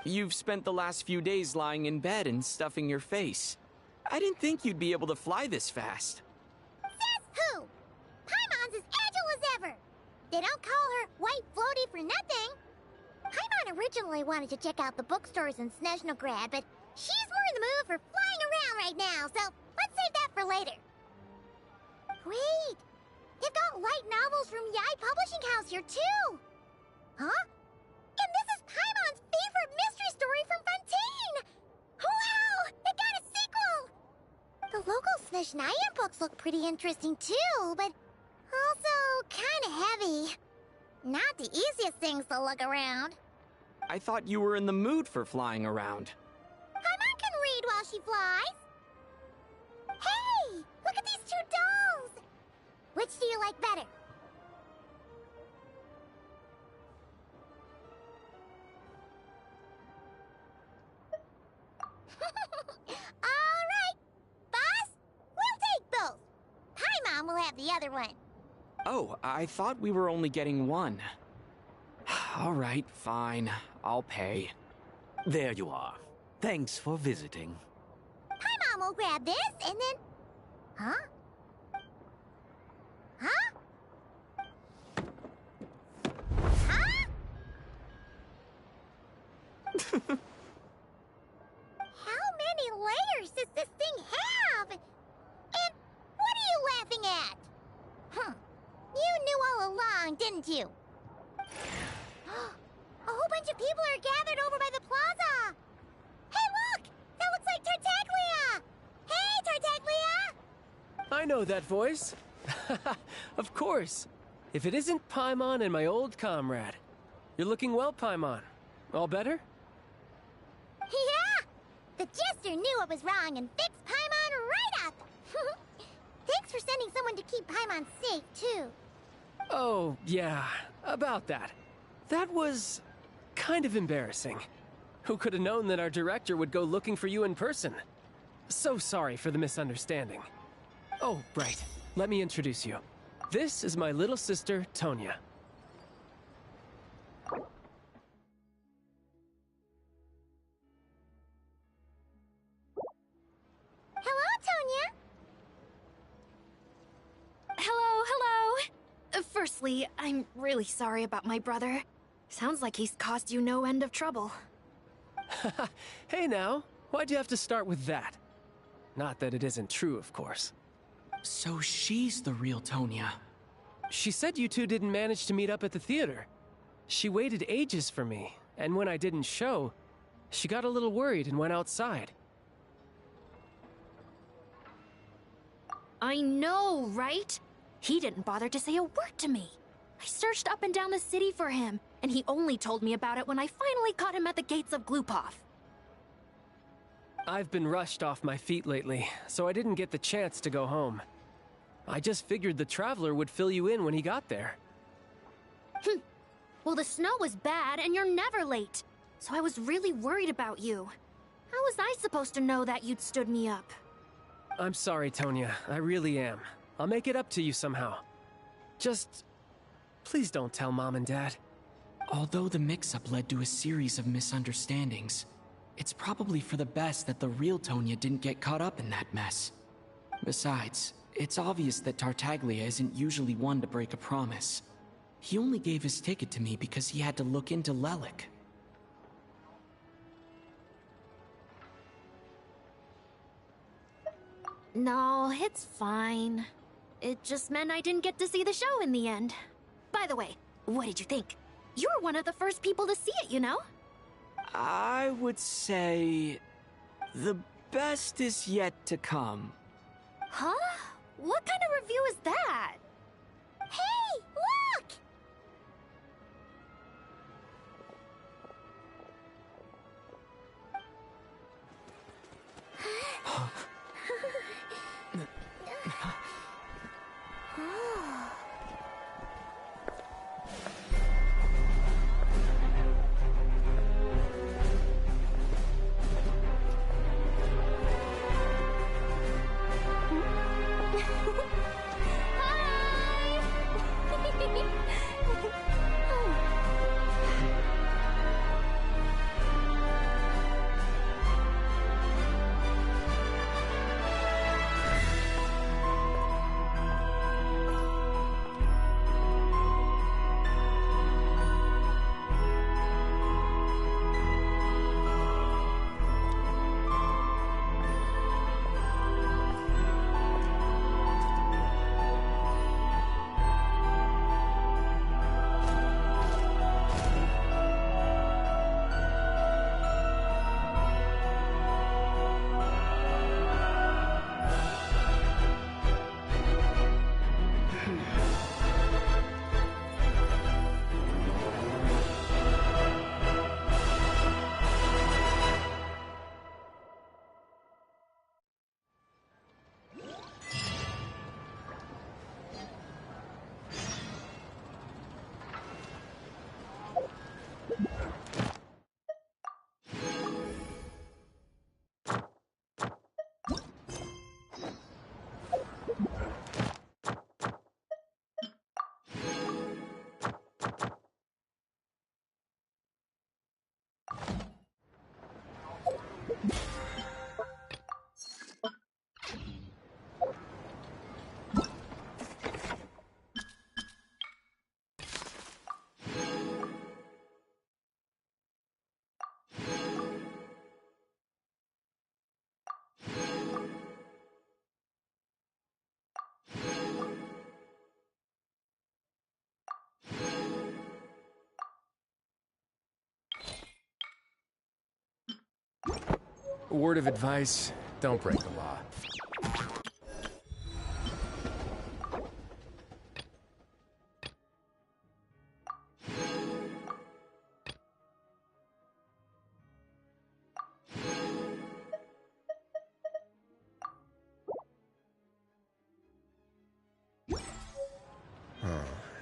D: You've spent the last few days lying in bed and stuffing your face. I didn't think you'd be able to fly this fast.
E: Says who? Paimon's as agile as ever. They don't call her White Floaty for nothing. Paimon originally wanted to check out the bookstores in Snezhnograd, but she's more in the mood for flying around right now, so let's save that for later. Wait, they've got light novels from Yai Publishing House here too. Huh? And this is Paimon's favorite mystery story from Fontaine! Wow! They got a sequel! The local Snezhnaya books look pretty interesting too, but also kinda heavy. Not the easiest things to look around.
D: I thought you were in the mood for flying around.
E: Paimon can read while she flies. Hey! Look at these two dolls! Which do you like better? Alright! Boss, we'll take both. Paimon will have the other one.
D: Oh, I thought we were only getting one. All right, fine. I'll pay.
J: There you are. Thanks for visiting.
E: Paimon will grab this and then... Huh? Huh? Huh? How many layers does this thing have? And what are you laughing at? Huh. You knew all along, didn't you? A whole bunch of people are gathered over by the plaza. Hey, look! That looks like Tartaglia! Hey, Tartaglia!
K: I know that voice. Of course. If it isn't Paimon and my old comrade. You're looking well, Paimon. All better?
E: Yeah! The Jester knew what was wrong and fixed Paimon right up! Thanks for sending someone to keep Paimon safe, too.
K: Oh, yeah. About that. That was... kind of embarrassing. Who could have known that our director would go looking for you in person? So sorry for the misunderstanding. Oh, right. Let me introduce you. This is my little sister, Tonya.
E: Hello, Tonya!
W: Hello. Firstly, I'm really sorry about my brother. Sounds like he's caused you no end of trouble.
K: Hey now, why'd you have to start with that? Not that it isn't true, of course.
D: So she's the real Tonya.
K: She said you two didn't manage to meet up at the theater. She waited ages for me, and when I didn't show, she got a little worried and went outside.
W: I know, right? He didn't bother to say a word to me. I searched up and down the city for him, and he only told me about it when I finally caught him at the gates of Glupov.
K: I've been rushed off my feet lately, so I didn't get the chance to go home. I just figured the Traveler would fill you in when he got there.
W: Well, the snow was bad, and you're never late. So I was really worried about you. How was I supposed to know that you'd stood me up?
K: I'm sorry, Tonya. I really am. I'll make it up to you somehow. Just... please don't tell Mom and Dad.
D: Although the mix-up led to a series of misunderstandings, it's probably for the best that the real Tonya didn't get caught up in that mess. Besides, it's obvious that Tartaglia isn't usually one to break a promise. He only gave his ticket to me because he had to look into Lelik.
W: No, it's fine. It just meant I didn't get to see the show in the end. By the way, what did you think? You were one of the first people to see it, you know?
D: I would say... the best is yet to come.
W: Huh? What kind of review is that?
E: Hey, look!
K: Word of advice, don't break the law.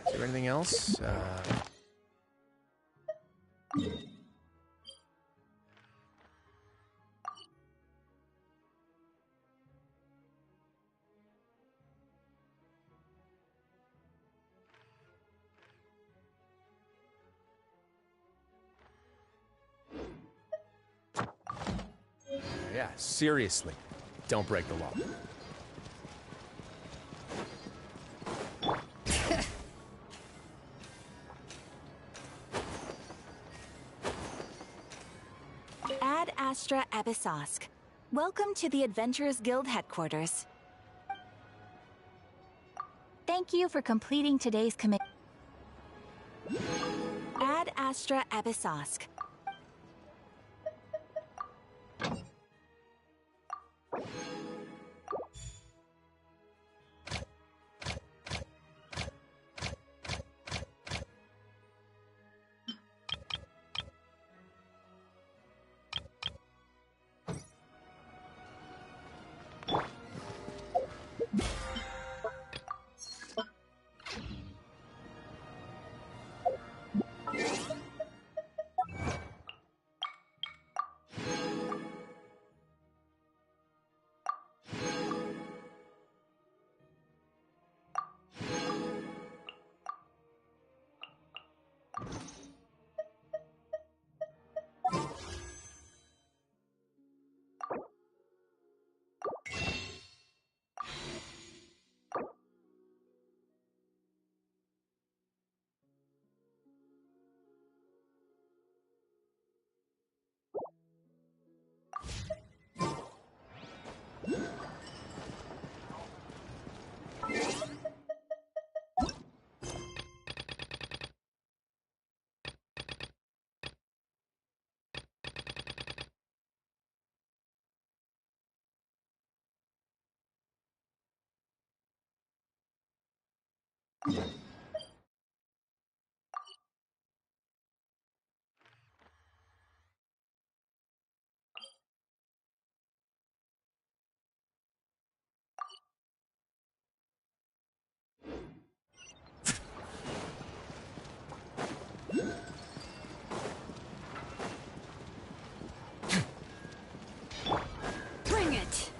K: Is there anything else? Yeah, seriously, don't break the law.
B: Ad Astra Abyssosk. Welcome to the Adventurers Guild headquarters. Thank you for completing today's commit. Ad Astra Abyssosk.
W: Bring it!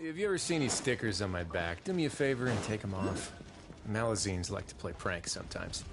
G: If you ever see any stickers on my back, do me a favor and take them off. Malazines like to play pranks sometimes.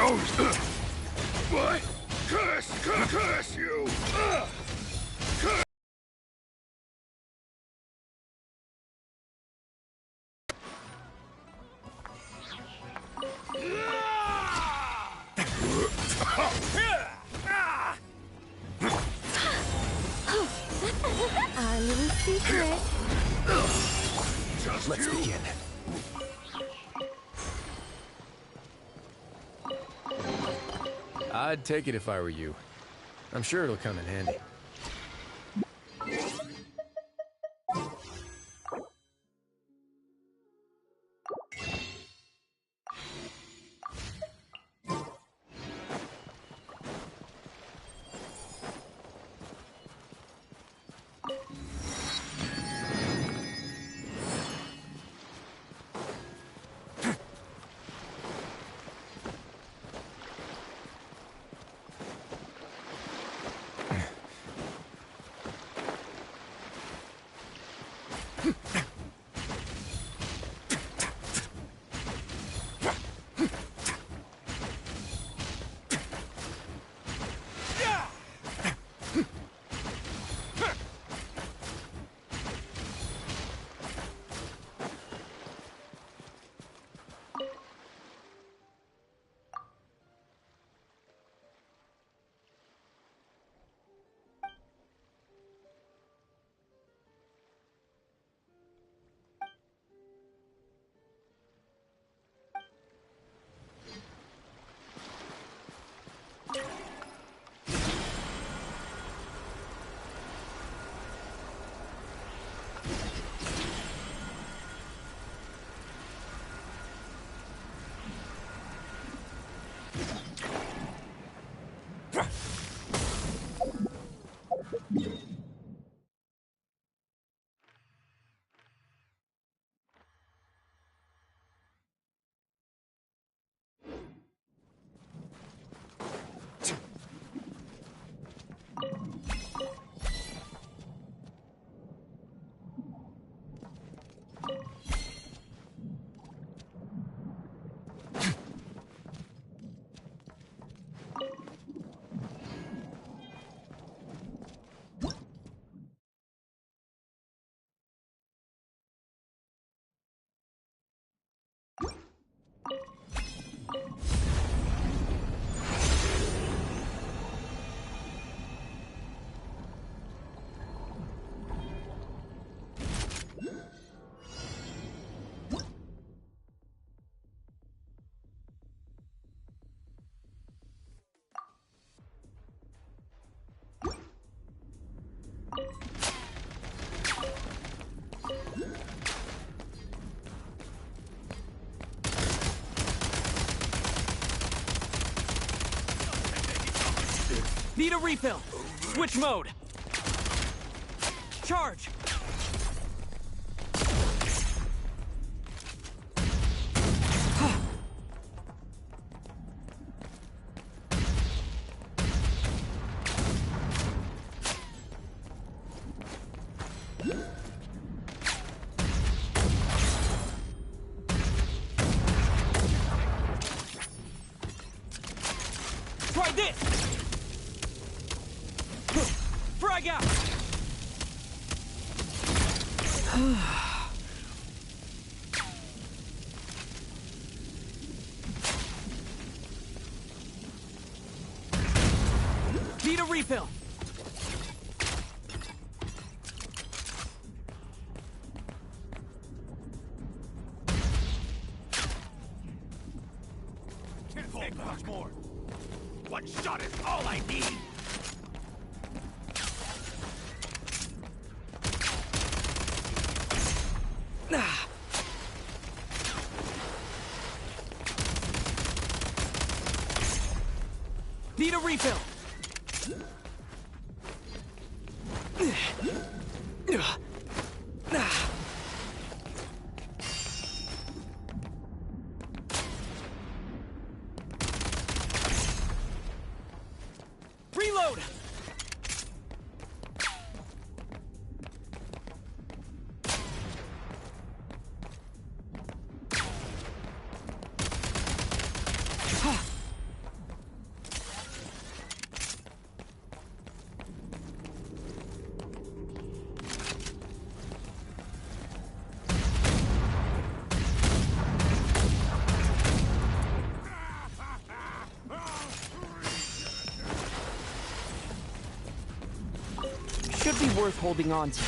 L: What? Curse you! Curse!
O: Our little secret.
G: Let's begin. I'd take it if I were you. I'm sure it'll come in handy.
N: Need a refill. Switch mode. Charge. Try this. Frag out. Need a refill.
L: Can't take much more. One shot is all I need.
N: Need a refill. Reload.
D: worth holding on to.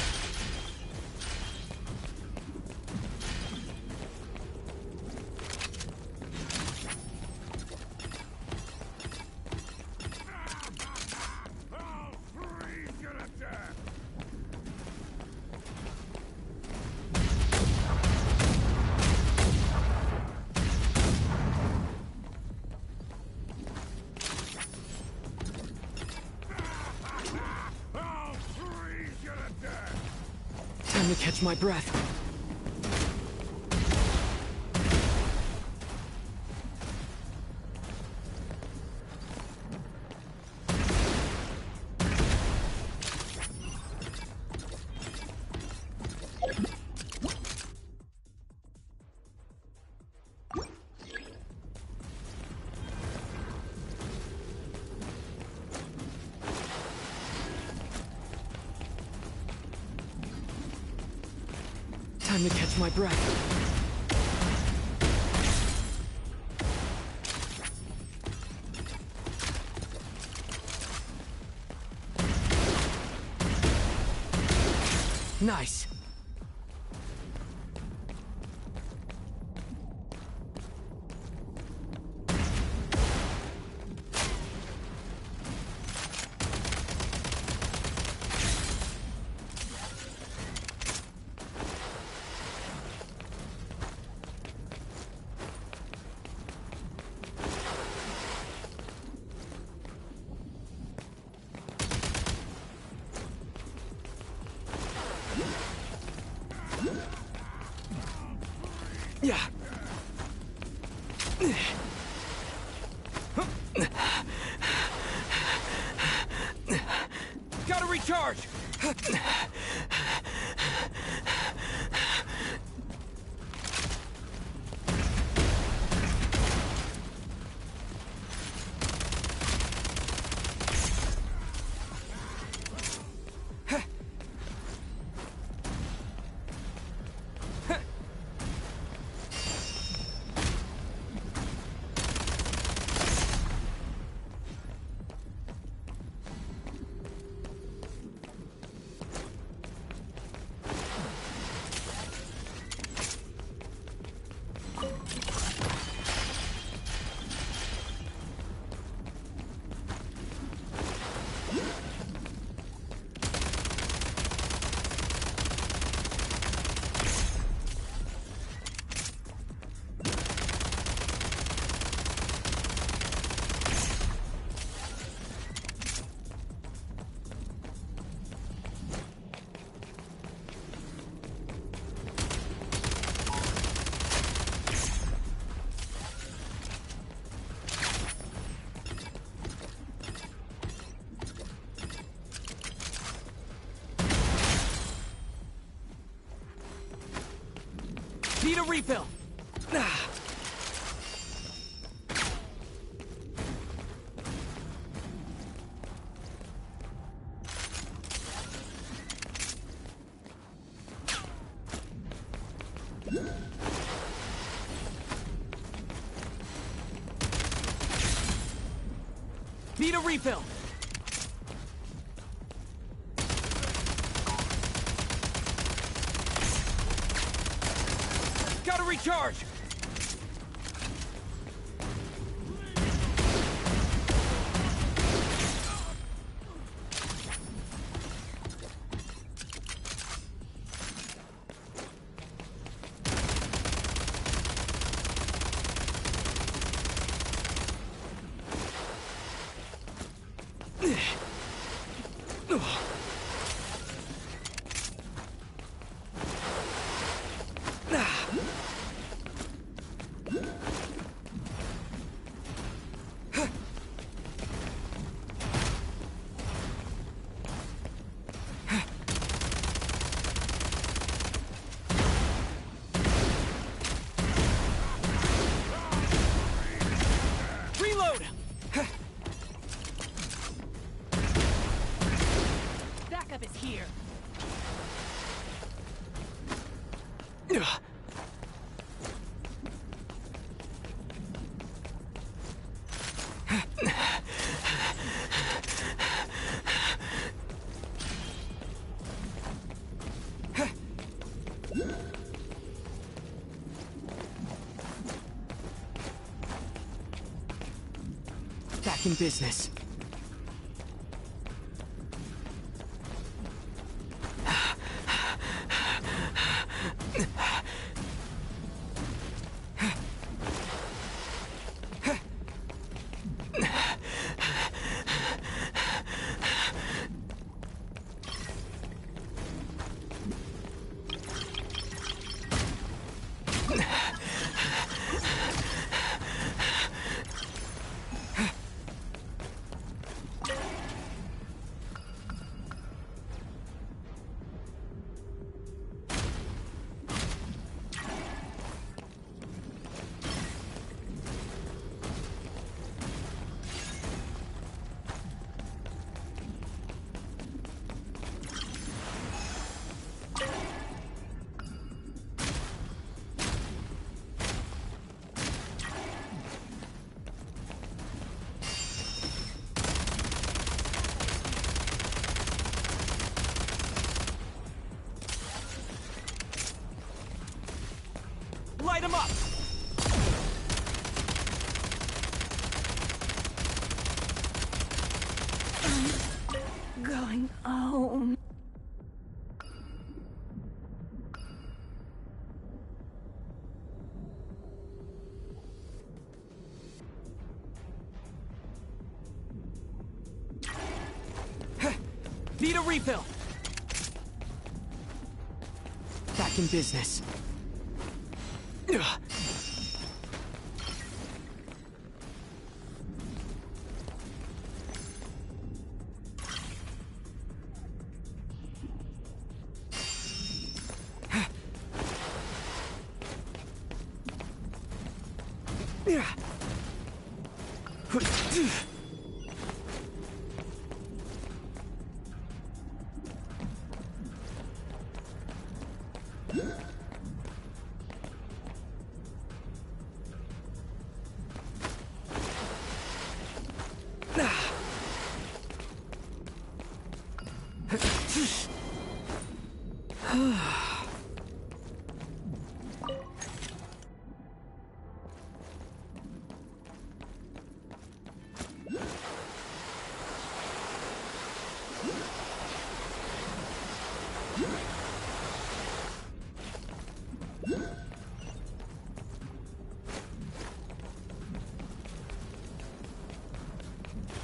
D: Time to catch my breath. Time to catch my breath. Nice. Yeah. Gotta recharge. Need a refill. Need a refill. Gotta recharge. Reload!
R: Backup is here.
D: Back in business. Light him up!
O: I'm going home.
D: Need a refill! Back in business.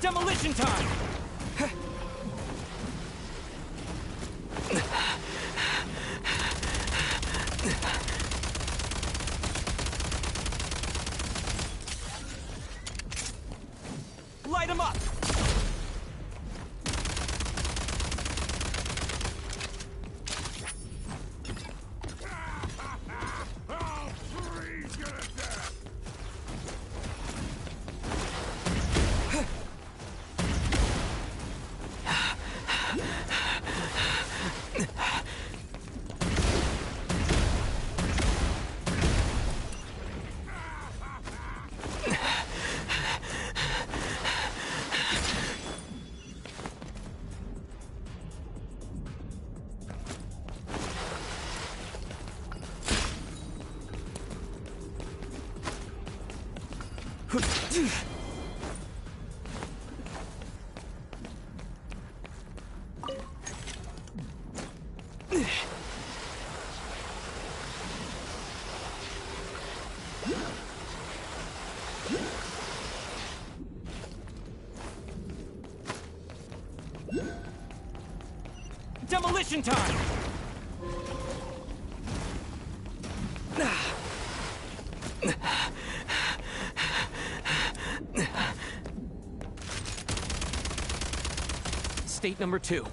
D: Demolition time! Light him up! Demolition time! State number 2.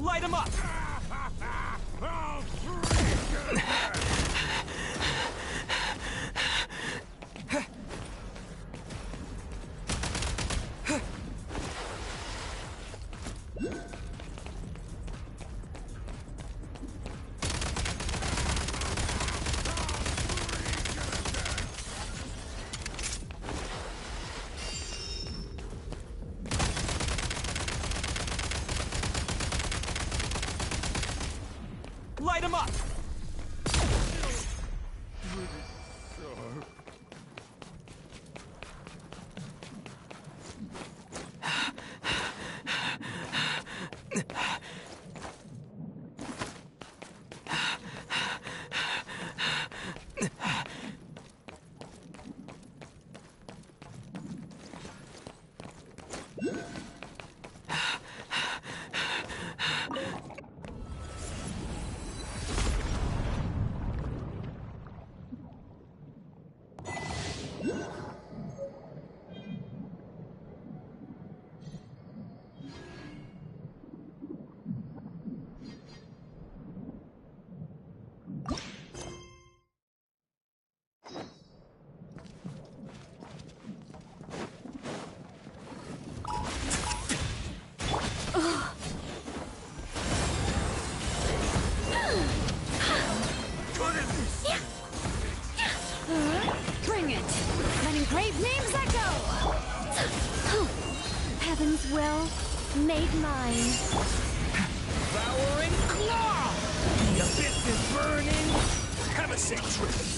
D: Light him up!
L: light him up!
R: Bring it! Let engraved names echo! Heaven's will made mine.
L: Devouring claw! The abyss is burning! Have a sick trip!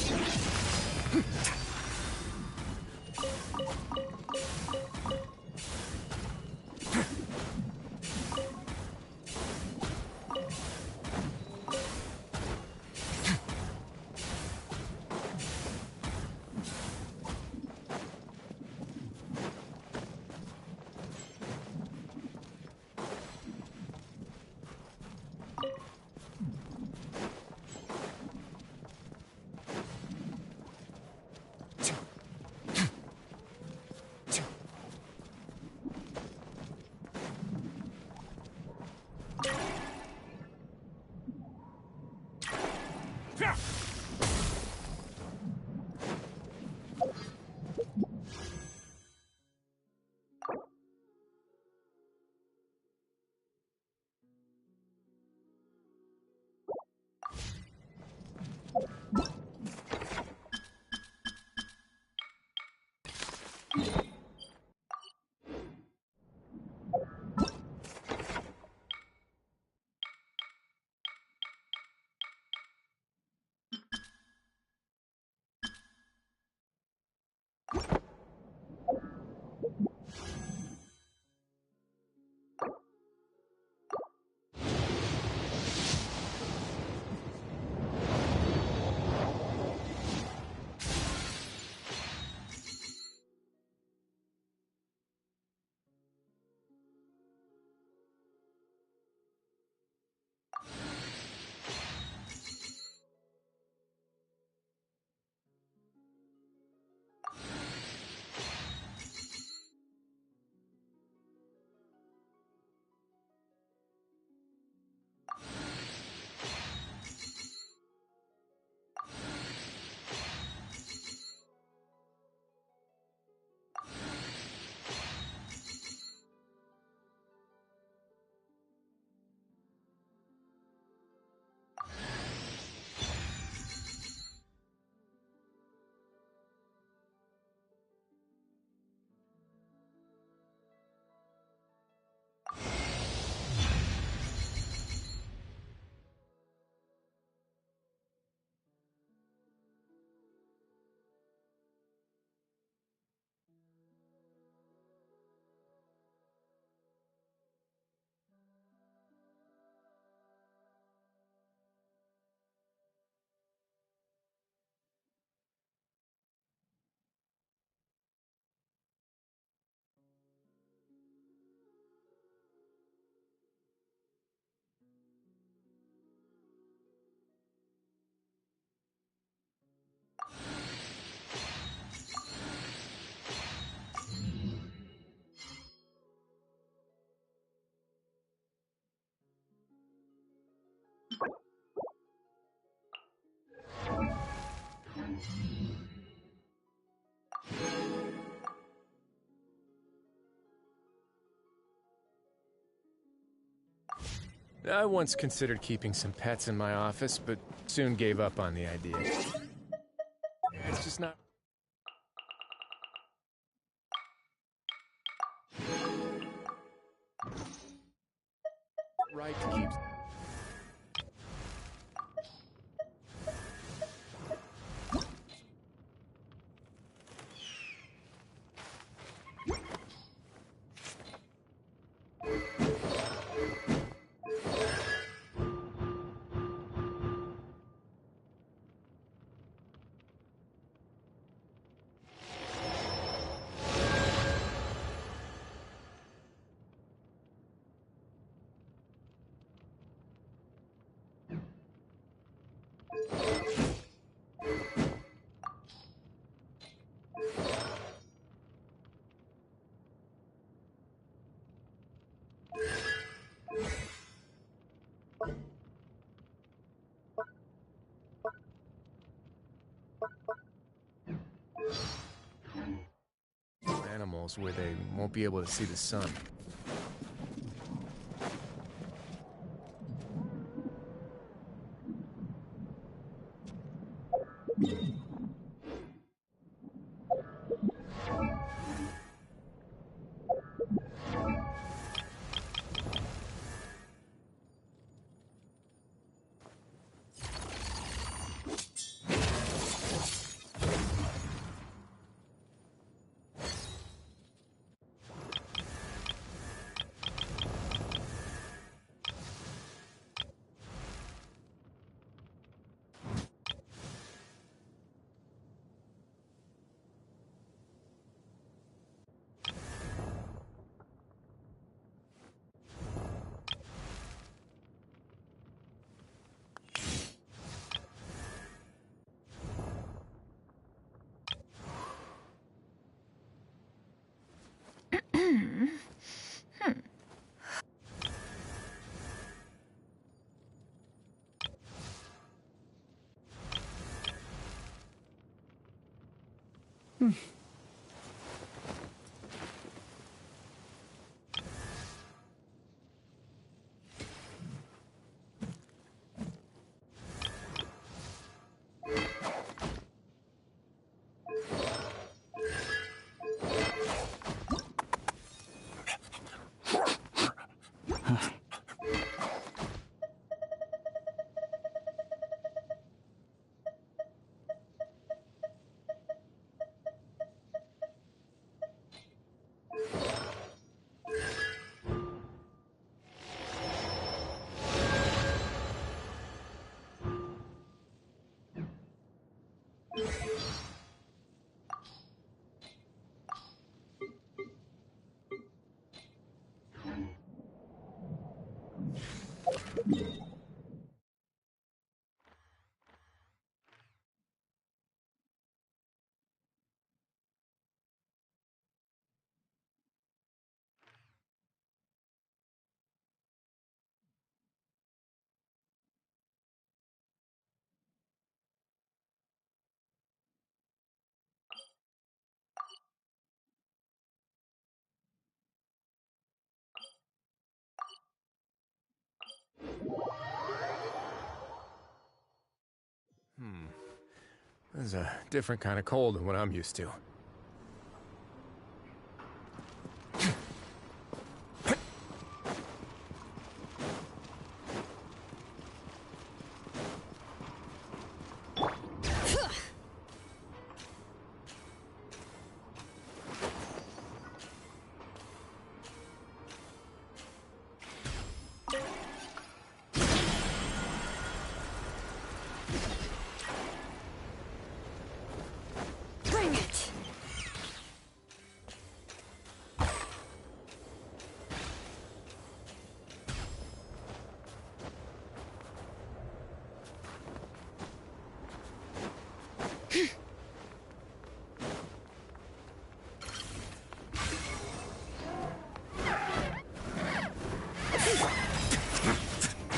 G: I once considered keeping some pets in my office, but soon gave up on the idea. It's just not... right to keep... tunnels where they won't be able to see the sun. This is a different kind of cold than what I'm used to.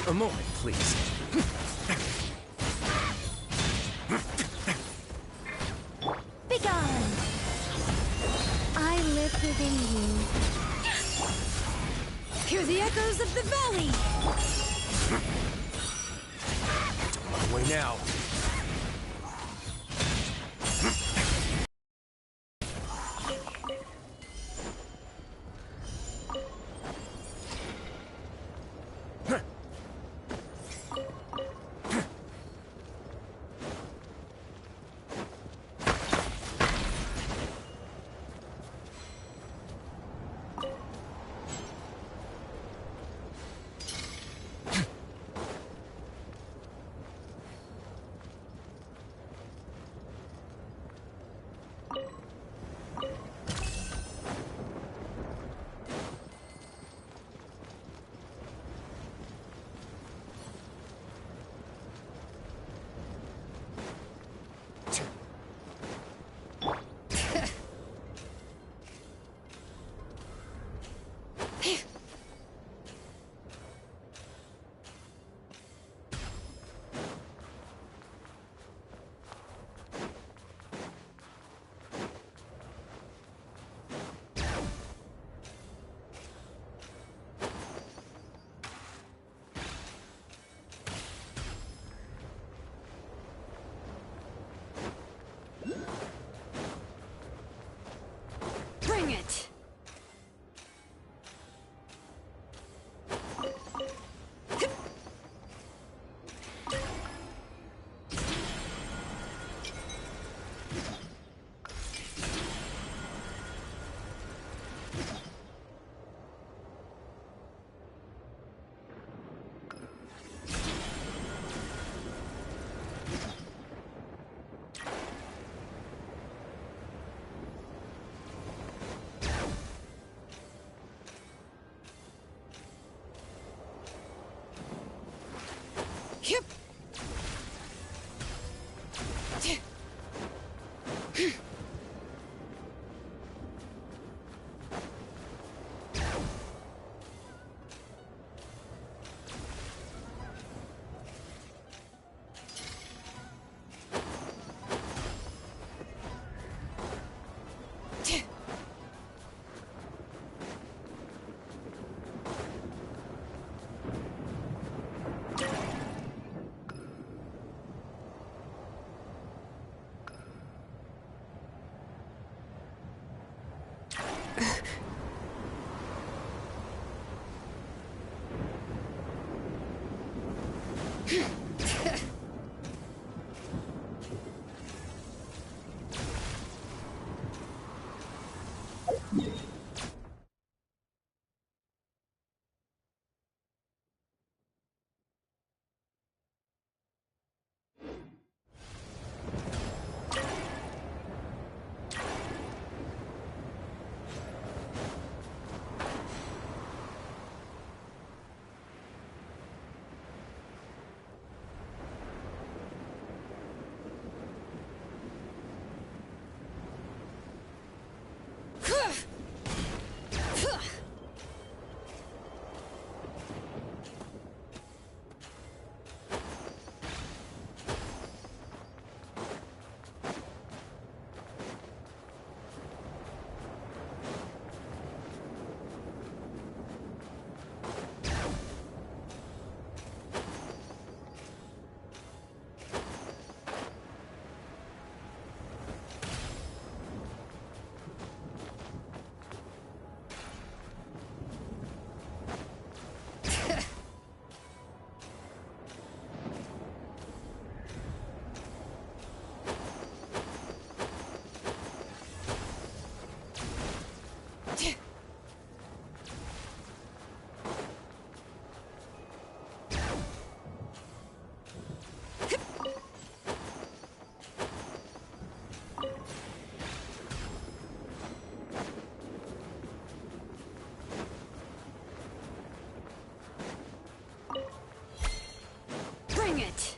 G: A moment, please.
O: Begone! I live within you. Hear the echoes of the valley!
G: On the way now.
R: Bring it!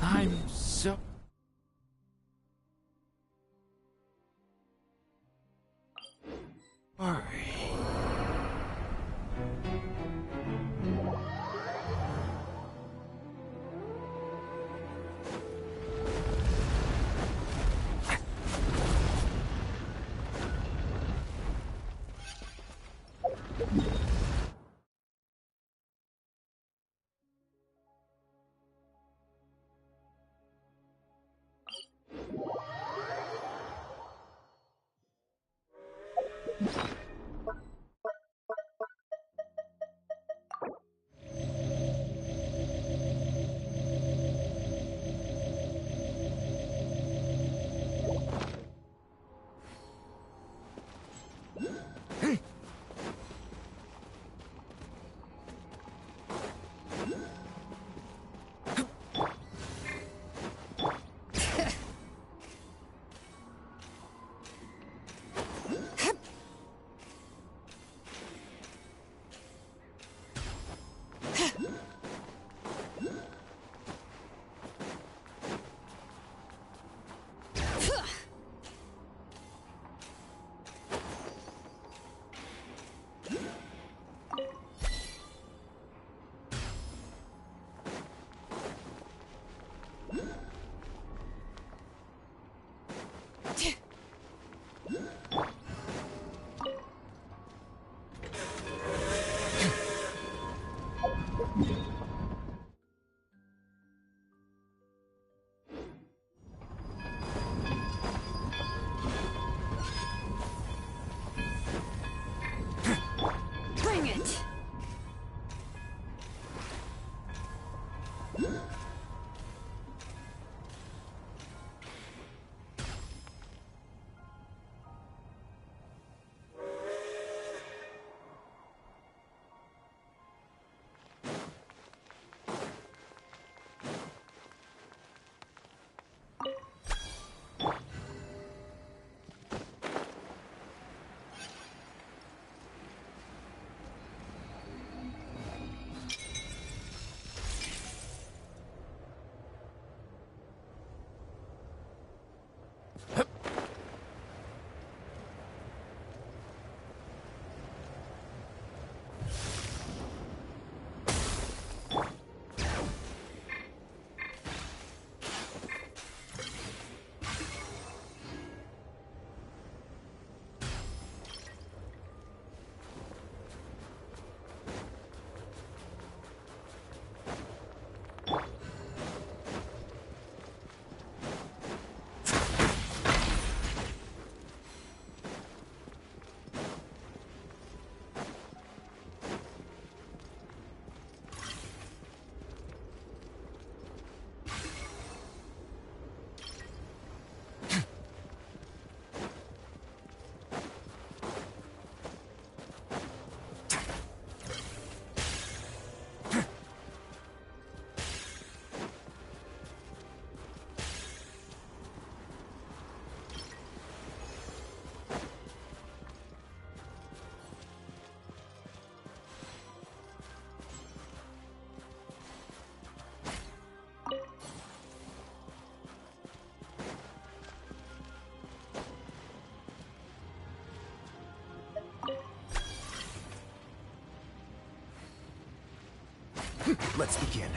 G: I'm so... Alright.
L: Let's begin.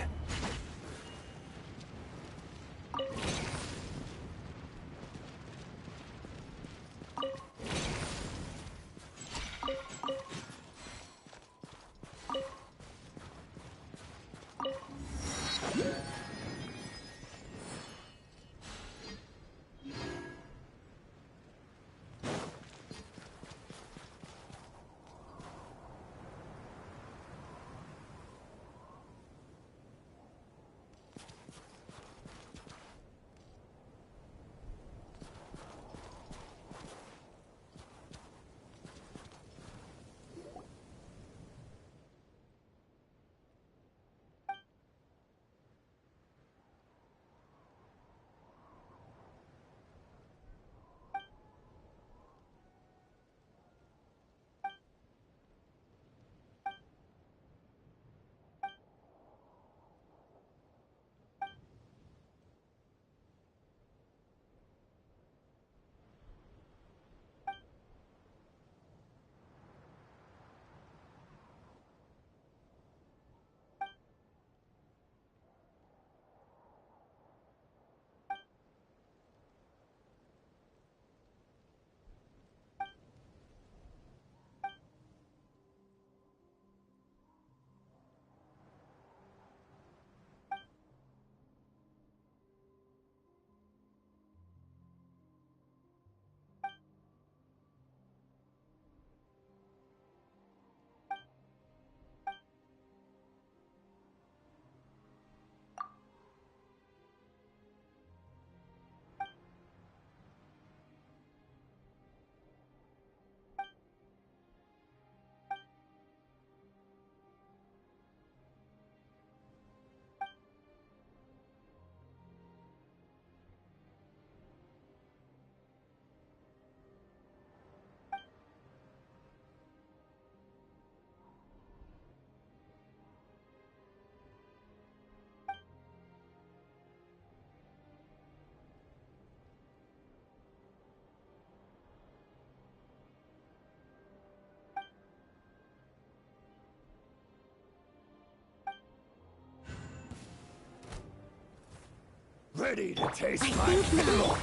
L: Ready to taste my kill.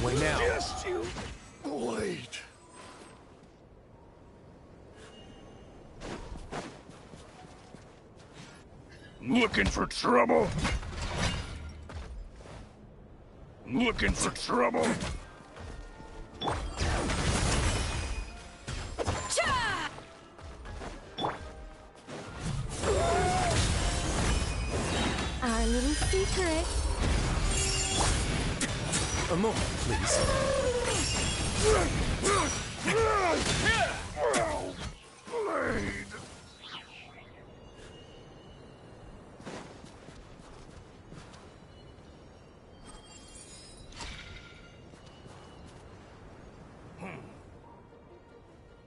L: Way now. Just you wait.
M: Looking for trouble? Looking for trouble?
O: Our little secret.
G: A moment, please.
M: Blade.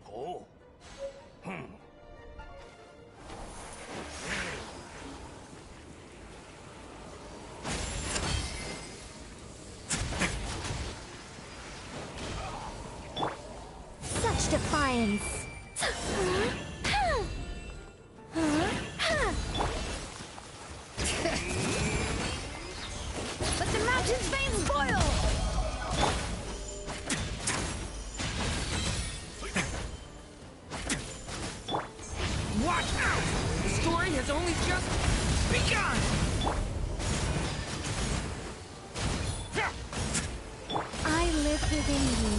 L: Oh.
E: defiance.
R: Let the mountain's veins boil!
K: Watch out! The story has only just begun!
E: I live within you.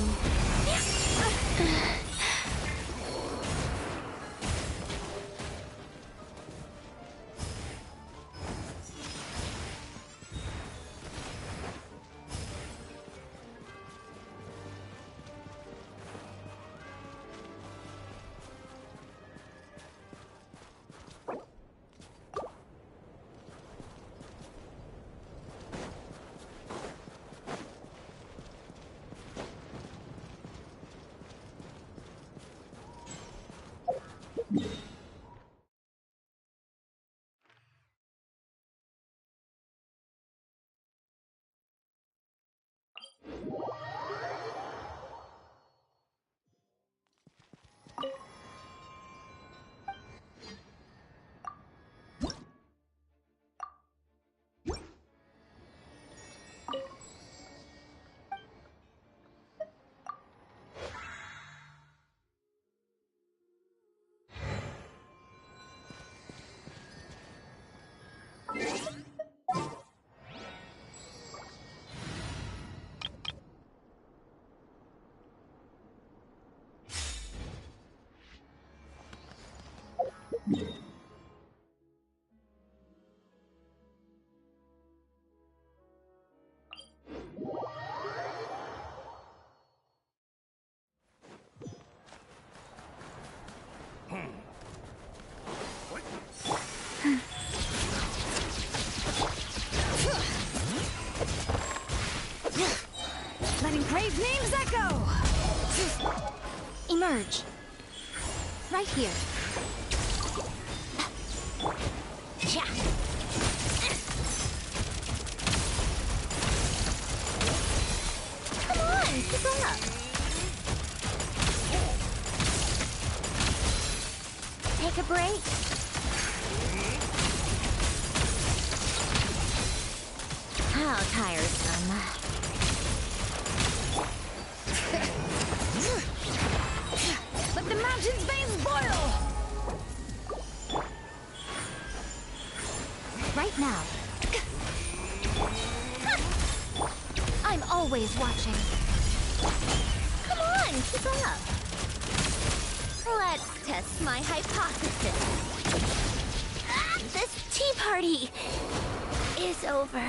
R: Letting grave names echo! Emerge. Right here. Yeah.
E: Come on, keep up. Take a break. How tiresome.
R: Let the mountain's veins boil!
E: Right now. I'm always watching. Come on, keep up. Let's test my hypothesis. This tea party is over.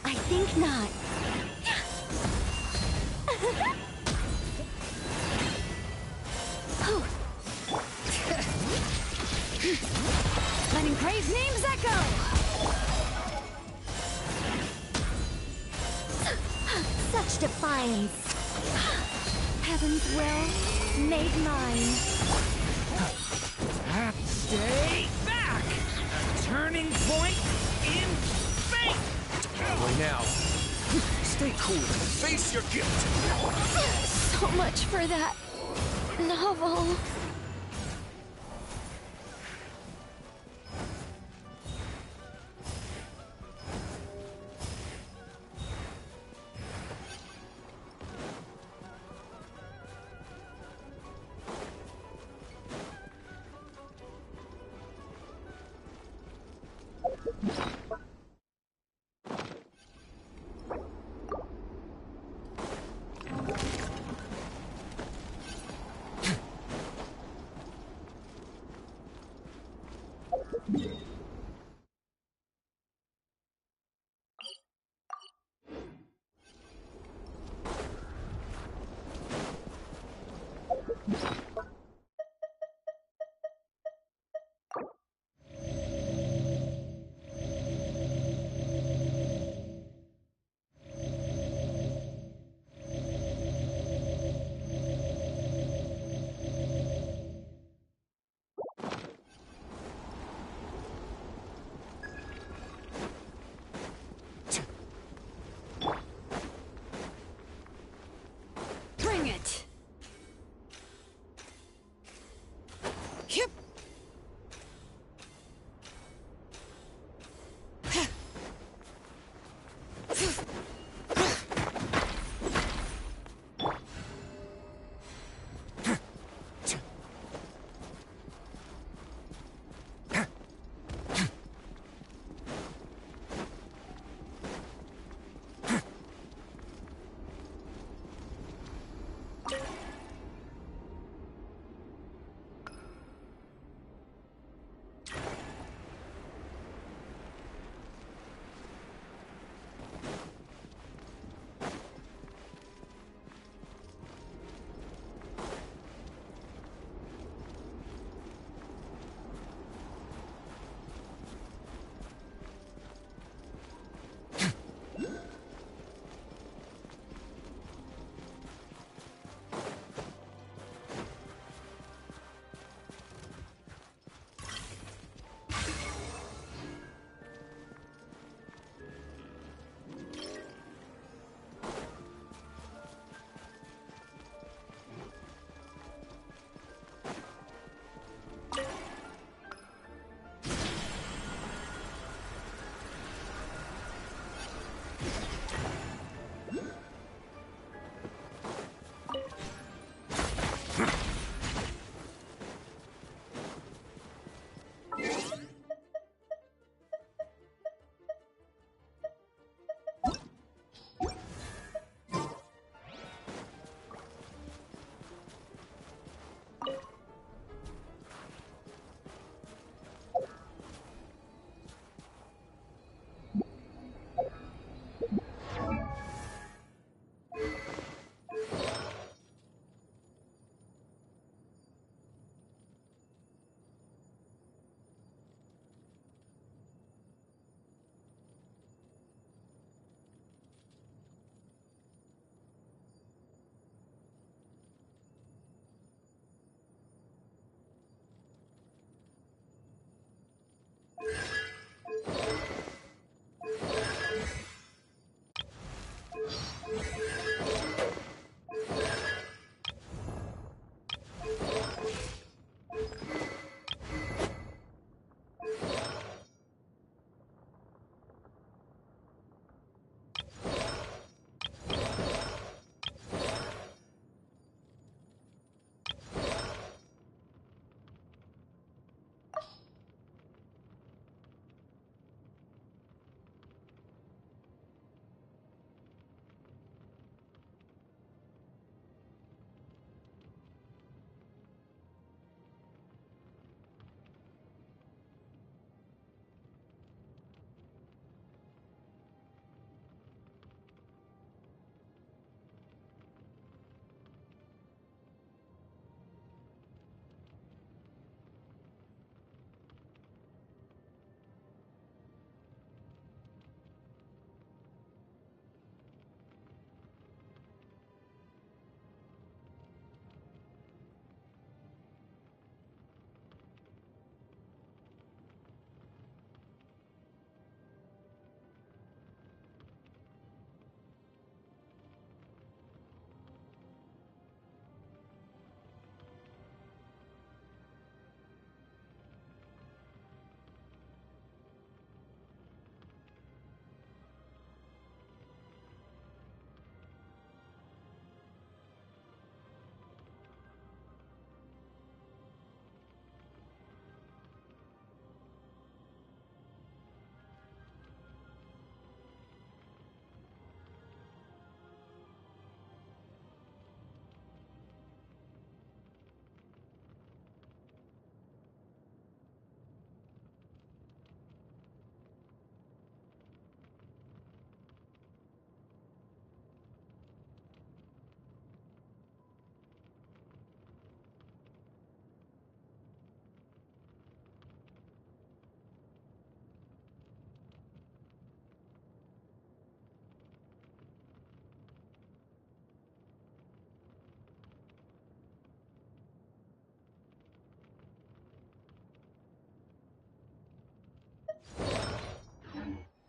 E: I think not.
R: Letting praise names echo!
E: Such defiance. Heaven's will made mine.
K: Stay back! A turning point in fate! Right now. Stay cool. Face your guilt.
E: So much for that novel.
R: Bring it! Yep.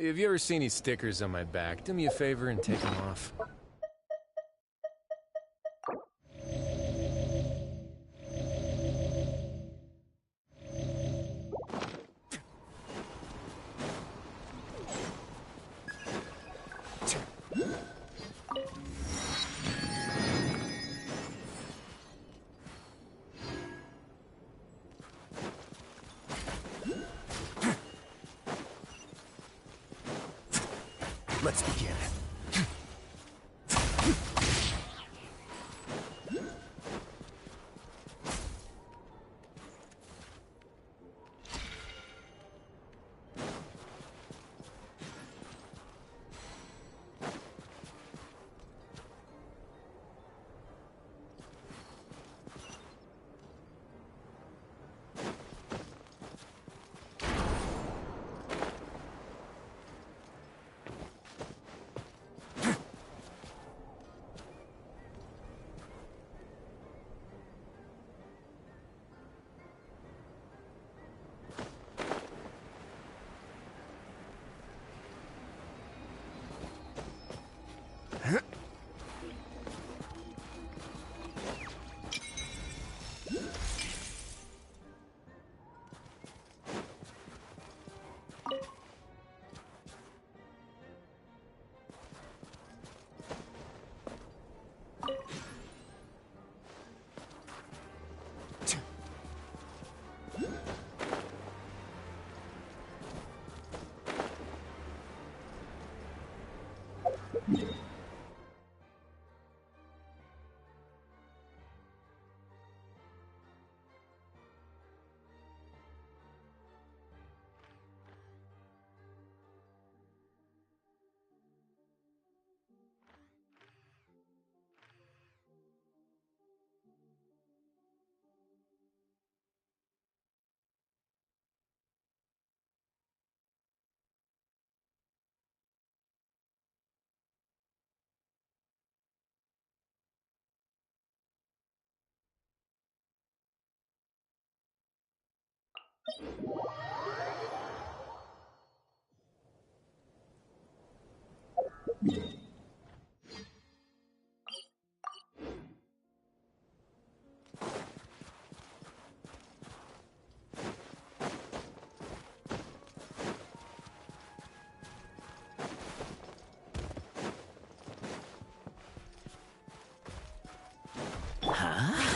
G: If you ever see any stickers on my back, do me a favor and take them off.
L: Let's begin.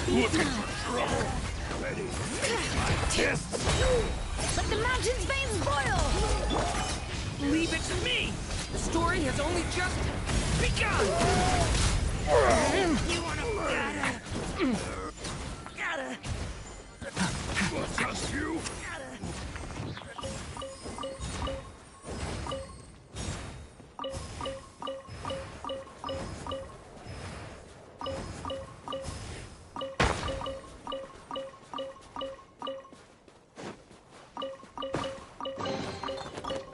M: Looking for trouble? Ready to take my fists?
R: Let the mountain's veins boil!
K: Leave it to me! The story has only just begun!
M: You wanna just you?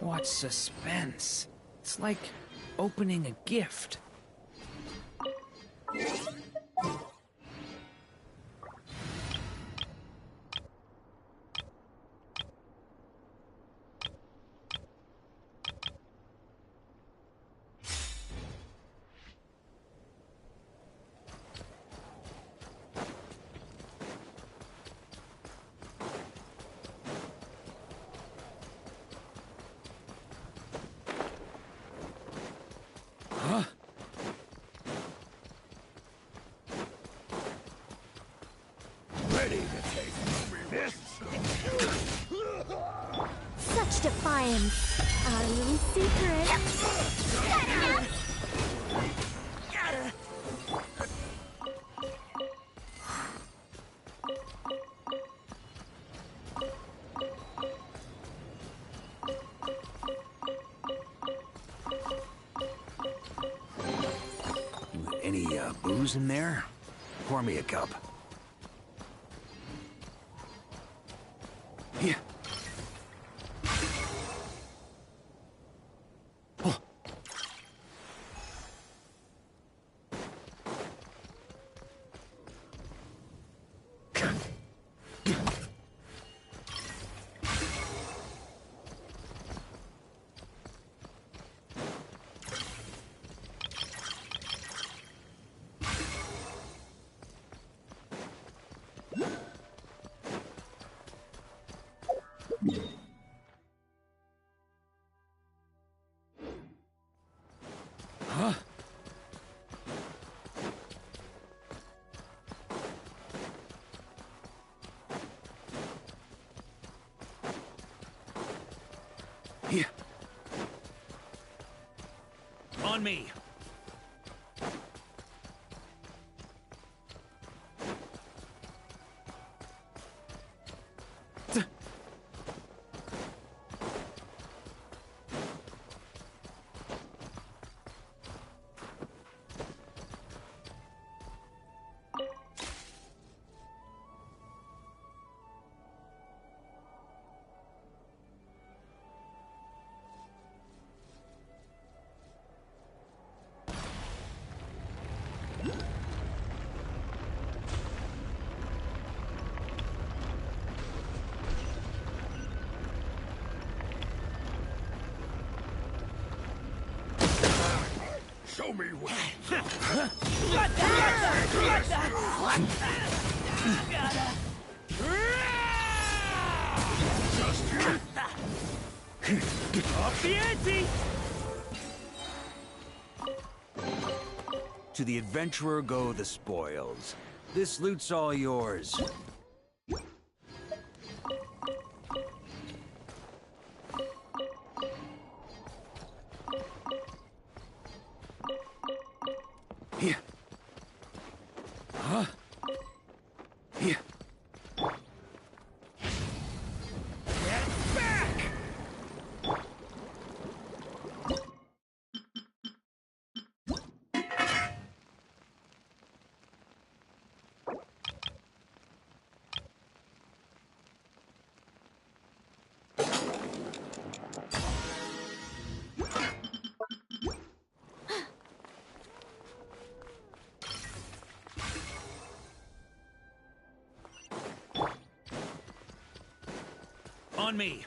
K: What suspense. It's like opening a gift.
E: Such defiance. Our little secret.
L: Any booze in there? Pour me a cup. Here.
J: On me.
M: Show me what.
J: Off the ante!
P: To the adventurer go the spoils. This loot's all yours. Here. Huh? Here.
J: Get back! On me.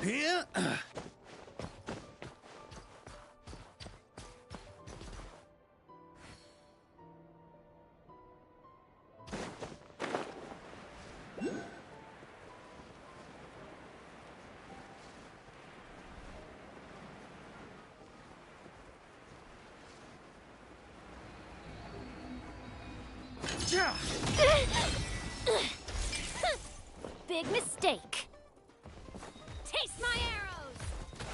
J: Here.
W: Big mistake. Taste my arrows!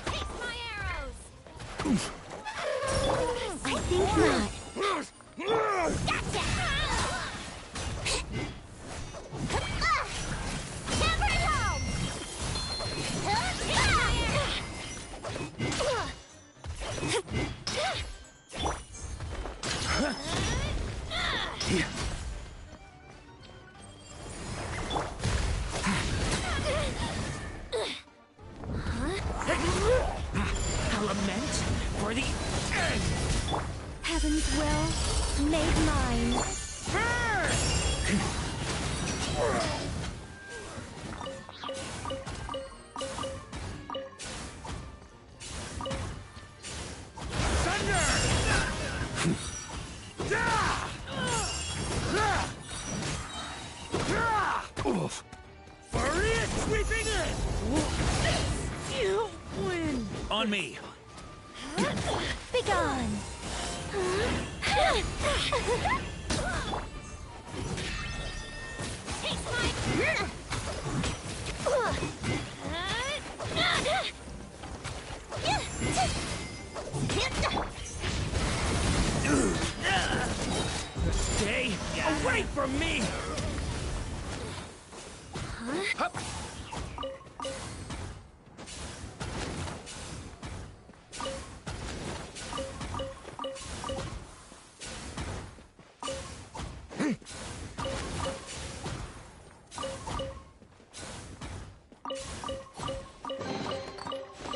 W: Taste my arrows!
E: I think not.
W: Gotcha! Hammer it home! Taste my arrows!
O: heaven's will, made mine.
M: Furious sweeping in!
R: You win!
J: On me!
O: Begone!
J: Stay away from me!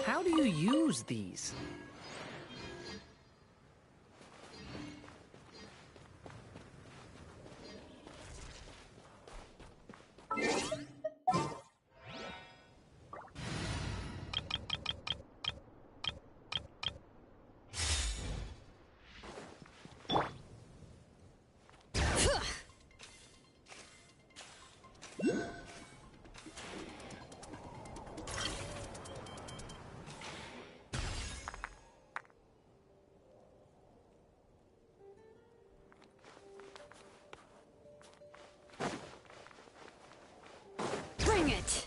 C: How do you use these?
R: Bring it!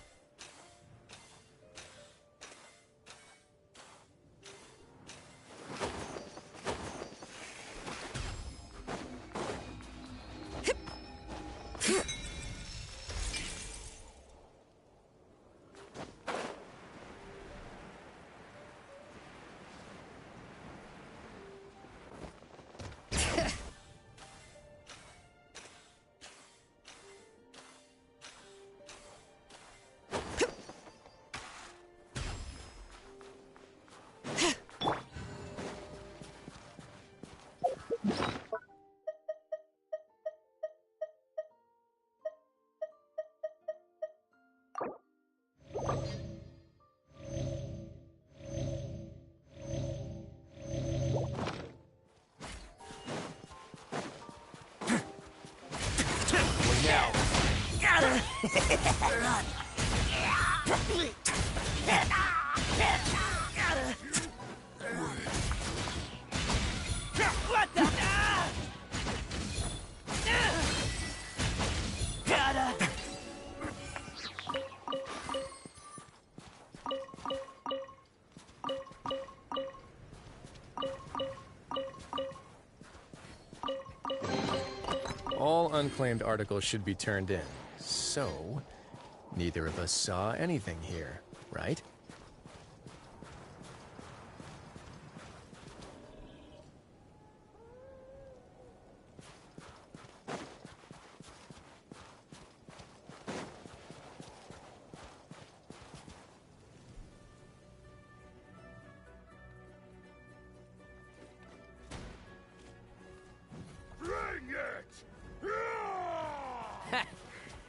J: What the?
G: All unclaimed articles should be turned in. So, neither of us saw anything here, right?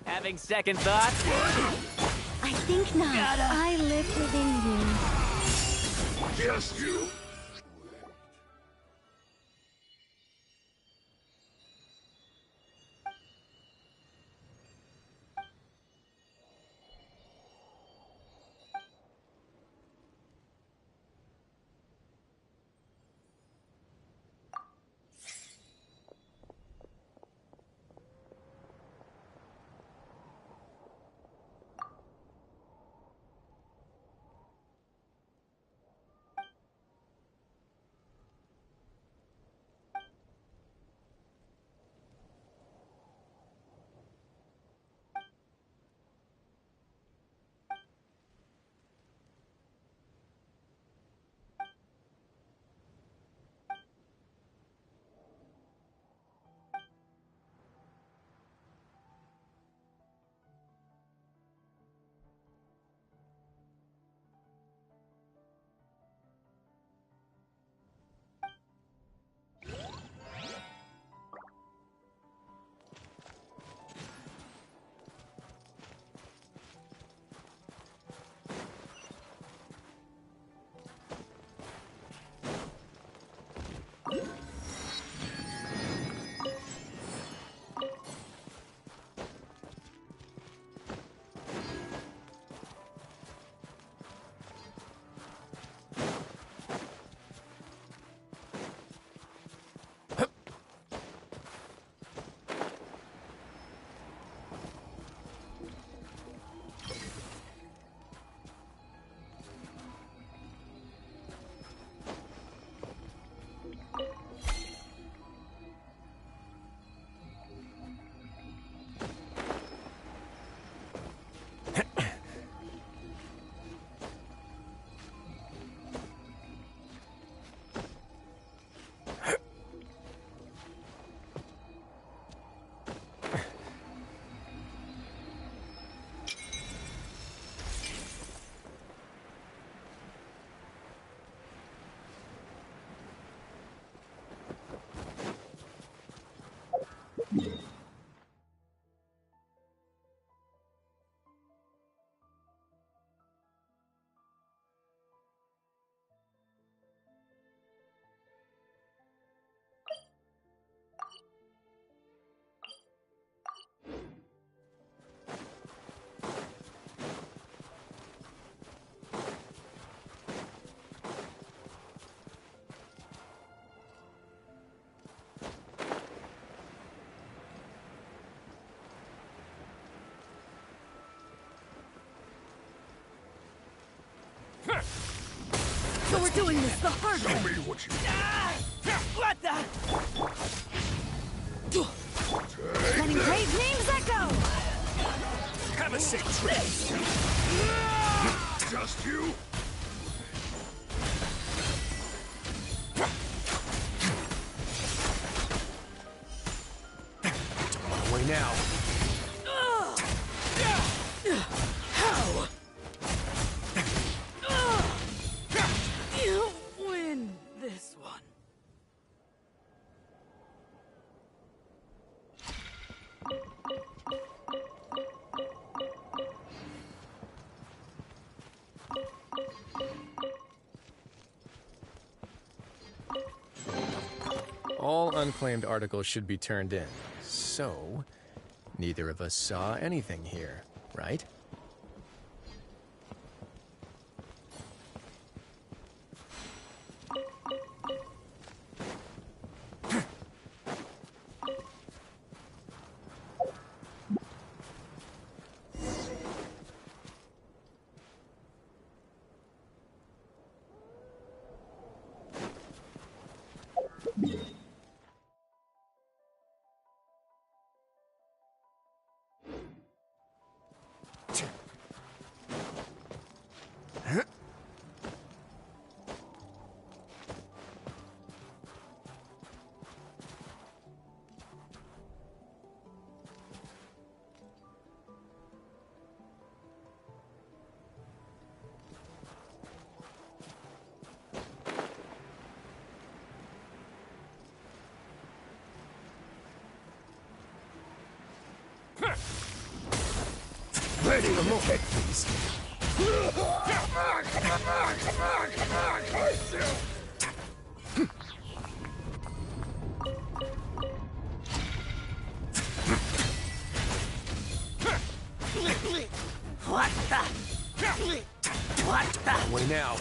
J: Having second thoughts?
O: I think not. I live within you.
M: Just you!
R: we're doing this the hard way.
M: Show me what you
R: What the? Letting brave names echo!
M: have a sick trip. Just you?
G: Don't run away now.
R: How? You win this one.
G: All unclaimed articles should be turned in. So, neither of us saw anything here, right?
M: Ready to check these.
R: What the? What the?
G: Away now.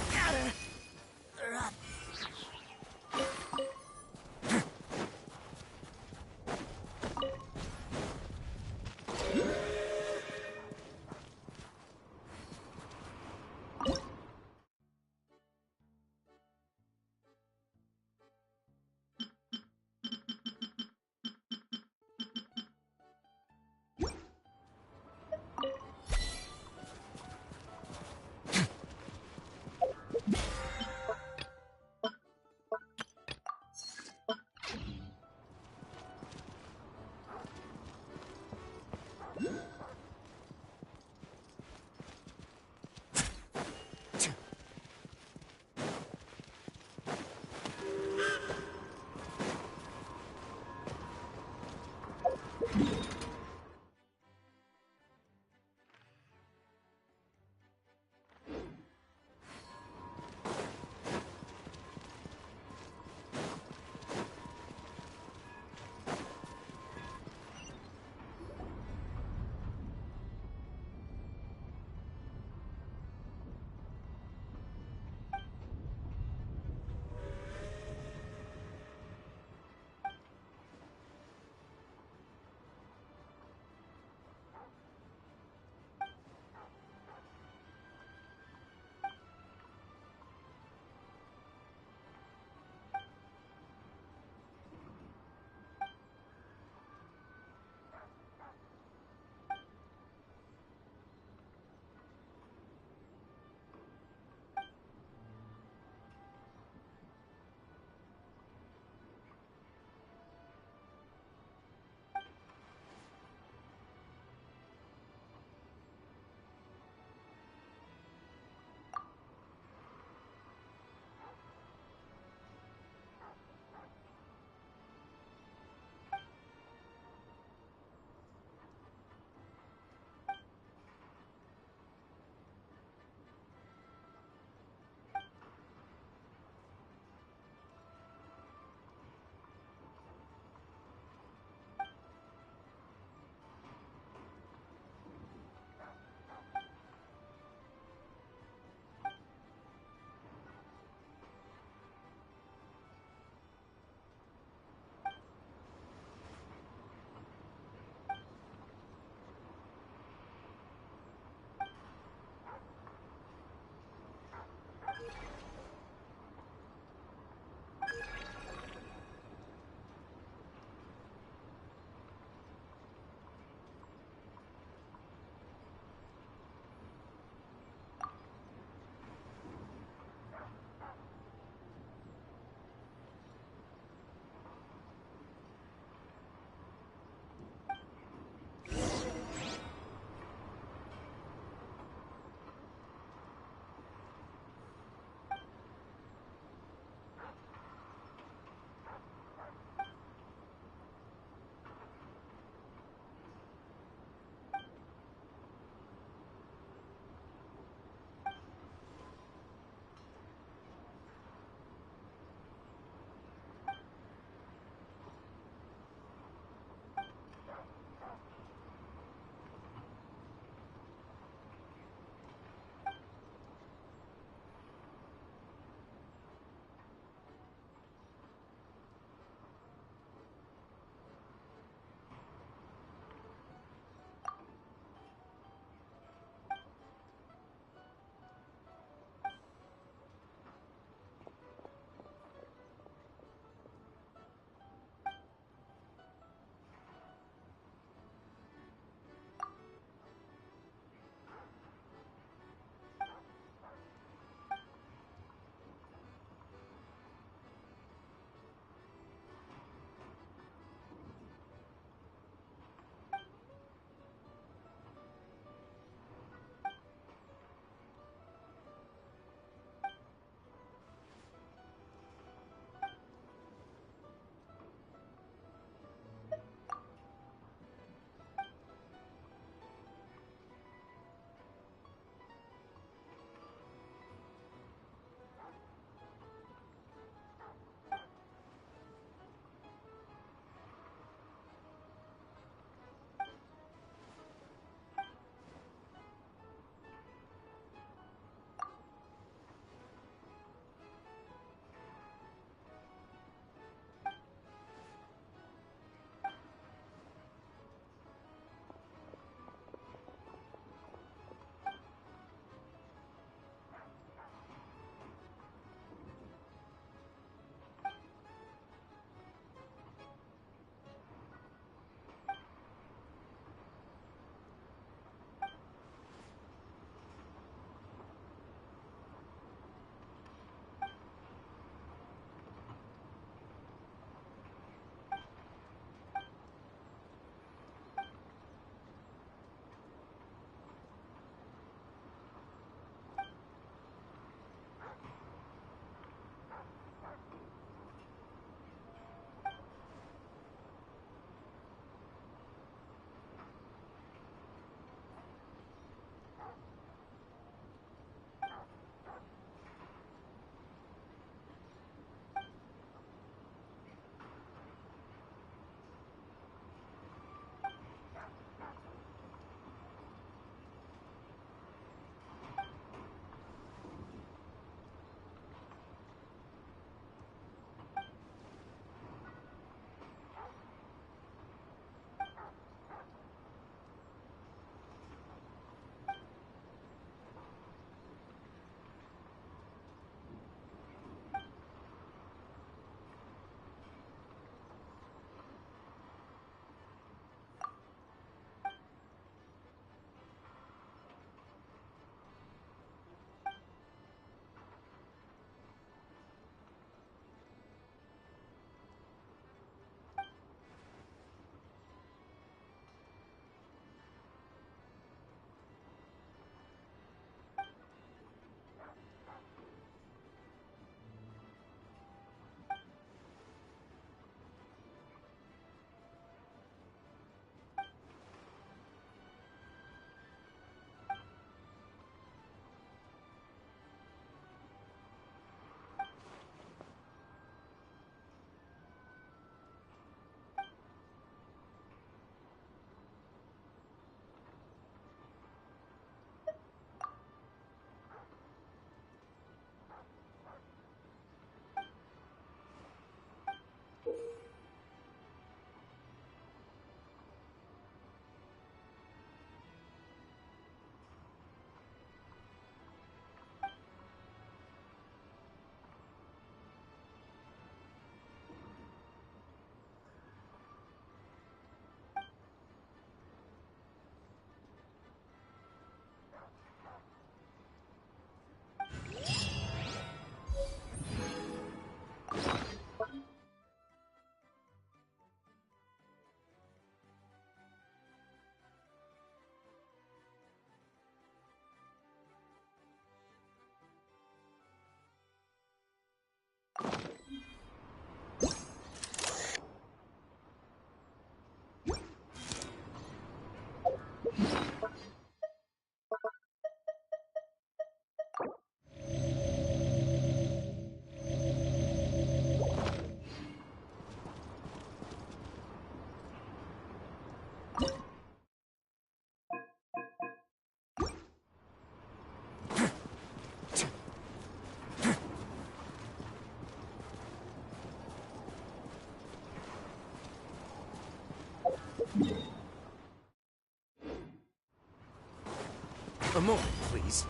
K: A moment, please.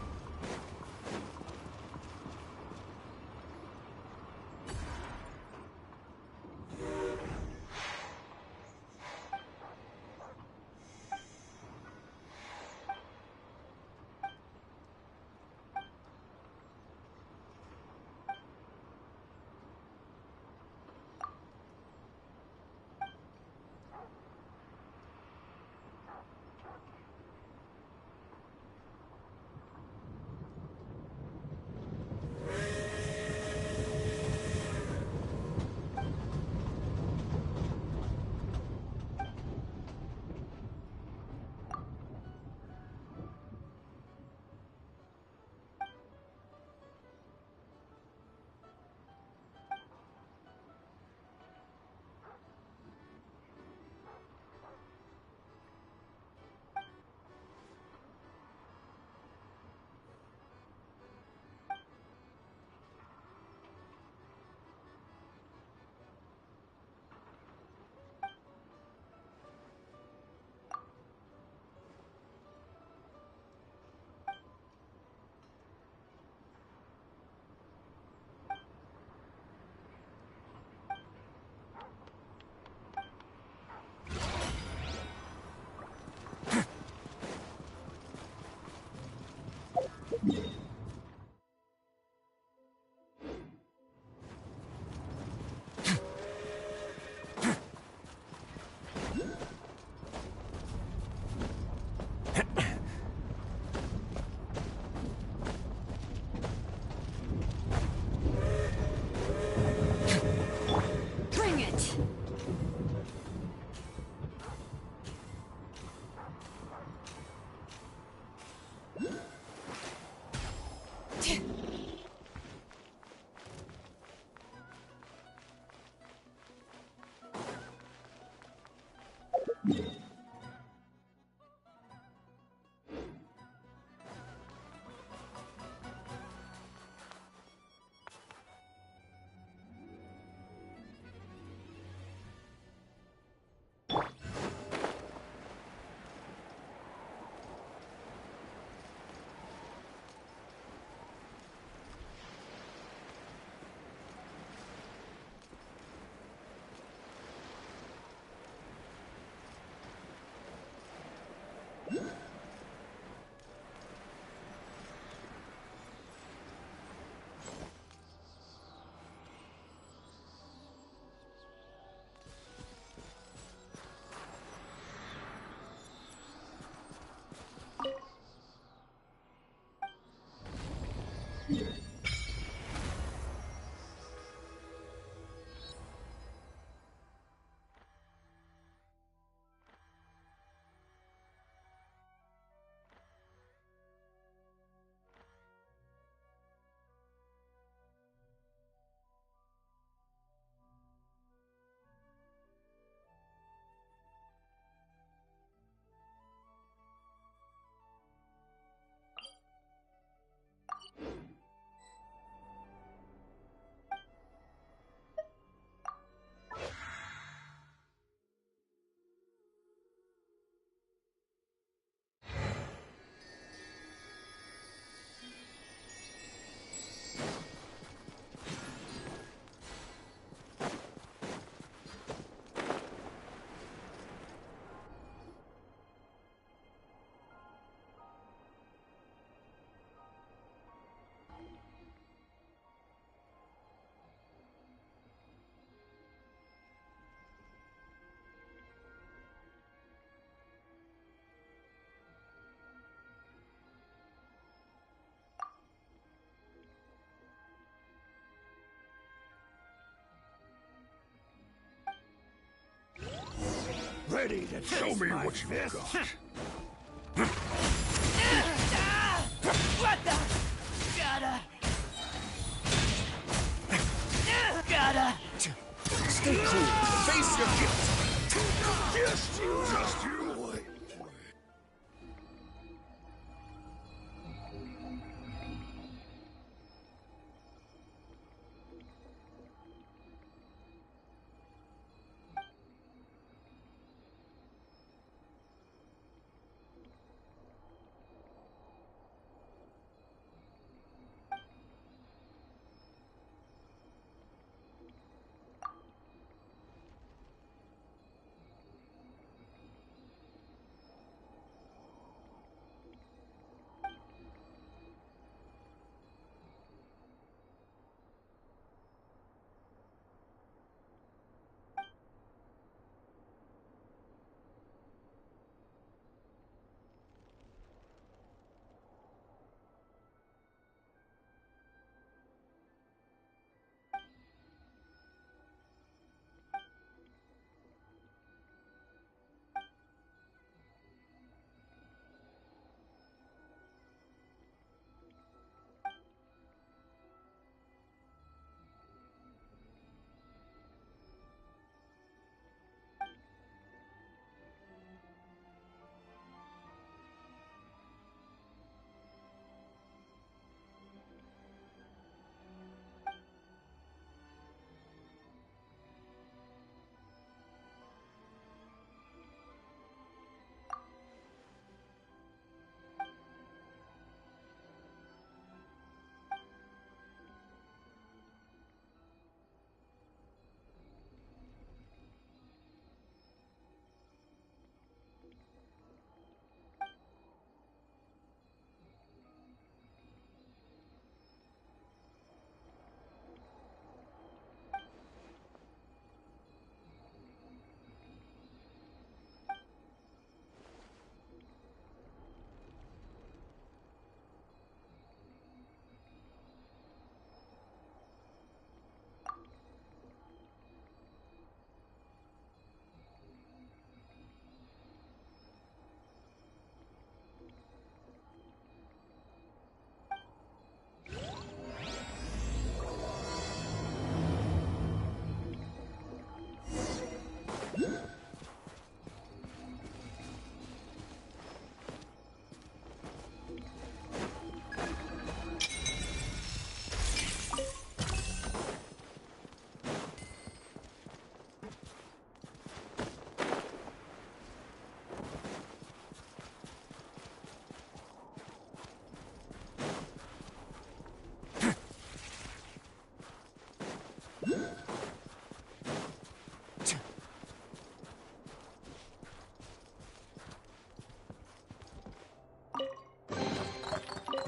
M: Ready to show me what you've got.
R: What the? Gotta.
M: Stay cool. Face your guilt. Just you wait.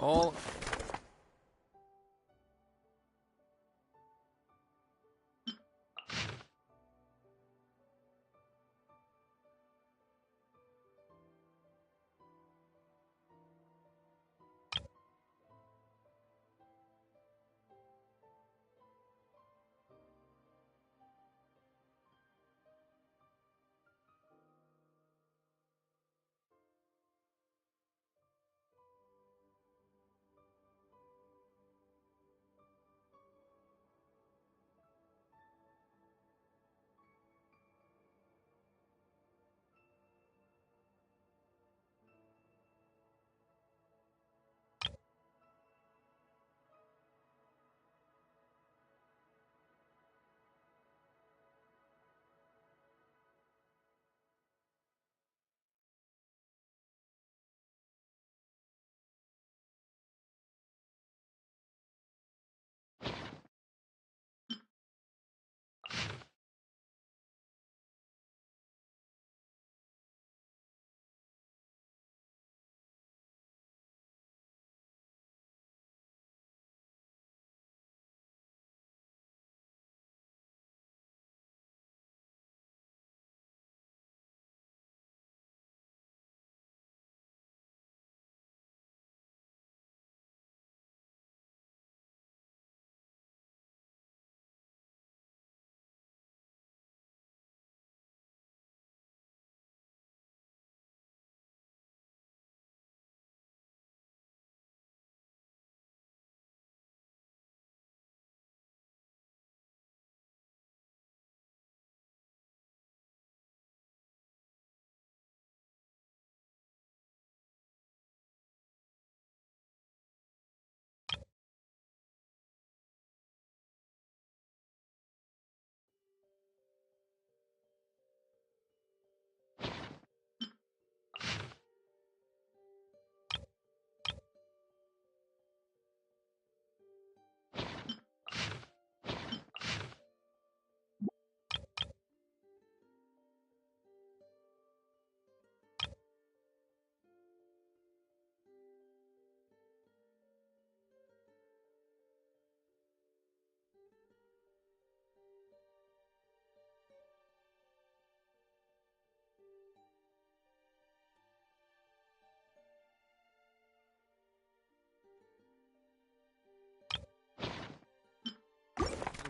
G: All...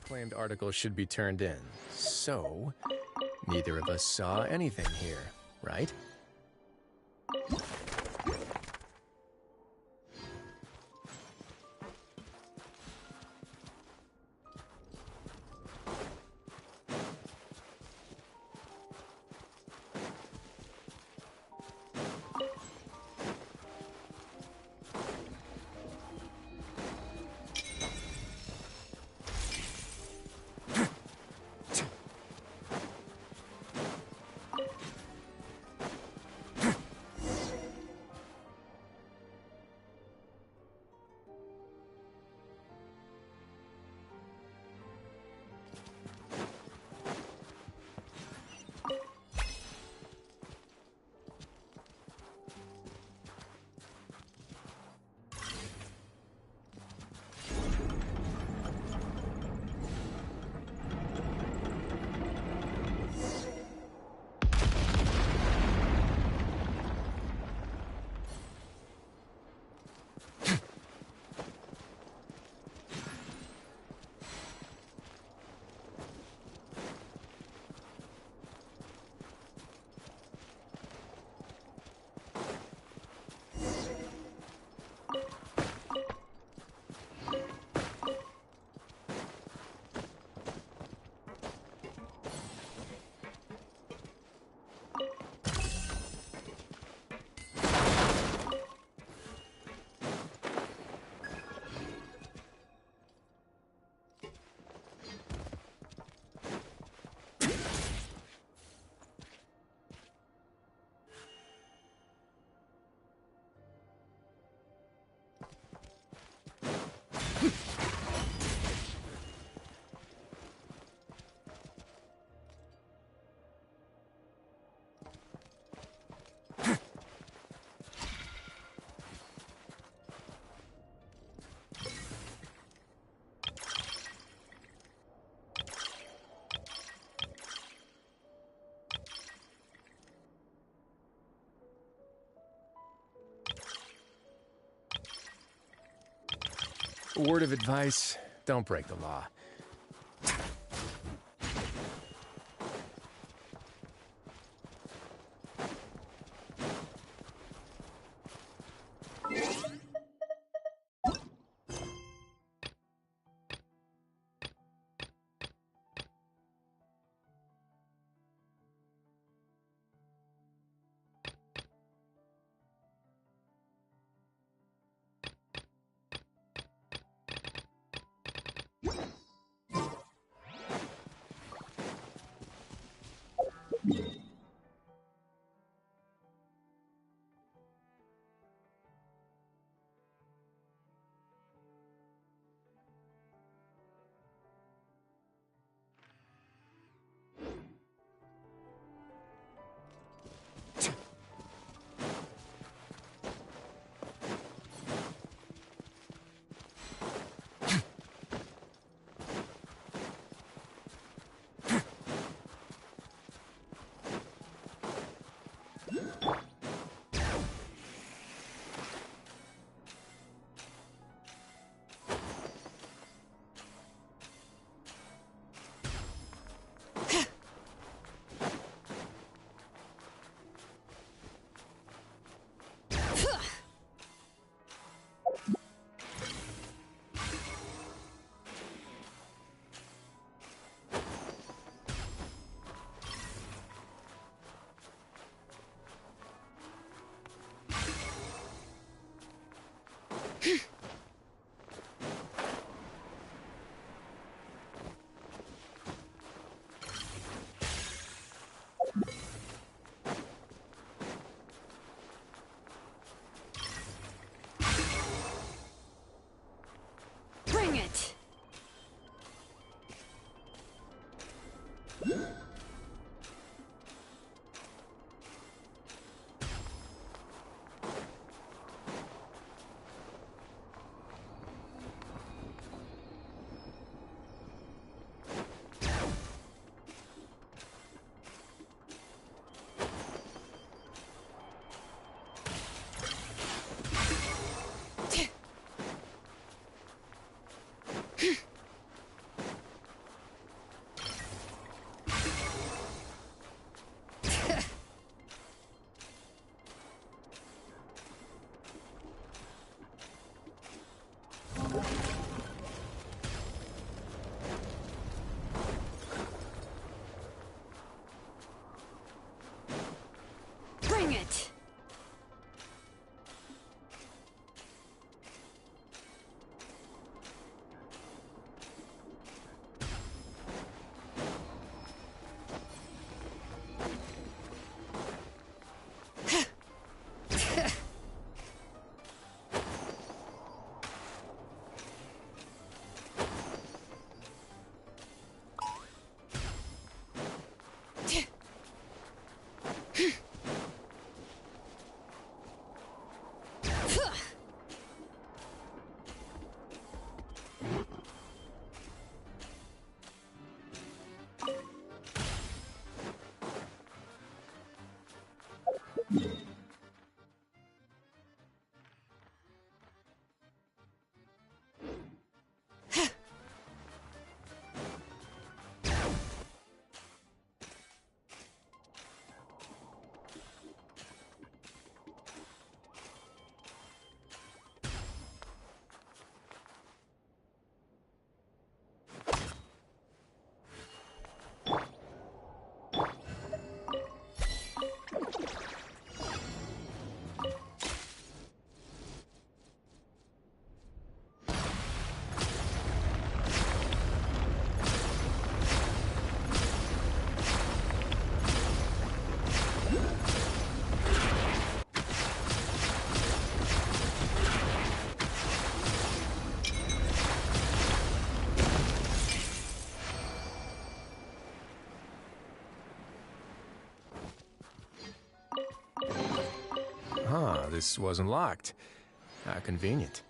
G: Unclaimed articles should be turned in. So, neither of us saw anything here, right? A word of advice, don't break the law.
R: Bring it! Bring it!
G: Huh, this wasn't locked. How convenient.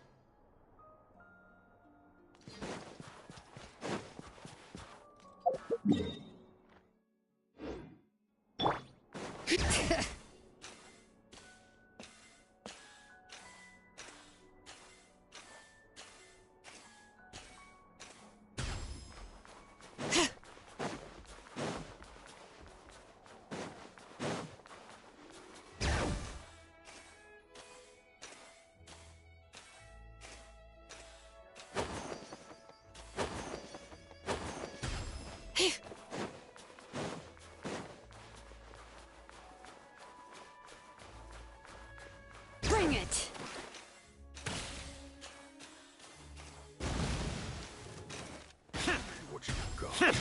R: Let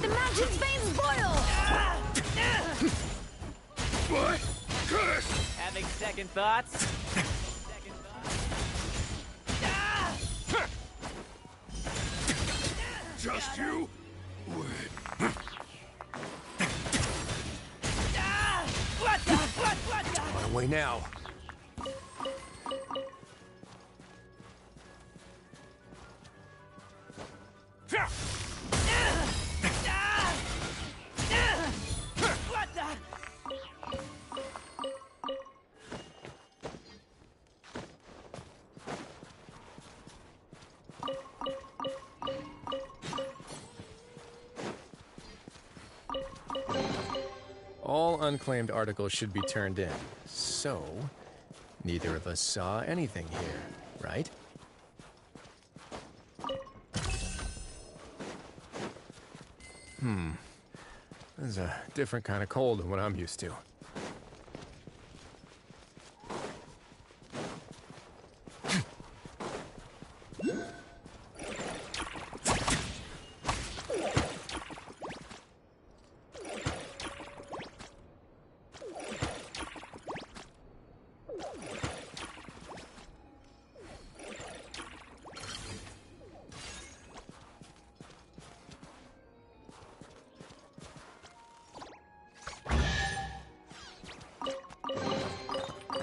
R: the mountain's veins boil!
M: What? Curse!
S: Having second thoughts?
M: Just you?
G: On away now. All unclaimed articles should be turned in. So, neither of us saw anything here, right? This is a different kind of cold than what I'm used to.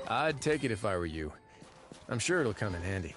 G: I'd take it if I were you. I'm sure it'll come in handy.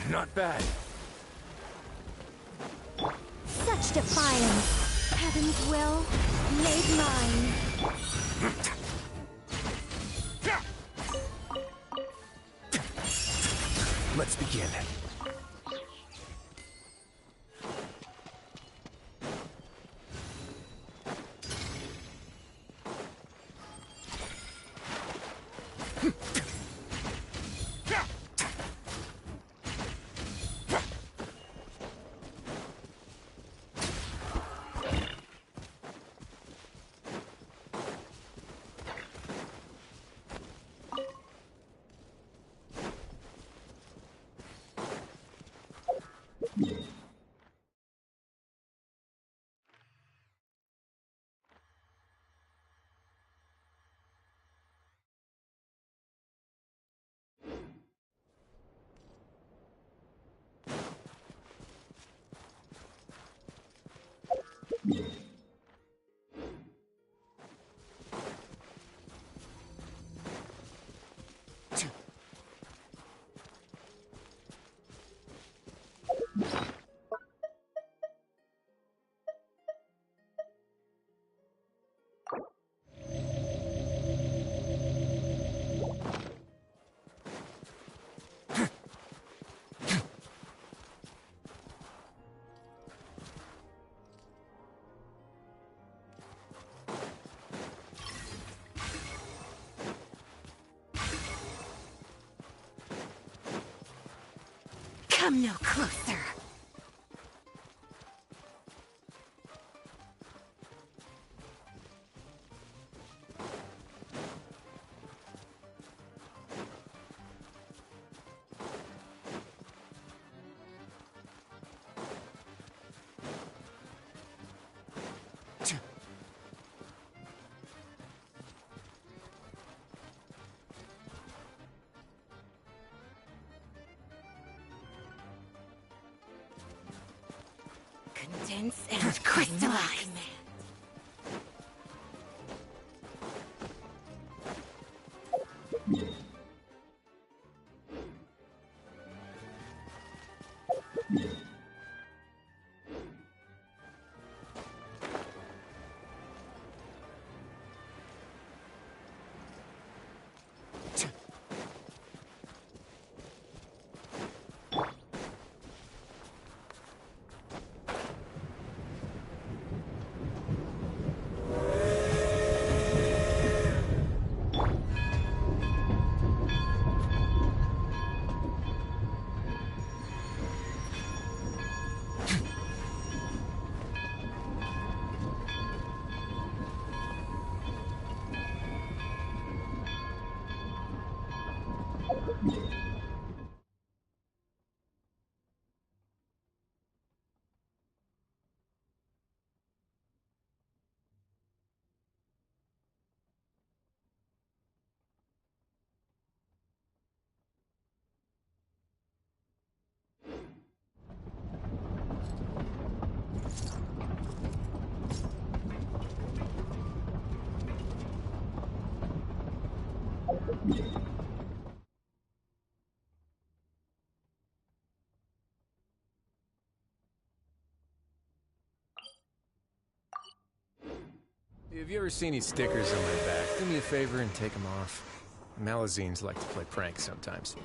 G: Not bad.
R: Such defiance. Heaven's will made mine.
G: Let's begin.
R: Come no closer. Condense and crystallize.
G: If you ever see any stickers on my back, do me a favor and take them off. Malazines like to play pranks sometimes.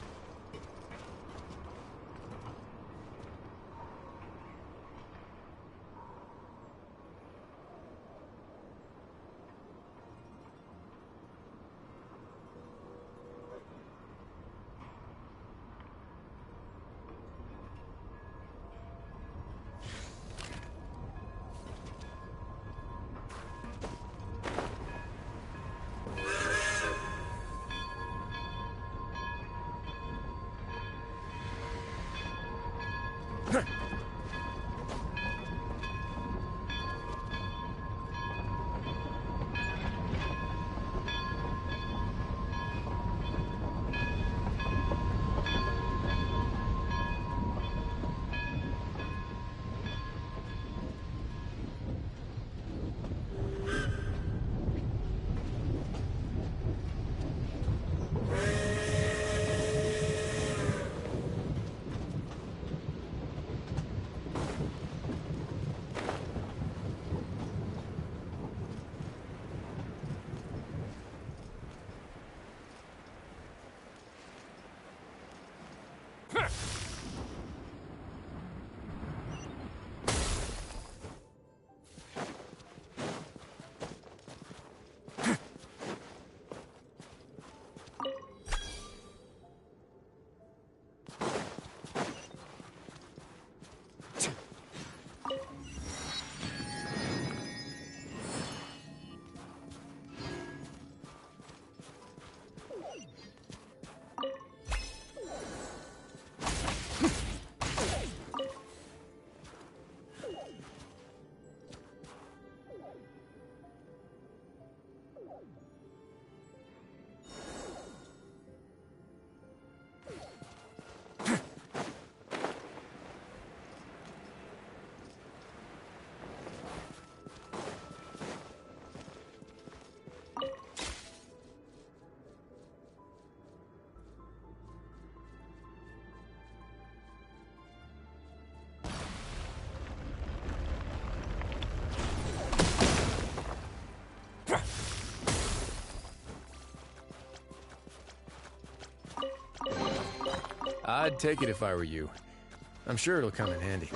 G: I'd take it if I were you. I'm sure it'll come in handy.